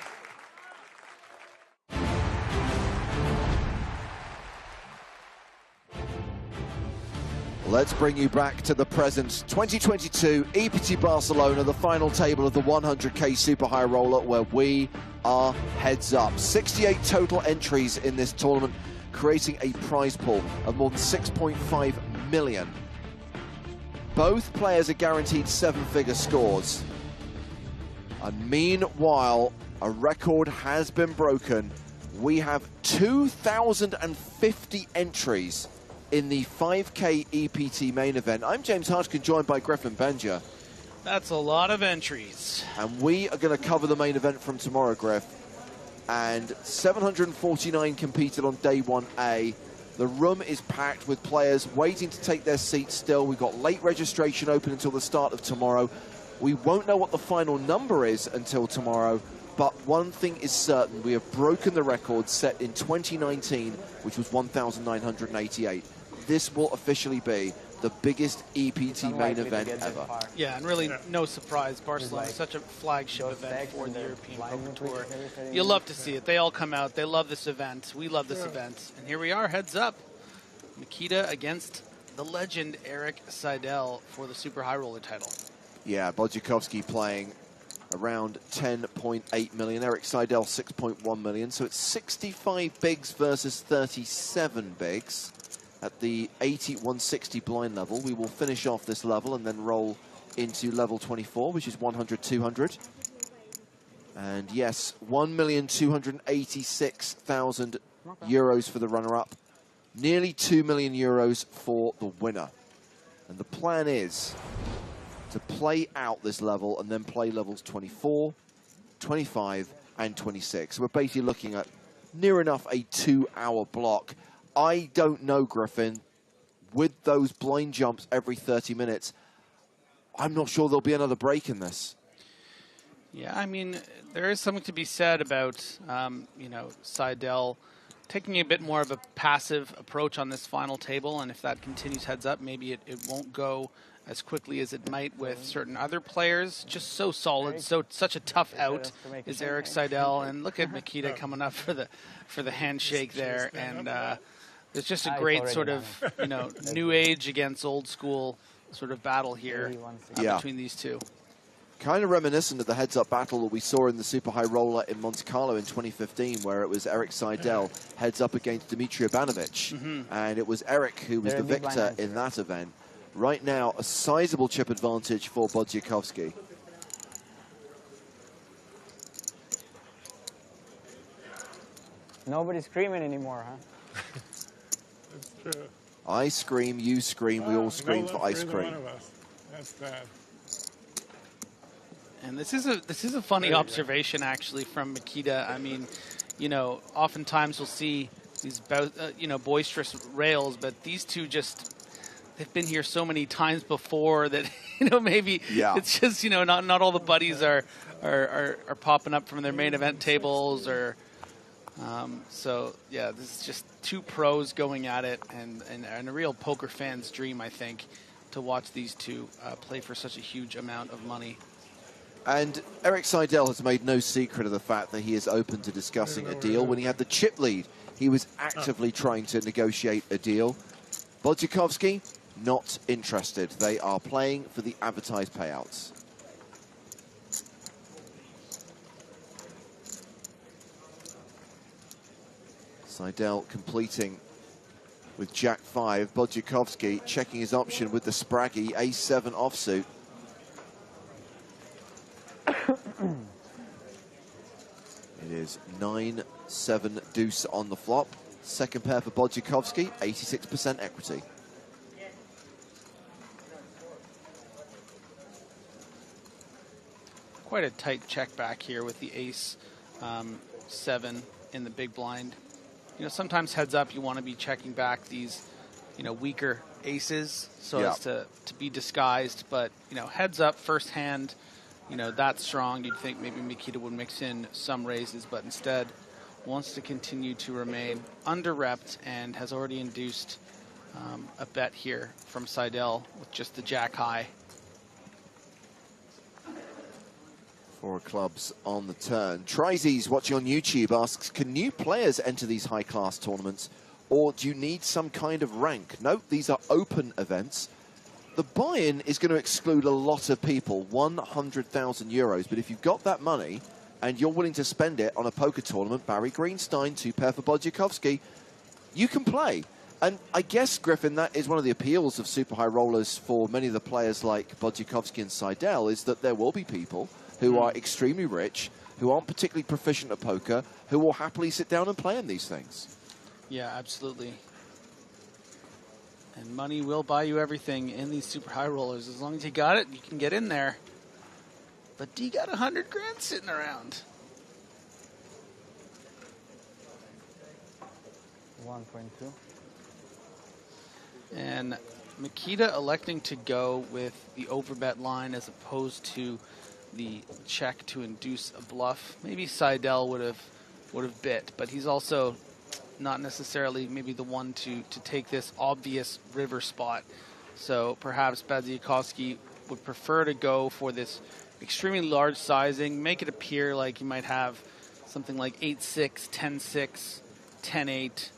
Let's bring you back to the present. 2022 EPT Barcelona, the final table of the 100K Super High Roller, where we are heads up. 68 total entries in this tournament, creating a prize pool of more than 6.5 million. Both players are guaranteed 7-figure scores. And meanwhile, a record has been broken. We have 2,050 entries in the 5K EPT main event. I'm James Hodgkin, joined by Griffin Benja. That's a lot of entries. And we are going to cover the main event from tomorrow, Griff. And 749 competed on day 1A. The room is packed with players waiting to take their seats still. We've got late registration open until the start of tomorrow. We won't know what the final number is until tomorrow. But one thing is certain, we have broken the record set in 2019, which was 1,988. This will officially be the biggest EPT main event ever. Yeah, and really no surprise. Barcelona is such a flagship event for the European Poker Tour. You'll love to see it. They all come out. They love this event. We love this event. And here we are, heads up. Nikita against the legend Erik Seidel for the Super High Roller title. Yeah, Bodjakovsky playing around 10.8 million. Erik Seidel 6.1 million. So it's 65 bigs versus 37 bigs at the 80-160 blind level. We will finish off this level and then roll into level 24, which is 100-200. And yes, 1,286,000 euros for the runner-up. Nearly 2 million euros for the winner. And the plan is to play out this level and then play levels 24, 25, and 26. We're basically looking at near enough a 2-hour block. I don't know, Griffin, with those blind jumps every 30 minutes, I'm not sure there'll be another break in this. Yeah, I mean, there is something to be said about, you know, Seidel taking a bit more of a passive approach on this final table, and if that continues heads up, maybe it won't go as quickly as it might with certain other players. Just so solid, such a tough out is Erik Seidel, and look at Nikita coming up for the handshake there, and it's just a great sort of, you know, new age against old school sort of battle here between these two. Kind of reminiscent of the heads-up battle that we saw in the Super High Roller in Monte Carlo in 2015, where it was Erik Seidel heads up against Dmitry Ivanovic. And it was Erik who was the victor in that event. Right now, a sizable chip advantage for Bodjakovsky. Nobody's screaming anymore, huh? That's true. I scream, you scream, we all scream for ice Either cream. one of us. That's bad. And this is a funny observation actually from Nikita. I mean, you know, oftentimes we'll see these you know, boisterous rails, but these two just, they've been here so many times before that, you know, maybe it's just, you know, not all the buddies are popping up from their main event tables, or so yeah, this is just two pros going at it, and a real poker fan's dream, I think, to watch these two play for such a huge amount of money. And Erik Seidel has made no secret of the fact that he is open to discussing a deal. When he had the chip lead, he was actively trying to negotiate a deal. Bodjakovsky, not interested. They are playing for the advertised payouts. Seidel completing with Jack 5. Bodjakovsky checking his option with the Spraggy A7 offsuit. It is 9-7 deuce on the flop. Second pair for Bodjakovsky, 86% equity. Quite a tight check back here with the ace 7 in the big blind. You know, sometimes heads up you want to be checking back these, you know, weaker aces so as to be disguised, but, you know, heads up first hand, you know, that's strong. You'd think maybe Nikita would mix in some raises, but instead wants to continue to remain under-repped and has already induced a bet here from Seidel with just the jack high. 4 clubs on the turn. Trizes watching on YouTube asks, can new players enter these high-class tournaments, or do you need some kind of rank? Nope, these are open events. The buy-in is going to exclude a lot of people, 100,000 euros. But if you've got that money and you're willing to spend it on a poker tournament, Barry Greenstein, 2 pair for Bodjakovsky, you can play. And I guess, Griffin, that is one of the appeals of Super High Rollers for many of the players like Bodjakovsky and Seidel, is that there will be people who are extremely rich, who aren't particularly proficient at poker, who will happily sit down and play in these things. Yeah, absolutely. money will buy you everything in these super high rollers. As long as you got it, you can get in there. But D got 100 grand sitting around. 1.2. And Makita electing to go with the overbet line as opposed to the check to induce a bluff. Maybe Seidel would have bit, but he's also not necessarily maybe the one to take this obvious river spot. So perhaps Badziakowski would prefer to go for this extremely large sizing, make it appear like you might have something like 8-6, 10-6, 10-8,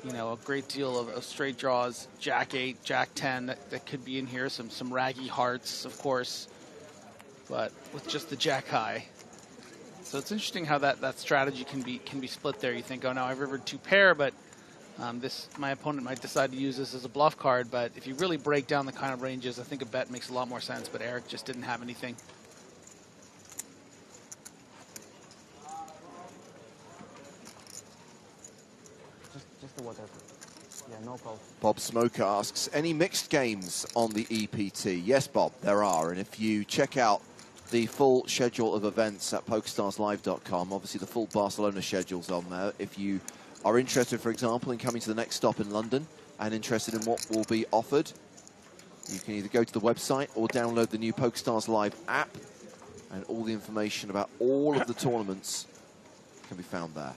you know, a great deal of straight draws, Jack-8, Jack-10 that could be in here, some raggy hearts, of course, but with just the Jack-high. So it's interesting how that strategy can be split there. You think, oh, now I've rivered 2 pair, but my opponent might decide to use this as a bluff card. But if you really break down the kind of ranges, I think a bet makes a lot more sense. But Eric just didn't have anything. Just the water. Yeah, no call. Bob Smoker asks, any mixed games on the EPT? Yes, Bob, there are. And if you check out the full schedule of events at PokerStarsLive.com, obviously the full Barcelona schedule's on there. If you are interested, for example, in coming to the next stop in London and interested in what will be offered, you can either go to the website or download the new PokerStars Live app, and all the information about all of the tournaments can be found there.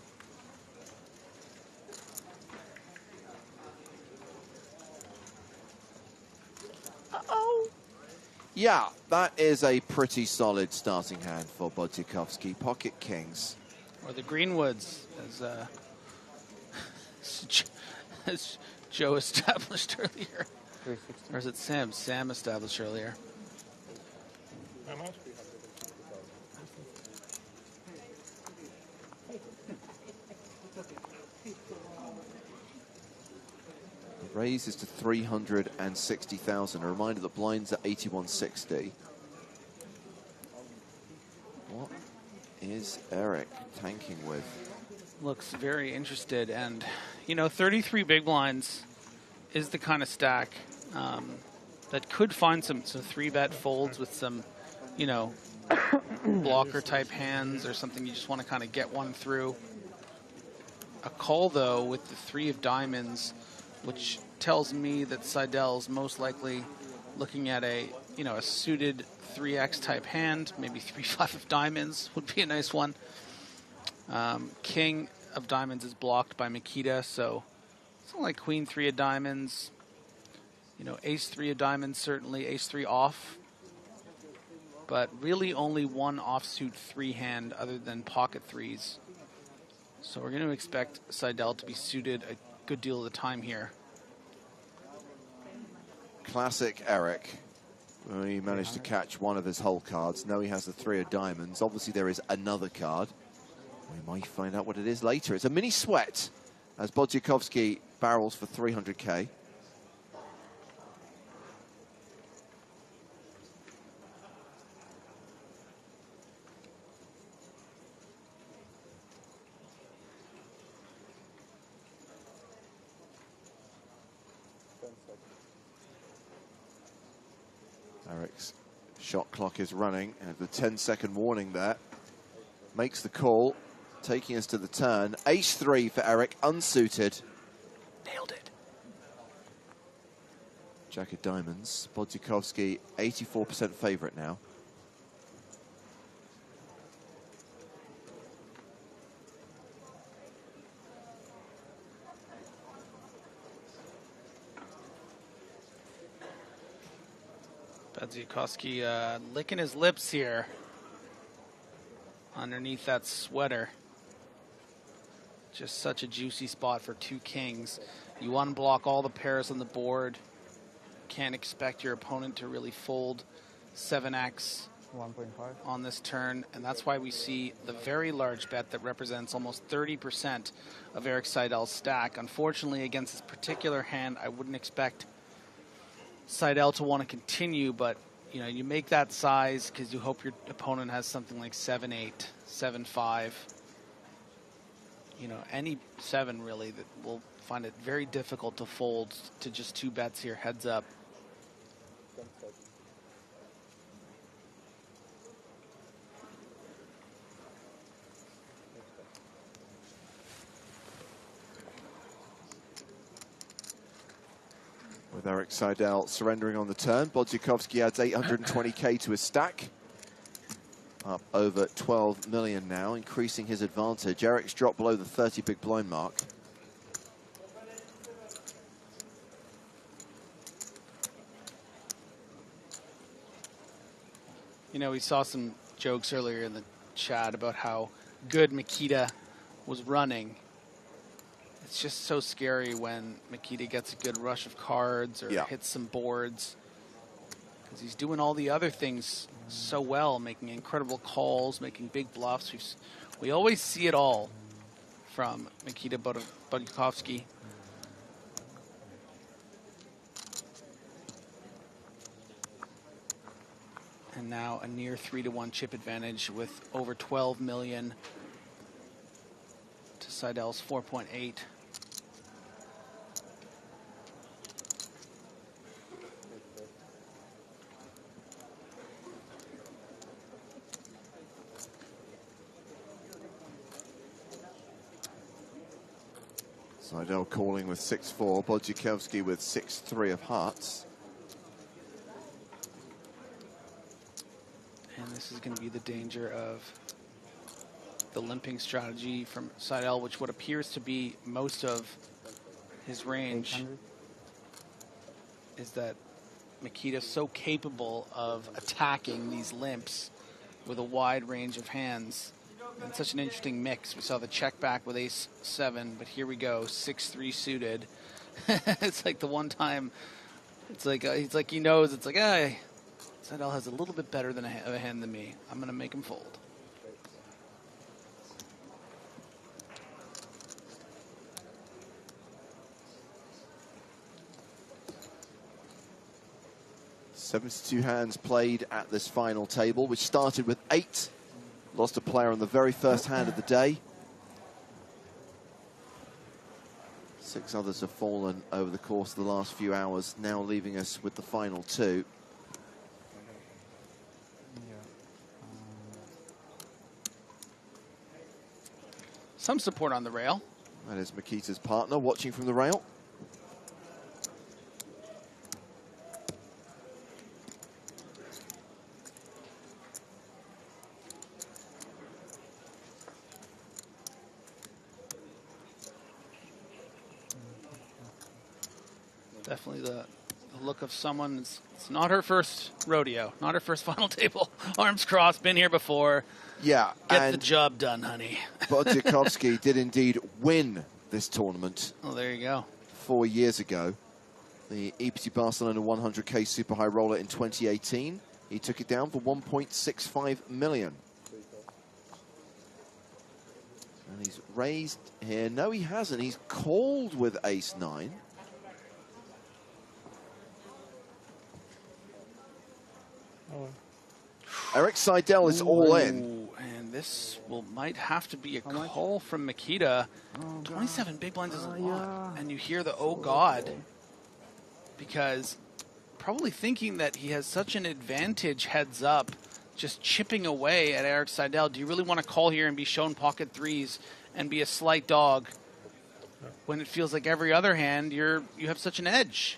Yeah, that is a pretty solid starting hand for Badziakowski. Pocket kings. Or the Greenwoods, as Joe established earlier. Or is it Sam? Sam established earlier. How much? The raise is to 360,000. A reminder that blinds at 81.60. What is Eric tanking with? Looks very interested, and you know, 33 big blinds is the kind of stack that could find some 3-bet folds with some, you know, blocker type hands or something you just want to kind of get one through. A call though with the 3 of diamonds, which tells me that Seidel's most likely looking at a, you know, a suited 3x type hand. Maybe 3-5 of diamonds would be a nice one. King of diamonds is blocked by Makita, so something like Queen 3 of diamonds. You know, Ace 3 of diamonds, certainly Ace 3 off. But really only one offsuit 3 hand other than pocket 3s. So we're going to expect Seidel to be suited a good deal of the time here. Classic Eric. Well, he managed to catch one of his whole cards. Now he has the 3 of diamonds. Obviously there is another card. We might find out what it is later. It's a mini sweat as Badziakowski barrels for 300k. Eric's shot clock is running, and the 10-second warning there makes the call, taking us to the turn. Ace 3 for Eric, unsuited. Nailed it. Jack of diamonds. Badziakowski, 84% favorite now. Badziakowski licking his lips here underneath that sweater. Just such a juicy spot for 2 kings. You unblock all the pairs on the board. Can't expect your opponent to really fold 7x 1.5 on this turn, and that's why we see the very large bet that represents almost 30% of Eric Seidel's stack. Unfortunately, against this particular hand, I wouldn't expect Seidel to want to continue, but you know, you make that size because you hope your opponent has something like 7-8, 7-5. you know, any 7 really that will find it very difficult to fold to just 2 bets here, heads up. With Eric Seidel surrendering on the turn, Bodzikowski adds 820k to his stack. Up over 12 million now, increasing his advantage. Eric's dropped below the 30 big blind mark. You know, we saw some jokes earlier in the chat about how good Mikita was running. It's just so scary when Mikita gets a good rush of cards or hits some boards, because he's doing all the other things so well, making incredible calls, making big bluffs. We always see it all from Mikita Bodzikowski. And now a near 3-to-1 chip advantage with over 12 million to Seidel's 4.8. Seidel calling with 6-4, Bodzikowski with 6-3 of hearts. And this is going to be the danger of the limping strategy from Seidel, which what appears to be most of his range 800. is that Mikita's so capable of attacking these limps with a wide range of hands. And such an interesting mix. We saw the check back with ace-7, but here we go, 6-3 suited. It's like the one time, it's like he knows, it's like, hey, Seidel has a little bit better than of a hand than me. I'm going to make him fold. $72 hands played at this final table, which started with 8. Lost a player on the very first hand of the day. 6 others have fallen over the course of the last few hours, now leaving us with the final 2. Some support on the rail. That is Mikita's partner watching from the rail. Definitely the look of someone, it's not her first rodeo, not her first final table. Arms crossed, been here before. Yeah. Get the job done, honey. Bodzikowski did indeed win this tournament. Oh, there you go. 4 years ago. The EPT Barcelona 100k Super High Roller in 2018. He took it down for 1.65 million. And he's raised here. No, he hasn't. He's called with ace-9. Eric Seidel is all in. And this might have to be a call from Mikita. 27 big blinds is a lot. And you hear the oh God, because probably thinking that he has such an advantage heads up, just chipping away at Eric Seidel. Do you really want to call here and be shown pocket 3s and be a slight dog when it feels like every other hand you have such an edge?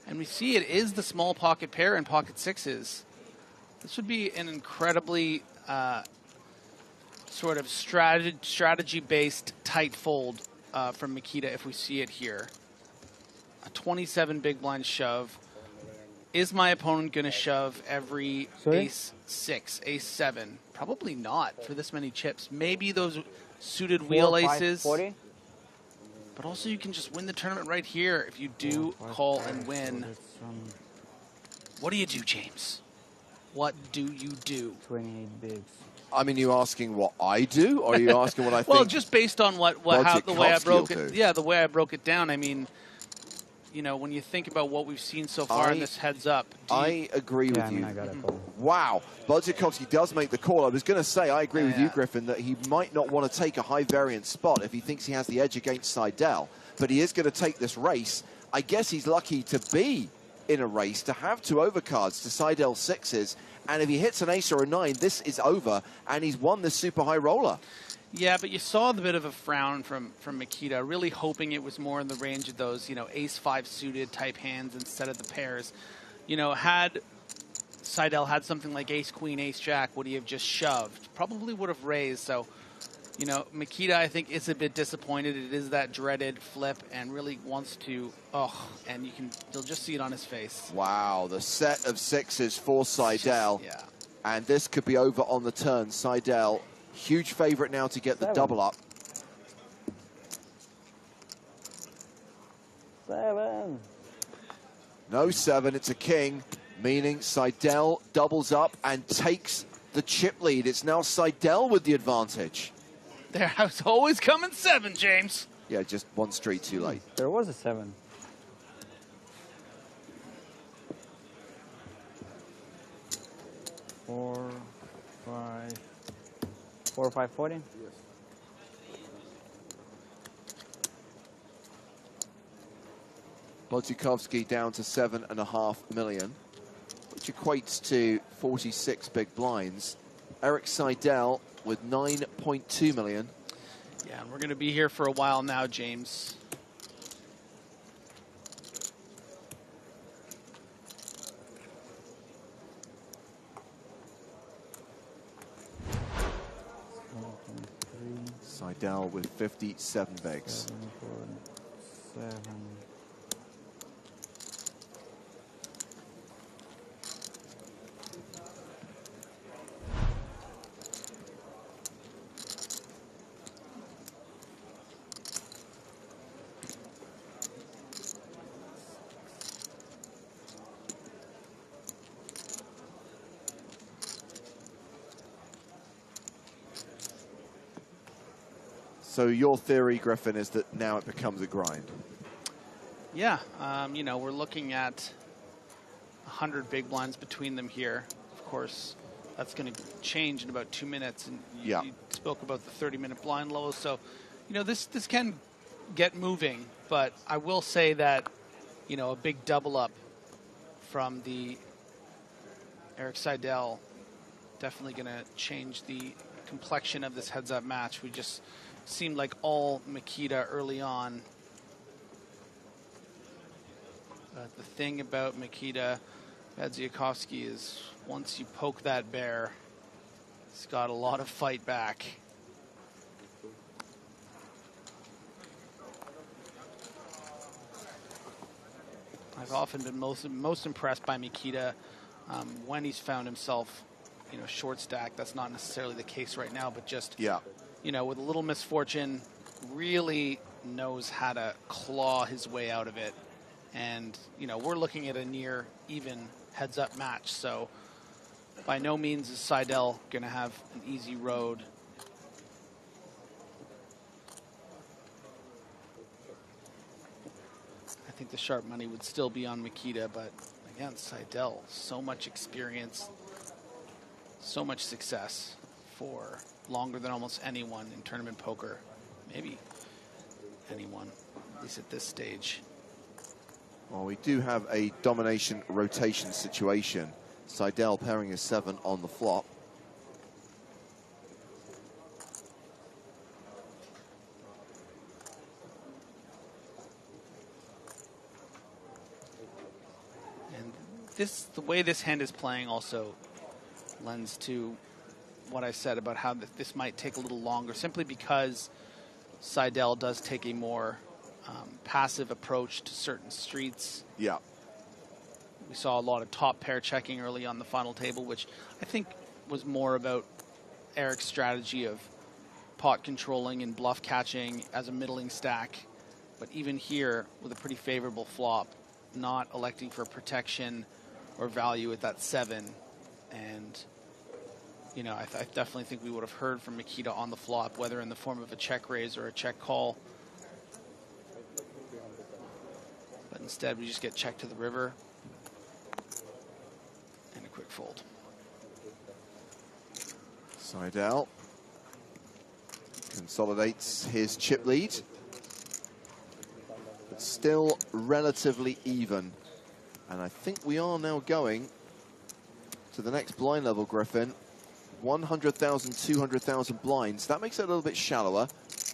And we see it is the small pocket pair and pocket 6s. This would be an incredibly sort of strategy-based tight fold from Mikita if we see it here. A 27 big blind shove. Is my opponent going to shove every ace-6, ace-7? Probably not for this many chips. Maybe those suited wheel aces. 40. But also you can just win the tournament right here if you do call and win. What do you do, James? What do you do? 28 bigs. I mean, you asking what I do, or are you asking what I think? Well, just based on how the way I broke it. do? Yeah, the way I broke it down. I mean, you know, when you think about what we've seen so far in this heads up. I agree Yeah, with I mean, you. I got a call. Wow. Bodzikowski does make the call. I was going to say, I agree with you, Griffin, that he might not want to take a high variance spot if he thinks he has the edge against Seidel, but he is going to take this race. I guess he's lucky to be in a race, to have 2 overcards to Seidel's 6s, and if he hits an ace or a 9, this is over, and he's won this super high roller. Yeah, but you saw the bit of a frown from Mikita, really hoping it was more in the range of those, you know, ace-5 suited type hands instead of the pairs. You know, had Seidel had something like ace-queen, ace-jack, would he have just shoved? Probably would have raised. So, you know, Mikita, I think, is a bit disappointed. It is that dreaded flip and really wants to, and you'll just see it on his face. Wow, the set of 6s for Seidel. Yeah. And this could be over on the turn. Seidel, huge favorite now to get the double up. 7. No 7, it's a king, meaning Seidel doubles up and takes the chip lead. It's now Seidel with the advantage. There, I was always coming 7, James. Yeah, just 1 street too late. There was a 7. Four, 5, 40? Yes. Bodzikowski down to 7.5 million, which equates to 46 big blinds. Eric Seidel with 9.2 million. Yeah, and we're going to be here for a while now, James. Seidel with 57 bigs. 7. So your theory, Griffin, is that now it becomes a grind. Yeah, you know, we're looking at 100 big blinds between them here. Of course, that's going to change in about 2 minutes. And you spoke about the 30-minute blind lows. So, you know, this can get moving. But I will say that, you know, a big double up from the Eric Seidel definitely going to change the complexion of this heads-up match. We just seemed like all Mikita early on. But the thing about Mikita Bodzikowski is once you poke that bear, it's got a lot of fight back. I've often been most impressed by Mikita when he's found himself, you know, short stack. That's not necessarily the case right now, but just you know, with a little misfortune, really knows how to claw his way out of it. And, you know, we're looking at a near even heads-up match, so by no means is Seidel going to have an easy road. I think the sharp money would still be on Mikita, but again, Seidel, so much experience, so much success for longer than almost anyone in tournament poker. Maybe anyone, at least at this stage. Well, we do have a domination rotation situation. Seidel pairing his 7 on the flop. And the way this hand is playing also lends to what I said about how this might take a little longer, simply because Seidel does take a more passive approach to certain streets. Yeah. We saw a lot of top pair checking early on the final table, which I think was more about Eric's strategy of pot controlling and bluff catching as a middling stack. But even here, with a pretty favorable flop, not electing for protection or value at that 7. And, you know, I definitely think we would have heard from Mikita on the flop, whether in the form of a check raise or a check call. But Instead, we just get checked to the river and a quick fold. Seidel consolidates his chip lead, but still relatively even. And I think we are now going to the next blind level, Griffin. 100,000, 200,000 blinds. That makes it a little bit shallower.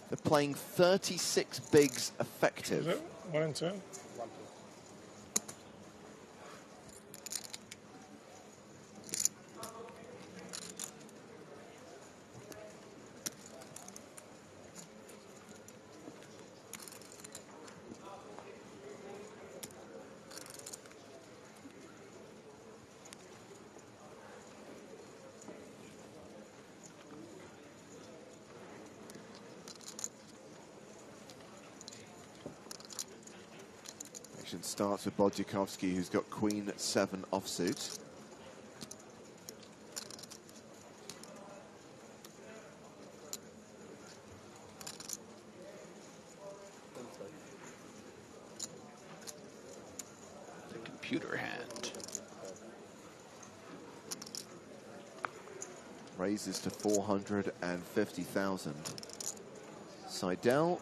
They're playing 36 bigs effective. Is it 1 and 2? Action starts with Bodyakovsky, who's got Queen 7 offsuit. The computer hand. Raises to 450,000. Seidel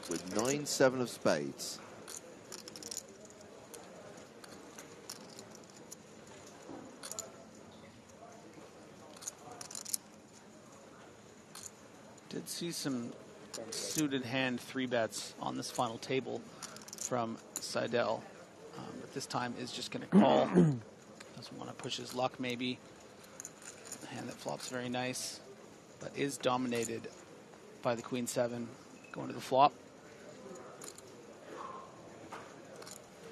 with 9-7 of spades. Did see some suited hand 3-bets on this final table from Seidel, but this time is just going to call. Doesn't want to push his luck, maybe. A hand that flops very nice, but is dominated by the Queen 7 going to the flop.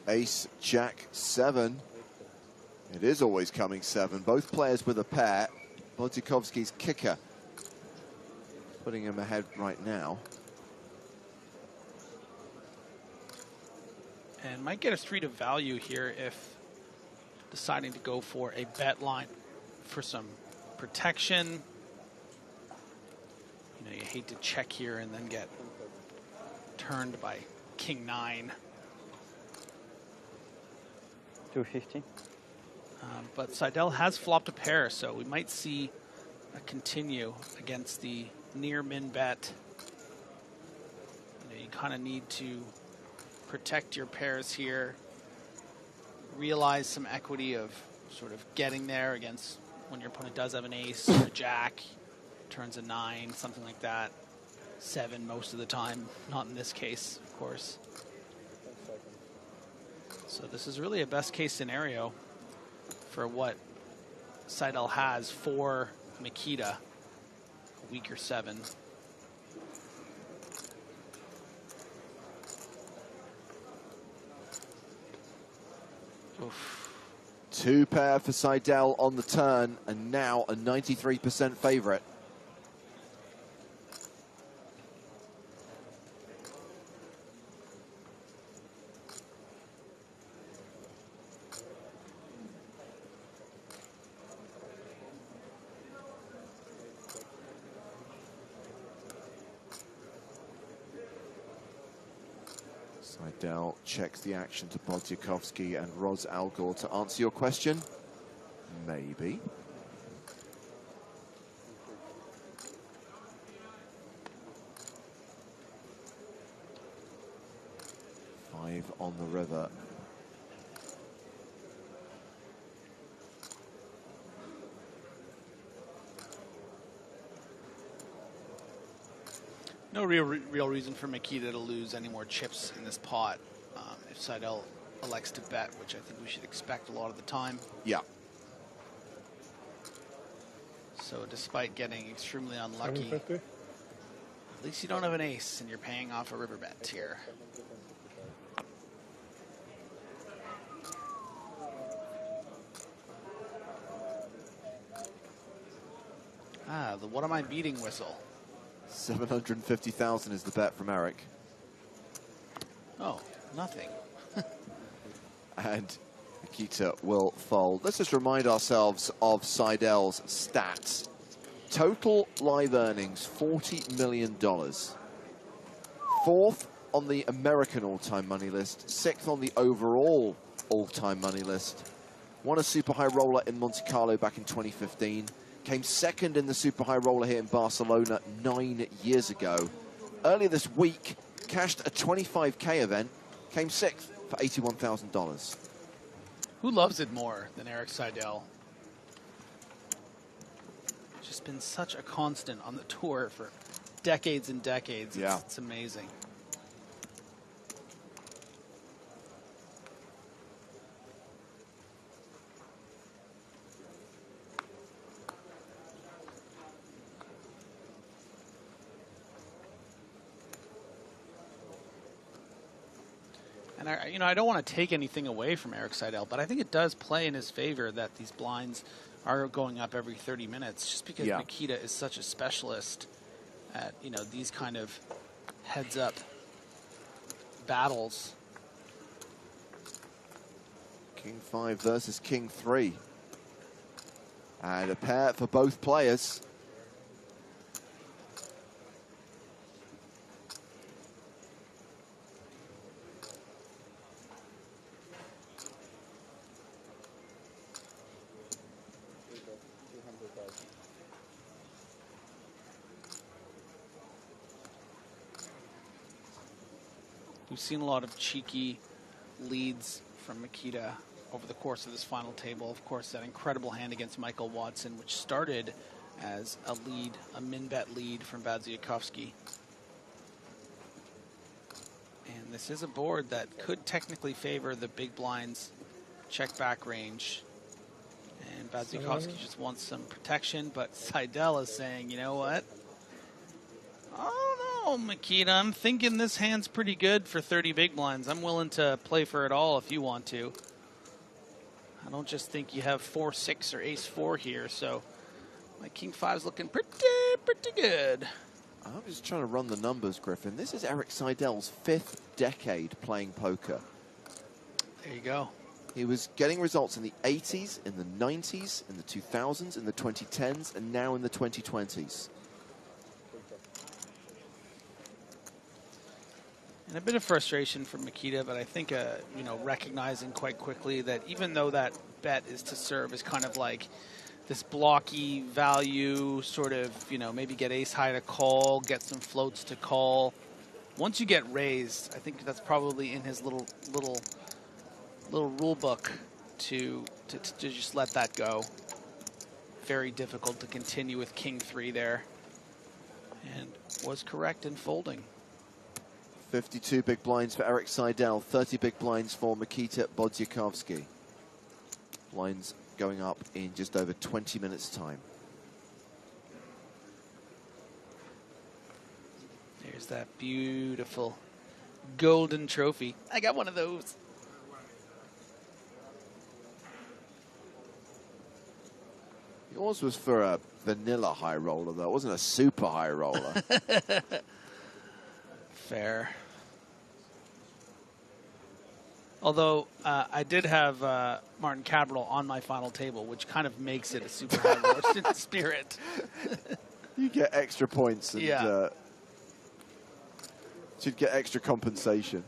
Ace, Jack, 7. It is always coming 7. Both players with a pair. Bodyakovsky's kicker putting him ahead right now. And might get a street of value here if deciding to go for a bet line for some protection. You know, you hate to check here and then get turned by King 9. 250. But Seidel has flopped a pair, so we might see a continue against the near min bet. You know, you kind of need to protect your pairs here, realize some equity of sort of getting there against when your opponent does have an ace or a jack, turns a 9, something like that. 7 most of the time, not in this case, of course. So this is really a best case scenario for what Seidel has for Mikita. Weaker 7. Oof. 2 pair for Seidel on the turn, and now a 93% favorite. Seidel checks the action to Bodyakovsky and Roz Algor to answer your question. Maybe. Five on the river. No real reason for Mikita to lose any more chips in this pot if Seidel elects to bet, which I think we should expect a lot of the time. Yeah. So despite getting extremely unlucky, 750? at least you don't have an ace and you're paying off a river bet here. Ah, the what am I beating whistle. 750,000 is the bet from Eric. Oh, nothing. And Nikita will fold. Let's just remind ourselves of Seidel's stats. Total live earnings, $40 million. 4th on the American all-time money list, 6th on the overall all-time money list. Won a super high roller in Monte Carlo back in 2015. Came 2nd in the super high roller here in Barcelona 9 years ago. Earlier this week, cashed a 25K event, came 6th for $81,000. Who loves it more than Eric Seidel? Just been such a constant on the tour for decades and decades. Yeah. It's amazing. And I don't want to take anything away from Eric Seidel, but I think it does play in his favor that these blinds are going up every 30 minutes, just because Nikita is such a specialist at these kind of heads-up battles. King 5 versus King 3, and a pair for both players. We've seen a lot of cheeky leads from Nikita over the course of this final table. Of course, that incredible hand against Michael Watson, which started as a lead, a min-bet lead from Vadziakovsky. And this is a board that could technically favor the big blind's check-back range. And Vadziakovsky just wants some protection, but Seidel is saying, you know what? I don't know, Nikita. I'm thinking this hand's pretty good for 30 big blinds. I'm willing to play for it all if you want to. I don't just think you have 4-6 or ace-4 here, so my King 5's looking pretty good. I'm just trying to run the numbers, Griffin. This is Eric Seidel's 5th decade playing poker. There you go. He was getting results in the 80s, in the 90s, in the 2000s, in the 2010s, and now in the 2020s. And a bit of frustration from Nikita, but I think, recognizing quite quickly that even though that bet is to serve as kind of like this blocky value, sort of, maybe get ace high to call, get some floats to call. Once you get raised, I think that's probably in his little rule book to just let that go. Very difficult to continue with King 3 there, and was correct in folding. 52 big blinds for Eric Seidel, 30 big blinds for Nikita Bodziakovsky. Blinds going up in just over 20 minutes' time. There's that beautiful golden trophy. I got one of those. Yours was for a vanilla high roller, though. It wasn't a super high roller. Fair. Although I did have Martin Cabral on my final table, which kind of makes it a super high roller spirit. You get extra points and should get extra compensation.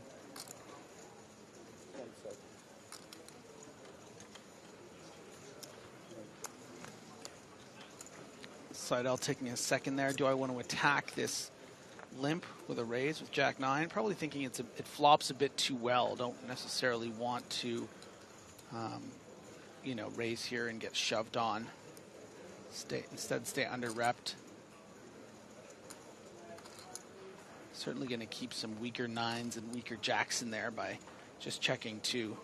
Seidel taking a second there. Do I want to attack this limp with a raise with Jack 9? Probably thinking it flops a bit too well. Don't necessarily want to, raise here and get shoved on. Instead, stay under-repped. Certainly going to keep some weaker 9s and weaker jacks in there by just checking 2.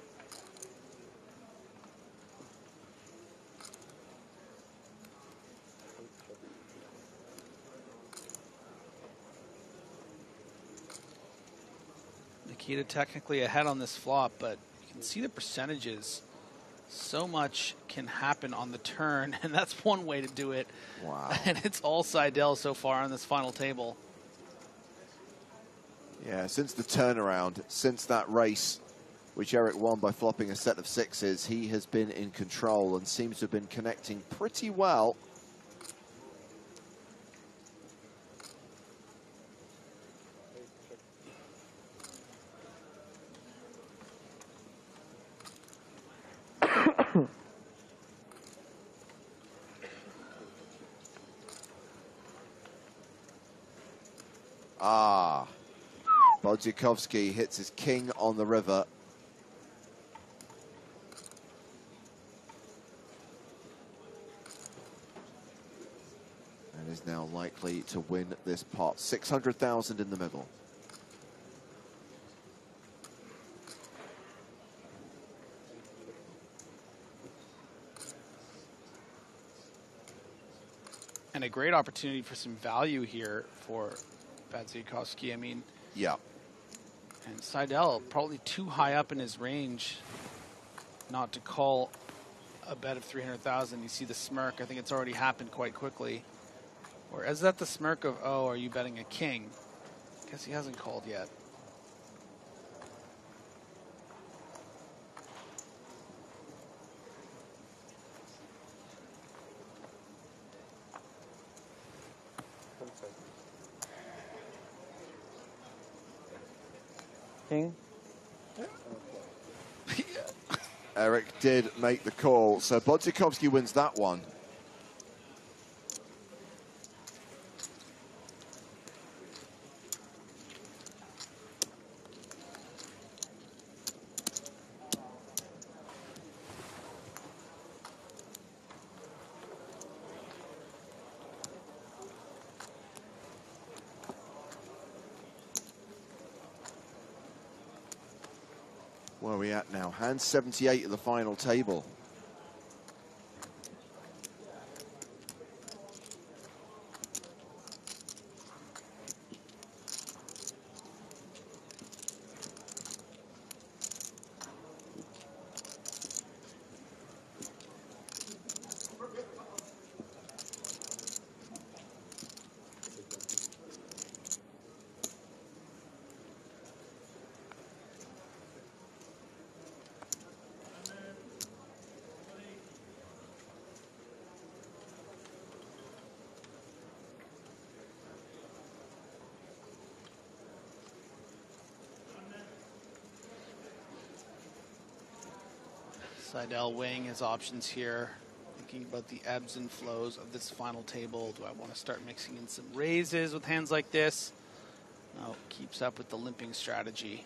Nikita technically ahead on this flop, but you can see the percentages. So much can happen on the turn, and that's one way to do it. Wow. And it's all Seidel so far on this final table. Yeah, since the turnaround, since that race, which Eric won by flopping a set of 6s, he has been in control and seems to have been connecting pretty well. Bodzikovski hits his king on the river. And is now likely to win this pot. 600,000 in the middle. And a great opportunity for some value here for Bodzikovski. I mean, yeah. And Seidel probably too high up in his range not to call a bet of 300,000. You see the smirk. I think it's already happened quite quickly. Or is that the smirk of, oh, are you betting a king? Guess he hasn't called yet. King. Eric did make the call, so Bodzikovski wins that one. Where are we at now? Hand 78 at the final table. Seidel weighing his options here, thinking about the ebbs and flows of this final table. Do I want to start mixing in some raises with hands like this? No, keeps up with the limping strategy.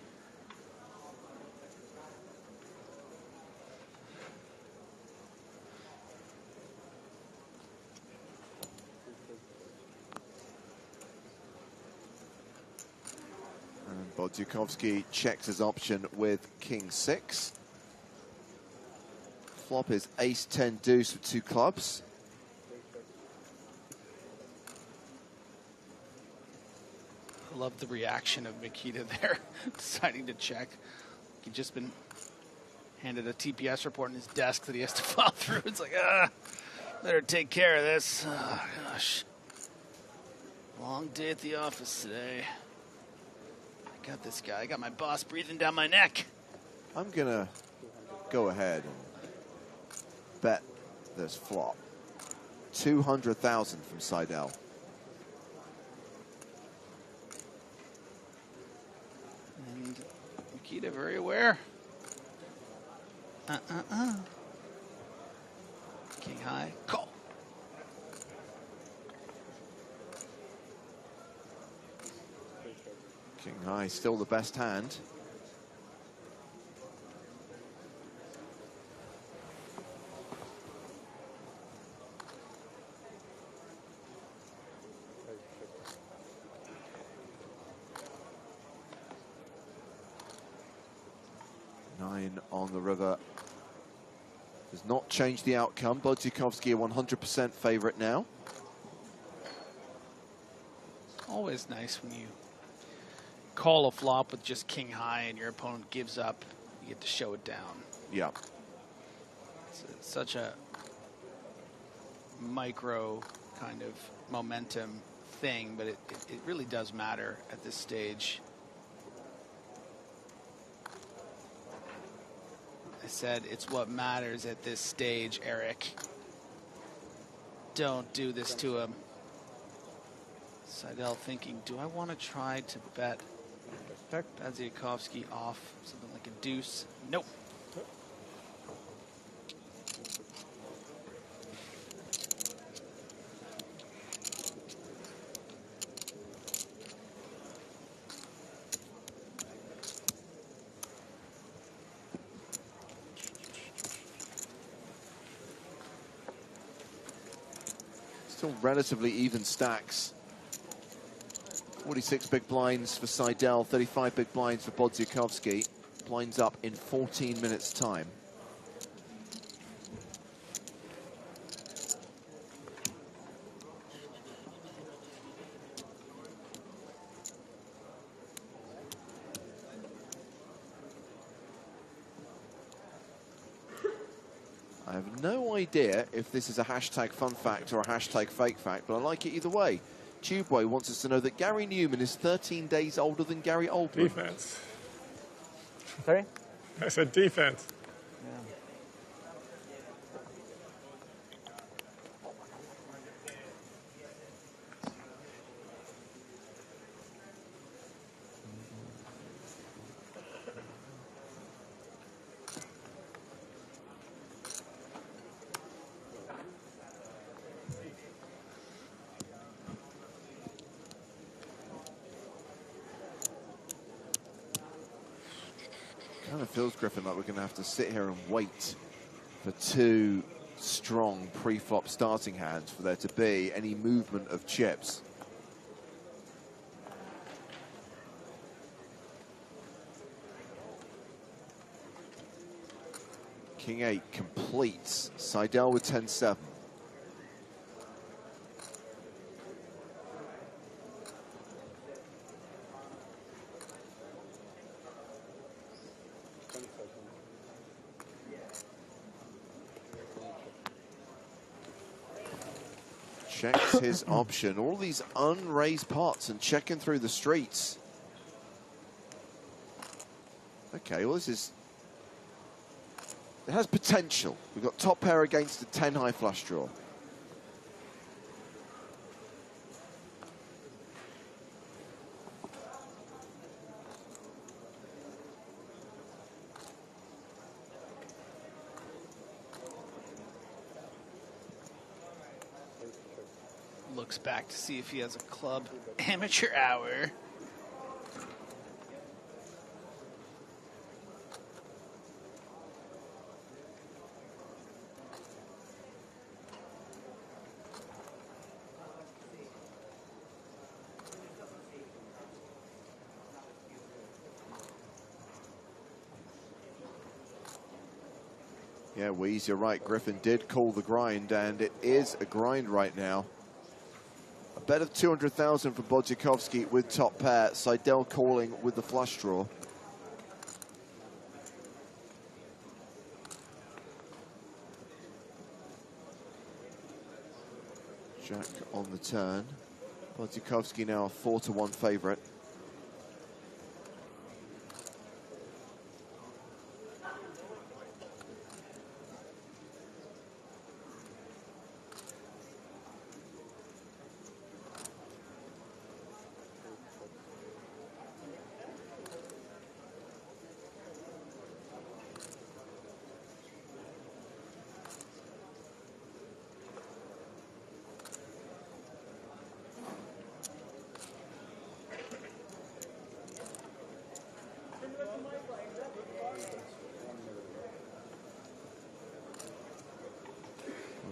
And Bodzikovski checks his option with King 6. Flop is ace 10 deuce with 2 clubs. I love the reaction of Mikita there, deciding to check. He'd just been handed a TPS report on his desk that he has to file through. It's like, better take care of this. Oh, gosh. Long day at the office today. I got this guy. I got my boss breathing down my neck. I'm going to go ahead and bet this flop. 200,000 from Seidel. And Nikita very aware. King high, call. King high, still the best hand. On the river does not change the outcome. Bodzikovski a 100% favorite now. Always nice when you call a flop with just king high and your opponent gives up. You get to show it down. Yeah. It's such a micro kind of momentum thing, but it really does matter at this stage. I said it's what matters at this stage, Eric. Don't do this to him. Seidel thinking, do I want to try to bet Bodzikovski off something like a deuce? Nope. Still relatively even stacks. 46 big blinds for Seidel, 35 big blinds for Bodziakowski. Blinds up in 14 minutes' time. I have no idea if this is a hashtag fun fact or a hashtag fake fact, but I like it either way. Tubeway wants us to know that Gary Newman is 13 days older than Gary Oldman. Defense. Sorry? I said defense. Kind of feels, Griffin, like we're going to have to sit here and wait for two strong pre-flop starting hands for there to be any movement of chips. King 8 completes. Seidel with 10-7. Checks his option. All these unraised pots and checking through the streets. Okay, well, this is... It has potential. We've got top pair against a 10 high flush draw. Looks back to see if he has a club amateur hour. Yeah, Weeze, you're right. Griffin did call the grind, and it is a grind right now. A bet of 200,000 for Bodziakowski with top pair. Seidel calling with the flush draw. Jack on the turn. Bodziakowski now a 4-1 favorite.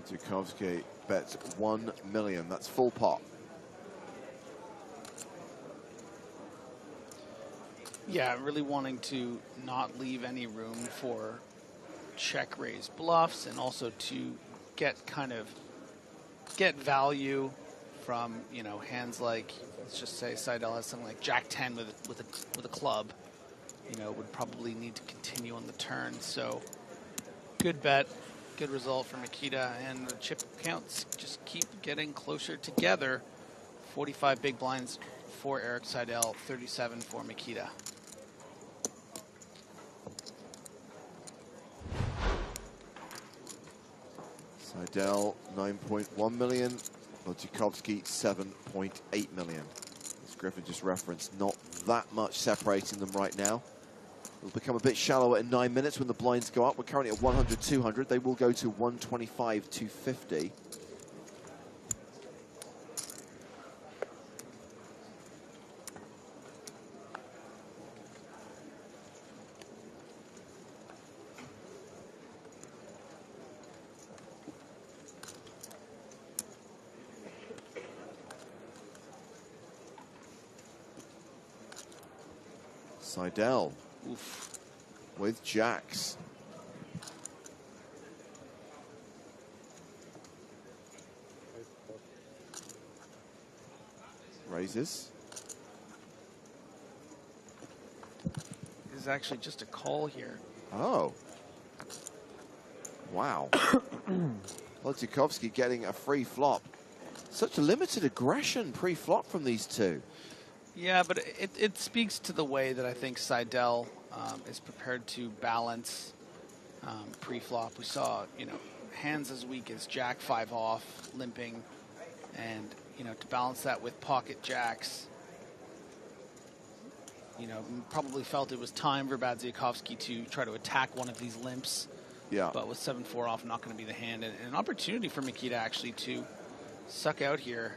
Bodziakowski bets 1 million. That's full pot. Yeah, really wanting to not leave any room for check raise bluffs, and also to get value from, you know, hands like, let's just say Seidel has something like Jack 10 with a club, you know, would probably need to continue on the turn. So good bet, good result for Mikita, and the chip counts just keep getting closer together. 45 big blinds for Eric Seidel, 37 for Mikita. Seidel 9.1 million, Bodziakowski 7.8 million. As Griffin just referenced, not that much separating them right now. It'll become a bit shallower in 9 minutes when the blinds go up. We're currently at 100, 200. They will go to 125, 250. Seidel with jacks. Raises. This is actually just a call here. Oh. Wow. Wojciechowski getting a free flop. Such a limited aggression pre-flop from these two. Yeah, but it speaks to the way that I think Seidel is prepared to balance pre-flop. We saw, you know, hands as weak as Jack 5 off, limping, and, you know, to balance that with pocket jacks, you know, probably felt it was time for Wojciechowski to try to attack one of these limps. Yeah. But with 7-4 off, not going to be the hand. And an opportunity for Mikita actually to suck out here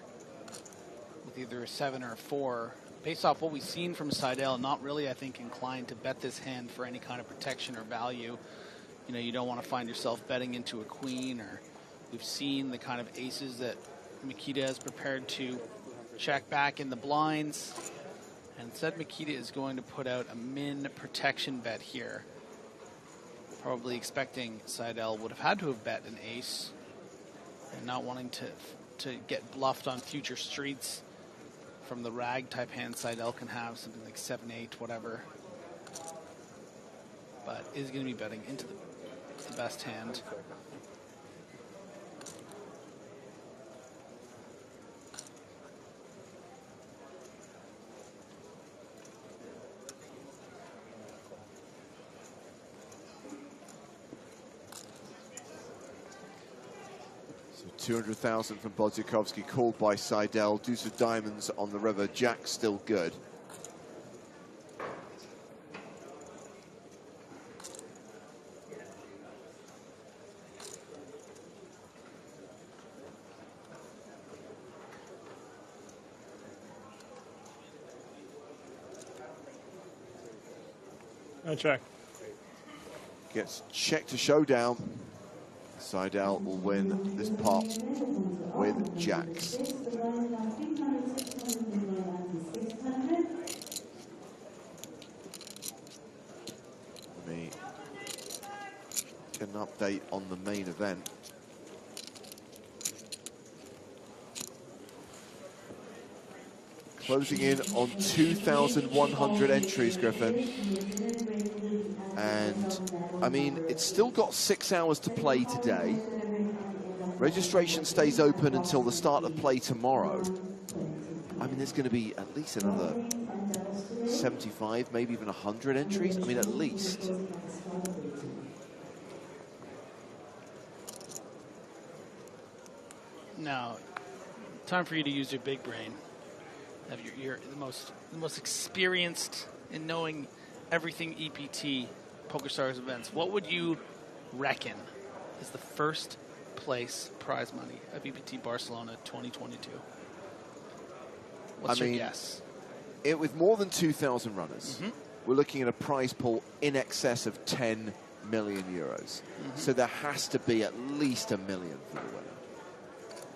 with either a 7 or a 4. Based off what we've seen from Seidel, not really, I think, inclined to bet this hand for any kind of protection or value. You know, you don't want to find yourself betting into a queen, or we've seen the kind of aces that Mikita is prepared to check back in the blinds. And instead, Mikita is going to put out a min protection bet here. Probably expecting Seidel would have had to have bet an ace, and not wanting to get bluffed on future streets from the rag type hand Seidel can have, something like 7-8, whatever. But is going to be betting into the best hand. So 200,000 from Wojciechowski, called by Seidel. Deuce of diamonds on the river. Jack still good. I check. Gets checked to showdown. Seidel will win this pot with jacks. Let me get an update on the main event. Closing in on 2,100 entries, Griffin. And, I mean, it's still got 6 hours to play today. Registration stays open until the start of play tomorrow. I mean, there's going to be at least another 75, maybe even 100 entries. I mean, at least. Now, time for you to use your big brain. You're the most experienced in knowing everything EPT PokerStars events. What would you reckon is the first place prize money of EPT Barcelona 2022? What's your guess? With more than 2,000 runners, we're looking at a prize pool in excess of 10 million euros. So there has to be at least $1 million for the winner.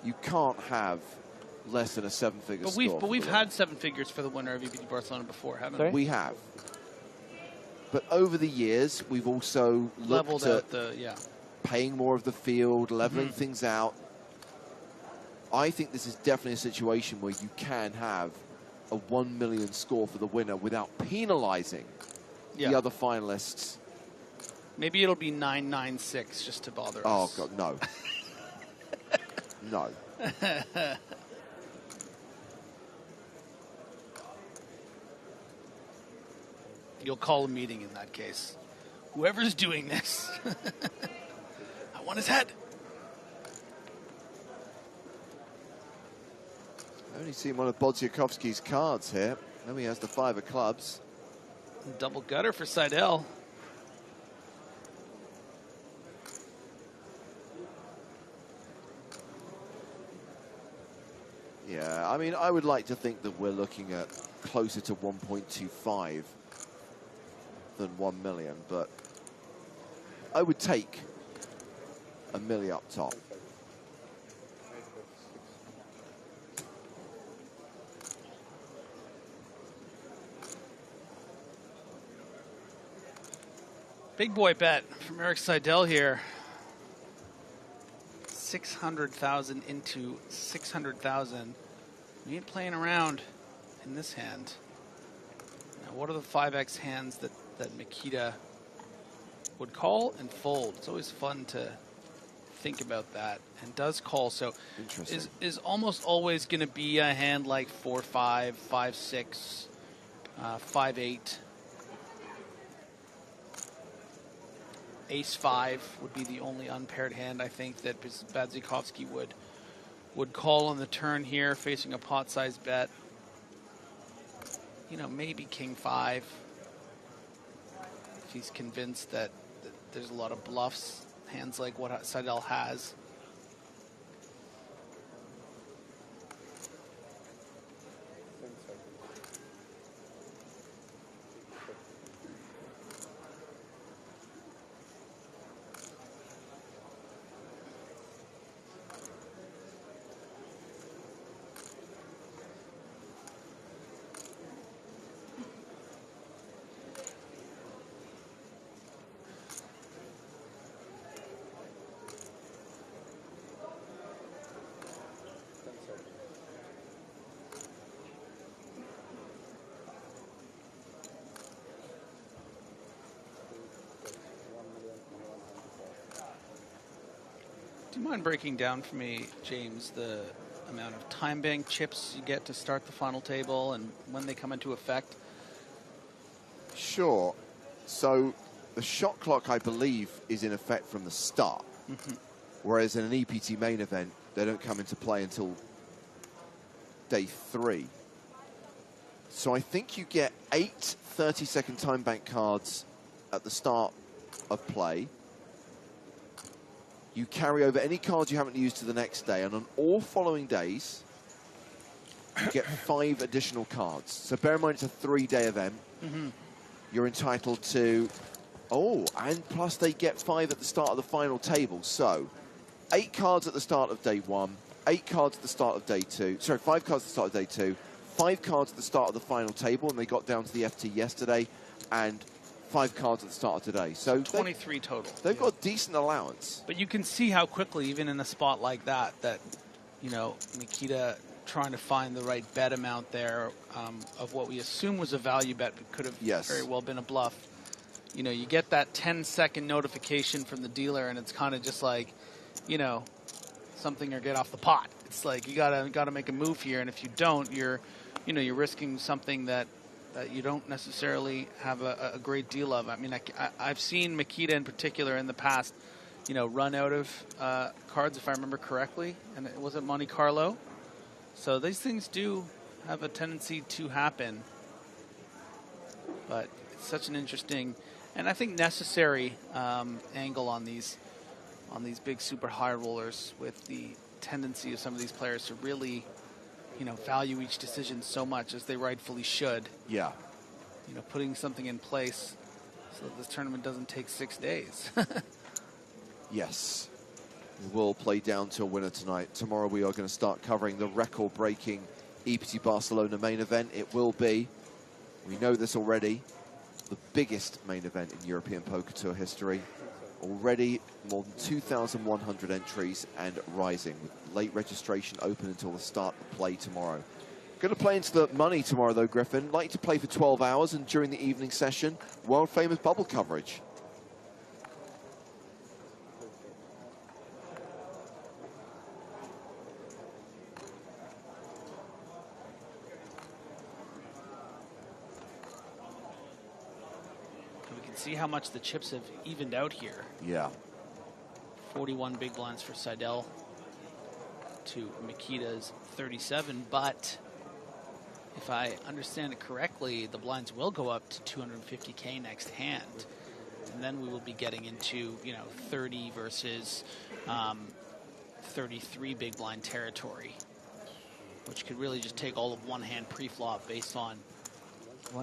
You can't have less than a 7-figure score. But we've had 7 figures for the winner of EPT Barcelona before, haven't we? We have. But over the years, we've also leveled looked out at paying more of the field, leveling things out. I think this is definitely a situation where you can have a 1 million score for the winner without penalizing the other finalists. Maybe it'll be 996 just to bother us. Oh, God, no. No. You'll call a meeting in that case. Whoever's doing this, I want his head. I only seen one of Wojciechowski's cards here. Then he has the 5 of clubs. Double gutter for Seidel. Yeah, I mean, I would like to think that we're looking at closer to 1.25 than 1 million, but I would take $1 million up top. Big boy bet from Eric Seidel here. 600,000 into 600,000. We ain't playing around in this hand. Now, what are the 5x hands that Mikita would call and fold? It's always fun to think about that. And does call, so is almost always going to be a hand like 4-5, 5-6, 5-8. Ace-5 would be the only unpaired hand I think that Badzikowski would call on the turn here, facing a pot-sized bet. You know, maybe King-5 if he's convinced that there's a lot of bluffs, hands like what Seidel has. Do you mind breaking down for me, James, the amount of time bank chips you get to start the final table and when they come into effect? Sure. So the shot clock, I believe, is in effect from the start. Whereas in an EPT main event, they don't come into play until day 3. So I think you get 8 30-second time bank cards at the start of play. You carry over any cards you haven't used to the next day, and on all following days, you get 5 additional cards. So bear in mind it's a 3-day event. You're entitled to, and plus they get 5 at the start of the final table. So 8 cards at the start of day 1, 8 cards at the start of day 2, sorry, 5 cards at the start of day 2, 5 cards at the start of the final table, and they got down to the FT yesterday, and 5 cards at the start of today. So 23 total. They've got a decent allowance. But you can see how quickly, even in a spot like that, you know, Nikita trying to find the right bet amount there of what we assume was a value bet, but could have very well been a bluff. You know, you get that 10-second notification from the dealer, and it's kind of just like, you know, something or get off the pot. It's like you gotta make a move here, and if you don't, you're risking something that you don't necessarily have a great deal of. I mean, I've seen Mikita in particular in the past, you know, run out of cards, if I remember correctly, and it wasn't Monte Carlo. So these things do have a tendency to happen. But it's such an interesting, and I think necessary angle on these big super high rollers, with the tendency of some of these players to really, you know, value each decision so much, as they rightfully should. Yeah. You know, putting something in place so that this tournament doesn't take 6 days. Yes. We'll play down to a winner tonight. Tomorrow we are going to start covering the record-breaking EPT Barcelona main event. It will be, we know this already, the biggest main event in European Poker Tour history. Already more than 2,100 entries and rising, with late registration open until the start of play tomorrow. Going to play into the money tomorrow though, Griffin. Like to play for 12 hours, and during the evening session, world famous bubble coverage. See how much the chips have evened out here. Yeah. 41 big blinds for Seidel to Mikita's 37, but if I understand it correctly, the blinds will go up to 250K next hand, and then we will be getting into, you know, 30 versus 33 big blind territory, which could really just take all of one hand pre-flop based on,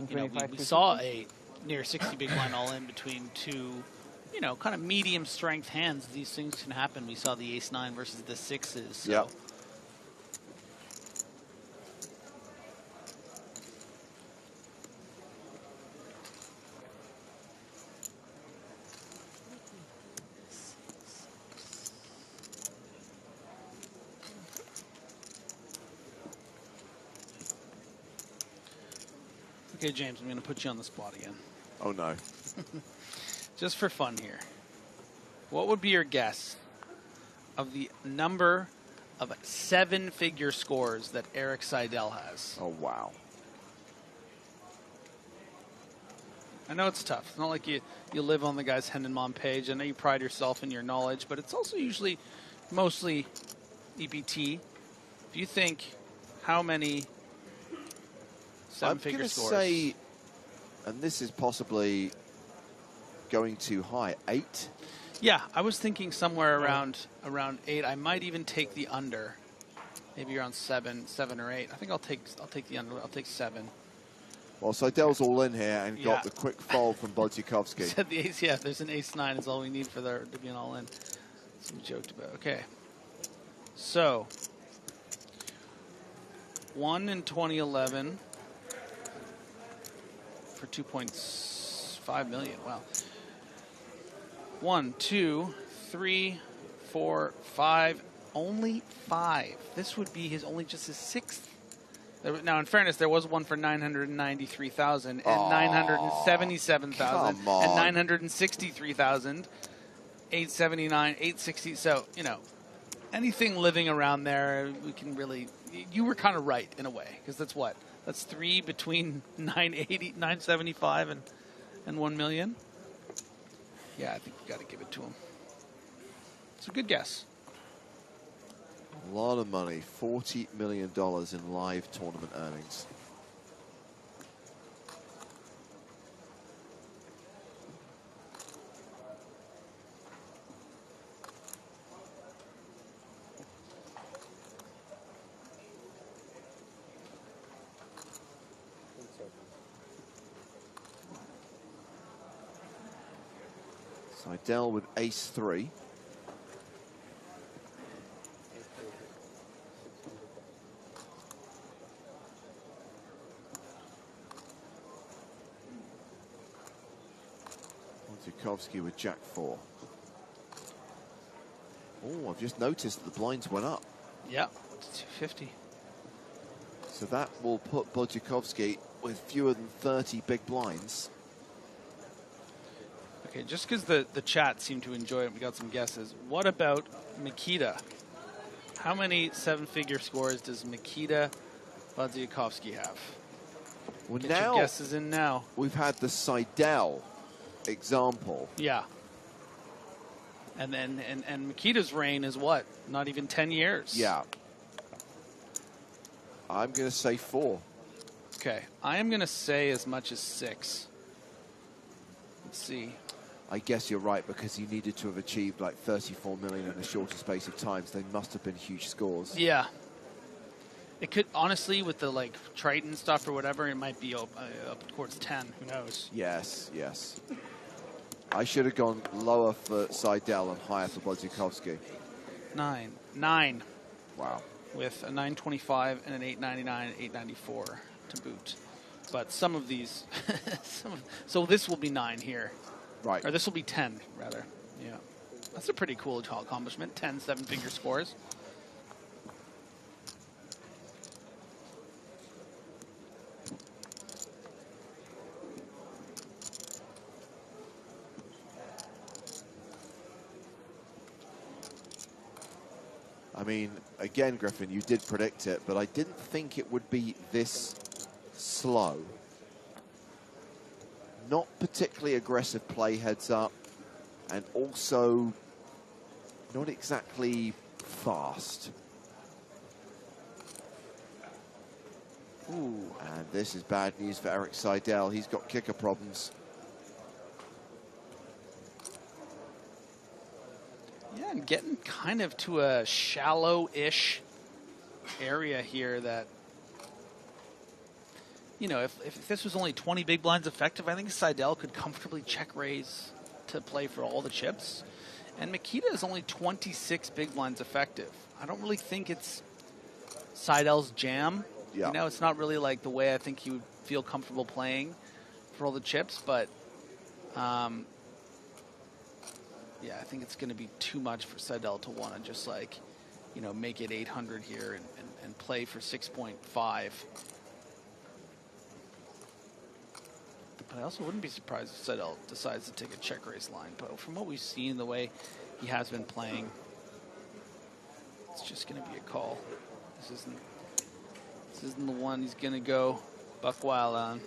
you know, we saw a near 60 big blind all in between two, you know, kind of medium strength hands. These things can happen. We saw the ace-9 versus the 6s. So. Yep. Okay, James, I'm going to put you on the spot again. Oh, no. Just for fun here. What would be your guess of the number of 7-figure scores that Eric Seidel has? Oh, wow. I know it's tough. It's not like you live on the guy's Hendon page. I know you pride yourself in your knowledge, but it's also usually mostly EPT. If you think how many 7-figure scores? I'm going to say, and this is possibly going too high, 8? Yeah, I was thinking somewhere around 8. I might even take the under. Maybe around 7 or 8. I think I'll take the under. I'll take 7. Well, Seidel's all in here and got the quick fold from Bodzikovsky. Said the ace, yeah, there's an ace-9 is all we need for there to be an all-in. That's what we joked about. Okay. So, 1 in 2011 for 2.5 million. Wow. 1, 2, 3, 4, 5. Only 5. This would be just his 6th. Now, in fairness, there was one for 993,000 and 977,000 and 963,000, 879, 860. So, you know, anything living around there, we can really. You were kind of right in a way, because that's what? That's 3 between 980, 975 and 1 million. Yeah, I think we got to give it to him. It's a good guess. A lot of money, $40 million in live tournament earnings. Seidel with ace-3. Bodzikovsky with jack-4. Oh, I've just noticed the blinds went up. Yeah, it's 250. So that will put Bodzikovsky with fewer than 30 big blinds. Okay, just because the chat seemed to enjoy it, we got some guesses. What about Mikita? How many 7-figure scores does Mikita Bodzikovsky have? Well, Get now your guesses in now. We've had the Seidel example. Yeah. And then and Mikita's reign is what? Not even 10 years. Yeah. I'm going to say 4. Okay. I am going to say as much as 6. Let's see. I guess you're right, because he needed to have achieved like 34 million in a shorter space of time, so they must have been huge scores. Yeah. It could, honestly, with the like Triton stuff or whatever, it might be up towards 10. Who knows? Yes, yes. I should have gone lower for Seidel and higher for Bodzikovsky. 9. Wow. With a 925 and an 899 and 894 to boot. But some of these, so this will be 9 here. Right. Or this will be 10, rather. Yeah. That's a pretty cool accomplishment, 10 7-figure scores. I mean, again, Griffin, you did predict it, but I didn't think it would be this slow. Not particularly aggressive play heads up, and also not exactly fast. Ooh, and this is bad news for Eric Seidel. He's got kicker problems. Yeah, and getting kind of to a shallow-ish area here that, you know, if this was only 20 big blinds effective, I think Seidel could comfortably check raise to play for all the chips. And Mikita is only 26 big blinds effective. I don't really think it's Seidel's jam. Yeah. You know, it's not really like the way I think he would feel comfortable playing for all the chips, but yeah, I think it's going to be too much for Seidel to want to just like, you know, make it 800 here and play for 6.5. But I also wouldn't be surprised if Seidel decides to take a check raise line. But from what we've seen, the way he has been playing, it's just going to be a call. This isn't the one he's going to go buck wild on.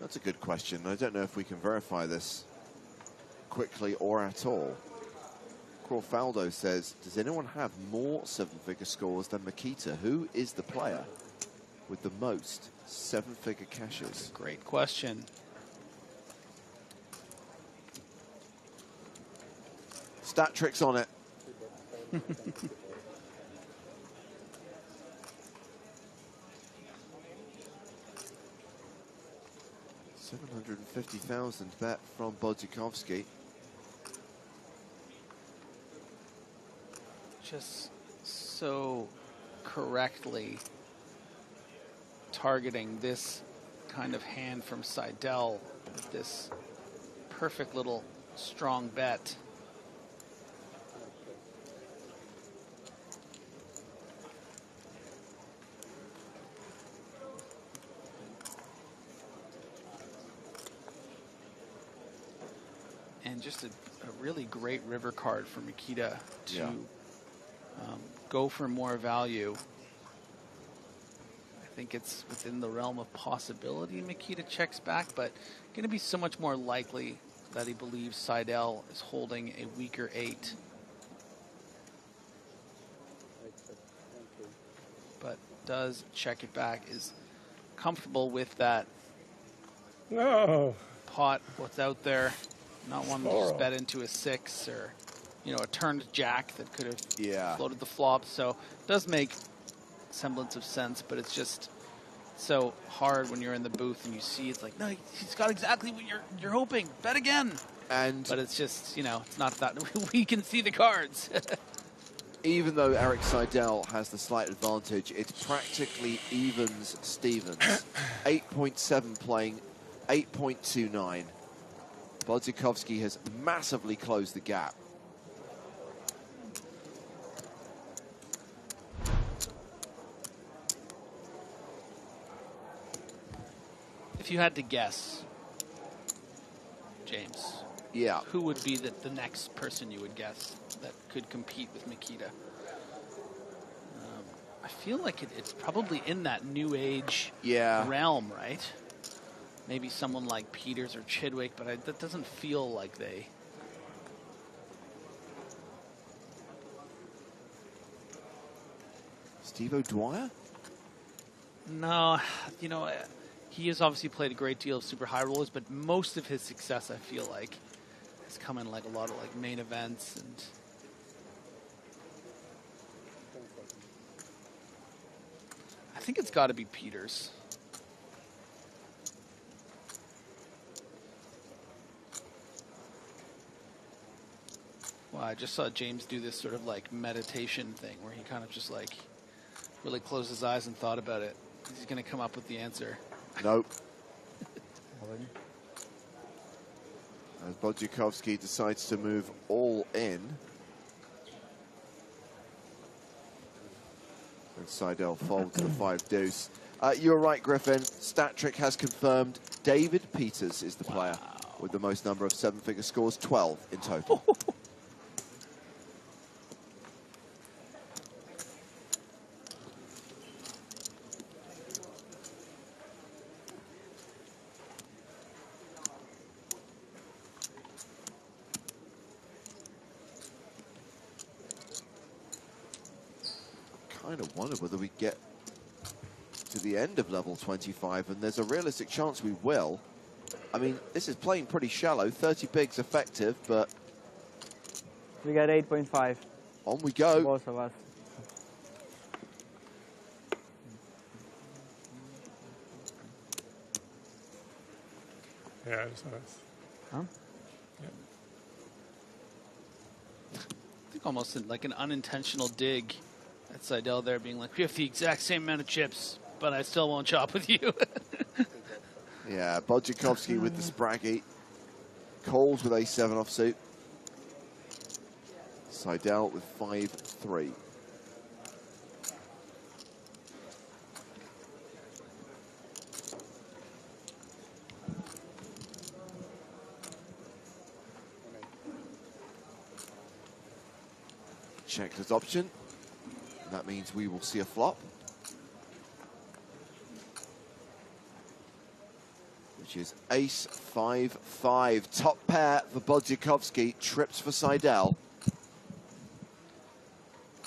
That's a good question. I don't know if we can verify this quickly or at all. Crawfaldo says, does anyone have more seven-figure scores than Makita? Who is the player with the most seven-figure cashes? Great question. Stat tricks on it. 750,000 bet from Bodzikovsky. Just so correctly targeting this kind of hand from Seidel with this perfect little strong bet. And just a really great river card for Makita to go for more value. I think it's within the realm of possibility Makita checks back, but going to be so much more likely that he believes Seidel is holding a weaker 8. But does check it back, is comfortable with that pot, what's out there. Not one to just bet into a 6 or, you know, a turned jack that could have floated the flop. So it does make semblance of sense, but it's just so hard when you're in the booth and you see it's like, no, he's got exactly what you're hoping. Bet again. But it's just, you know, it's not that we can see the cards. Even though Eric Seidel has the slight advantage, it's practically evens Stevens. 8.7 playing, 8.29. Bodzikovsky has massively closed the gap. If you had to guess, James, who would be the next person you would guess that could compete with Makita? I feel like it's probably in that new age realm, right? Maybe someone like Peters or Chidwick, but that doesn't feel like they... Steve O'Dwyer? No, you know, he has obviously played a great deal of super high rollers, but most of his success, I feel like, has come in like a lot of like main events and... I think it's got to be Peters. Well, I just saw James do this sort of like meditation thing where he kind of just like really closed his eyes and thought about it. He's going to come up with the answer. Nope. As Bodzikovsky decides to move all in. And Seidel folds the 5 deuce. You're right, Griffin. StatTrick has confirmed David Peters is the player with the most number of seven-figure scores, 12 in total. Kind of wonder whether we get to the end of level 25, and there's a realistic chance we will. I mean, this is playing pretty shallow, 30 bigs effective, but We got 8.5. On we go. Both of us. Yeah, it's nice. Huh? I think almost like an unintentional dig at Seidel there, being like, we have the exact same amount of chips, but I still won't chop with you. Yeah, Bodjakowski with the spraggy. Coles with a7 offsuit. Seidel with 5-3. Checked as option. That means we will see a flop, which is ace 5-5. Top pair for Bodjakowski, trips for Seidel.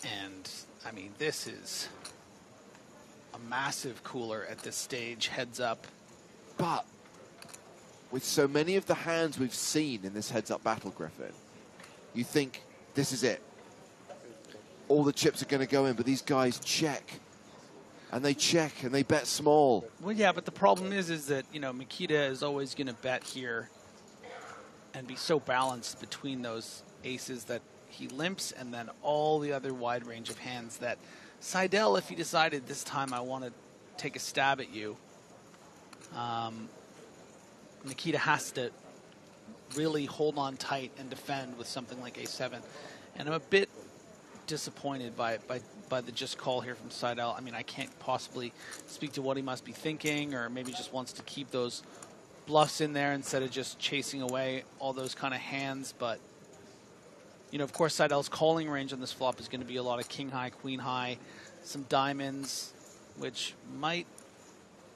And, I mean, this is a massive cooler at this stage, heads up. But with so many of the hands we've seen in this heads-up battle, Griffin, you think this is it. All the chips are going to go in, but these guys check. And they check, and they bet small. Well, yeah, but the problem is that, you know, Mikita is always going to bet here and be so balanced between those aces that he limps, and then all the other wide range of hands that Seidel, if he decided this time I want to take a stab at you, Nikita has to really hold on tight and defend with something like a7. And I'm a bit disappointed by the just call here from Seidel. I mean, I can't possibly speak to what he must be thinking, or maybe just wants to keep those bluffs in there instead of just chasing away all those kind of hands. But, you know, of course, Seidel's calling range on this flop is going to be a lot of king high, queen high, some diamonds, which might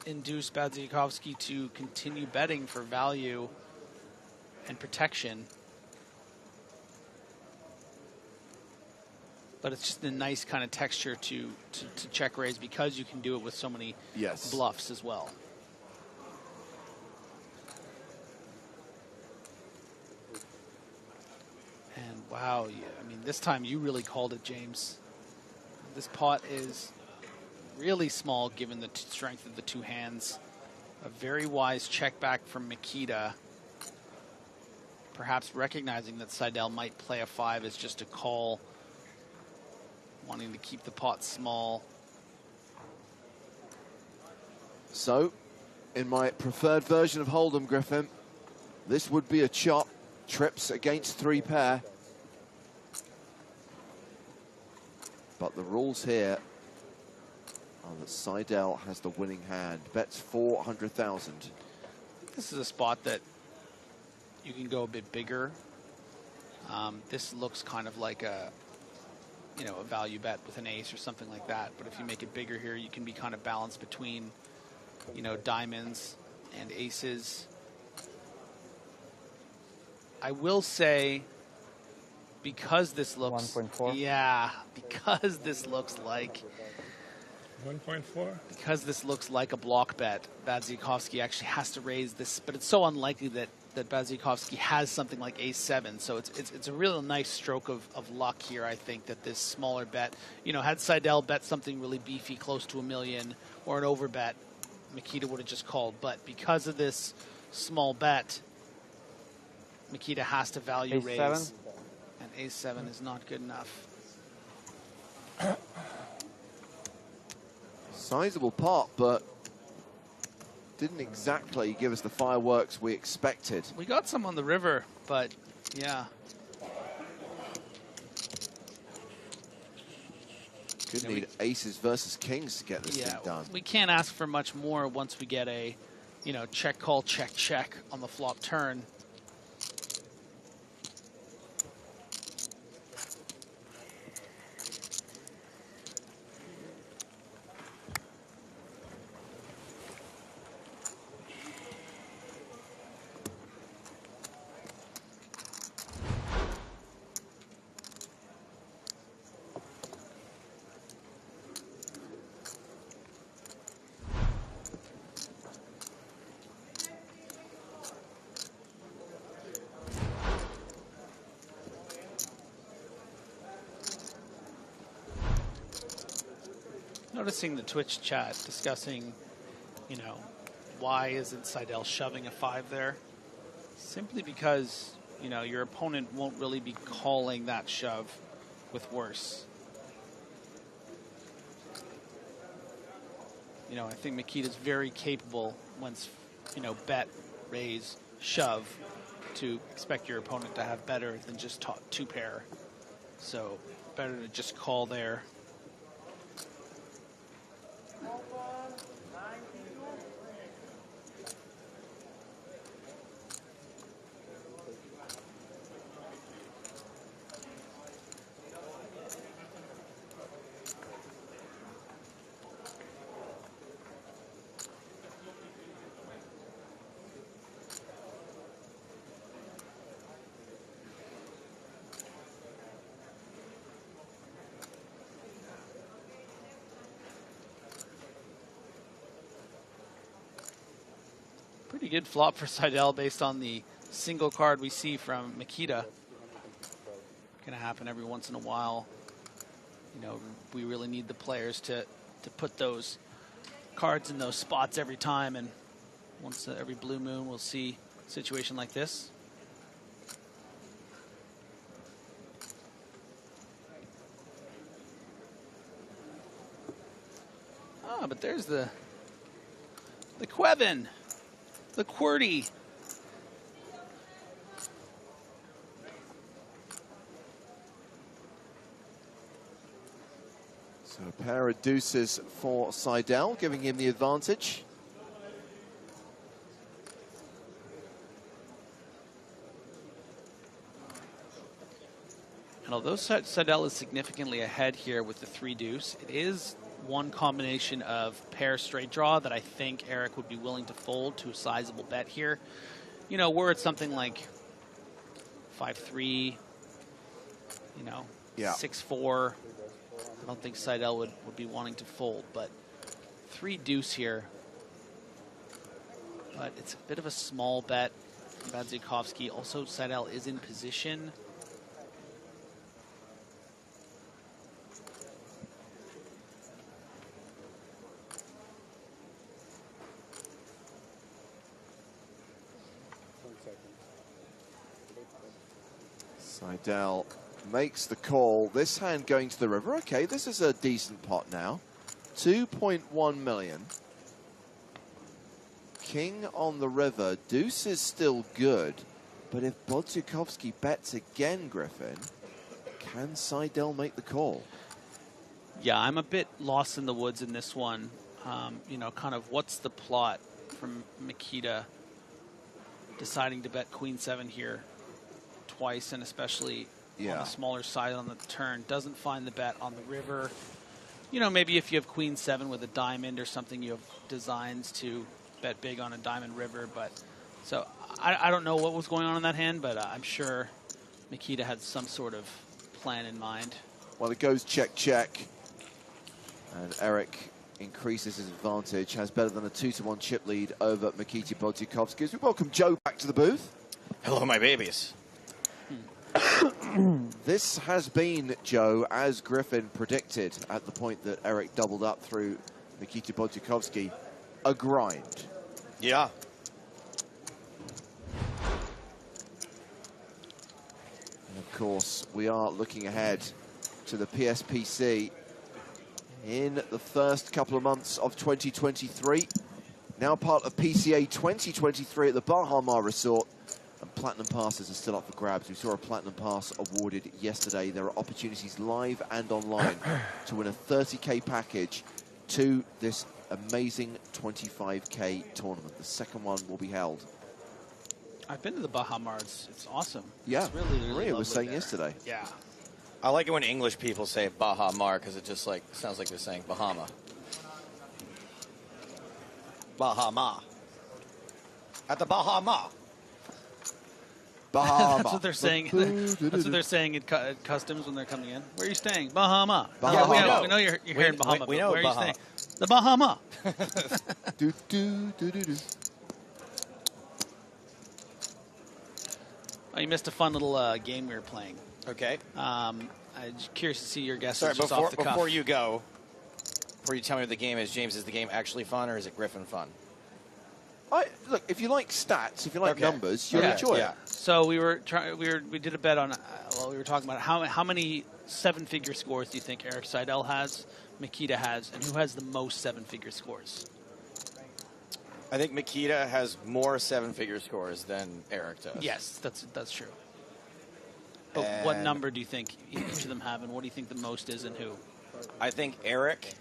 induce Bodjakowski to continue betting for value and protection. But it's just a nice kind of texture to check raise, because you can do it with so many bluffs as well. And wow, I mean, this time you really called it, James. This pot is really small given the strength of the two hands. A very wise check back from Mikita. Perhaps recognizing that Seidel might play a 5 as just a call, wanting to keep the pot small. So, in my preferred version of Hold'em, Griffin, this would be a chop. Trips against 3 pair. But the rules here are that Seidel has the winning hand. Bets 400,000. This is a spot that you can go a bit bigger. This looks kind of like a, you know, a value bet with an ace or something like that. But if you make it bigger here, you can be kind of balanced between, you know, diamonds and aces. I will say, because this looks 1.4. Yeah, because this looks like 1.4. Because this looks like a block bet, Bodjakowski actually has to raise this, but it's so unlikely that Bodjakowski has something like ace-7. So it's a real nice stroke of luck here, I think, that this smaller bet, you know, had Seidel bet something really beefy close to $1 million or an overbet, Mikita would have just called. But because of this small bet, Mikita has to value Ace-7? raise, and ace-7 is not good enough. Sizable pot, but didn't exactly give us the fireworks we expected. We got some on the river, but yeah. Could need aces versus kings to get this thing done. We can't ask for much more once we get a, you know, check, call, check, check on the flop turn. Noticing the Twitch chat discussing, you know, why isn't Seidel shoving a 5 there? Simply because, you know, your opponent won't really be calling that shove with worse. You know, I think Mikita's very capable once, you know, bet, raise, shove to expect your opponent to have better than just 2 pair. So better to just call there. Pretty good flop for Seidel based on the single card we see from Mikita. Going to happen every once in a while. You know, we really need the players to put those cards in those spots every time, and once every blue moon we'll see a situation like this. Ah, but there's the Quevin. The QWERTY. So a pair of deuces for Seidel, giving him the advantage. And although Seidel is significantly ahead here with the 3 deuce, it is one combination of pair straight draw that I think Eric would be willing to fold to a sizable bet here. You know, were it something like 5-3, you know, 6-4, I don't think Seidel would be wanting to fold, but 3 deuce here. But it's a bit of a small bet. Badziakovsky, also Seidel is in position. Seidel makes the call. This hand going to the river. Okay, this is a decent pot now. 2.1 million. King on the river. Deuce is still good. But if Badziakovsky bets again, Griffin, can Seidel make the call? Yeah, I'm a bit lost in the woods in this one. You know, kind of what's the plot from Mikita deciding to bet Queen 7 here twice, and especially on the smaller side on the turn. Doesn't find the bet on the river. You know, maybe if you have Queen 7 with a diamond or something, you have designs to bet big on a diamond river. But so I don't know what was going on in that hand, but I'm sure Mikita had some sort of plan in mind. Well, it goes check, check. And Eric increases his advantage, has better than a 2-1 chip lead over Mikita Badziakovsky. As we welcome Joe back to the booth. Hello, my babies. This has been, Joe, as Griffin predicted at the point that Eric doubled up through Mikita Badziakovsky, a grind. Yeah. And of course, we are looking ahead to the PSPC in the first couple of months of 2023. Now part of PCA 2023 at the Bahama Resort. And Platinum Passes are still up for grabs. We saw a Platinum Pass awarded yesterday. There are opportunities live and online to win a 30K package to this amazing 25K tournament. The second one will be held. I've been to the Bahama. It's awesome. Yeah, it's really Maria was saying there. yesterday. Yeah. I like it when English people say Bahama because it just like sounds like they're saying Bahama. Bahama. At the Bahama. Bahama. That's what they're saying. That's what they're saying at customs when they're coming in. Where are you staying? Bahama. Bahama. Yeah, we know you're here in Bahama. We know where Bahama. are you staying? The Bahama. Do, do, do, do, do. Oh, you missed a fun little game we were playing. Okay. I'm curious to see your guesses Sorry, just off the cuff. before you go, Before you tell me what the game is, James, is the game actually fun or is it Griffin fun? Look, if you like stats, if you like numbers, you'll enjoy it. So we did a bet on. We were talking about how many 7-figure scores do you think Eric Seidel has, Mikita has, and who has the most 7-figure scores? I think Mikita has more 7-figure scores than Eric does. Yes, that's true. But what number do you think each of them have, and what do you think the most is, and who? I think Eric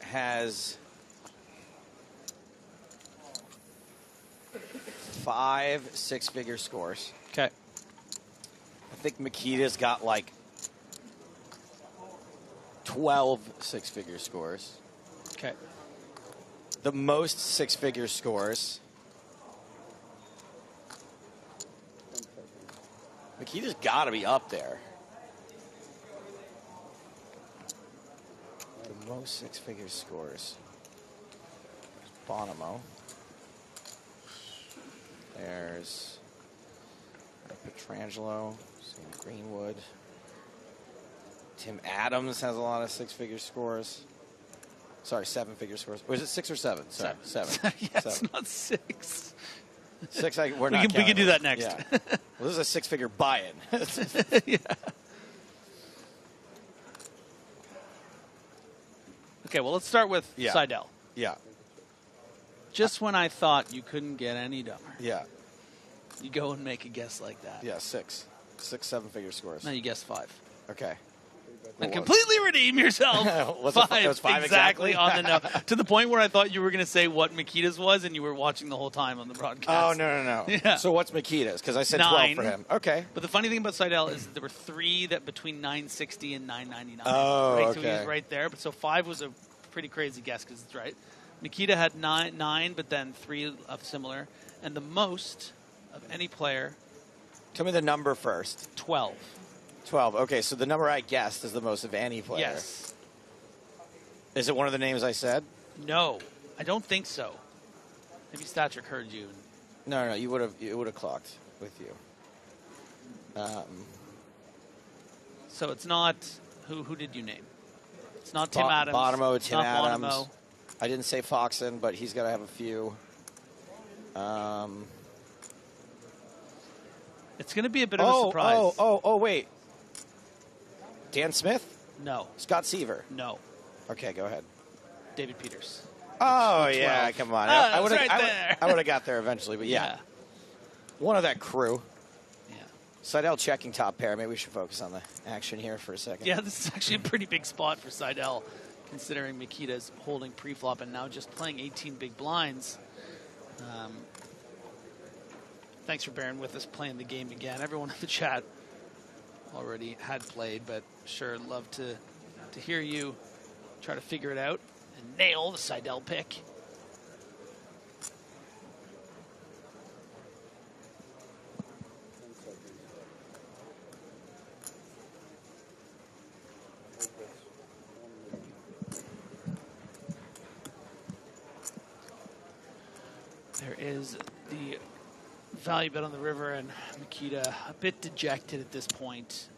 has 5 6-figure scores. Okay. I think Mikita's got like 12 6-figure scores. Okay. The most 6-figure scores. Mikita's got to be up there. The most 6-figure scores. Bonomo. There's Petrangelo, Sam Greenwood. Tim Adams has a lot of 6-figure scores. Sorry, 7-figure scores. Was it 6 or 7? Sorry, 7. Yes, it's not 6. 6. We can do that next. Yeah. Well, this is a 6-figure buy-in. Yeah. Okay, well, let's start with Seidel. Yeah. Just when I thought you couldn't get any dumber. Yeah. You go and make a guess like that. Yeah, 6. 6 7-figure scores. No, you guess 5. Okay. And completely redeem yourself. Was 5, it was 5 exactly on the nose. To the point where I thought you were going to say what Mikita's was, and you were watching the whole time on the broadcast. Oh, no. Yeah. So what's Mikita's? Because I said 9. 12 for him. Okay. But the funny thing about Seidel is that there were 3 that between 960 and 999. Oh, right? okay. So he was right there. But so 5 was a pretty crazy guess because it's right. Nikita had 9, but then 3 of similar. And the most of any player. Tell me the number first. 12. 12. Okay, so the number I guessed is the most of any player. Yes. Is it one of the names I said? No, I don't think so. Maybe Statrick heard you. No, you would have clocked with you. So it's not who did you name? It's not Tim Adams. Bonomo, it's Tim not Adams. Bonomo. I didn't say Foxen, but he's got to have a few. It's going to be a bit of a surprise. Oh, wait. Dan Smith? No. Scott Seaver? No. Okay, go ahead. David Peters. Oh, yeah, come on. I would have got there eventually, but yeah. One of that crew. Yeah. Seidel checking top pair. Maybe we should focus on the action here for a second. Yeah, this is actually a pretty big spot for Seidel, considering Mikita's holding pre-flop and now just playing 18 big blinds. Thanks for bearing with us playing the game again. Everyone in the chat already had played, but sure, love to hear you try to figure it out and nail the Seidel pick. There is the value bet on the river, and Mikita a bit dejected at this point.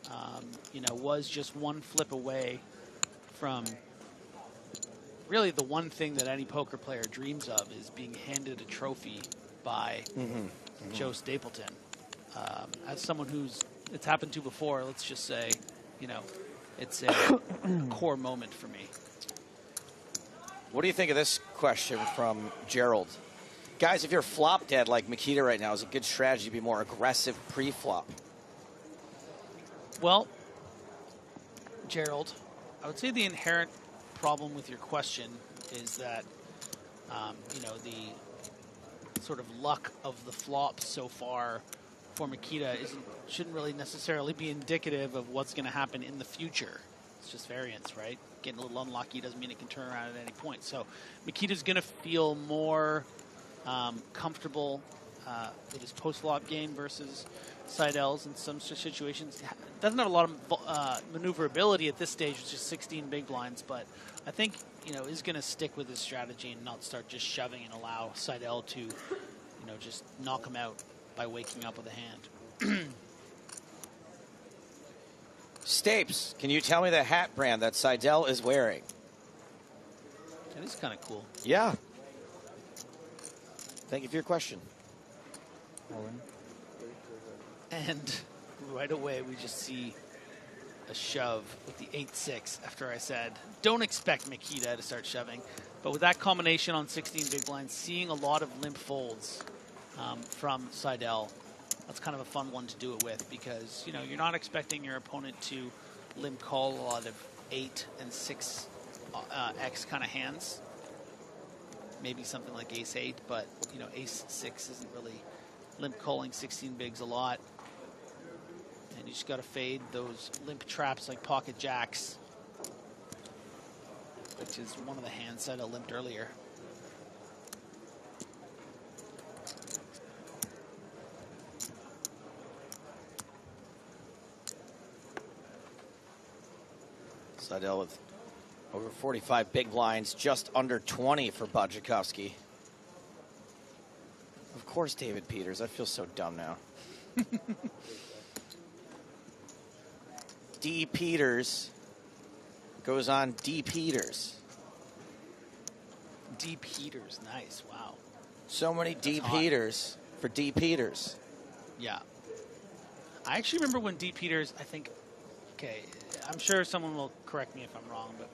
Was just one flip away from really the one thing that any poker player dreams of is being handed a trophy by Joe Stapleton. As someone it's happened to before, let's just say, it's a core moment for me. What do you think of this question from Gerald? Guys, if you're flop dead like Mikita right now, is a good strategy to be more aggressive pre-flop? Well, Gerald, I would say the inherent problem with your question is that, the sort of luck of the flops so far for Mikita shouldn't really necessarily be indicative of what's going to happen in the future. It's just variance, right? Getting a little unlucky doesn't mean it can turn around at any point. So Mikita's going to feel more comfortable with his post-flop game versus Seidel's in some situations. Doesn't have a lot of maneuverability at this stage, which is 16 big blinds, but I think, is going to stick with his strategy and not start just shoving and allow Seidel to, just knock him out by waking up with a hand. Stapes, can you tell me the hat brand that Seidel is wearing? That is kind of cool. Yeah. Thank you for your question. And right away, we just see a shove with the 8-6 after I said, don't expect Makita to start shoving. But with that combination on 16 big blinds, seeing a lot of limp folds from Seidel, that's kind of a fun one to do it with because, you know, you're not expecting your opponent to limp call a lot of 8 and 6 X kind of hands. Maybe something like ace-8, but, you know, ace-6 isn't really limp calling 16 bigs a lot. And you just got to fade those limp traps like pocket jacks, which is one of the hands that I limped earlier. Seidel with over 45 big blinds, just under 20 for Bodjakowski. Of course, David Peters. I feel so dumb now. D. Peters goes on D. Peters. D. Peters, nice, wow. So many D. Peters for D. Peters. Yeah. I actually remember when D. Peters, I think, okay, I'm sure someone will correct me if I'm wrong, but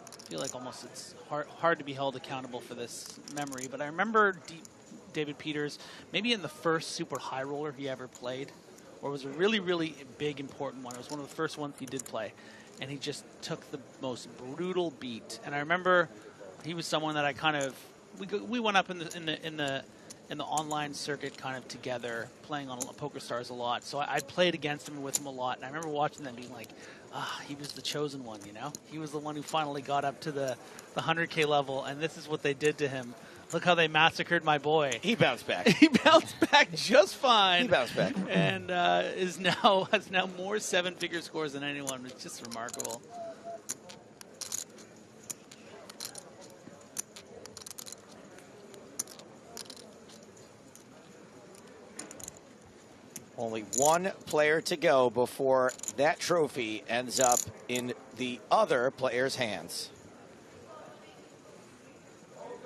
I feel like almost it's hard to be held accountable for this memory, but I remember David Peters, maybe in the first super high roller he ever played, or it was a really, really big, important one. It was one of the first ones he did play, and he just took the most brutal beat. And I remember he was someone that I kind of we went up in the online circuit kind of together, playing on PokerStars a lot. So I played against him and with him a lot, and I remember watching them being like, he was the chosen one, you know? He was the one who finally got up to the 100K level, and this is what they did to him. Look how they massacred my boy. He bounced back. He bounced back just fine. He bounced back. And has now more 7-figure scores than anyone. It's just remarkable. Only one player to go before that trophy ends up in the other player's hands.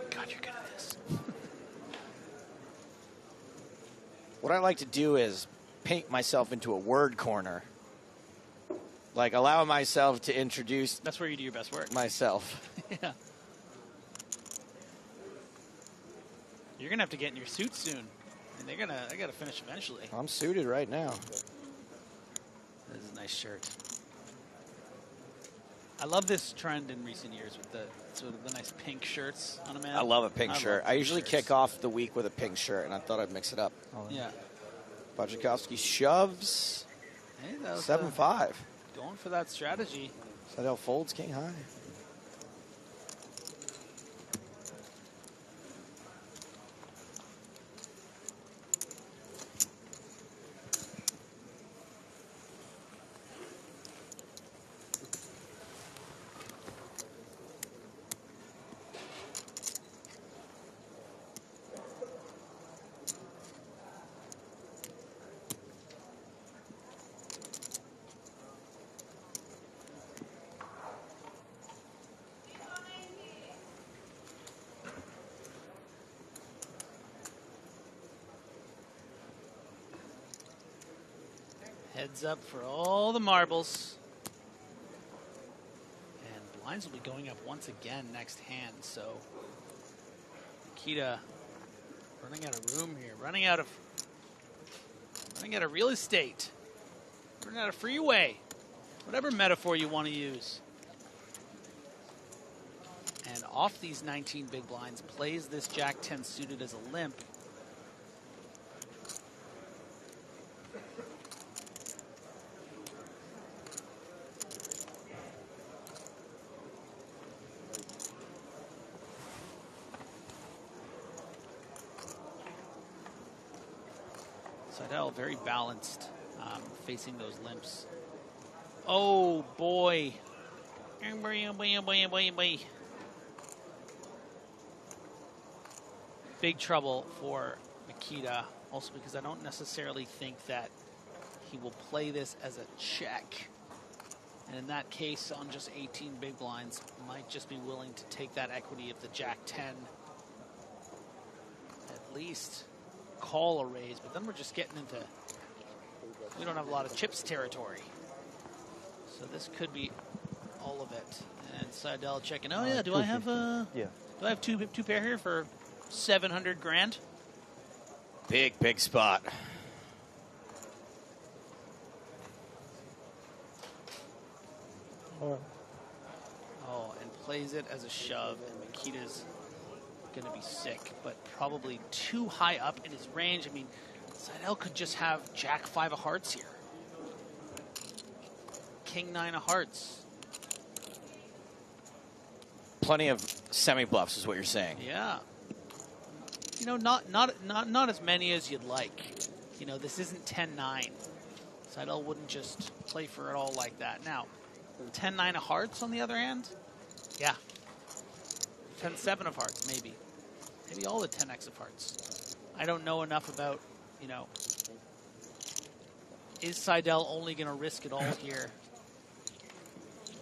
God, you're good at this. What I like to do is paint myself into a word corner. Like, allow myself to introduce... That's where you do your best work. Myself. Yeah. You're going to have to get in your suit soon. And I got to finish eventually. I'm suited right now. This is a nice shirt. I love this trend in recent years with the sort of the nice pink shirts on a man. I love a pink shirt. I usually shirts. kick off the week with a pink shirt, and I thought I'd mix it up. Yeah. Bodjakowski shoves. Hey, that was 7-5. Going for that strategy. Seidel folds king high. Heads up for all the marbles. And blinds will be going up once again next hand, so Nikita running out of room here, running out of real estate, running out of freeway, whatever metaphor you want to use. And off these 19 big blinds, plays this Jack 10 suited as a limp. Seidel very balanced, facing those limps. Oh boy. Big trouble for Makita, also because I don't necessarily think that he will play this as a check. And in that case, on just 18 big blinds, might just be willing to take that equity of the Jack-10. At least call a raise, but then we're just getting into, we don't have a lot of chips territory. So this could be all of it. And Seidel checking, oh yeah, do I have do I have two pair here for 700 grand? Big spot. Oh, and plays it as a shove, and Makita's going to be sick, but probably too high up in his range. I mean, Seidel could just have Jack-5 of hearts here. King-9 of hearts. Plenty of semi-bluffs is what you're saying. Yeah. You know, not as many as you'd like. You know, this isn't 10-9. Seidel wouldn't just play for it all like that. Now, 10-9 of hearts, on the other hand, yeah. 10-7 of hearts, maybe. Maybe all the 10x of hearts. I don't know enough about, you know, is Seidel only going to risk it all here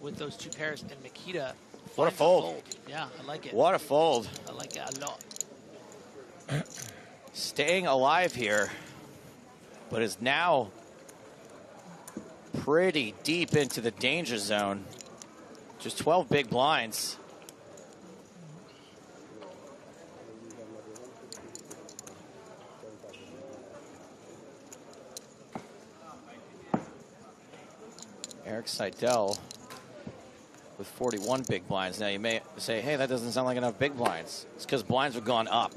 with those two pairs? And Makita, what a fold. Yeah, I like it. What a fold. I like it a lot. Staying alive here, but is now pretty deep into the danger zone. Just 12 big blinds. Eric Seidel with 41 big blinds. Now you may say, hey, that doesn't sound like enough big blinds. It's because blinds have gone up.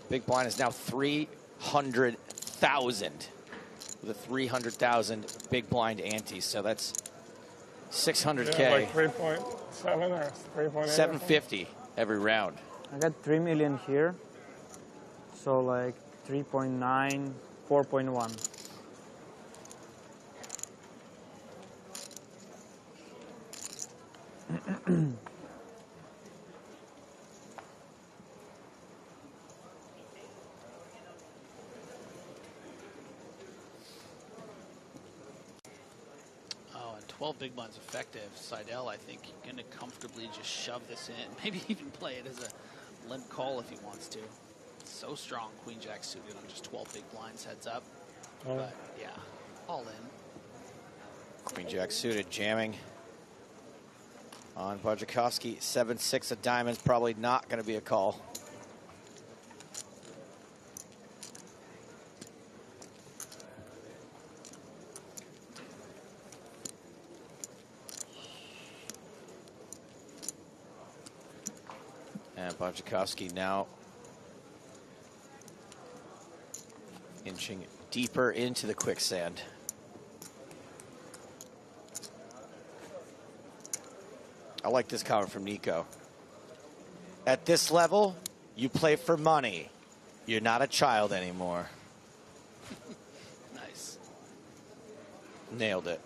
Big blind is now 300,000 with a 300,000 big blind ante. So that's 600K. Yeah, like 3.7 or 3.8. 750 every round. I got 3 million here. So like 3.9, 4.1. Oh, and 12 big blinds effective. Seidel, I think, going to comfortably just shove this in. Maybe even play it as a limp call if he wants to. So strong, Queen Jack suited on just 12 big blinds heads up. Oh. But yeah, all in. Queen Jack suited, jamming on Barczykowski. 7-6 of diamonds, probably not going to be a call. And Barczykowski now inching deeper into the quicksand. I like this comment from Nico. At this level, you play for money. You're not a child anymore. Nice. Nailed it.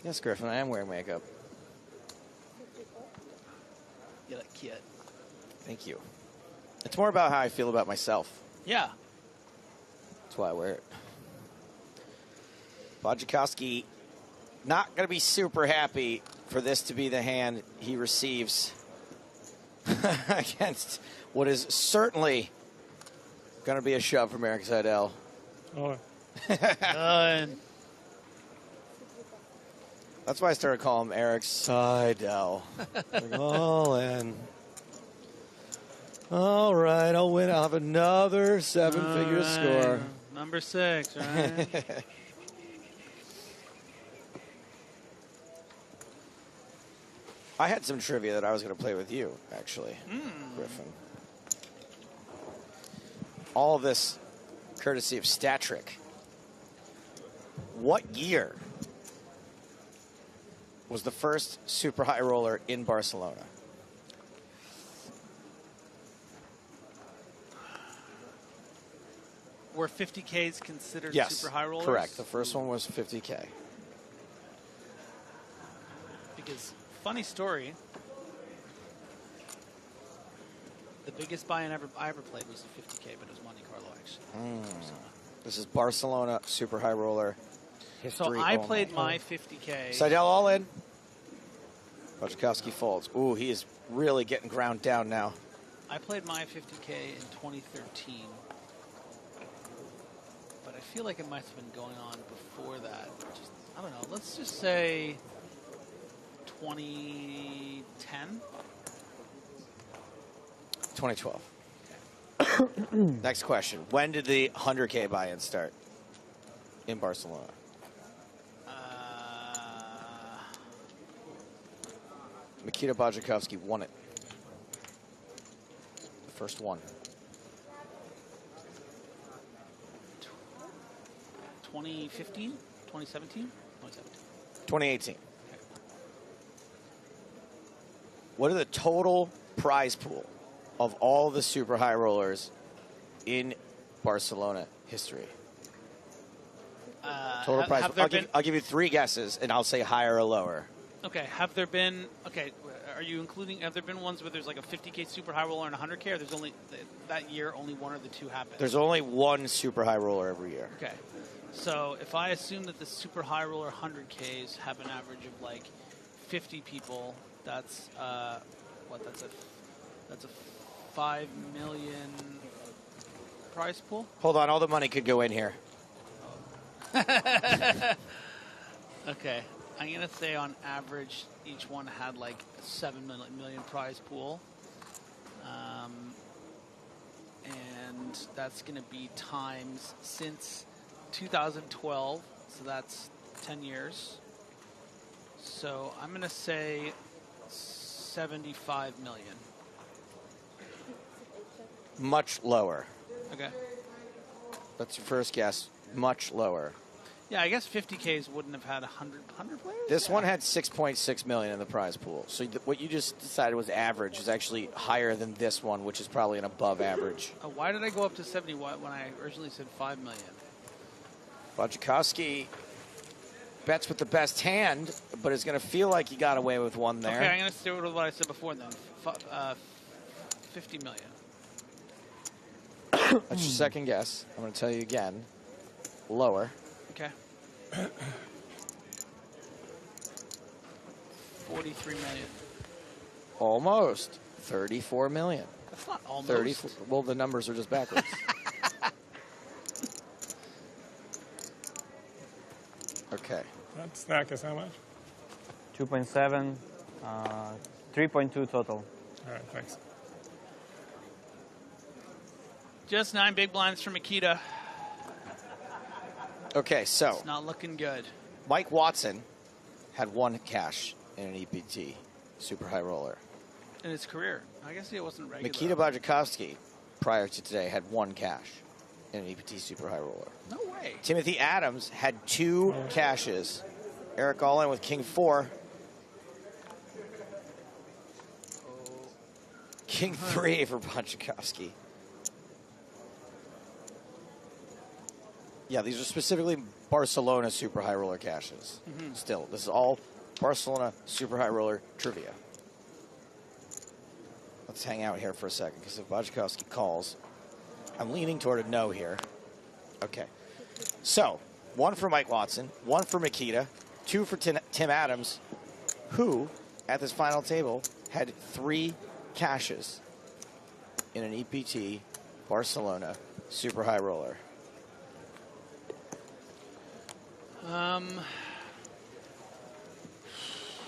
Yes, Griffin, I am wearing makeup. You look cute. Thank you. It's more about how I feel about myself. Yeah. That's why I wear it. Barczykowski not going to be super happy for this to be the hand he receives against what is certainly going to be a shove from Eric Seidel. Oh. Done. That's why I started calling him Eric Seidel. Like, all in. All right, I'll win. I'll have another seven-figure score. Number 6, right? I had some trivia that I was going to play with you, actually, Griffin. All of this courtesy of Statric. What year was the first super high roller in Barcelona? Were 50Ks considered Yes, super high rollers? correct. The first one was 50K. Because funny story. The biggest buy-in I ever played was the 50K, but it was Monte Carlo, actually. This is Barcelona Super High Roller. History So I only. played my 50K. Seidel all in. Wojciechowski folds. Ooh, he is really getting ground down now. I played my 50K in 2013. But I feel like it might have been going on before that. Just, I don't know. Let's just say 2010? 2012. Next question. When did the 100K buy-in start in Barcelona? Mikita Wojciechowski won it. The first one. 2015? 2017? 2017. 2018. What are the total prize pool of all the super high rollers in Barcelona history? Total prize pool. I'll give you 3 guesses, and I'll say higher or lower. Okay, have there been, are you including, have there been ones where there's like a 50K super high roller and a 100K, or there's only, that year, only one or the two happened? There's only one super high roller every year. Okay, so if I assume that the super high roller 100Ks have an average of like 50 people, that's, that's a 5 million prize pool? Hold on, all the money could go in here. Okay. I'm going to say on average, each one had like a 7 million prize pool. And that's going to be times since 2012. So that's 10 years. So I'm going to say 75 million. Much lower. Okay. That's your first guess. Much lower. Yeah, I guess 50Ks wouldn't have had 100 players. This one had 6.6 million in the prize pool. So what you just decided was average is actually higher than this one, which is probably an above average. Why did I go up to 70 when I originally said 5 million? Wojciechowski bets with the best hand, but is going to feel like he got away with one there. Okay, I'm going to stay with what I said before then. 50 million. That's your second guess. I'm going to tell you again. Lower. Okay. 43 million. Almost. 34 million. That's not almost. 34. Well, the numbers are just backwards. Okay. That stack is how much? 2.7, 3.2 total. All right, thanks. Just 9 big blinds for Mikita. Okay, so It's not looking good. Mike Watson had 1 cash in an EPT super high roller. In his career. I guess it wasn't regular. Mikita Wojciechowski, prior to today, had 1 cash in an EPT super high roller. No way. Timothy Adams had 2 cashes. Eric all in with King 4. King 3 for Wojciechowski. Yeah, these are specifically Barcelona super high roller caches. Still, this is all Barcelona super high roller trivia. Let's hang out here for a second, because if Wojciechowski calls, I'm leaning toward a no here. Okay. So, 1 for Mike Watson, 1 for Mikita, 2 for Tim Adams, who, at this final table, had 3 cashes in an EPT Barcelona super high roller.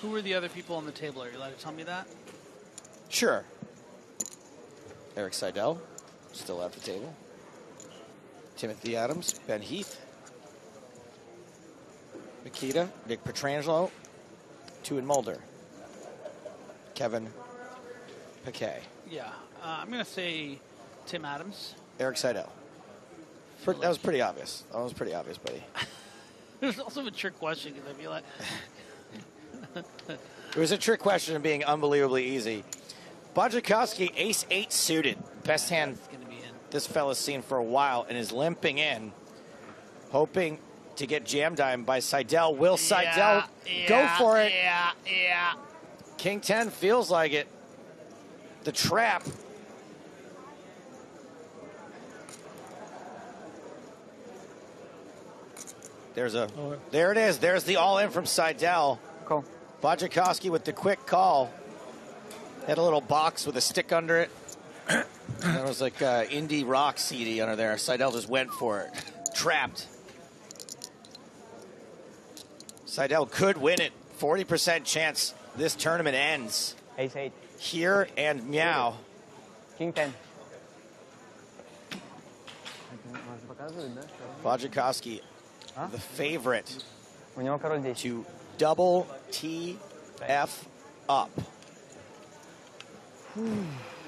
Who were the other people on the table? Are you allowed to tell me that? Sure. Eric Seidel, still at the table. Timothy Adams, Ben Heath. Mikita, Nick Petrangelo, 2 in Mulder. Kevin Piquet. Yeah. I'm going to say Tim Adams. Eric Seidel. That was pretty obvious. That was pretty obvious, buddy. It was also a trick question, because I feel like... It was a trick question of being unbelievably easy. Wojciechowski, ace-8 suited. Best hand this fella's seen for a while, and is limping in, hoping to get jam dime by Seidel. Will Seidel go for it? Yeah. King 10 feels like it. The trap. There it is. There's the all-in from Seidel. Cool. Wojciechowski with the quick call. Had a little box with a stick under it. There was like indie rock CD under there. Seidel just went for it. Trapped. Seidel could win it. 40% chance this tournament ends. Ace-8. Here and meow. King 10. Wojciechowski, the favorite to double TF up.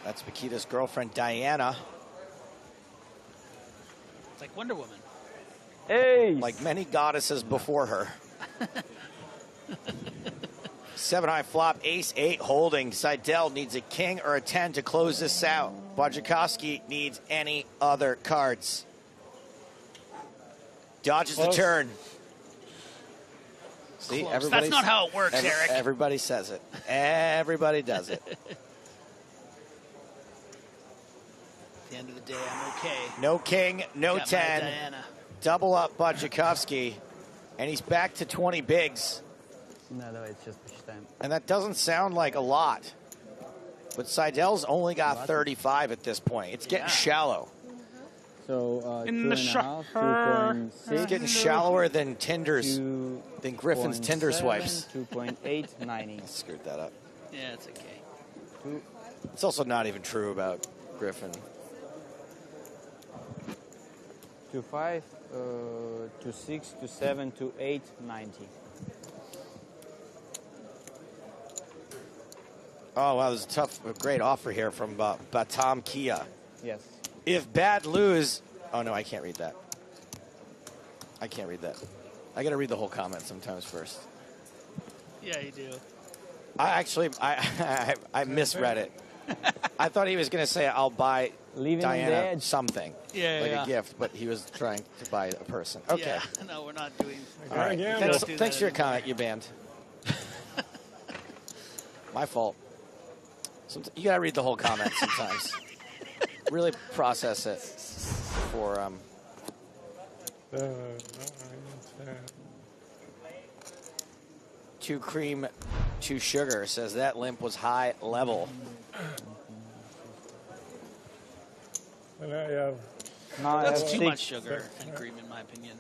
That's Makita's girlfriend, Diana. It's like Wonder Woman. Hey! Like many goddesses before her. 7-high flop, ace-8 holding. Seidel needs a king or a 10 to close this out. Wojciechowski needs any other cards. Dodges the turn. See, That's not how it works, Eric. Everybody says it. Everybody does it. At the end of the day, I'm okay. No king, no Got my 10. Diana. Double up Wojciechowski. And he's back to 20 bigs. No, it's just push time. And that doesn't sound like a lot. But Seidel's only got 35 at this point. It's getting shallow. So In the 2.5, 2.6. It's getting shallower than Tinder's, than Griffin's Tinder swipes. 2.890. Screwed that up. Yeah, it's okay. It's also not even true about Griffin. 2.5, 2.6, 2.7, 2.8, 90. Oh, wow, there's a great offer here from Batam Kia. Yes. If bad lose, oh no, I can't read that. I can't read that. I got to read the whole comment sometimes first. Yeah, you do. I misread it. I thought he was going to say, I'll buy Diana something. Yeah, like yeah. a gift, but he was trying to buy a person. Okay. Yeah, no, we're not doing. All right. Thanks for your comment, you banned. My fault. You got to read the whole comment sometimes. Really process it for 2 cream, 2 sugar. Says that limp was high level. That's too much sugar and cream, in my opinion.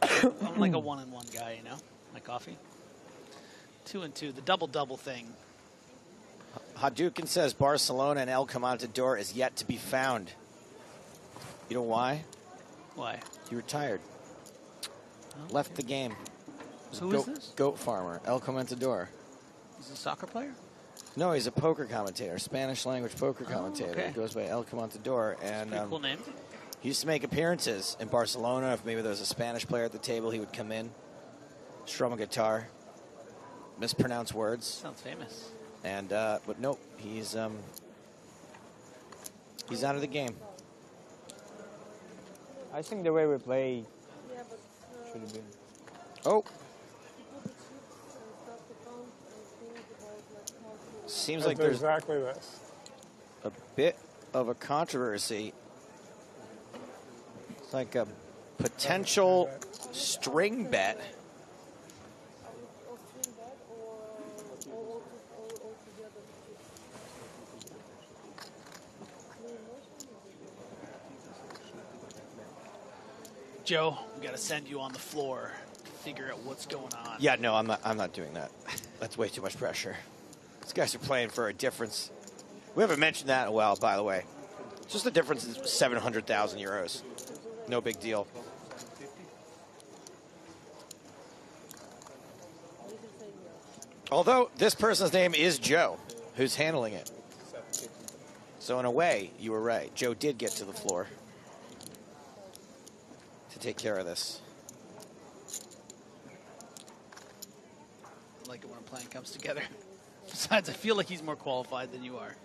I'm like a 1-and-1 guy, you know, my coffee. 2 and 2, the double thing. Hadouken says Barcelona and El Comentador is yet to be found. You know why? Why? He retired. Oh. Left the game. Who is this? Goat farmer, El Comentador. He's a soccer player? No, he's a poker commentator, Spanish language poker commentator. okay. He goes by El Comentador. And Pretty cool name. he used to make appearances in Barcelona. If maybe there was a Spanish player at the table, he would come in, strum a guitar, mispronounce words. Sounds famous. And but nope, he's out of the game. I think the way we play should have been. Oh. Seems like there's exactly this. a bit of a controversy. It's like a potential string bet. Joe, we got to send you on the floor to figure out what's going on. Yeah, no, I'm not doing that. That's way too much pressure. These guys are playing for a difference. We haven't mentioned that in a while, by the way. Just the difference is 700,000 euros. No big deal. Although this person's name is Joe, who's handling it. So in a way, you were right. Joe did get to the floor to take care of this. I like it when a plan comes together. Besides, I feel like he's more qualified than you are.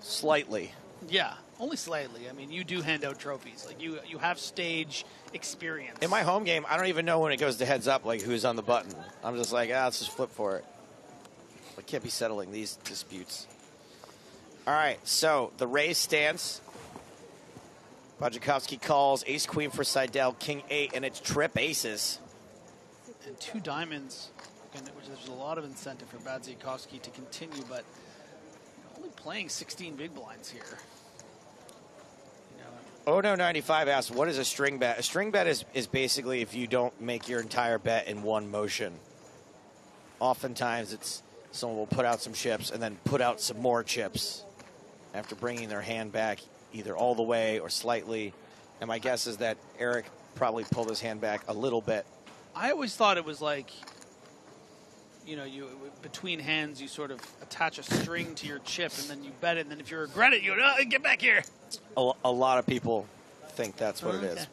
Slightly. Yeah, only slightly. I mean, you do hand out trophies. Like you have stage experience. In my home game, I don't even know when it goes to heads up, like who's on the button. I'm just like, let's just flip for it. We can't be settling these disputes. All right, so the raise stance. Bajakowski calls ace-queen for Seidel, king-8, and it's trip aces. And 2 diamonds, which there's a lot of incentive for Badziakowski to continue, but only playing 16 big blinds here. Oh no 95 asks, what is a string bet? A string bet is basically if you don't make your entire bet in one motion. Oftentimes it's someone will put out some chips and then put out some more chips after bringing their hand back either all the way or slightly. And my guess is that Eric probably pulled his hand back a little bit. I always thought it was like, you know, you between hands you sort of attach a string to your chip and then you bet it, and then if you regret it, you get back here. A lot of people think that's what it is.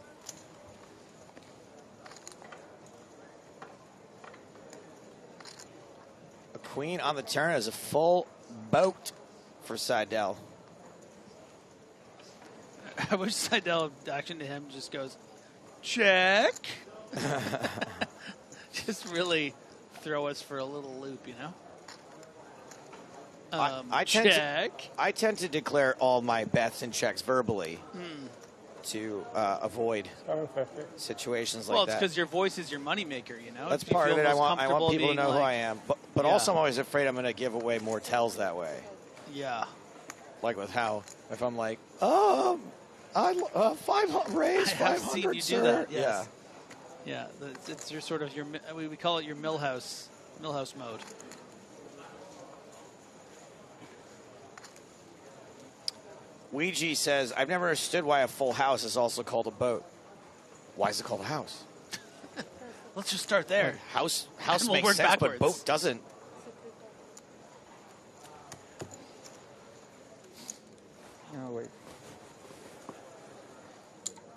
A queen on the turn is a full boat for Seidel. I wish Seidel action to him just goes, check. Just really throw us for a little loop, you know? I tend to declare all my bets and checks verbally to avoid situations like that. Well, it's because your voice is your moneymaker, you know? That's part of it. I want people to know who I am. But also I'm always afraid I'm going to give away more tells that way. Yeah. Like with how, if I'm like, 500 raise, 500, I have seen you sir. do that, yes. Yeah. Yeah, it's your sort of, we call it your Millhouse mode. Ouija says, I've never understood why a full house is also called a boat. Why is it called a house? Let's just start there. House And we'll makes work sense, backwards. but boat doesn't. Oh, wait.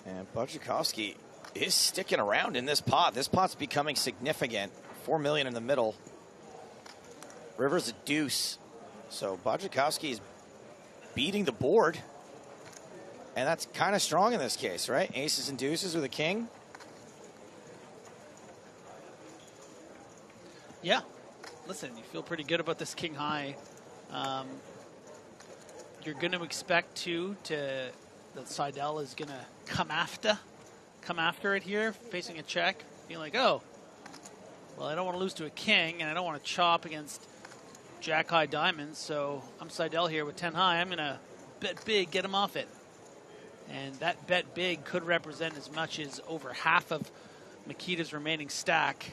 And Bajakowski is sticking around in this pot. This pot's becoming significant. 4 million in the middle. River's a deuce. So Bajakowski is beating the board. And that's kind of strong in this case, right? Aces and deuces with a king. Yeah. Listen, you feel pretty good about this king high. You're going to expect that Seidel is going to come after it here, facing a check, being like, oh, well, I don't want to lose to a king, and I don't want to chop against jack high diamonds, so I'm Seidel here with 10 high. I'm going to bet big, get him off it. And that bet big could represent as much as over half of Mikita's remaining stack.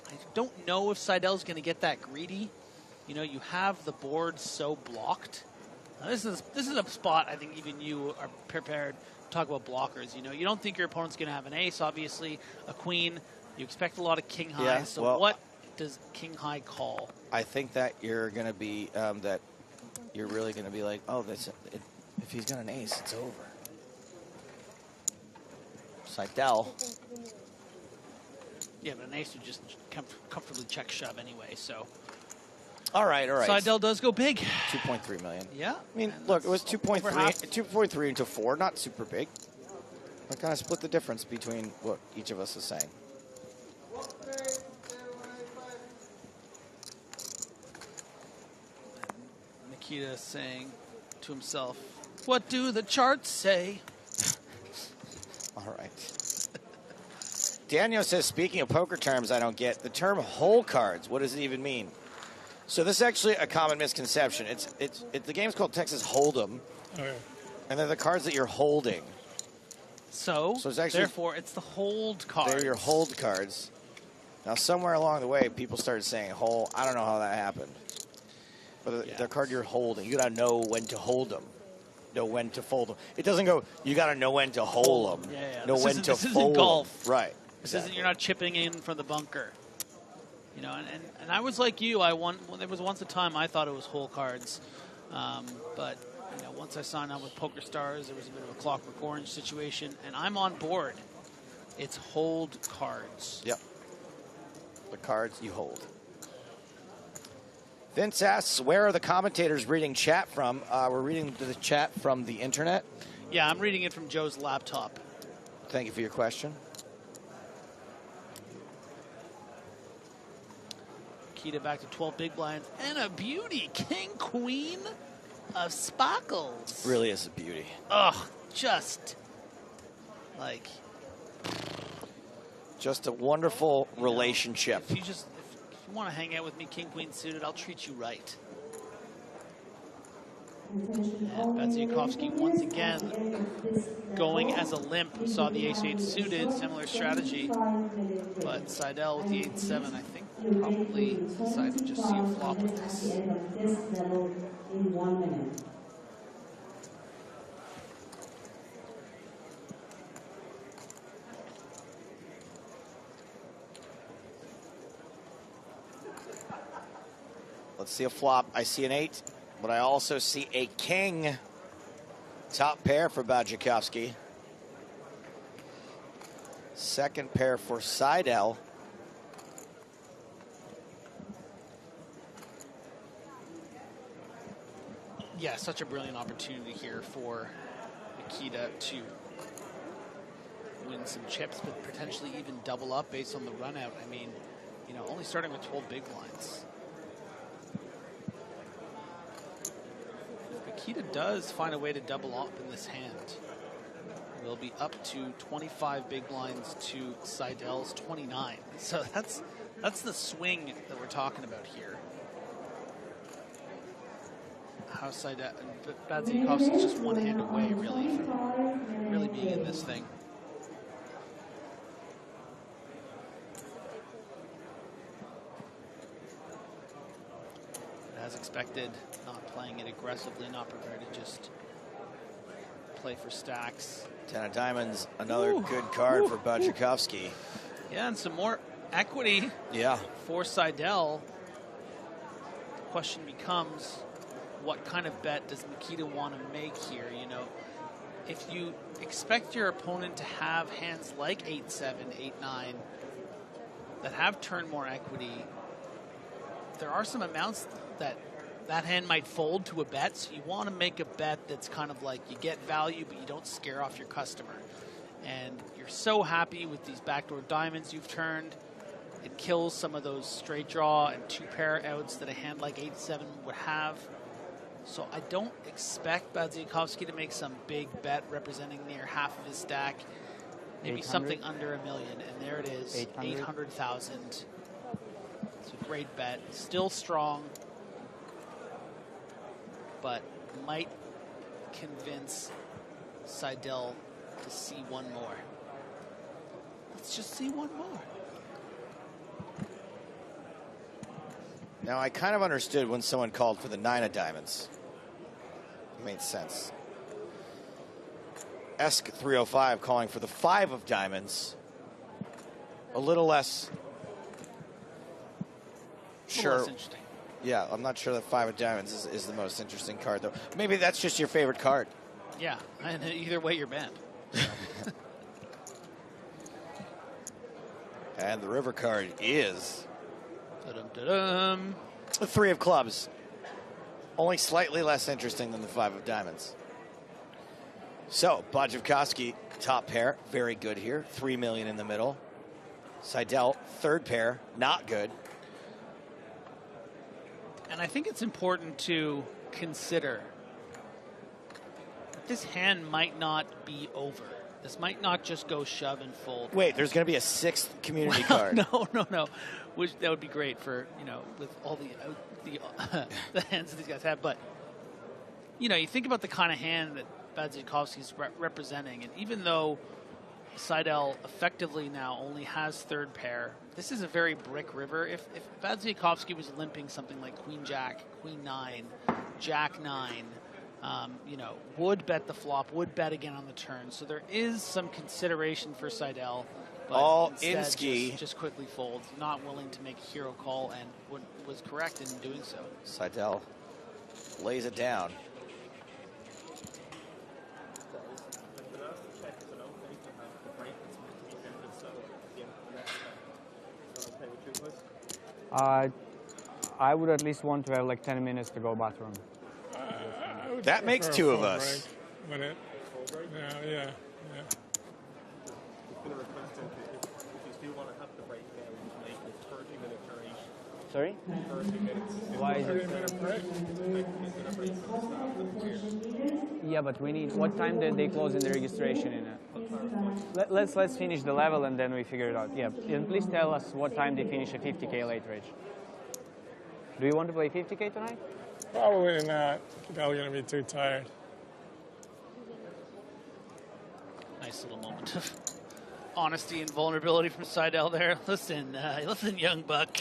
I don't know if Seidel's going to get that greedy. You know, you have the board so blocked. Now, this is a spot I think even you are prepared to talk about blockers. You know, you don't think your opponent's going to have an ace, obviously, a queen. You expect a lot of king high. Yeah, so well, what does king high call? I think that you're going to be, that you're really going to be like, oh, if he's got an ace, it's over. Seidel. Yeah, but an ace would just comfortably check shove anyway, so. All right. Seidel does go big. 2.3 million. Yeah. I mean, look, it was 2.3 into 4, not super big. I kind of split the difference between what each of us is saying. Nikita saying to himself, what do the charts say? All right. Daniel says, speaking of poker terms I don't get, the term hole cards, what does it even mean? So this is actually a common misconception. The game's called Texas Hold'em, and they're the cards that you're holding. So it's actually, therefore, it's the hold cards. They're your hold cards. Now, somewhere along the way, people started saying hole. I don't know how that happened. But the card you're holding, you got to know when to hold them. Know when to fold them. It doesn't go, you got to know when to hold them. Yeah. Know when to this fold isn't golf. them. Right. This isn't, you're not chipping in from the bunker. You know, and I was like you. There was once a time I thought it was hole cards. But, you know, once I signed on with PokerStars, there was a bit of a Clockwork Orange situation, and I'm on board. It's hold cards. Yep. The cards you hold. Vince asks, where are the commentators reading chat from? We're reading the chat from the internet. Yeah, I'm reading it from Joe's laptop. Thank you for your question. Makita back to 12 big blinds. And a beauty. King, queen of sparkles. Really is a beauty. Ugh, just like... Just a wonderful relationship. If you want to hang out with me, king, queen suited, I'll treat you right. And Badziakovsky once again going as a limp. We saw the ace-8 suited, similar strategy. But Seidel with the 8-7, I think, probably decided to just see a flop with this. Let's see a flop. I see an 8, but I also see a king. Top pair for Badziakovsky. Second pair for Seidel. Yeah, such a brilliant opportunity here for Makita to win some chips, but potentially even double up based on the run out. I mean, you know, only starting with 12 big blinds. Makita does find a way to double up in this hand. We'll be up to 25 big blinds to Seidel's 29. So that's the swing that we're talking about here. How Seidel and Badziakovsky's just one hand away, really, from really being in this thing. As expected, not playing it aggressively, not prepared to just play for stacks. 10 of diamonds, another good card for Badziakovsky. Yeah, and some more equity for Seidel. The question becomes, what kind of bet does Makita want to make here? You know, if you expect your opponent to have hands like 8-7, 8-9 that have turned more equity, there are some amounts that hand might fold to a bet, so you want to make a bet that's kind of like you get value, but you don't scare off your customer. And you're so happy with these backdoor diamonds you've turned. It kills some of those straight draw and two pair outs that a hand like 8-7 would have. So I don't expect Badziakovsky to make some big bet representing near half of his stack. Maybe 800? something under $1 million, and there it is, 800,000. It's a great bet, still strong, but might convince Seidel to see one more. Let's just see one more. Now, I kind of understood when someone called for the 9 of diamonds. It made sense. Esk 305 calling for the 5 of diamonds. A little less sure. Less interesting. Yeah, I'm not sure that 5 of diamonds is the most interesting card, though. Maybe that's just your favorite card. Yeah, and either way, you're banned. And the river card is Da-dum-da-dum. the 3 of clubs. Only slightly less interesting than the 5 of diamonds. So, Badziakovsky, top pair, very good here. 3 million in the middle. Seidel, third pair, not good. And I think it's important to consider that this hand might not be over. This might not just go shove and fold. Wait, there's going to be a 6th community card. No. Which that would be great for, you know, with all the hands that these guys have. But, you know, you think about the kind of hand that Badziakovsky's representing, and even though Seidel effectively now only has third pair, this is a very brick river. If Badziakovsky was limping something like Queen Jack, Queen 9, Jack 9, you know, would bet the flop, would bet again on the turn. So there is some consideration for Seidel. But all instead in ski. just quickly folds, not willing to make a hero call, and was correct in doing so. Seidel lays it down. I would at least want to have like 10 minutes to go bathroom. That makes 2 of us. Yeah. It's been requested if you still want to have the break there, we can make a 30-minute duration. Sorry? 30 minutes. Why is it? 30-minute break. Yeah, but we need. What time did they close in the registration? Let's finish the level and then we figure it out. Yeah, and please tell us what time they finish a 50K late rage. Do you want to play 50K tonight? Probably not. Probably gonna be too tired. Nice little moment of honesty and vulnerability from Seidel there. Listen, listen, young buck.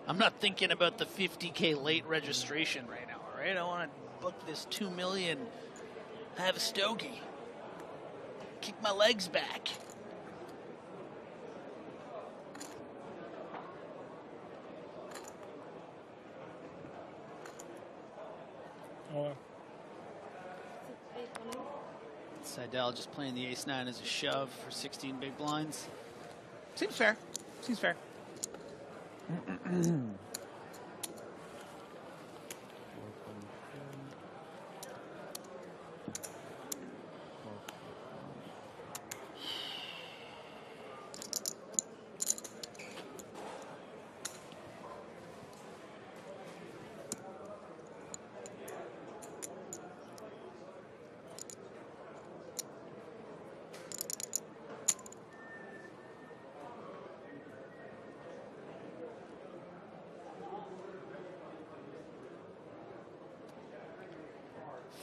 I'm not thinking about the 50K late registration right now, all right? I want to book this $2 million, have a stogie, kick my legs back. Seidel just playing the ace-9 as a shove for 16 big blinds. Seems fair. Seems fair.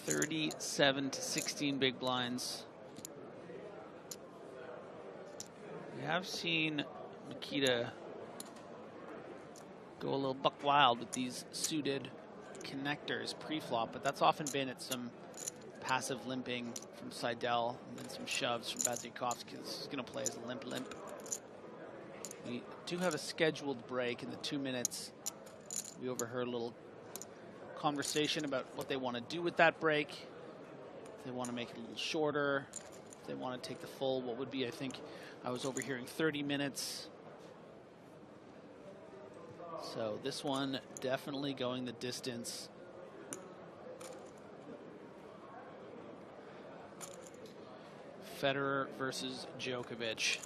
$37 to 16 big blinds. We have seen Nikita go a little buck wild with these suited connectors pre-flop, but that's often been at some passive limping from Seidel and then some shoves from Bazykovsky. This is going to play as a limp. We do have a scheduled break in the 2 minutes. We overheard a little conversation about what they want to do with that break. If they want to make it a little shorter, if they want to take the full, what would be, I think, I was overhearing 30 minutes. So this one definitely going the distance. Federer versus Djokovic.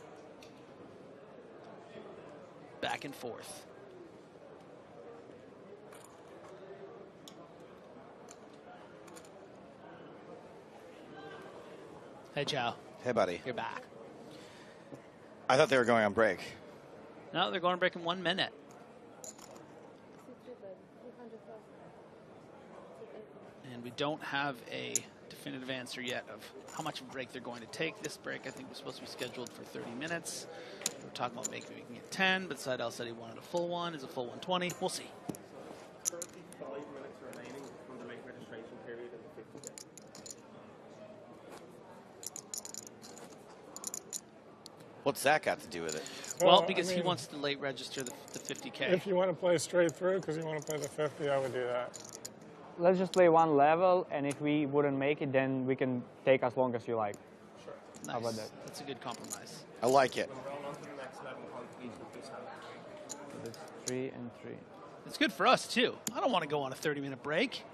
Back and forth. Hey, Joe. Hey, buddy. You're back. I thought they were going on break. No, they're going to break in 1 minute. And we don't have a definitive answer yet of how much of a break they're going to take. This break, I think, was supposed to be scheduled for 30 minutes. We're talking about maybe we can get 10, but Seidel said he wanted a full one. Is a full 120? We'll see. 35 minutes remaining from the late registration period of the 50 days. What's that got to do with it? Well, because he wants to late register the 50K. If you want to play straight through, because you want to play the 50, I would do that. Let's just play one level, and if we wouldn't make it, then we can take as long as you like. Sure. Nice. How about that? That's a good compromise. I like it. We'll roll on to the next level competition with this hand. That's 3 and 3. It's good for us, too. I don't want to go on a 30-minute break.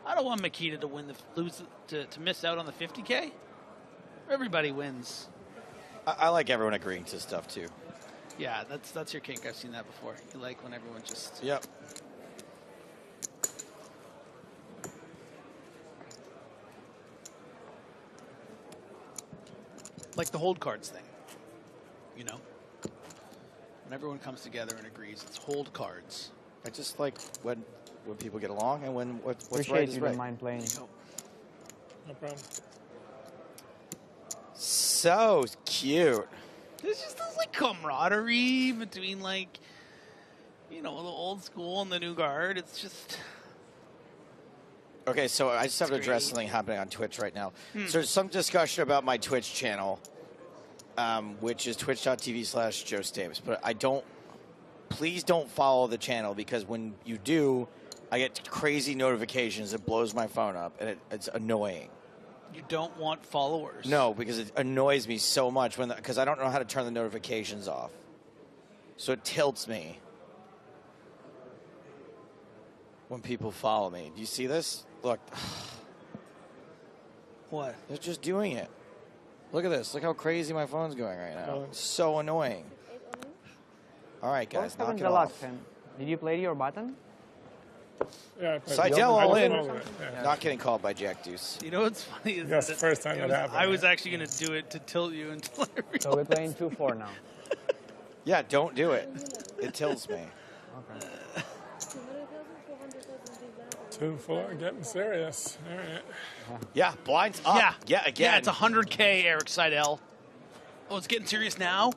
I don't want Makita to win to miss out on the 50K. Everybody wins. I like everyone agreeing to stuff, too. Yeah, that's your kink. I've seen that before. You like when everyone just... Yep. Like the hold cards thing, you know? When everyone comes together and agrees, it's hold cards. I just like when people get along and when what's Appreciate right is you right. don't mind playing. No problem. So cute. There's just this like camaraderie between like, you know, the old school and the new guard. It's just... Okay, so I just have to address something happening on Twitch right now. So there's some discussion about my Twitch channel, which is twitch.tv/Joe Stapes. But please don't follow the channel, because when you do, I get crazy notifications. It blows my phone up, and it's annoying. You don't want followers. No, because it annoys me so much because I don't know how to turn the notifications off. So it tilts me when people follow me. Do you see this? Look. What? They're just doing it. Look at this. Look how crazy my phone's going right now. It's so annoying. All right, guys, knock it off. Did you play your button? Yeah, I played Seidel all in. Yeah. Not getting called by Jack Deuce. You know what's funny is That's the first time that happened. I was actually going to do it to tilt you until I realized. So we're playing 2-4 now. Yeah, don't do it. It tilts me. Okay. 2-4, getting serious. All right. Yeah, blinds up. Yeah. Yeah, again. Yeah, it's 100K, Eric Seidel. Oh, it's getting serious now?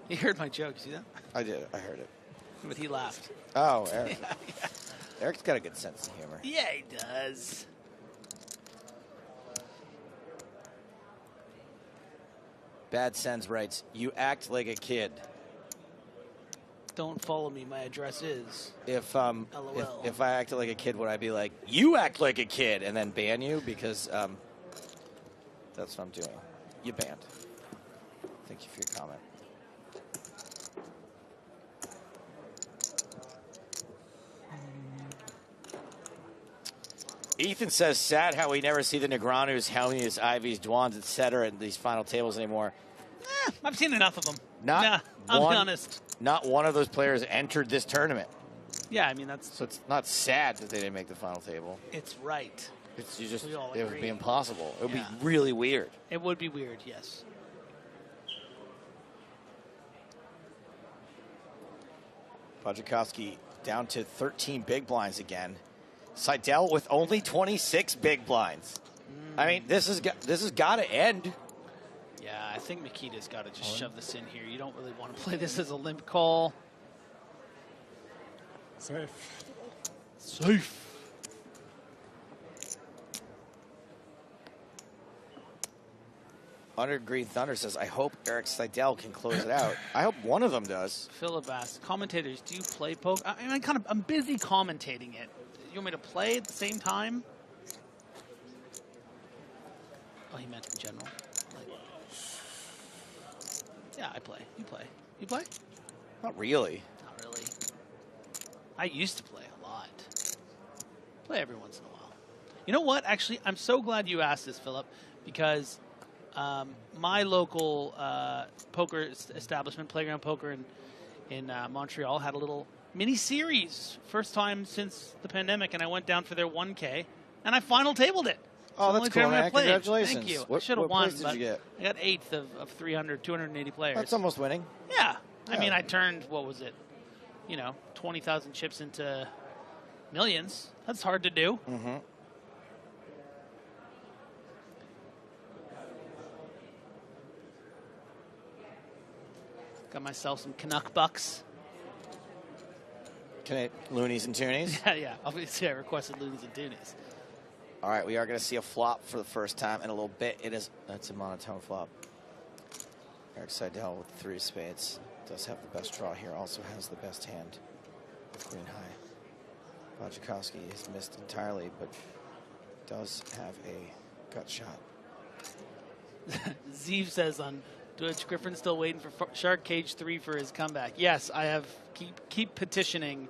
You heard my joke, see that? I did. I heard it. But he laughed. Oh, Eric. Eric's got a good sense of humor. Yeah, he does. Bad Sens writes, you act like a kid. Don't follow me. My address is. If LOL. if I acted like a kid, would I be like, you act like a kid, and then ban you? Because that's what I'm doing. You banned. Thank you for your comment. Ethan says, sad how we never see the Negreanu's, Helmuths, Ivies, Dwans, etc. in these final tables anymore. I've seen enough of them. I'll be honest. Not one of those players entered this tournament. Yeah, I mean, that's... So it's not sad that they didn't make the final table. It's right. It's you just We all it would agree. be impossible. It would Yeah. be really weird. It would be weird, yes. Podjakowski down to 13 big blinds again. Seidel with only 26 big blinds. I mean, this has got to end. Yeah, I think Mikita's got to just shove this in here. You don't really want to play this as a limp call. Safe. Safe. Under Green Thunder says, I hope Eric Seidel can close it out. I hope one of them does. Philip asks, commentators, do you play poker? I mean, I'm busy commentating it. You want me to play at the same time? Oh, he meant in general. Like, yeah, I play. You play. You play? Not really. Not really. I used to play a lot. Play every once in a while. You know what? Actually, I'm so glad you asked this, Philip, because my local poker establishment, Playground Poker in Montreal, had a little mini-series. First time since the pandemic, and I went down for their 1K, and I final tabled it. Oh, that's cool, man. Congratulations. Thank you. What- I should have what won, place did but you get? I got 8th of 300, 280 players. That's almost winning. Yeah. I Yeah. mean, I turned, what was it? 20,000 chips into millions. That's hard to do. Mm-hmm. Got myself some Canuck bucks. Loonies and Toonies? Yeah. Obviously, I requested loonies and toonies. All right, we are going to see a flop for the first time in a little bit. That's a monotone flop. Eric Seidel with 3 spades. Does have the best draw here. Also has the best hand with queen high. Podjakowski has missed entirely, but does have a gut shot. Zeev says on Twitch, Griffin's still waiting for Shark Cage 3 for his comeback. Yes, I have keep petitioning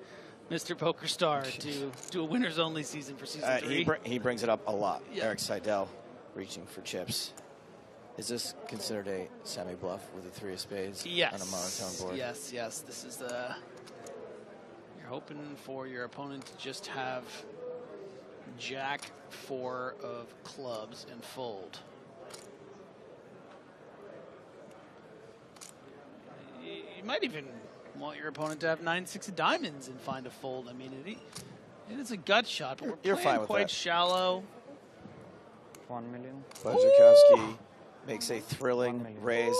Mr. PokerStar to do a winners only season for season 3. He brings it up a lot. Yeah. Eric Seidel reaching for chips. Is this considered a semi-bluff with a 3 of spades Yes. on a monotone board? Yes. This is the... You're hoping for your opponent to just have Jack 4 of clubs and fold. You might even want your opponent to have 9-6 of diamonds and find a fold. I mean, it is a gut shot, but we're You're playing fine with quite that. shallow. 1 million. Podjakowski makes a thrilling raise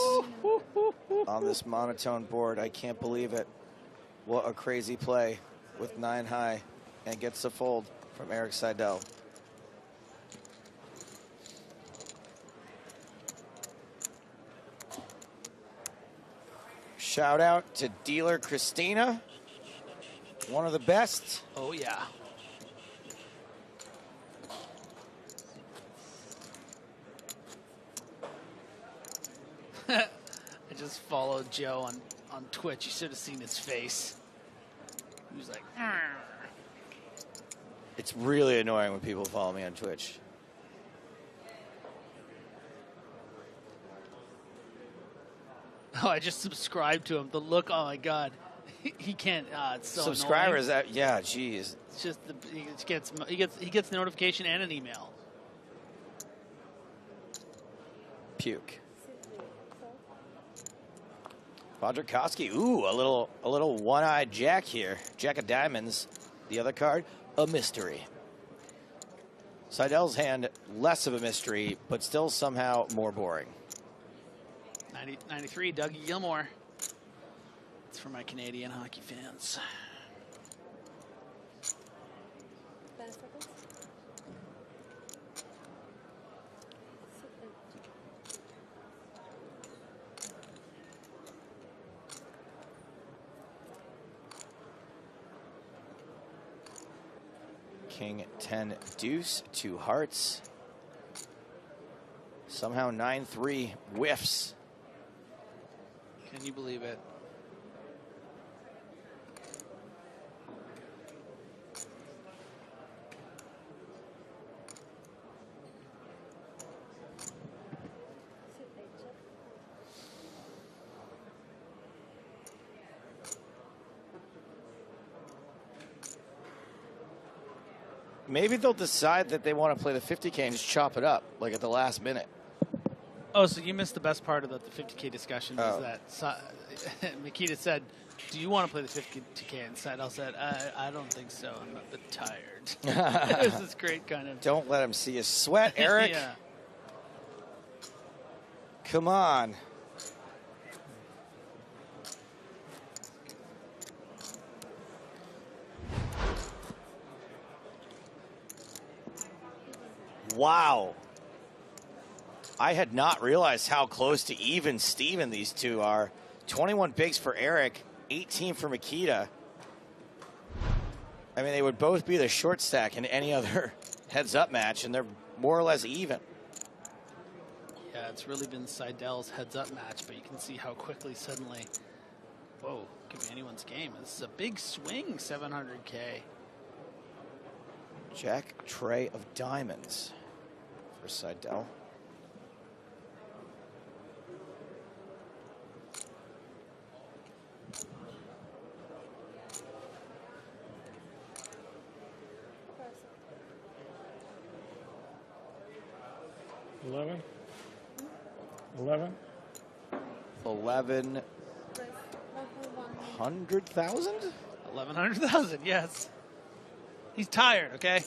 on this monotone board. I can't believe it. What a crazy play with 9 high and gets a fold from Eric Seidel. Shout out to dealer Christina, one of the best. Oh, yeah. I just followed Joe on Twitch. You should have seen his face. He was like, "Arr." It's really annoying when people follow me on Twitch. Oh, I just subscribed to him. The look, oh my God. He can't. It's so Subscribers, annoying. yeah, geez. It's just he gets the notification and an email. Puke. Bodrakowski, ooh, a little one-eyed jack here. Jack of diamonds. The other card, a mystery. Seidel's hand, less of a mystery, but still somehow more boring. 93, Dougie Gilmore. It's for my Canadian hockey fans. King 10 deuce, 2 hearts. Somehow 9-3 whiffs. Can you believe it? Maybe they'll decide that they want to play the 50K and just chop it up, like at the last minute. Oh, so you missed the best part of the 50K discussion Oh. is that Makita said, do you want to play the 50K? And Seidel said, I don't think so. I'm a bit tired. It was this great kind of... Don't let him see you sweat, Eric. Yeah. Come on. Wow. I had not realized how close to even Steven these two are. 21 bigs for Eric, 18 for Makita. I mean, they would both be the short stack in any other heads-up match, and they're more or less even. Yeah, it's really been Seidel's heads-up match, but you can see how quickly suddenly, whoa, could be anyone's game. This is a big swing, 700K. Jack tray of diamonds for Seidel. $11,000. 1100,000? 1,100,000, yes. He's tired, okay?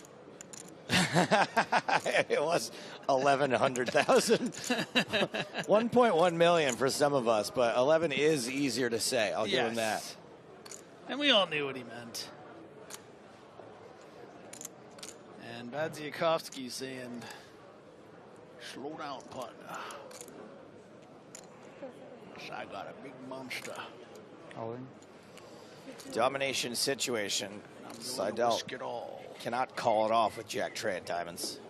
It was 1,100,000. 1.1 million for some of us, but 11 is easier to say. I'll give him that. And we all knew what he meant. And Badziakovsky saying, slow down, partner. I got a big monster. Domination situation. Seidel risk it all. cannot call it off with Jack tray of diamonds.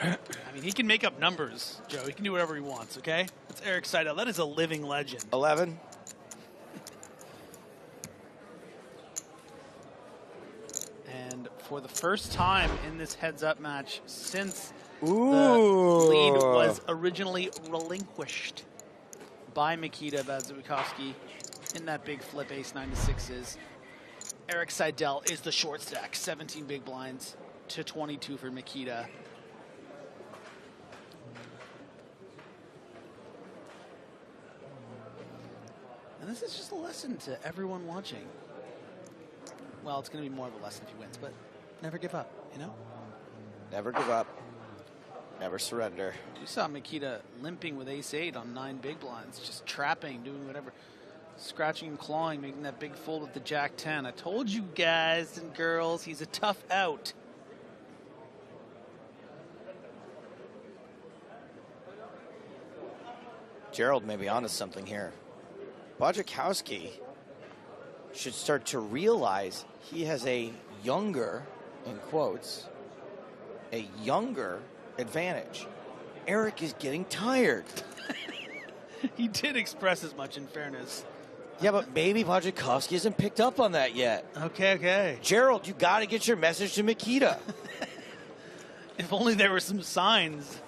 I mean, he can make up numbers, Joe. He can do whatever he wants, okay? That's Eric Seidel. That is a living legend. 11. And for the first time in this heads-up match since the Ooh. lead was originally relinquished by Makita Badziakovsky in that big flip ace-9 to 6s, Eric Seidel is the short stack, 17 big blinds to 22 for Makita. And this is just a lesson to everyone watching. Well, it's going to be more of a lesson if he wins, but never give up, you know? Never give up. Never surrender. You saw Makita limping with ace-8 on 9 big blinds, just trapping, doing whatever. Scratching and clawing, making that big fold with the Jack-10. I told you guys and girls, he's a tough out. Gerald may be onto something here. Bodrakowski should start to realize he has a younger, in quotes, a younger advantage. Eric is getting tired. He did express as much, in fairness. Yeah, but maybe Bodrakowski hasn't picked up on that yet. Okay. Gerald, you got to get your message to Makita. If only there were some signs.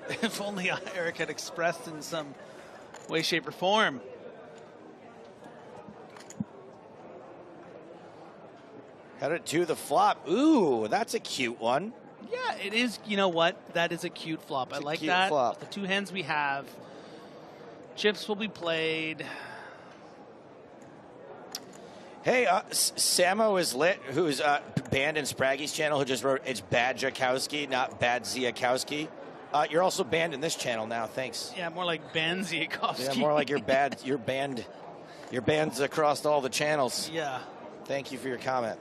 If only Eric had expressed in some way, shape, or form. Got it to the flop. Ooh, that's a cute one. Yeah, it is. You know what? That is a cute flop. I like cute that. flop. The two hands we have. Chips will be played. Hey, Samo is lit, who's banned in Spraggy's channel, who just wrote, it's Bad Jakowski, not Bad Ziakowski. You're also banned in this channel now, thanks. Yeah, more like Ben Ziakowski. Yeah, more like you're banned. You're banned across all the channels. Yeah. Thank you for your comment.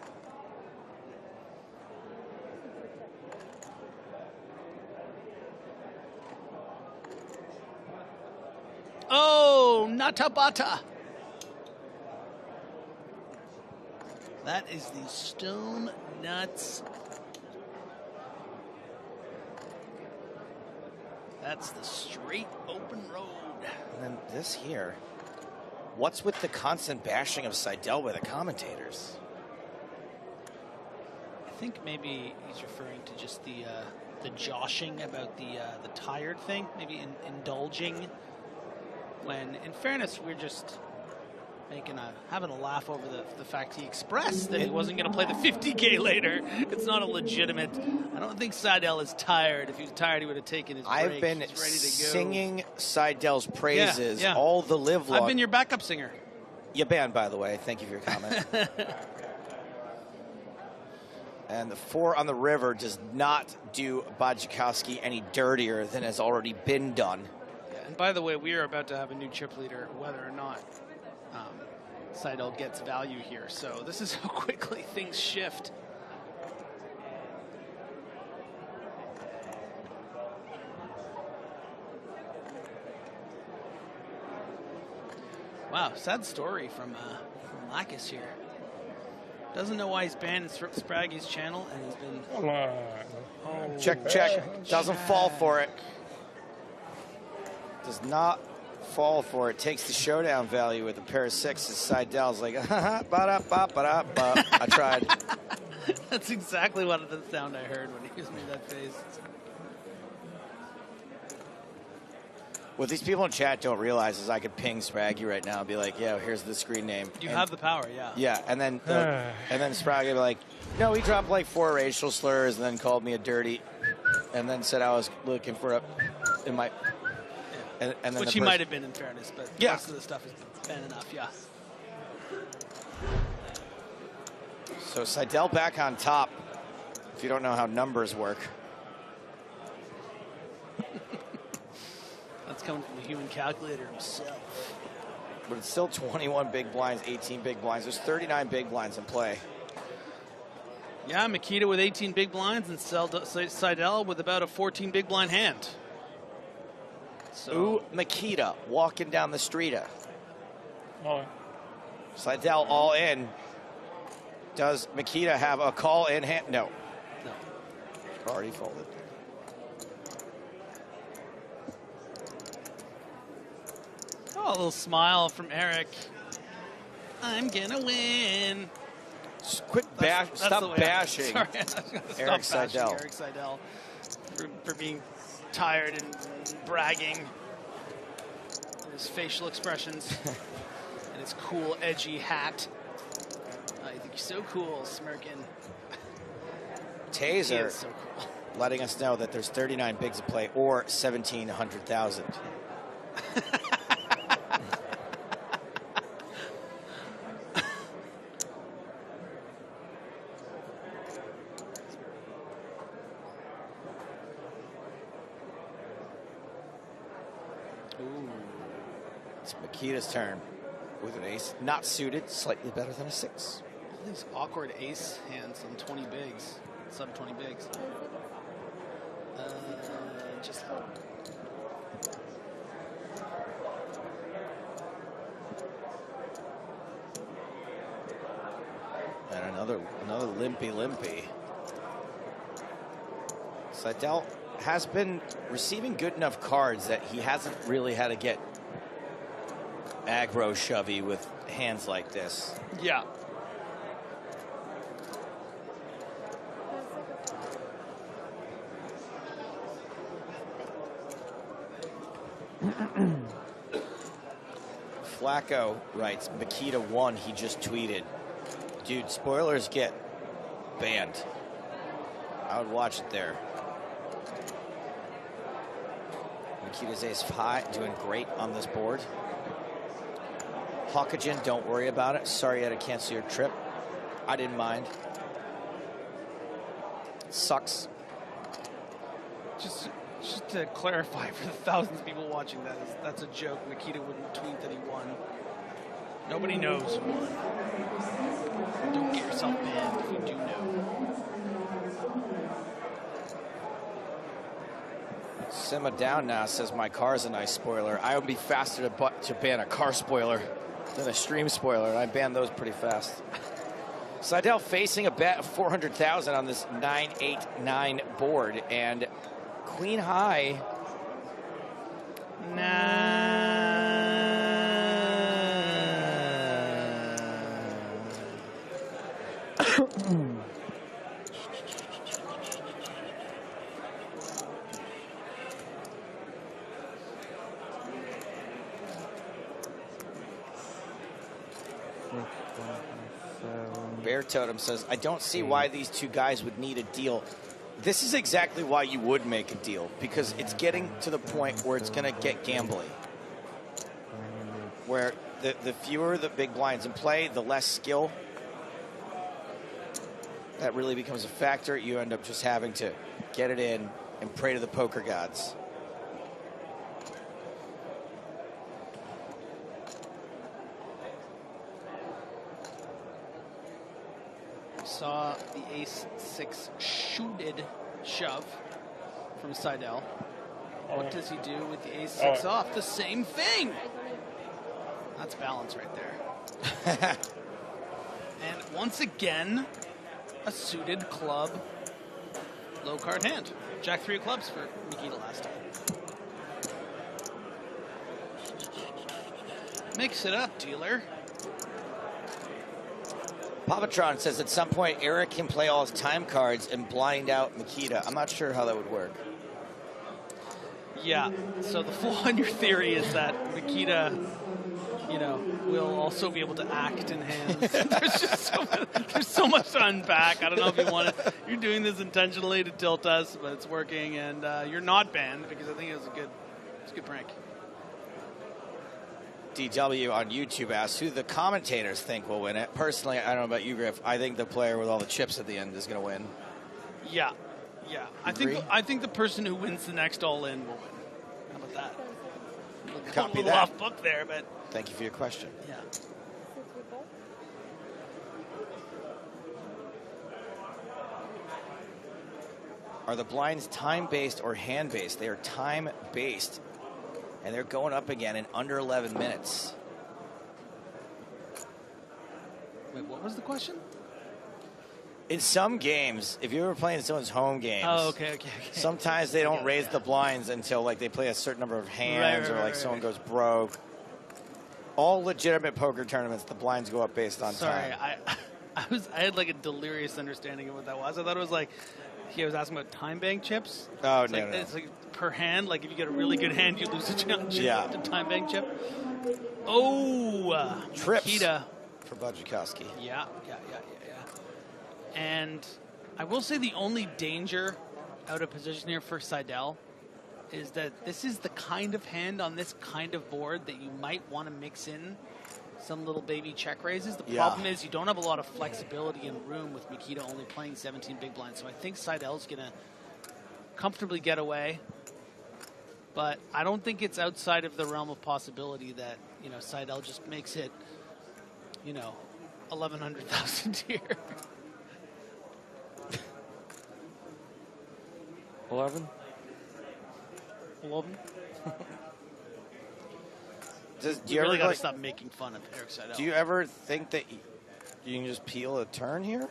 Oh, Natabata. That is the Stone Nuts. That's the straight open road. And then this here. What's with the constant bashing of Seidel by the commentators? I think maybe he's referring to just the joshing about the tired thing, maybe indulging. When, in fairness, we're just having a laugh over the fact he expressed that he wasn't going to play the 50K later. It's not a legitimate. I don't think Seidel is tired. If he was tired, he would have taken his break. I've been He's ready to go. singing Seidel's praises Yeah. all the live long. I've been your backup singer. You're banned, by the way. Thank you for your comment. And the 4 on the river does not do Bajakowski any dirtier than has already been done. And by the way, we are about to have a new chip leader, whether or not Seidel gets value here. So this is how quickly things shift. Wow, sad story from Lacus here. Doesn't know why he's banned in Spraggy's channel, and he's been... Come on. Oh, Check. Doesn't fall for it. Does not fall for it. Takes the showdown value with a pair of 6s. Seidel's like, ba-da-ba-ba-da-ba. I tried. That's exactly what the sound I heard when he gives me that face. What these people in chat don't realize is I could ping Spraggy right now and be like, "Yo, here's the screen name." You have the power, yeah. Yeah, and then Spraggy would be like, "No, he dropped like 4 racial slurs and then called me a dirty, and then said I was looking for a in my." And then Which he might have been, in fairness, but yeah. most of the stuff has been enough, yeah. So Seidel back on top. If you don't know how numbers work. That's coming from the human calculator himself. But it's still 21 big blinds, 18 big blinds. There's 39 big blinds in play. Yeah, Makita with 18 big blinds and Seidel with about a 14 big blind hand. So. Ooh, Makita walking down the street. Oh. Seidel all in. Does Makita have a call in hand? No. No. Already folded. Oh, a little smile from Eric. I'm gonna win. Just quit stop bashing. Sorry, Eric Seidel. Eric Seidel for being tired and bragging. His facial expressions and his cool, edgy hat. I think he's so cool, smirking. Taser He is so cool. letting us know that there's 39 bigs to play or 1,700,000. It's Makita's turn with an ace. Not suited, slightly better than a 6. All these awkward ace hands on 20 bigs, sub 20 bigs. Just and another limpy. Seidel has been receiving good enough cards that he hasn't really had to get aggro shovey with hands like this. Yeah. Flacco writes, Makita won, he just tweeted. Dude, spoilers get banned. I would watch it there. Mikita's ace high, doing great on this board. Hawkagen, don't worry about it. Sorry you had to cancel your trip. I didn't mind. Sucks. Just to clarify for the thousands of people watching, that's a joke. Nikita wouldn't tweet that he won. Nobody knows who won. Don't get yourself banned if you do know. Simma down now says my car's a nice spoiler. I would be faster to ban a car spoiler than a stream spoiler, and I ban those pretty fast. Seidel facing a bet of 400,000 on this 9-8-9 board, and queen high. Bear Totem says, I don't see why these two guys would need a deal. This is exactly why you would make a deal, because it's getting to the point where it's going to get gambly. Where the fewer the big blinds in play, the less skill. That really becomes a factor. You end up just having to get it in and pray to the poker gods. Saw the ace-6 shooted shove from Seidel. What does he do with the ace-6 off? The same thing! That's balance right there. And once again, a suited club low card hand. Jack-3 of clubs for Nikita last time. Mix it up, dealer. Papatron says at some point Eric can play all his time cards and blind out Nikita. I'm not sure how that would work. Yeah, so the flaw in your theory is that Nikita, you know, will also be able to act in hands. There's so much to unpack. I don't know if you want to. You're doing this intentionally to tilt us, but it's working, and you're not banned because I think it's a good prank. DW on YouTube asks who the commentators think will win it. Personally, I don't know about you, Griff. I think the player with all the chips at the end is going to win. Yeah. I think the person who wins the next all-in will win. How about that? Copy a little that. off book there, but thank you for your question. Yeah. Are the blinds time-based or hand-based? They are time-based. And they're going up again in under 11 minutes. Wait, what was the question? In some games, if you're ever playing someone's home games, okay. sometimes they don't raise the blinds until like they play a certain number of hands or someone goes broke. All legitimate poker tournaments, the blinds go up based on time. I had like a delirious understanding of what that was. I thought it was like he was asking about time bank chips. Oh, it's no. It's like per hand. Like if you get a really good hand, you lose a chip. Yeah. The time bank chip. Oh, trips Nikita. For Budzik. Yeah. And I will say the only danger out of position here for Seidel is that this is the kind of hand on this kind of board that you might want to mix in some little baby check raises. The problem is you don't have a lot of flexibility and room with Nikita only playing 17 big blinds. So I think Seidel's going to comfortably get away. But I don't think it's outside of the realm of possibility that, you know, Seidel just makes it, you know, 1,100,000 here. 11? Do you really ever got to stop making fun of Eric Seidel. Do you ever think that you can just peel a turn here?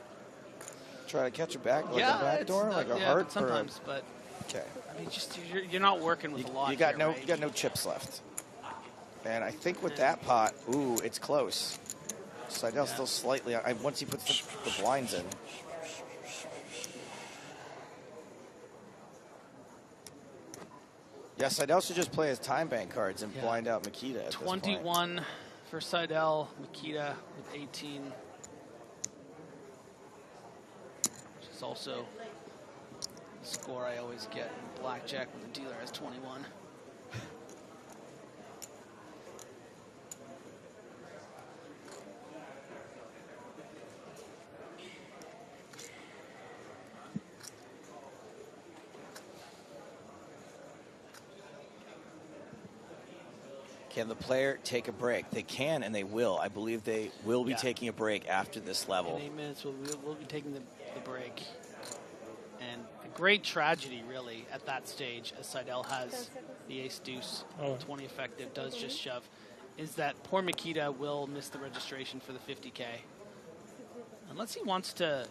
Try to catch it back like a back door, like a heart? Sometimes, but okay. I mean, just you're not working with a lot. You got here, no right? you got no chips left. And I think with that pot, ooh, it's close. Seidel's still slightly. Once he puts the blinds in. Yeah, Seidel should just play his time bank cards and blind out Nikita at 21 this point. for Seidel, Nikita with 18. It's also the score I always get in blackjack when the dealer has 21. Can the player take a break? They can and they will. I believe they will be taking a break after this level. In 8 minutes, we'll be taking the break. And a great tragedy, really, at that stage, as Seidel has the ace-deuce, 20 effective, does just shove, is that poor Mikita will miss the registration for the 50K. Unless he wants to,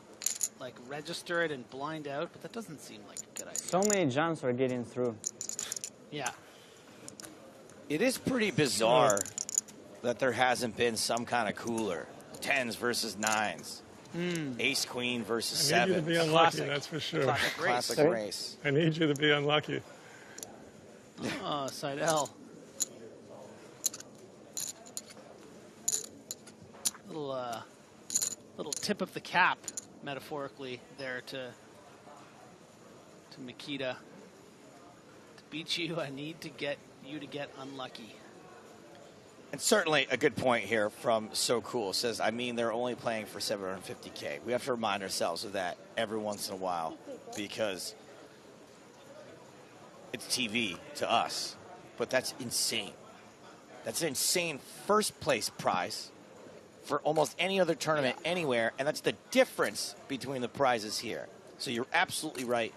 like, register it and blind out, but that doesn't seem like a good idea. So many jumps are getting through. Yeah. It is pretty bizarre that there hasn't been some kind of cooler. 10s versus 9s. Ace queen versus 7s. I need you to be unlucky, that's for sure. Classic race. I need you to be unlucky. Oh, Seidel. Little tip of the cap, metaphorically, there to Mikita. To beat you, I need to get you to get unlucky. And certainly a good point here from So Cool. Says, I mean, they're only playing for 750K. We have to remind ourselves of that every once in a while because it's TV to us. But that's insane. That's an insane first place prize for almost any other tournament anywhere. And that's the difference between the prizes here. So you're absolutely right.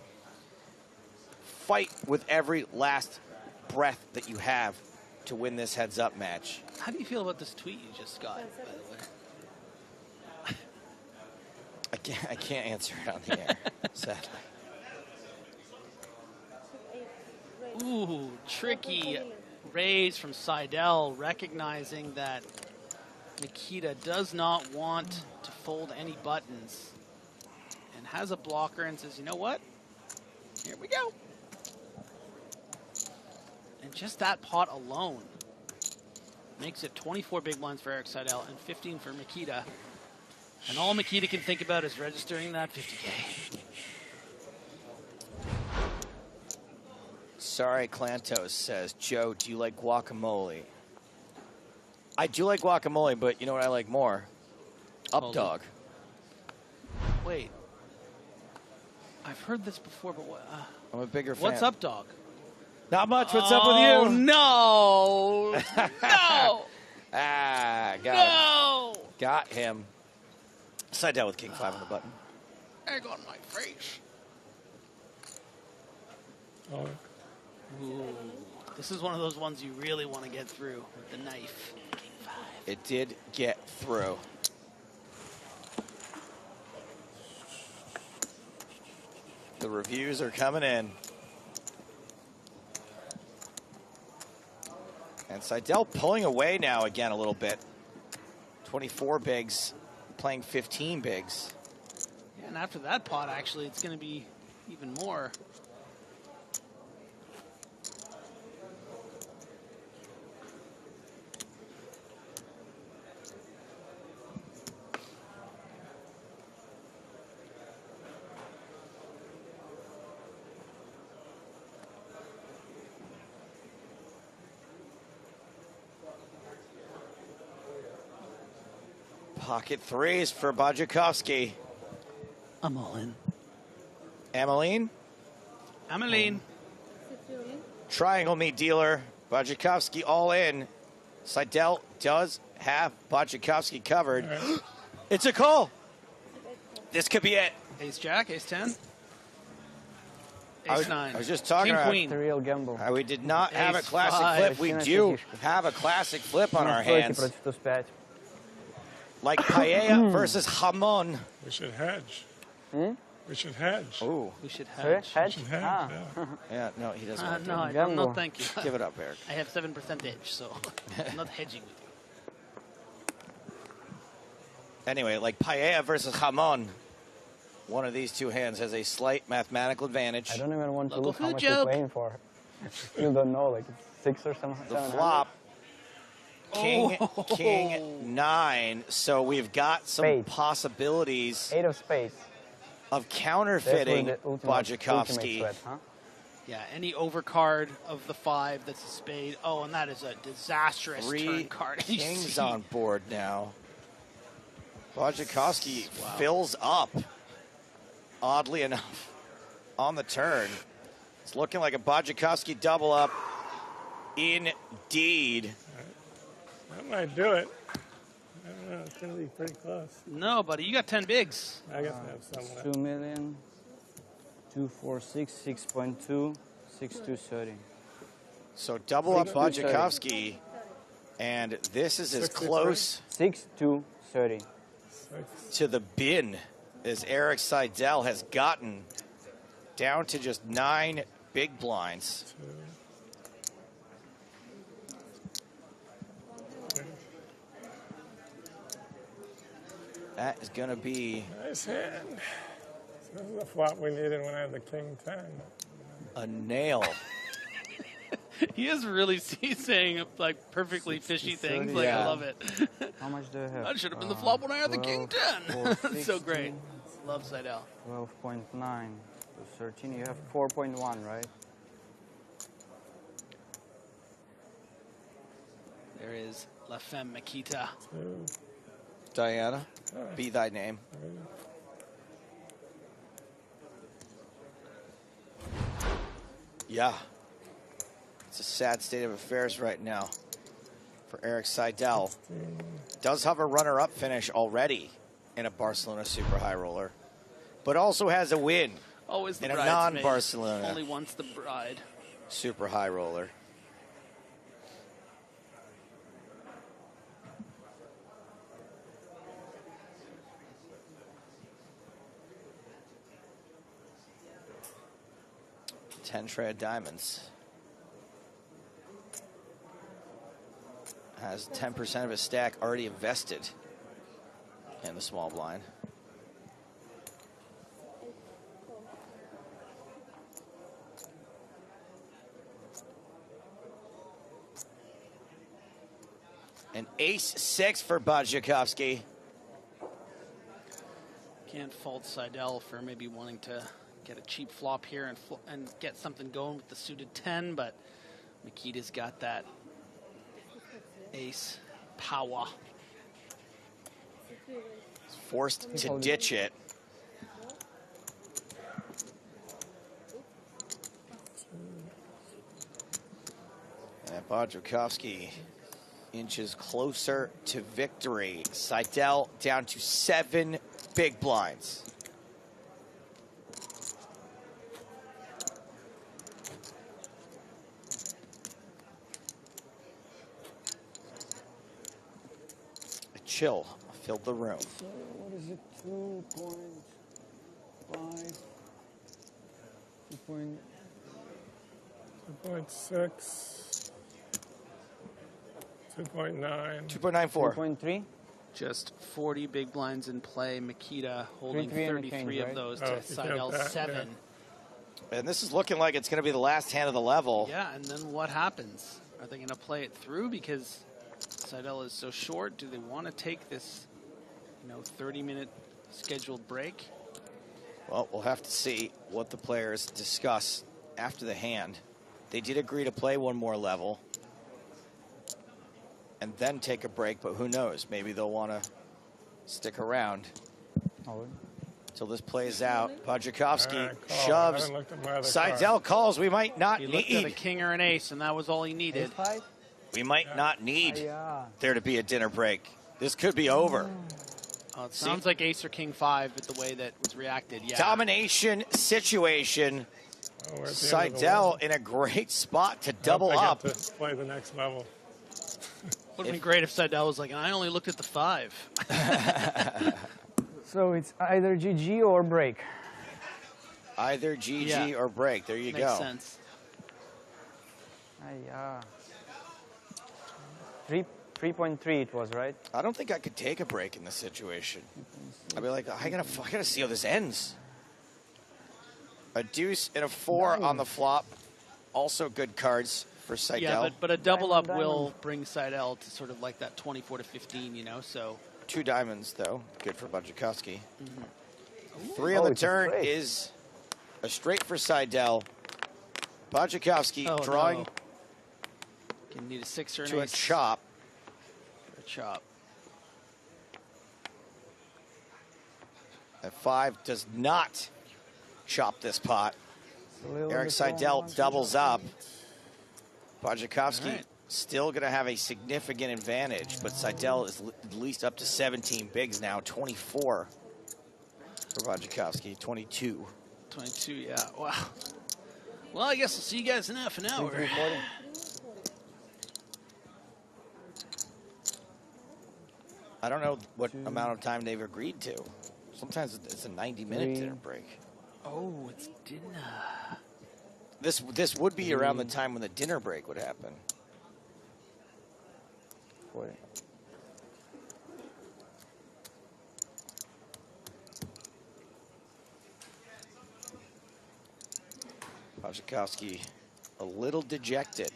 Fight with every last breath that you have to win this heads-up match. How do you feel about this tweet you just got, by the way? I can't answer it on the air, sadly. Ooh, tricky raise from Seidel, recognizing that Nikita does not want to fold any buttons and has a blocker and says, you know what? Here we go. And just that pot alone makes it 24 big blinds for Eric Seidel and 15 for Mikita. And all Mikita can think about is registering that 50K. Sorry, Clantos says, Joe, do you like guacamole? I do like guacamole, but you know what I like more? Updog. Wait. I've heard this before, but what? I'm a bigger fan. What's Updog? Not much. What's up with you? Oh, no. No. Got him. Got him. Side down with King 5 on the button. Egg on my face. Oh. Ooh. This is one of those ones you really want to get through with the knife. King 5. It did get through. The reviews are coming in. And Seidel pulling away now again a little bit. 24 bigs, playing 15 bigs. Yeah, and after that pot, actually, it's going to be even more. Pocket threes for Bajakovsky. I'm all in. Ameline? Ameline. Triangle me, dealer. Bajakovsky all in. Seidel does have Bajakovsky covered. Right. It's a call. This could be it. Ace Jack, Ace 10. Ace 9. I was just talking King about Queen. The real gamble. We did not have a Ace classic 5. flip. We do have a classic flip on our hands. Like paella versus jamon. We should hedge. We should hedge. Ooh. We should hedge. Hedge? We should hedge, yeah. Yeah, no, he doesn't want to. No, I don't. No, thank you. Give it up, Eric. I have 7% edge, so I'm not hedging with you. Anyway, like paella versus jamon. One of these two hands has a slight mathematical advantage. I don't even want to Local look how food much joke. you're playing for. Still don't know, like it's 6 or something. The flop. King 9. So we've got some Spades. possibilities. 8 of spades. of counterfeiting That's where the ultimate Bajakowski. sweat, huh? Yeah, any overcard of the 5 that's a spade. Oh, and that is a disastrous 3 turn card. You kings see- on board now. Bajakowski fills up, oddly enough, on the turn. It's looking like a Bajakowski double up. Indeed. That might do it. I don't know. It's going to be pretty close. No, buddy, you got 10 bigs. I guess I have some left. 2 million, 246, 6.2, 6230. So double up 6230. Bajakowski, and this is as close 6230. to the bin as Eric Seidel has gotten down to just 9 big blinds. That is going to be Nice hand. This is the flop we needed when I had the king 10. a nail. He is really saying like perfectly fishy things. Like, I love it. How much do I have? That should have been the flop when I had the king 10. 12, So great. Love Seidel. 12.9 to 13. You have 4.1, right? There is La Femme Makita. Diana, be thy name. Yeah. It's a sad state of affairs right now for Eric Seidel. Does have a runner-up finish already in a Barcelona Super High Roller, but also has a win Always the in a bridesmaid. non-Barcelona Only once the bride. Super High Roller. Ten tray of diamonds. Has 10% of his stack already invested in the small blind. An ace-6 for Bajakowski. Can't fault Seidel for maybe wanting to get a cheap flop here and get something going with the suited 10, but Makita's got that ace power. He's forced to ditch it. And Bajakowski inches closer to victory. Seidel down to 7 big blinds. A chill filled the room. So what is it? 2.5, 2.6, 2.9. 2.94. 2.3. Just 40 big blinds in play. Makita holding 3-3 and a 33 king, of right? those Oh, to if you count Seidel's that, 7. And this is looking like it's going to be the last hand of the level. Yeah, and then what happens? Are they going to play it through because Seidel is so short? Do they want to take this, 30-minute scheduled break? Well, we'll have to see what the players discuss after the hand. They did agree to play one more level and then take a break, but who knows? Maybe they'll want to stick around until this plays out. Bajakowski shoves. Seidel calls. We might not He looked at a need. king or an ace, and that was all he needed. We might not need there to be a dinner break. This could be over. Oh, it sounds like ace or king 5 with the way that was reacted. Yeah. Domination situation. Oh, we're at the end of the Seidel level. in a great spot to I hope double they get up. to play the next level. Would have been great if Seidel was like, and I only looked at the 5. So it's either GG or break. Either GG or break. There you Makes go. sense. 3.3 it was, right? I don't think I could take a break in this situation. I'd be like, I gotta see how this ends. A deuce and a 4 on the flop. Also good cards for Seidel. Yeah, but a double up will bring Seidel to sort of like that 24 to 15, so. 2 diamonds, though. Good for Bajakowski. 3 on the turn is a straight for Seidel. Bajakowski drawing. No. You need a 6 or an to a ace. chop. A chop. At 5 does not chop this pot. Eric Seidel doubles up. Bajakowski still going to have a significant advantage, but Seidel is at least up to 17 bigs now, 24 for Bajakowski, 22. 22, yeah. Wow. Well, I guess I'll see you guys in half an hour. I don't know what amount of time they've agreed to. Sometimes it's a 90-minute dinner break. Oh, it's dinner. This would be around the time when the dinner break would happen. 40. Bajakowski a little dejected.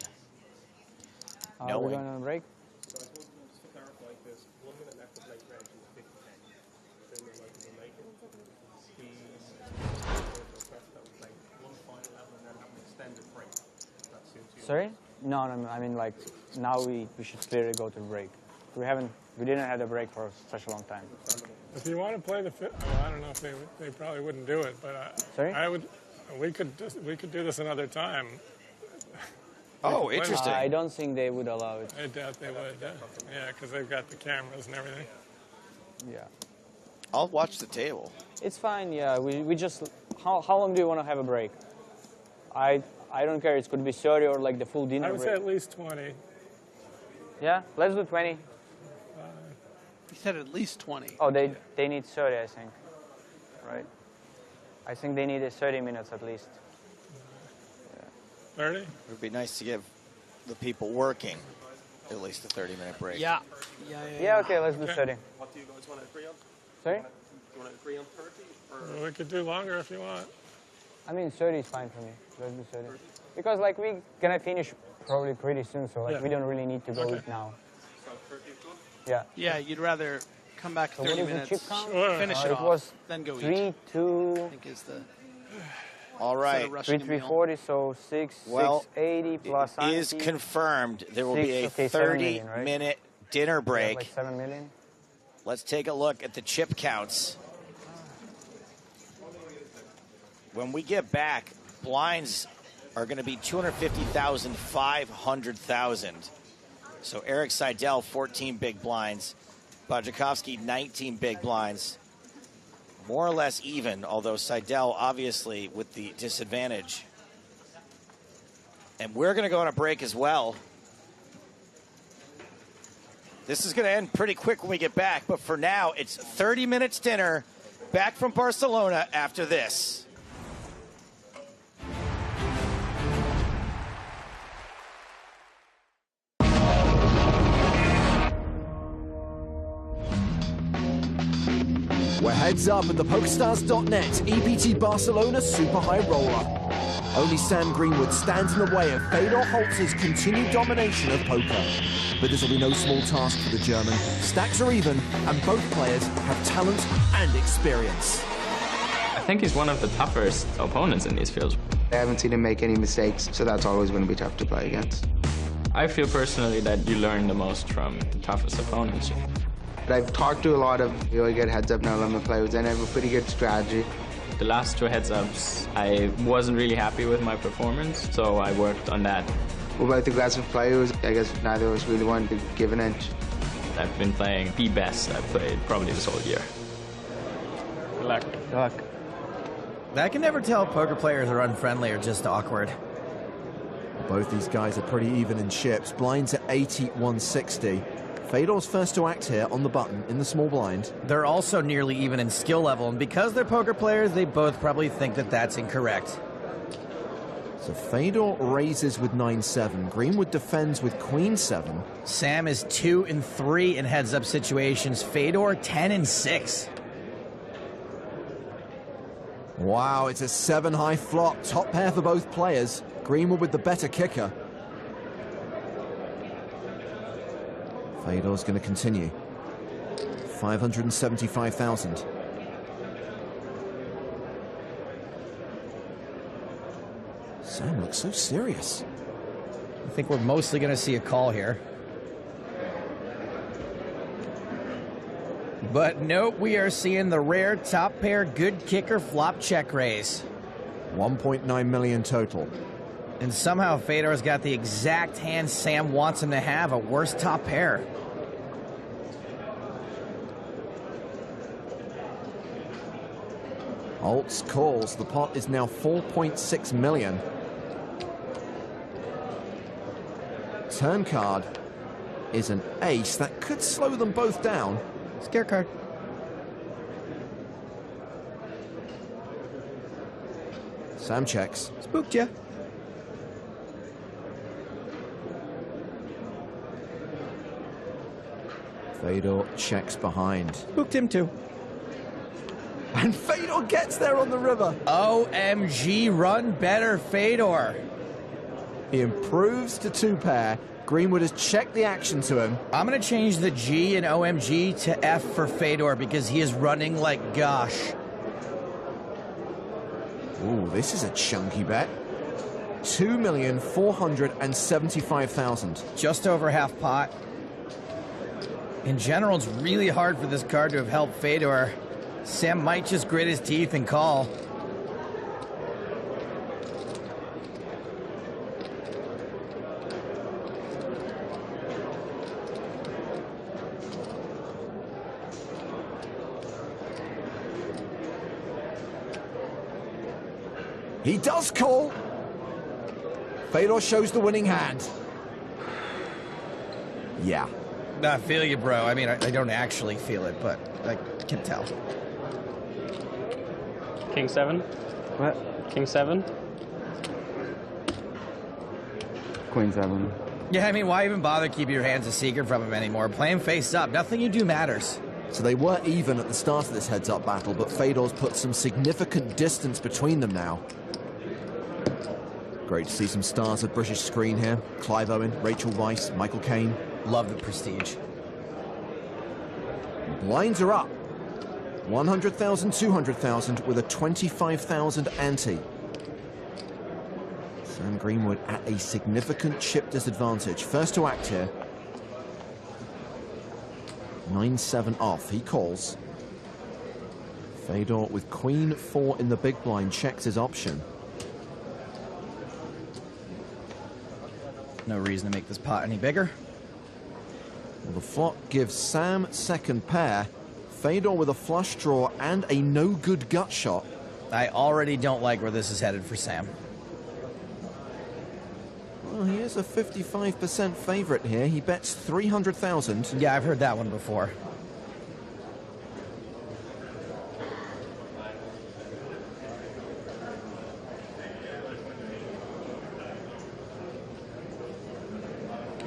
Are we knowing going on a break? So I just want to clarify this. 1 minute left of late reg is 50K. So we're like, we'll make it. Request that we play 1 final level and then have an extended break. That suits you. Sorry? No, I mean like now we should clearly go to break. We didn't have a break for such a long time. If you want to play the I don't know if they probably wouldn't do it, but Sorry? we could do this another time. Oh, interesting. I don't think they would allow it. I doubt they would. Yeah, because they've got the cameras and everything. Yeah. I'll watch the table. It's fine, yeah. We just, how long do you want to have a break? I don't care. It could be 30 or like the full dinner I would break. say at least 20. Yeah, let's do 20. He said at least 20. Oh, they need 30, I think. Right. I think they need 30 minutes at least. 30? It would be nice to give the people working at least a 30-minute break. Yeah. Yeah, okay, let's do 30. What do you guys want to agree on? Sorry? Do you want to agree on 30? Or We could do longer if you want. I mean, 30 is fine for me. Let's do 30. Because like we're gonna finish probably pretty soon, so like we don't really need to go eat now. So 30 is good? Yeah. Yeah, you'd rather come back So 30 what is the minutes, chip count? finish it It off, was then go 3, eat. 2. I think is the. All right. 340, so 680 plus it is 90. confirmed there will be a 7 million, right? 30-minute dinner break. Like 7 million. Let's take a look at the chip counts. When we get back, blinds are going to be 250,000, 500,000. So Eric Seidel, 14 big blinds. Bajakowski, 19 big blinds. More or less even, although Seidel obviously with the disadvantage. And we're going to go on a break as well. This is going to end pretty quick when we get back, but for now, it's 30 minutes dinner back from Barcelona after this. We're heads up at the PokerStars.net EPT Barcelona Super High Roller. Only Sam Greenwood stands in the way of Fedor Holz's continued domination of poker. But this will be no small task for the German. Stacks are even, and both players have talent and experience. I think he's one of the toughest opponents in these fields. I haven't seen him make any mistakes, so that's always going to be tough to play against. I feel personally that you learn the most from the toughest opponents. I've talked to a lot of really good heads-up now limit players, and I have a pretty good strategy. The last 2 heads-ups, I wasn't really happy with my performance, so I worked on that. What about the aggressive players? I guess neither of us really wanted to give an inch. I've been playing the best I've played probably this whole year. Good luck. Good luck. I can never tell if poker players are unfriendly or just awkward. Both these guys are pretty even in chips. Blinds at 80, 160. Fedor's first to act here on the button in the small blind. They're also nearly even in skill level, and because they're poker players, they both probably think that that's incorrect. So Fedor raises with 9-7. Greenwood defends with Queen-7. Sam is 2 and 3 in heads-up situations. Fedor 10 and 6. Wow, it's a 7-high flop. Top pair for both players. Greenwood with the better kicker. Fedor's going to continue. 575,000. Sam looks so serious. I think we're mostly going to see a call here. But nope, we are seeing the rare top pair good kicker flop check raise. 1.9 million total. And somehow Fedor's got the exact hand Sam wants him to have, a worse top pair. Holtz calls. The pot is now 4.6 million. Turn card is an ace. That could slow them both down. Scare card. Sam checks. Spooked ya. Fedor checks behind. Spooked him too. And Fedor gets there on the river. OMG, run better, Fedor. He improves to 2-pair. Greenwood has checked the action to him. I'm going to change the G in OMG to F for Fedor because he is running like gosh. Ooh, this is a chunky bet. 2,475,000. Just over half pot. In general, it's really hard for this card to have helped Fedor. Sam might just grit his teeth and call. He does call. Fedor shows the winning hand. Yeah. I feel you, bro. I mean, I don't actually feel it, but I can tell. King 7. What? King 7. Queen 7. Yeah, I mean, why even bother keeping your hands a secret from him anymore? Play him face up. Nothing you do matters. So they were even at the start of this heads-up battle, but Fedor's put some significant distance between them now. Great to see some stars of British screen here. Clive Owen, Rachel Weisz, Michael Caine. Love the prestige. Blinds are up. 100,000, 200,000 with a 25,000 ante. Sam Greenwood at a significant chip disadvantage. First to act here. 9-7 off. He calls. Fedor with Queen 4 in the big blind checks his option. No reason to make this pot any bigger. Well, the flop gives Sam second pair. Fedor with a flush draw and a no-good gut shot. I already don't like where this is headed for Sam. Well, he is a 55% favorite here. He bets 300,000. Yeah, I've heard that one before.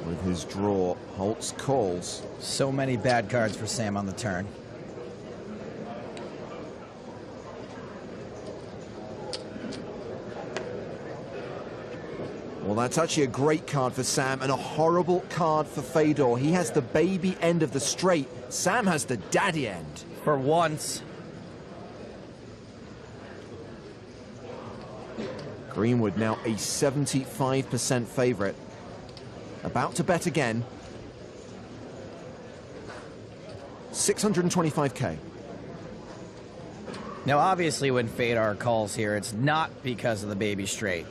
With his draw, Holtz calls. So many bad cards for Sam on the turn. Well, that's actually a great card for Sam and a horrible card for Fedor. He has the baby end of the straight. Sam has the daddy end. For once. Greenwood now a 75% favorite. About to bet again. 625K. Now, obviously, when Fedor calls here, it's not because of the baby straight.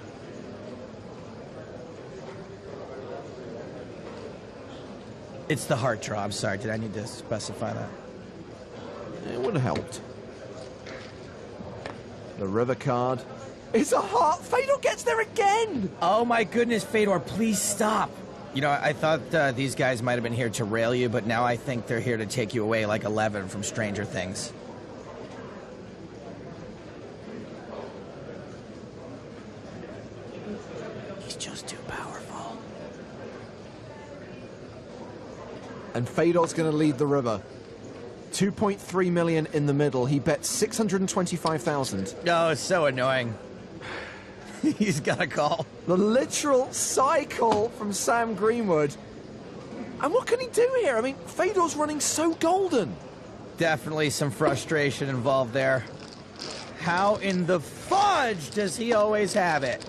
It's the heart draw. I'm sorry. Did I need to specify that? It would have helped. The river card. It's a heart. Fedor gets there again. Oh, my goodness, Fedor, please stop. You know, I thought these guys might have been here to rail you, but now I think they're here to take you away like 11 from Stranger Things. He's just too powerful. And Fedor's going to lead the river. 2.3 million in the middle. He bets 625,000. Oh, it's so annoying. He's got a call. The literal cycle from Sam Greenwood. And what can he do here? I mean, Fedor's running so golden. Definitely some frustration involved there. How in the fudge does he always have it?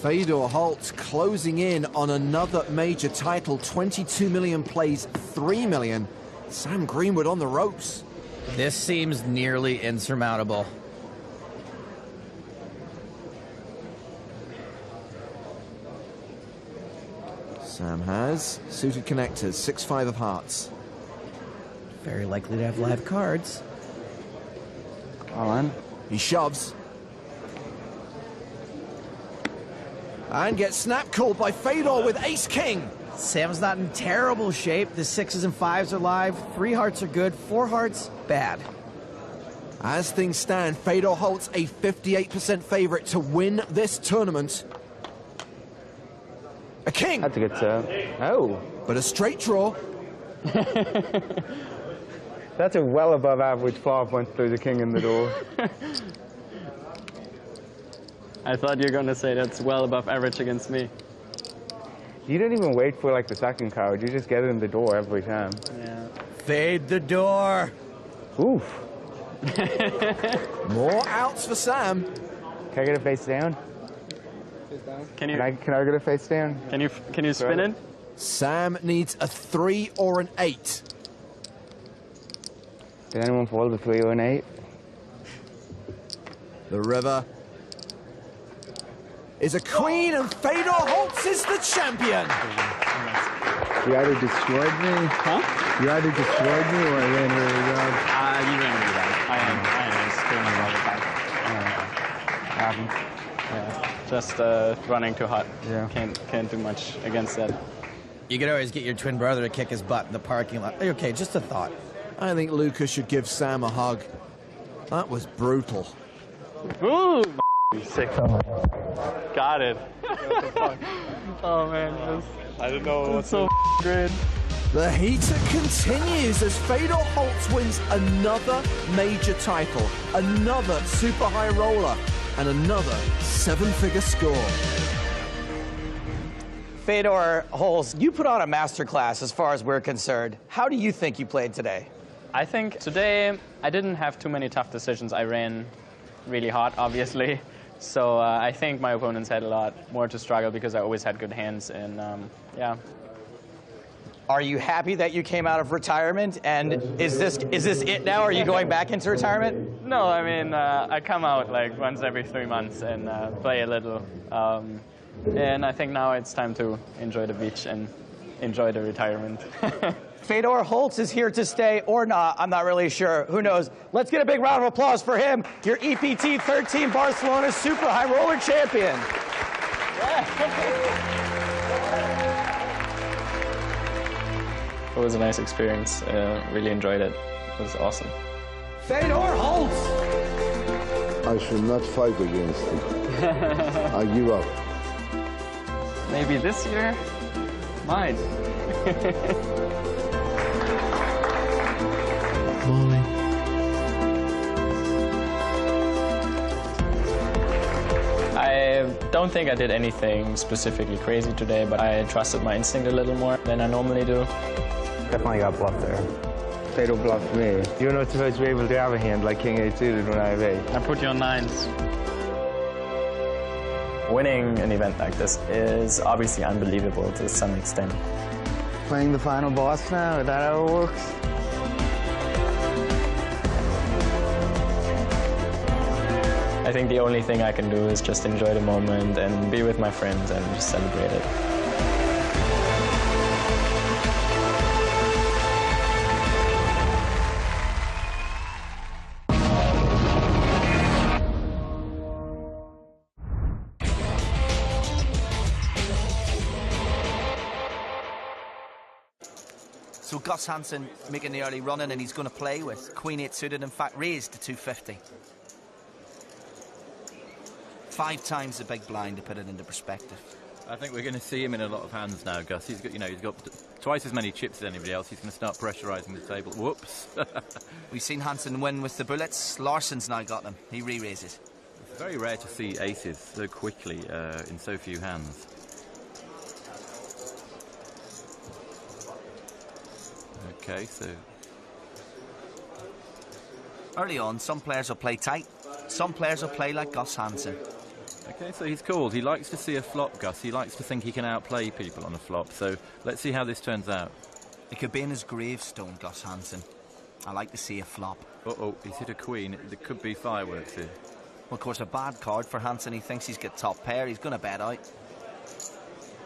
Fedor Holt closing in on another major title. 22 million plays 3 million. Sam Greenwood on the ropes. This seems nearly insurmountable. Sam has suited connectors, 6-5 of hearts. Very likely to have live cards. All on. He shoves. And gets snap called by Fedor with ace-king. Sam's not in terrible shape. The 6s and 5s are live. 3 hearts are good. 4 hearts, bad. As things stand, Fedor Holt's a 58% favorite to win this tournament. A king. That's a good serve. Oh. But a straight draw. That's a well above average flop once there's a king in the door. I thought you were going to say that's well above average against me. You don't even wait for like the second card. You just get it in the door every time. Yeah. Fade the door. Oof. More outs for Sam. Can I get a face down? Can you? Can I get a face down? Can you spin it? Sam needs a 3 or an 8. Did anyone fold a 3 or an 8? The river is a queen, and Fedor Holtz is the champion. You either destroyed me, You either destroyed me, or I ran really well. You ran really well. I was doing well with that. Yeah, just running too hot. Yeah. Can't do much against that. You could always get your twin brother to kick his butt in the parking lot. Okay, just a thought. I think Lucas should give Sam a hug. That was brutal. Ooh, sick. Got it. Oh man, I don't know. It's so great. The heater continues as Fedor Holtz wins another major title, another super high roller, and another 7-figure score. Fedor Holtz, you put on a masterclass as far as we're concerned. How do you think you played today? I think today I didn't have too many tough decisions. I ran really hot, obviously. So I think my opponents had a lot more to struggle because I always had good hands, and yeah. Are you happy that you came out of retirement? And is this it now? Are you going back into retirement? No, I mean, I come out like once every 3 months and play a little. And I think now it's time to enjoy the beach and enjoy the retirement. Fedor Holtz is here to stay or not. I'm not really sure. Who knows? Let's get a big round of applause for him, your EPT 13 Barcelona Super High Roller Champion. It was a nice experience. Really enjoyed it. It was awesome. Fedor Holtz! I should not fight against him. I give up. Maybe this year? Might. I don't think I did anything specifically crazy today, but I trusted my instinct a little more than I normally do. Definitely got bluffed there. Fedor bluffed me. You're not supposed to be able to have a hand like King 8 suited when I have 8. I put you on 9s. Winning an event like this is obviously unbelievable to some extent. Playing the final boss now, is that how it works? I think the only thing I can do is just enjoy the moment and be with my friends and just celebrate it. So Gus Hansen making the early run-in, and he's going to play with Queen 8 suited, in fact raised to 250. 5 times the big blind to put it into perspective. I think we're going to see him in a lot of hands now, Gus. He's got, he's got twice as many chips as anybody else. He's going to start pressurising the table. Whoops. We've seen Hansen win with the bullets. Larsson's now got them. He re-raises. It's very rare to see aces so quickly in so few hands. Okay, so early on, some players will play tight. Some players will play like Gus Hansen. Okay, so he's called. He likes to see a flop, Gus. He likes to think he can outplay people on a flop. So let's see how this turns out. It could be in his gravestone, Gus Hansen. I like to see a flop. Uh-oh, he's hit a queen. There could be fireworks here. Well, of course, a bad card for Hansen. He thinks he's got top pair. He's going to bet out.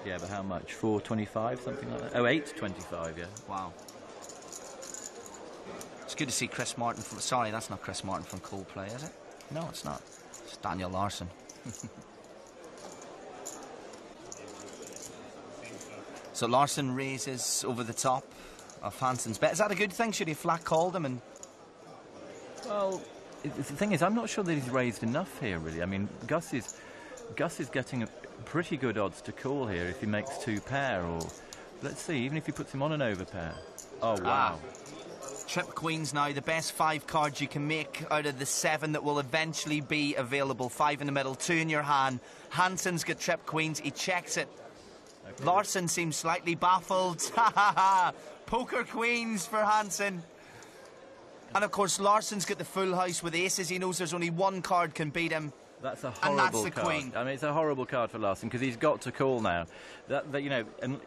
Yeah, but how much? 4.25, something like that? Oh, 8.25, yeah. Wow. It's good to see Chris Martin from... Sorry, that's not Chris Martin from Coldplay, is it? No, it's not. It's Daniel Larson. So Larson raises over the top of Hansen's bet. Is that a good thing? Should he flat called him? And well, the thing is, I'm not sure that he's raised enough here, really. I mean, Gus is getting pretty good odds to call here if he makes 2 pair, or let's see, even if he puts him on an overpair. Oh wow! Trip queens now, the best 5 cards you can make out of the 7 that will eventually be available. 5 in the middle, 2 in your hand. Hansen's got trip queens. He checks it. Okay. Larson seems slightly baffled. Ha ha ha! Poker queens for Hansen. And of course, Larson's got the full house with aces. He knows there's only 1 card can beat him. That's a horrible and that's the card. Queen. I mean, it's a horrible card for Larson because he's got to call now. That you know, and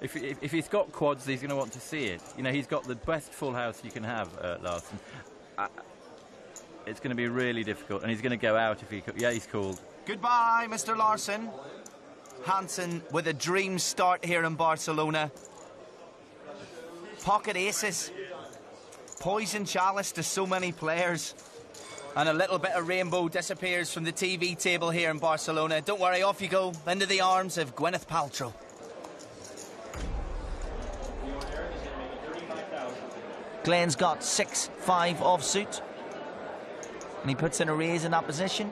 if he's got quads, he's going to want to see it. You know, he's got the best full house you can have, Larson. It's going to be really difficult, and he's going to go out if he... Yeah, he's called. Goodbye, Mr. Larson. Hansen with a dream start here in Barcelona. Pocket aces. Poison chalice to so many players. And a little bit of rainbow disappears from the TV table here in Barcelona. Don't worry, off you go, into the arms of Gwyneth Paltrow. Glenn's got 6-5 offsuit. And he puts in a raise in that position.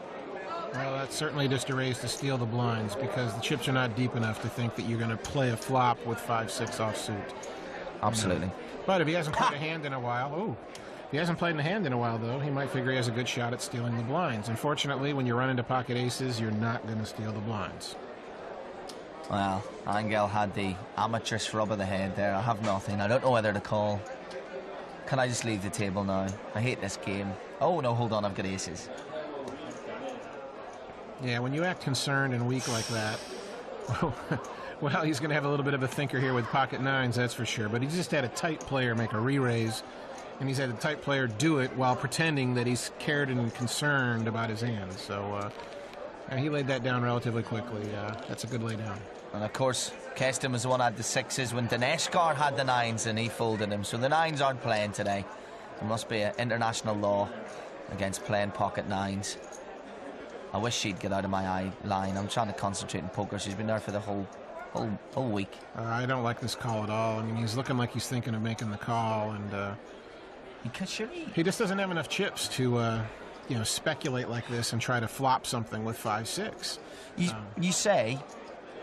Well, that's certainly just a raise to steal the blinds because the chips are not deep enough to think that you're going to play a flop with 5-6 offsuit. Absolutely. But if he hasn't played a hand in a while, if he hasn't played in a hand in a while, though, he might figure he has a good shot at stealing the blinds. Unfortunately, when you run into pocket aces, you're not going to steal the blinds. Well, Angel had the amateurish rub of the head there. I have nothing. I don't know whether to call. Can I just leave the table now? I hate this game. Oh, no, hold on, I've got aces. Yeah, when you act concerned and weak like that, well, he's going to have a little bit of a thinker here with pocket nines, that's for sure. But he just had a tight player make a re-raise, and he's had a tight player do it while pretending that he's cared and concerned about his hands. So he laid that down relatively quickly. That's a good lay down. And, of course, Keston was the one who had the 6s when Dineshkar had the 9s and he folded them. So the 9s aren't playing today. There must be an international law against playing pocket 9s. I wish she'd get out of my line. I'm trying to concentrate in poker. She's been there for the whole week. I don't like this call at all. I mean, he's looking like he's thinking of making the call, and he just doesn't have enough chips to speculate like this and try to flop something with 5-6. You say,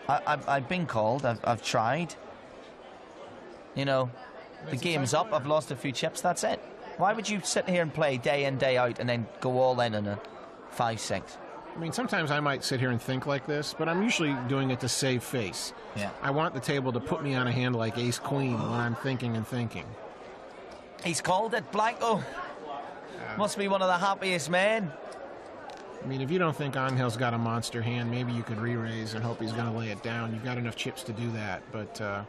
I've been called. I've tried. You know, the game's up. I've lost a few chips. That's it. Why would you sit here and play day in, day out, and then go all in on a 5-6? I mean, sometimes I might sit here and think like this, but I'm usually doing it to save face. Yeah. I want the table to put me on a hand like ace-queen when I'm thinking and thinking. He's called it, Blanco. Must be one of the happiest men. I mean, if you don't think Angel's got a monster hand, maybe you could re-raise and hope he's going to lay it down. You've got enough chips to do that, but...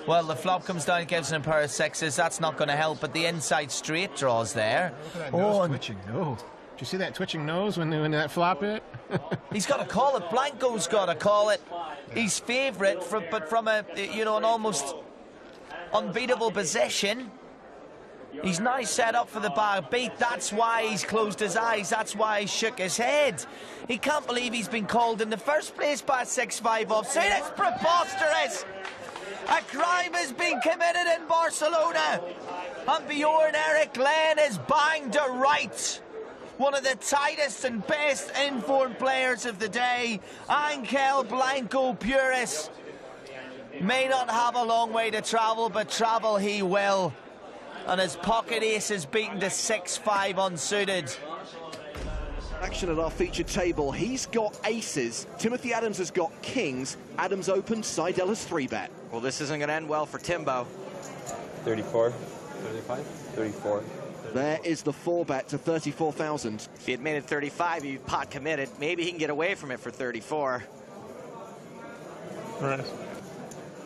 well, the flop comes down and gives him a pair of 6s. That's not going to help, but the inside straight draws there. Look at that nose twitching. Oh. Did you see that twitching nose when that flop hit? He's got to call it. Blanco's got to call it. He's favourite, but from an almost unbeatable position. He's now set up for the bar beat. That's why he's closed his eyes. That's why he shook his head. He can't believe he's been called in the first place by a 6-5 offside. It's preposterous. A crime has been committed in Barcelona. And Bjorn Erik Glenn is banged to right. One of the tightest and best informed players of the day, Angel Blanco Puris, may not have a long way to travel, but travel he will. And his pocket ace is beaten to 6-5 unsuited. Action at our featured table. He's got aces. Timothy Adams has got kings. Adams opened. Seidel has 3-bet. Well, this isn't going to end well for Timbo. 34. 35. 34. There is the 4-bet to 34,000. If he had made it 35, he'd pot committed. Maybe he can get away from it for 34. Right.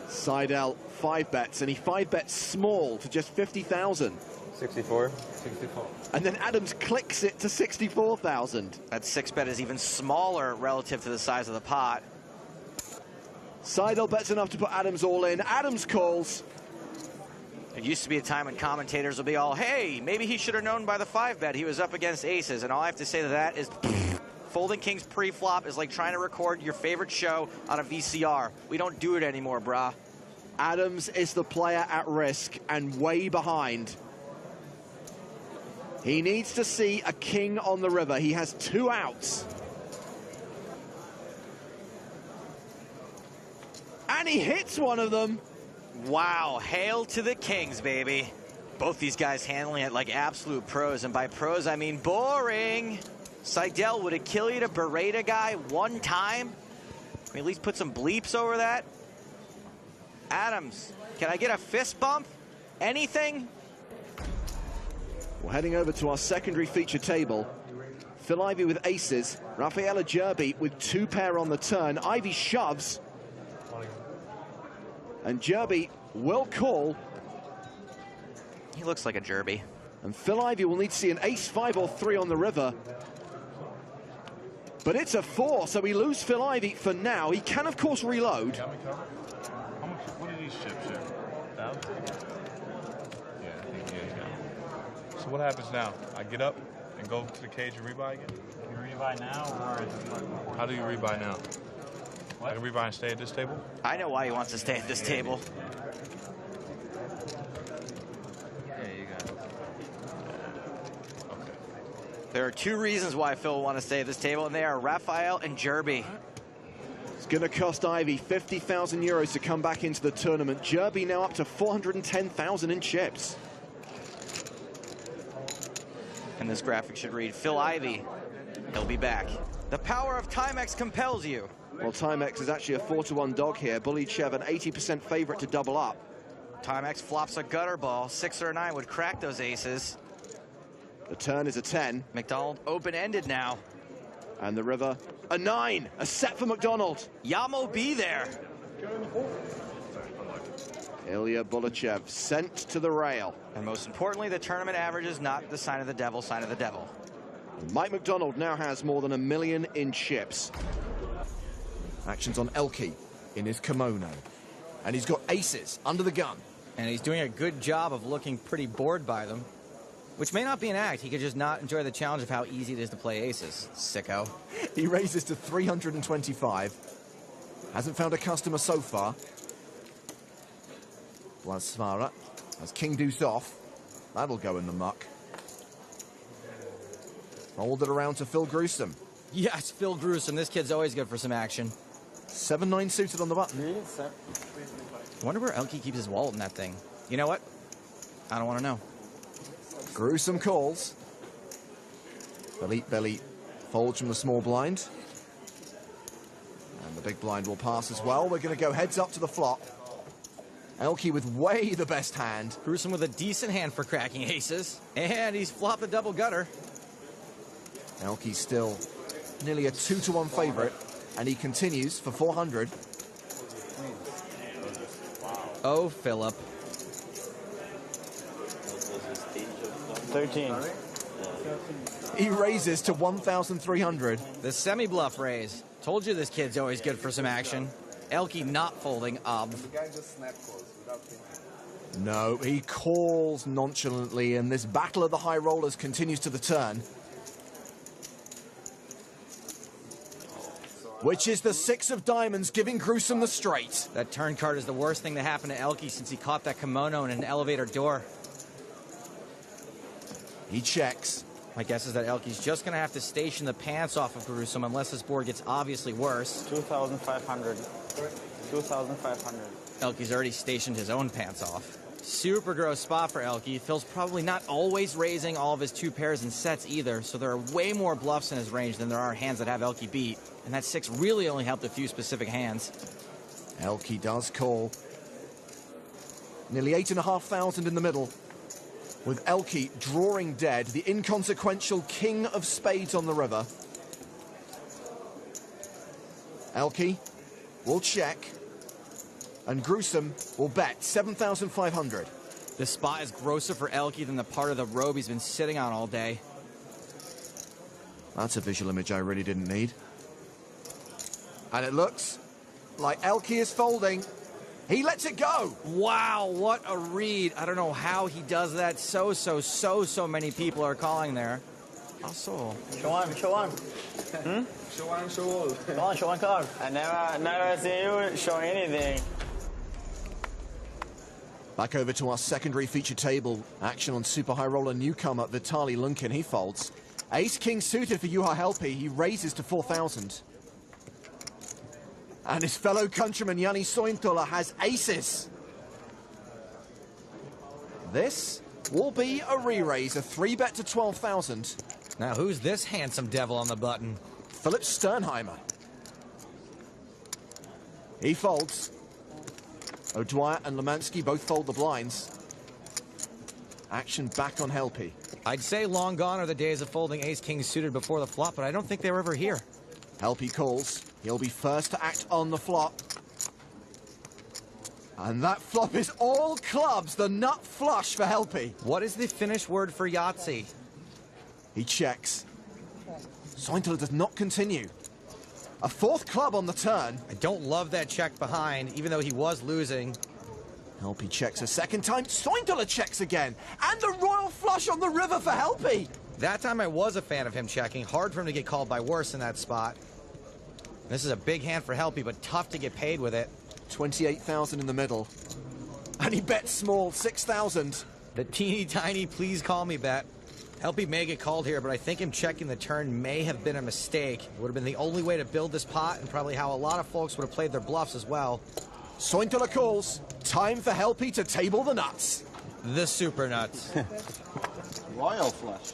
Seidel 5-bets, and he 5-bets small to just 50,000. 64. And then Adams clicks it to 64,000. That 6-bet is even smaller relative to the size of the pot. Seidel bets enough to put Adams all in. Adams calls. It used to be a time when commentators would be all, hey, maybe he should have known by the 5-bet he was up against aces. And all I have to say to that is folding kings pre-flop is like trying to record your favorite show on a VCR. We don't do it anymore, brah. Adams is the player at risk and way behind. He needs to see a king on the river. He has 2 outs. And he hits one of them. Wow, hail to the kings, baby. Both these guys handling it like absolute pros, and by pros, I mean boring. Seidel, would it kill you to berate a guy one time? Can we at least put some bleeps over that? Adams, can I get a fist bump? Anything? We're heading over to our secondary feature table. Phil Ivey with aces. Rafaela Jerby with 2-pair on the turn. Ivey shoves. And Jerby will call. He looks like a Jerby. And Phil Ivey will need to see an ace 5 or 3 on the river. But it's a 4, so we lose Phil Ivey for now. He can, of course, reload. How much, what are these chips here? 1,000? Yeah, I think, yeah, you got it. So what happens now? I get up and go to the cage and rebuy again? You rebuy now, or how do you rebuy now? I can rebuy and stay at this table? I know why he wants to stay at this table. Yeah, you got it. Okay. There are 2 reasons why Phil will want to stay at this table, and they are Raphael and Jerby. It's going to cost Ivey 50,000 euros to come back into the tournament. Jerby now up to 410,000 in chips. And this graphic should read, Phil Ivey, he'll be back. The power of Timex compels you. Well, Timex is actually a 4-to-1 dog here. Bullychev an 80% favorite to double up. Timex flops a gutter ball. 6 or 9 would crack those aces. The turn is a 10. McDonald open-ended now. And the river, a 9. A set for McDonald. Yamo be there. Ilya Bullychev sent to the rail. And most importantly, the tournament average is not the sign of the devil, sign of the devil. Mike McDonald now has more than $1 million in chips. Actions on Elke in his kimono. And he's got aces under the gun. And he's doing a good job of looking pretty bored by them. Which may not be an act. He could just not enjoy the challenge of how easy it is to play aces. Sicko. He raises to 325. Hasn't found a customer so far. Blasvara has king deuce off. That'll go in the muck. Fold it around to Phil Gruesome. Yes, Phil Gruesome. This kid's always good for some action. 7-9 suited on the button. I wonder where Elke keeps his wallet in that thing. You know what? I don't want to know. Gruesome calls. Belly folds from the small blind. And the big blind will pass as well. We're going to go heads up to the flop. Elke with way the best hand. Gruesome with a decent hand for cracking aces. And he's flopped a double gutter. Elke's still nearly a 2-to-1 favorite. And he continues for 400. Oh, Philip. 13. He raises to 1,300. The semi-bluff raise. Told you this kid's always good for some action. Elke not folding up. No, he calls nonchalantly, and this battle of the high rollers continues to the turn. Which is the 6 of diamonds, giving Gruesome the straight. That turn card is the worst thing that happened to Elke since he caught that kimono in an elevator door. He checks. My guess is that Elke's just going to have to station the pants off of Gruesome unless this board gets obviously worse. 2,500. 2,500. Elke's already stationed his own pants off. Super gross spot for Elke. Phil's probably not always raising all of his 2 pairs in sets either, so there are way more bluffs in his range than there are hands that have Elke beat. And that 6 really only helped a few specific hands. Elke does call. Nearly 8,500 in the middle. with Elke drawing dead, the inconsequential king of spades on the river. Elke will check, and Gruesome will bet 7,500. This spot is grosser for Elke than the part of the robe he's been sitting on all day. That's a visual image I really didn't need. And it looks like Elke is folding. He lets it go. Wow, what a read. I don't know how he does that. So many people are calling there. Also. Show one. Show all. Come on, show one card. I never see you showing anything. Back over to our secondary feature table. Action on super high roller newcomer Vitali Lunkin. He folds. Ace-king suited for Juha Helppi. He raises to 4,000. And his fellow countryman Jani Sointola has aces. This will be a re-raise, a 3-bet to 12,000. Now who's this handsome devil on the button? Philip Sternheimer. He folds. O'Dwyer and Lemansky both fold the blinds. Action back on Helppi. I'd say long gone are the days of folding ace-king suited before the flop, but I don't think they were ever here. Helppi calls. He'll be first to act on the flop. And that flop is all clubs, the nut flush for Helppi. What is the Finnish word for Yahtzee? He checks. Sointola does not continue. A 4th club on the turn. I don't love that check behind, even though he was losing. Helppi checks a second time. Sointola checks again. And the royal flush on the river for Helppi. That time I was a fan of him checking. Hard for him to get called by worse in that spot. This is a big hand for Helppi, but tough to get paid with it. 28,000 in the middle. And he bets small, 6,000. The teeny tiny please call me bet. Helppi may get called here, but I think him checking the turn may have been a mistake. It would have been the only way to build this pot, and probably how a lot of folks would have played their bluffs as well. Sointola calls. Time for Helppi to table the nuts. The super nuts. Royal flush.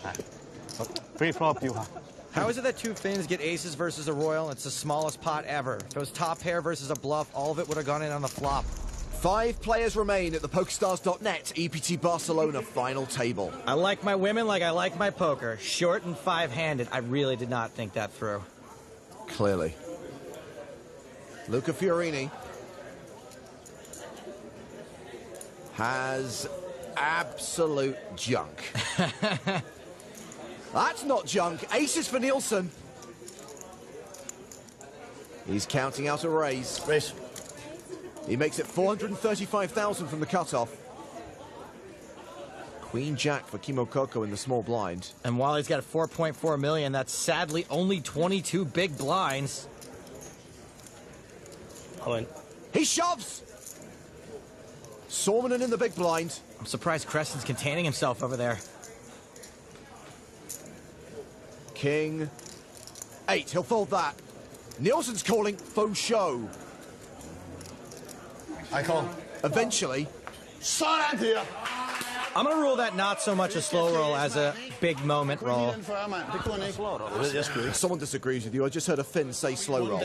Pre-flop, you have. How is it that two Finns get aces versus a royal? It's the smallest pot ever. If it was top pair versus a bluff, all of it would have gone in on the flop. 5 players remain at the PokerStars.net EPT Barcelona final table. I like my women like I like my poker. Short and 5-handed. I really did not think that through. Clearly. Luca Fiorini has absolute junk. That's not junk. Aces for Nielsen. He's counting out a raise. Raise. He makes it 435,000 from the cutoff. Queen Jack for Kimo Coco in the small blind. And while he's got 4.4 million, that's sadly only 22 big blinds. He shoves! Sormanen in the big blind. I'm surprised Creston's containing himself over there. King 8, he'll fold that. Nielsen's calling faux show. I call. Eventually. I'm going to rule that not so much a slow roll as a big moment roll. Someone disagrees with you. I just heard a Finn say slow roll.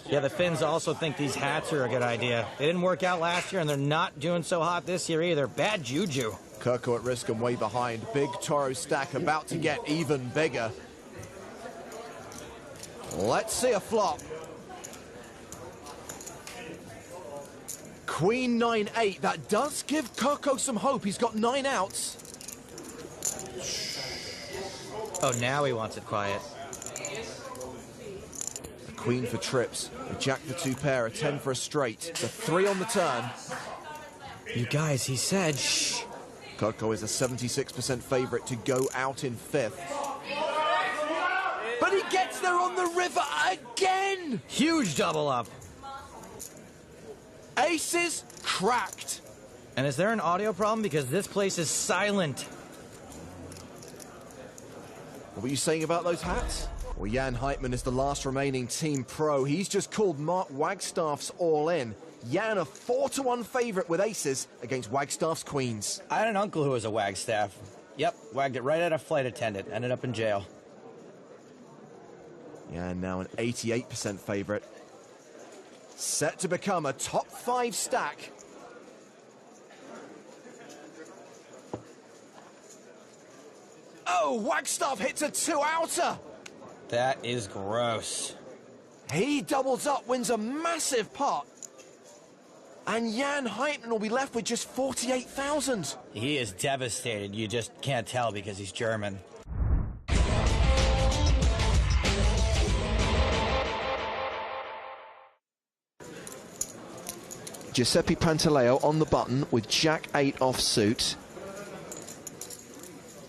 Yeah, the Finns also think these hats are a good idea. They didn't work out last year, and they're not doing so hot this year either. Bad juju. Kirko at risk and way behind. Big Toro stack about to get even bigger. Let's see a flop. Queen 9-8. That does give Kirko some hope. He's got 9 outs. Oh, now he wants it quiet. A queen for trips. A jack for 2 pair. A 10 for a straight. It's a 3 on the turn. You guys, he said, shh. Kirko is a 76% favorite to go out in 5th. But he gets there on the river again! Huge double up. Aces cracked. And is there an audio problem? Because this place is silent. What were you saying about those hats? Well, Jan Heitman is the last remaining Team Pro. He's just called Mark Wagstaff's all-in. Jan a 4-1 favorite with aces against Wagstaff's queens. I had an uncle who was a Wagstaff. Yep, wagged it right at a flight attendant. Ended up in jail. Jan now an 88% favorite. Set to become a top 5 stack. No, Wagstaff hits a two-outer. That is gross. He doubles up, wins a massive pot. And Jan Heitman will be left with just 48,000. He is devastated. You just can't tell because he's German. Giuseppe Pantaleo on the button with Jack-8 offsuit.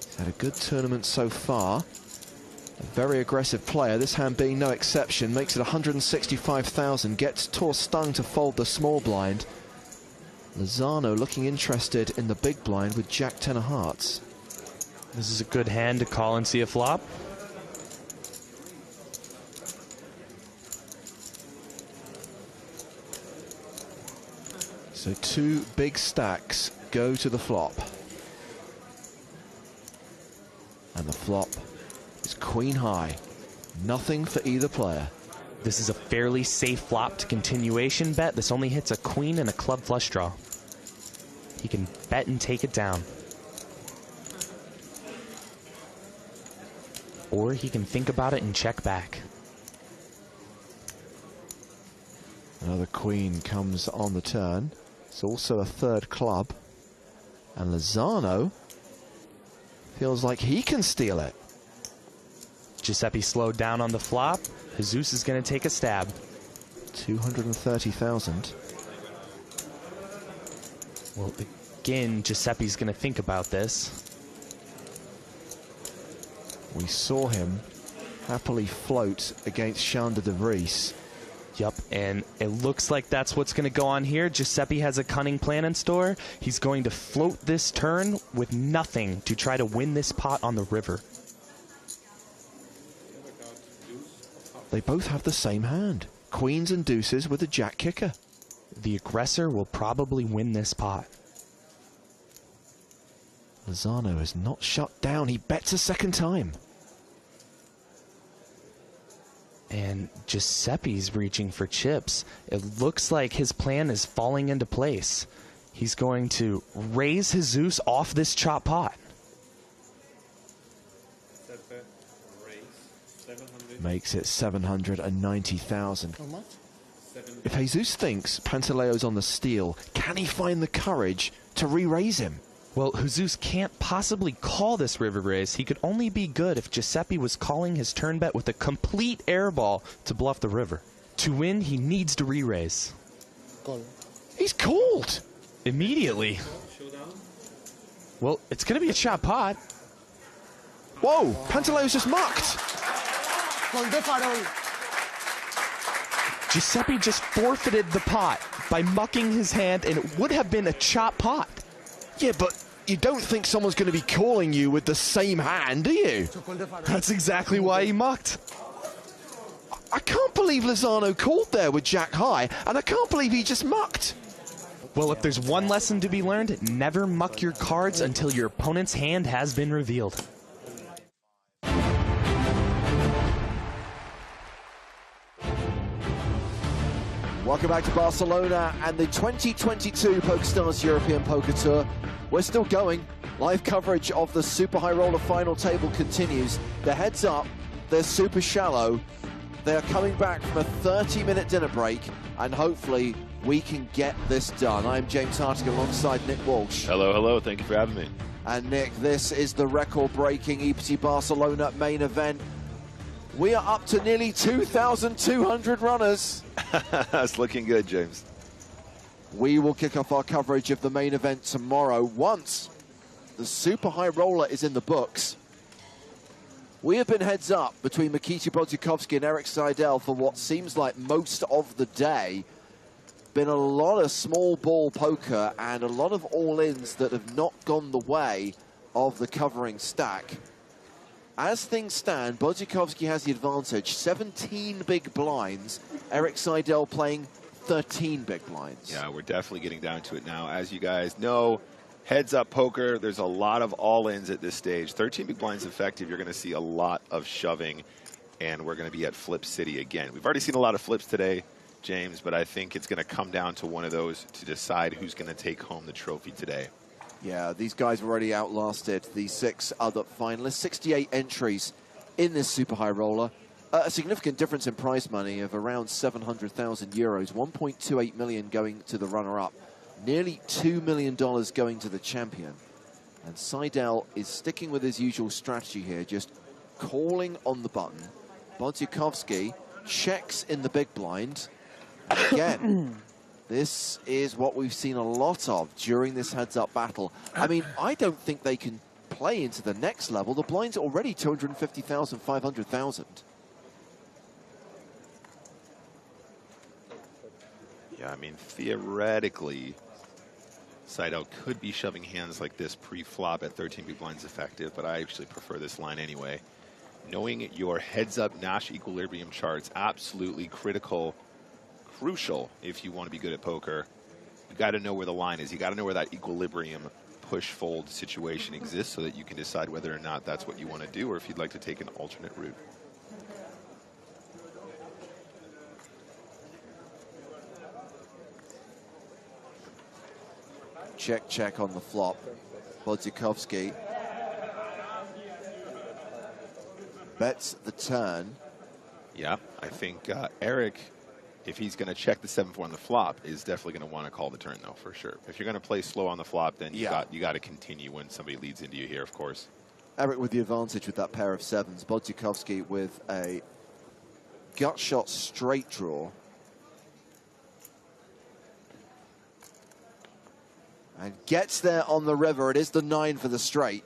He's had a good tournament so far. A very aggressive player, this hand being no exception, makes it 165,000, gets Tor Stung to fold the small blind. Lozano looking interested in the big blind with Jack-10 of hearts. This is a good hand to call and see a flop. So two big stacks go to the flop. And the flop is queen high. Nothing for either player. This is a fairly safe flop to continuation bet. This only hits a queen and a club flush draw. He can bet and take it down. Or he can think about it and check back. Another queen comes on the turn. It's also a third club. And Lozano feels like he can steal it. Giuseppe slowed down on the flop. Jesus is going to take a stab. 230,000. Well, again, Giuseppe's going to think about this. We saw him happily float against Chandra de Vries. Yep, and it looks like that's what's going to go on here. Giuseppe has a cunning plan in store. He's going to float this turn with nothing to try to win this pot on the river. They both have the same hand. Queens and deuces with a jack kicker. The aggressor will probably win this pot. Lozano is not shut down. He bets a second time. And Giuseppe's reaching for chips. It looks like his plan is falling into place. He's going to raise Jesus off this chop pot. Makes it 790,000. If Jesus thinks Pantaleo's on the steal, can he find the courage to re-raise him? Well, Jesus can't possibly call this river raise. He could only be good if Giuseppe was calling his turn bet with a complete airball to bluff the river. To win, he needs to re-raise. He's called! Immediately. Well, it's going to be a chop pot. Whoa, Pantaleo's just mucked. Giuseppe just forfeited the pot by mucking his hand, and it would have been a chop pot. Yeah, but you don't think someone's going to be calling you with the same hand, do you? That's exactly why he mucked. I can't believe Lozano called there with Jack high, and I can't believe he just mucked. Well, if there's one lesson to be learned, never muck your cards until your opponent's hand has been revealed. Welcome back to Barcelona and the 2022 PokerStars European Poker Tour. We're still going. Live coverage of the Super High Roller final table continues. The heads up, they're super shallow. They're coming back from a 30-minute dinner break, and hopefully we can get this done. I'm James Hartigan alongside Nick Walsh. Hello, hello. Thank you for having me. And Nick, this is the record-breaking EPT Barcelona main event. We are up to nearly 2,200 runners. That's looking good, James. We will kick off our coverage of the main event tomorrow once the Super High Roller is in the books. We have been heads up between Mikita Bodzikovsky and Eric Seidel for what seems like most of the day. Been a lot of small ball poker and a lot of all-ins that have not gone the way of the covering stack. As things stand, Bodzikovsky has the advantage. 17 big blinds. Eric Seidel playing 13 big blinds. Yeah, we're definitely getting down to it now. As you guys know, heads-up poker, there's a lot of all-ins at this stage. 13 big blinds effective, you're going to see a lot of shoving, and we're going to be at Flip City again. We've already seen a lot of flips today, James, but I think it's going to come down to one of those to decide who's going to take home the trophy today. Yeah, these guys have already outlasted the 6 other finalists. 68 entries in this super high roller. A significant difference in prize money of around 700,000 euros. 1.28 million going to the runner-up. Nearly $2 million going to the champion. And Seidel is sticking with his usual strategy here, just calling on the button. Bodziakowski checks in the big blind. And again, this is what we've seen a lot of during this heads-up battle. I mean, I don't think they can play into the next level. The blind's already 250,000, 500,000. Yeah, I mean, theoretically, Seidel could be shoving hands like this pre-flop at 13 big blinds effective, but I actually prefer this line anyway. Knowing your heads-up Nash equilibrium charts, absolutely critical, crucial if you want to be good at poker. You got to know where the line is. You got to know where that equilibrium push-fold situation exists so that you can decide whether or not that's what you want to do or if you'd like to take an alternate route. Check, check on the flop. Bodziakowski bets the turn. Yeah, I think Eric, if he's going to check the 7-4 on the flop, is definitely going to want to call the turn, though, for sure. If you're going to play slow on the flop, then you got to continue when somebody leads into you here, of course. Eric with the advantage with that pair of 7s. Bodziakowski with a gut shot straight draw. And gets there on the river. It is the 9 for the straight.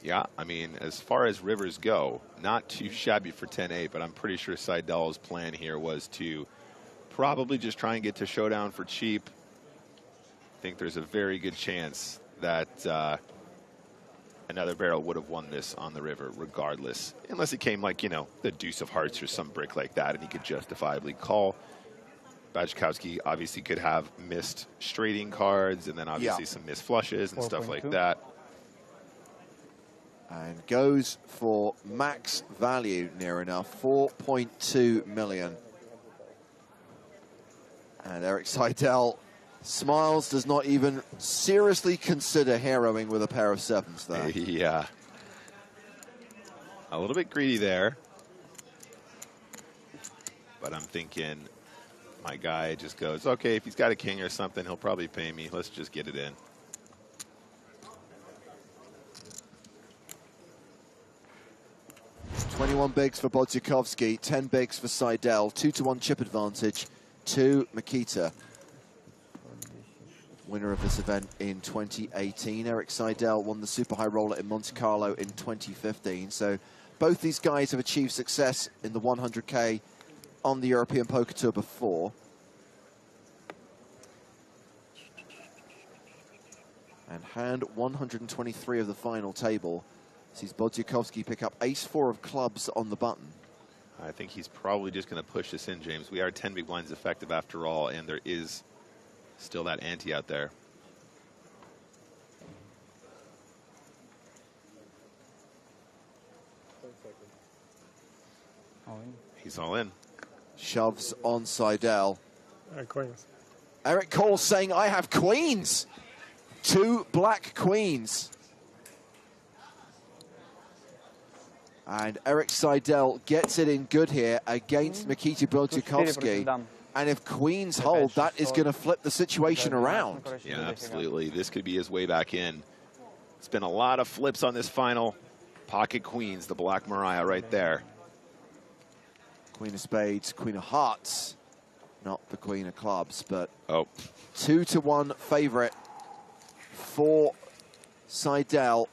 Yeah, I mean, as far as rivers go, not too shabby for 10-8, but I'm pretty sure Seidel's plan here was to probably just try and get to showdown for cheap. I think there's a very good chance that another barrel would have won this on the river regardless, unless it came like, you know, the deuce of hearts or some brick like that, and he could justifiably call. Bodziakowski obviously could have missed straighting cards and then obviously some missed flushes and stuff like that. And goes for max value near enough, 4.2 million. And Eric Seidel smiles, does not even seriously consider heroing with a pair of 7s there. Yeah. A little bit greedy there. But I'm thinking my guy just goes, okay, if he's got a king or something, he'll probably pay me. Let's just get it in. $21 bigs for Bodziakowski, 10 bigs for Seidel, 2-1 chip advantage to Mikita. Winner of this event in 2018. Eric Seidel won the Super High Roller in Monte Carlo in 2015. So both these guys have achieved success in the 100K on the European Poker Tour before. And hand 123 of the final table sees Bodziakowski pick up ace-4 of clubs on the button. I think he's probably just going to push this in, James. We are 10 big blinds effective after all, and there is still that ante out there. He's all in. Shoves on Seidel. Queens. Eric Cole saying, I have queens. 2 black queens. And Eric Seidel gets it in good here against Mikita Bodziakowski. And if queens hold, that is going to flip the situation around. Yeah, absolutely. This could be his way back in. It's been a lot of flips on this final. Pocket queens, the Black Mariah right there. Queen of spades, queen of hearts. Not the queen of clubs, but 2-1 favorite for Seidel.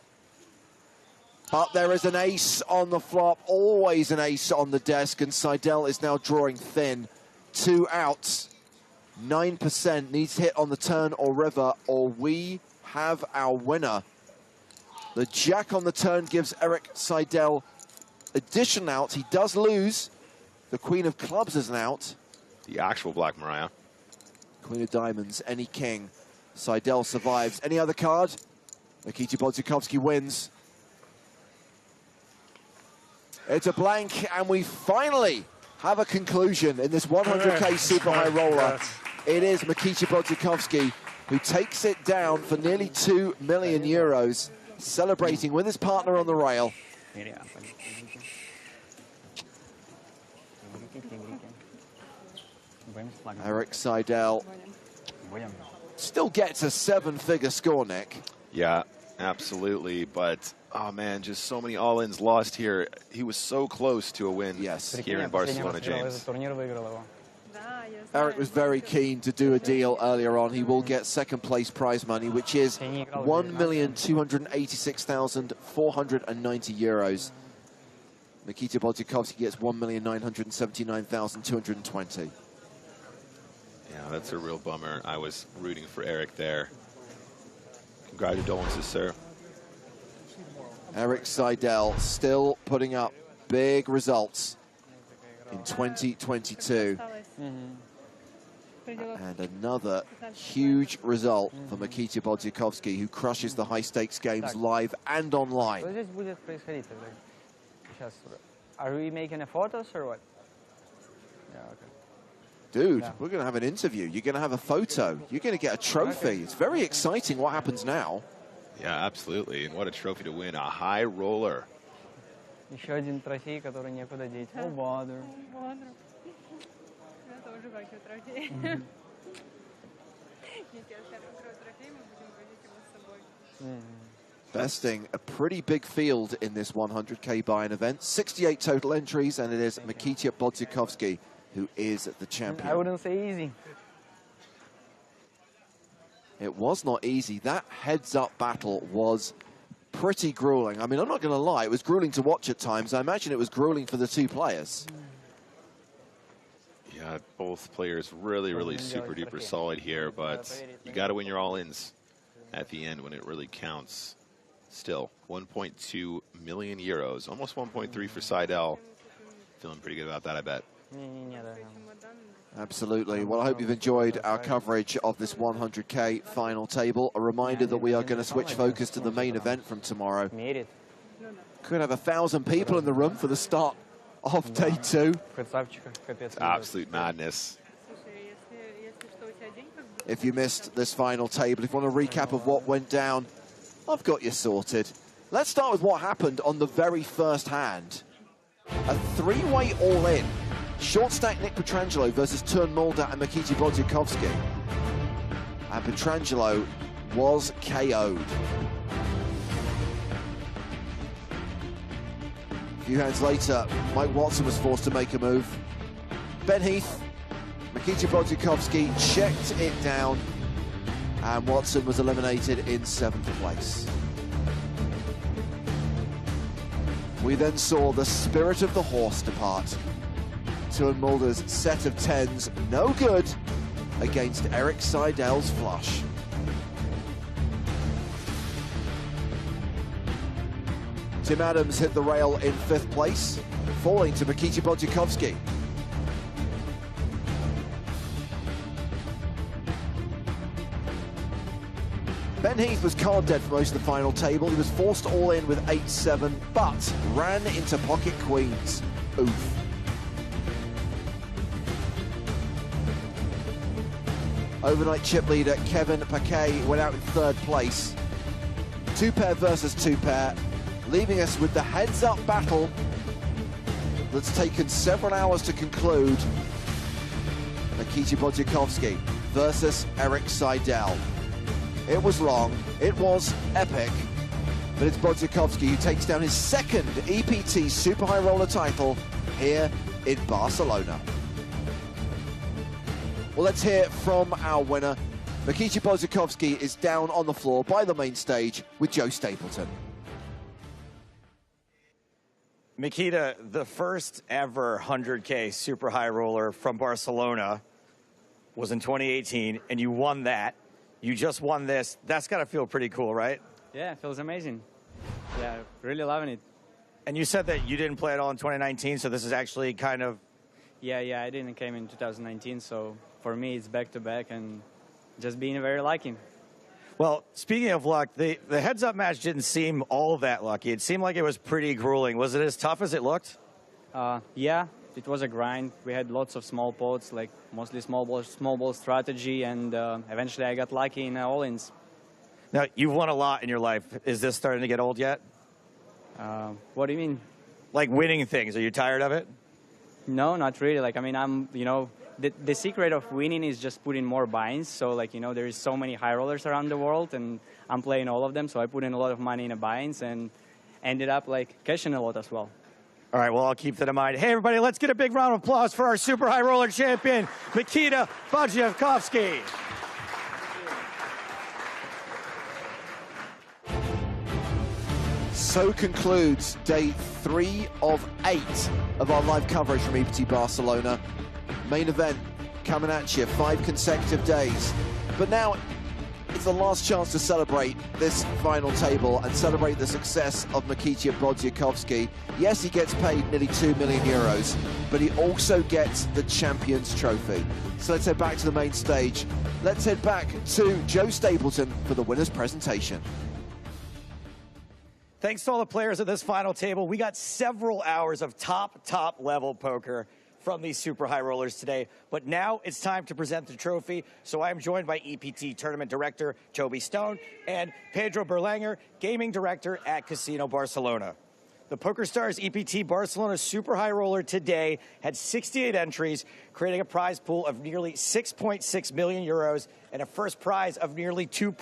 But there is an ace on the flop, always an ace on the desk, and Seidel is now drawing thin. 2 outs, 9%, needs hit on the turn or river, or we have our winner. The jack on the turn gives Eric Seidel additional out. He does lose. The queen of clubs is an out. The actual Black Mariah. Queen of diamonds, any king. Seidel survives. Any other card? Mikita Bodziakowski wins. It's a blank, and we finally have a conclusion in this 100K Super High Roller. it is Mikita Bodzikowski who takes it down for nearly 2 million euros, celebrating with his partner on the rail. Eric Seidel still gets a 7-figure score, Nick. Yeah, absolutely. But, oh man, just so many all-ins lost here. He was so close to a win here in Barcelona, James. Eric was very keen to do a deal earlier on. He will get second place prize money, which is 1,286,490 euros. Mikita Bodzikowski gets 1,979,220. Yeah, that's a real bummer. I was rooting for Eric there. Congratulations, sir. Eric Seidel still putting up big results in 2022. And another huge result for Mikita Bodzikowski, who crushes the high-stakes games live and online. Are we making a photos or what? Yeah, okay. Dude, we're going to have an interview. You're going to have a photo. You're going to get a trophy. It's very exciting what happens now. Yeah, absolutely. And what a trophy to win. A high roller. Еще один трофей, который некуда деть. Oh, bother. Besting a pretty big field in this 100k buy-in event. 68 total entries, and it is Mikita Bodzikowski who is the champion. I wouldn't say easy. It was not easy. That heads-up battle was pretty grueling. I mean, I'm not going to lie, it was grueling to watch at times. I imagine it was grueling for the two players. Yeah, both players really super-duper solid here, but you got to win your all-ins at the end when it really counts. Still, 1.2 million euros, almost 1.3 for Seidel. Feeling pretty good about that, I bet. Absolutely. Well, I hope you've enjoyed our coverage of this 100k final table. A reminder that we are going to switch focus to the main event from tomorrow. Could have 1,000 people in the room for the start of day 2. It's absolute madness. If you missed this final table, if you want a recap of what went down, I've got you sorted. Let's start with what happened on the very first hand. A 3-way all-in. Short stack Nick Petrangelo versus Turn Mulder and Mikita Bodzikowski. And Petrangelo was KO'd. A few hands later, Mike Watson was forced to make a move. Ben Heath, Mikita Bodzikowski checked it down, and Watson was eliminated in 7th place. We then saw the spirit of the horse depart. Tuan Mulder's set of 10s, no good, against Eric Seidel's flush. Tim Adams hit the rail in 5th place, falling to Mikita Bodzikowski. Ben Heath was card dead for most of the final table. He was forced all in with 8-7, but ran into pocket queens. Oof. Overnight chip leader Kevin Paquet went out in 3rd place. 2-pair versus 2-pair, leaving us with the heads-up battle that's taken several hours to conclude. Mikita Bodzikowski versus Eric Seidel. It was long, it was epic, but it's Bodzikowski who takes down his 2nd EPT Super High Roller title here in Barcelona. Well, let's hear from our winner. Mikita Bodzikowski is down on the floor by the main stage with Joe Stapleton. Mikita, the first ever 100K Super High Roller from Barcelona was in 2018, and you won that. You just won this. That's got to feel pretty cool, right? Yeah, it feels amazing. Yeah, really loving it. And you said that you didn't play at all in 2019, so this is actually kind of... Yeah, I didn't came in 2019, so for me it's back-to-back and just being very lucky. Well, speaking of luck, the heads-up match didn't seem all that lucky. It seemed like it was pretty grueling. Was it as tough as it looked? Yeah, it was a grind. We had lots of small pots, like mostly small ball strategy, and eventually I got lucky in all-ins. Now, you've won a lot in your life. Is this starting to get old yet? What do you mean? Like winning things. Are you tired of it? No, not really. Like, I mean, the secret of winning is just putting more buy-ins. So, like, there is so many high rollers around the world, and I'm playing all of them. So I put in a lot of money in the buy-ins and ended up, like, cashing a lot as well. All right, well, I'll keep that in mind. Hey, everybody, let's get a big round of applause for our super high roller champion, Nikita Bajevkovsky. So concludes day 3 of 8 of our live coverage from EPT Barcelona. Main event coming at you, 5 consecutive days. But now it's the last chance to celebrate this final table and celebrate the success of Nikita Bajevkovsky. Yes, he gets paid nearly 2 million euros, but he also gets the Champions Trophy. So let's head back to the main stage. Let's head back to Joe Stapleton for the winner's presentation. Thanks to all the players at this final table. We got several hours of top level poker from these super high rollers today. But now it's time to present the trophy. So I am joined by EPT Tournament Director Toby Stone and Pedro Berlanger, Gaming Director at Casino Barcelona. The PokerStars EPT Barcelona super high roller today had 68 entries, creating a prize pool of nearly 6.6 million euros and a first prize of nearly 2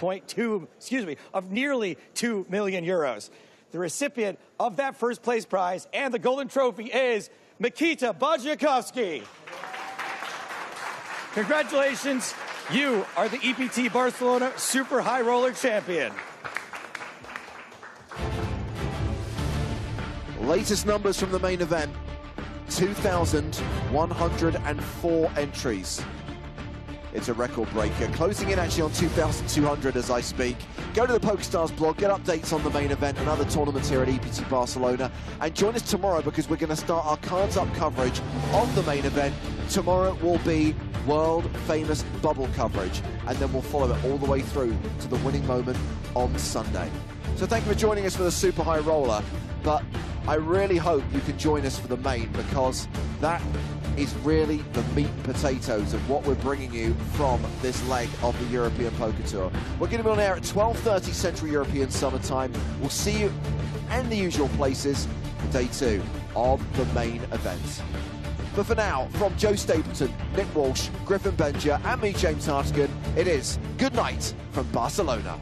million euros. The recipient of that first place prize and the golden trophy is Nikita Bajevkovsky. Congratulations, you are the EPT Barcelona Super High Roller Champion. Latest numbers from the main event, 2,104 entries. It's a record breaker, closing in actually on 2,200 as I speak. Go to the PokerStars blog, get updates on the main event and other tournaments here at EPT Barcelona, and join us tomorrow because we're going to start our Cards Up coverage of the main event. Tomorrow will be world-famous bubble coverage, and then we'll follow it all the way through to the winning moment on Sunday. So thank you for joining us for the Super High Roller, but I really hope you can join us for the main, because that is really the meat and potatoes of what we're bringing you from this leg of the European Poker Tour. We're going to be on air at 12:30 Central European Summer Time. We'll see you in the usual places for day 2 of the main event. But for now, from Joe Stapleton, Nick Walsh, Griffin Benja, and me, James Hartigan, it is good night from Barcelona.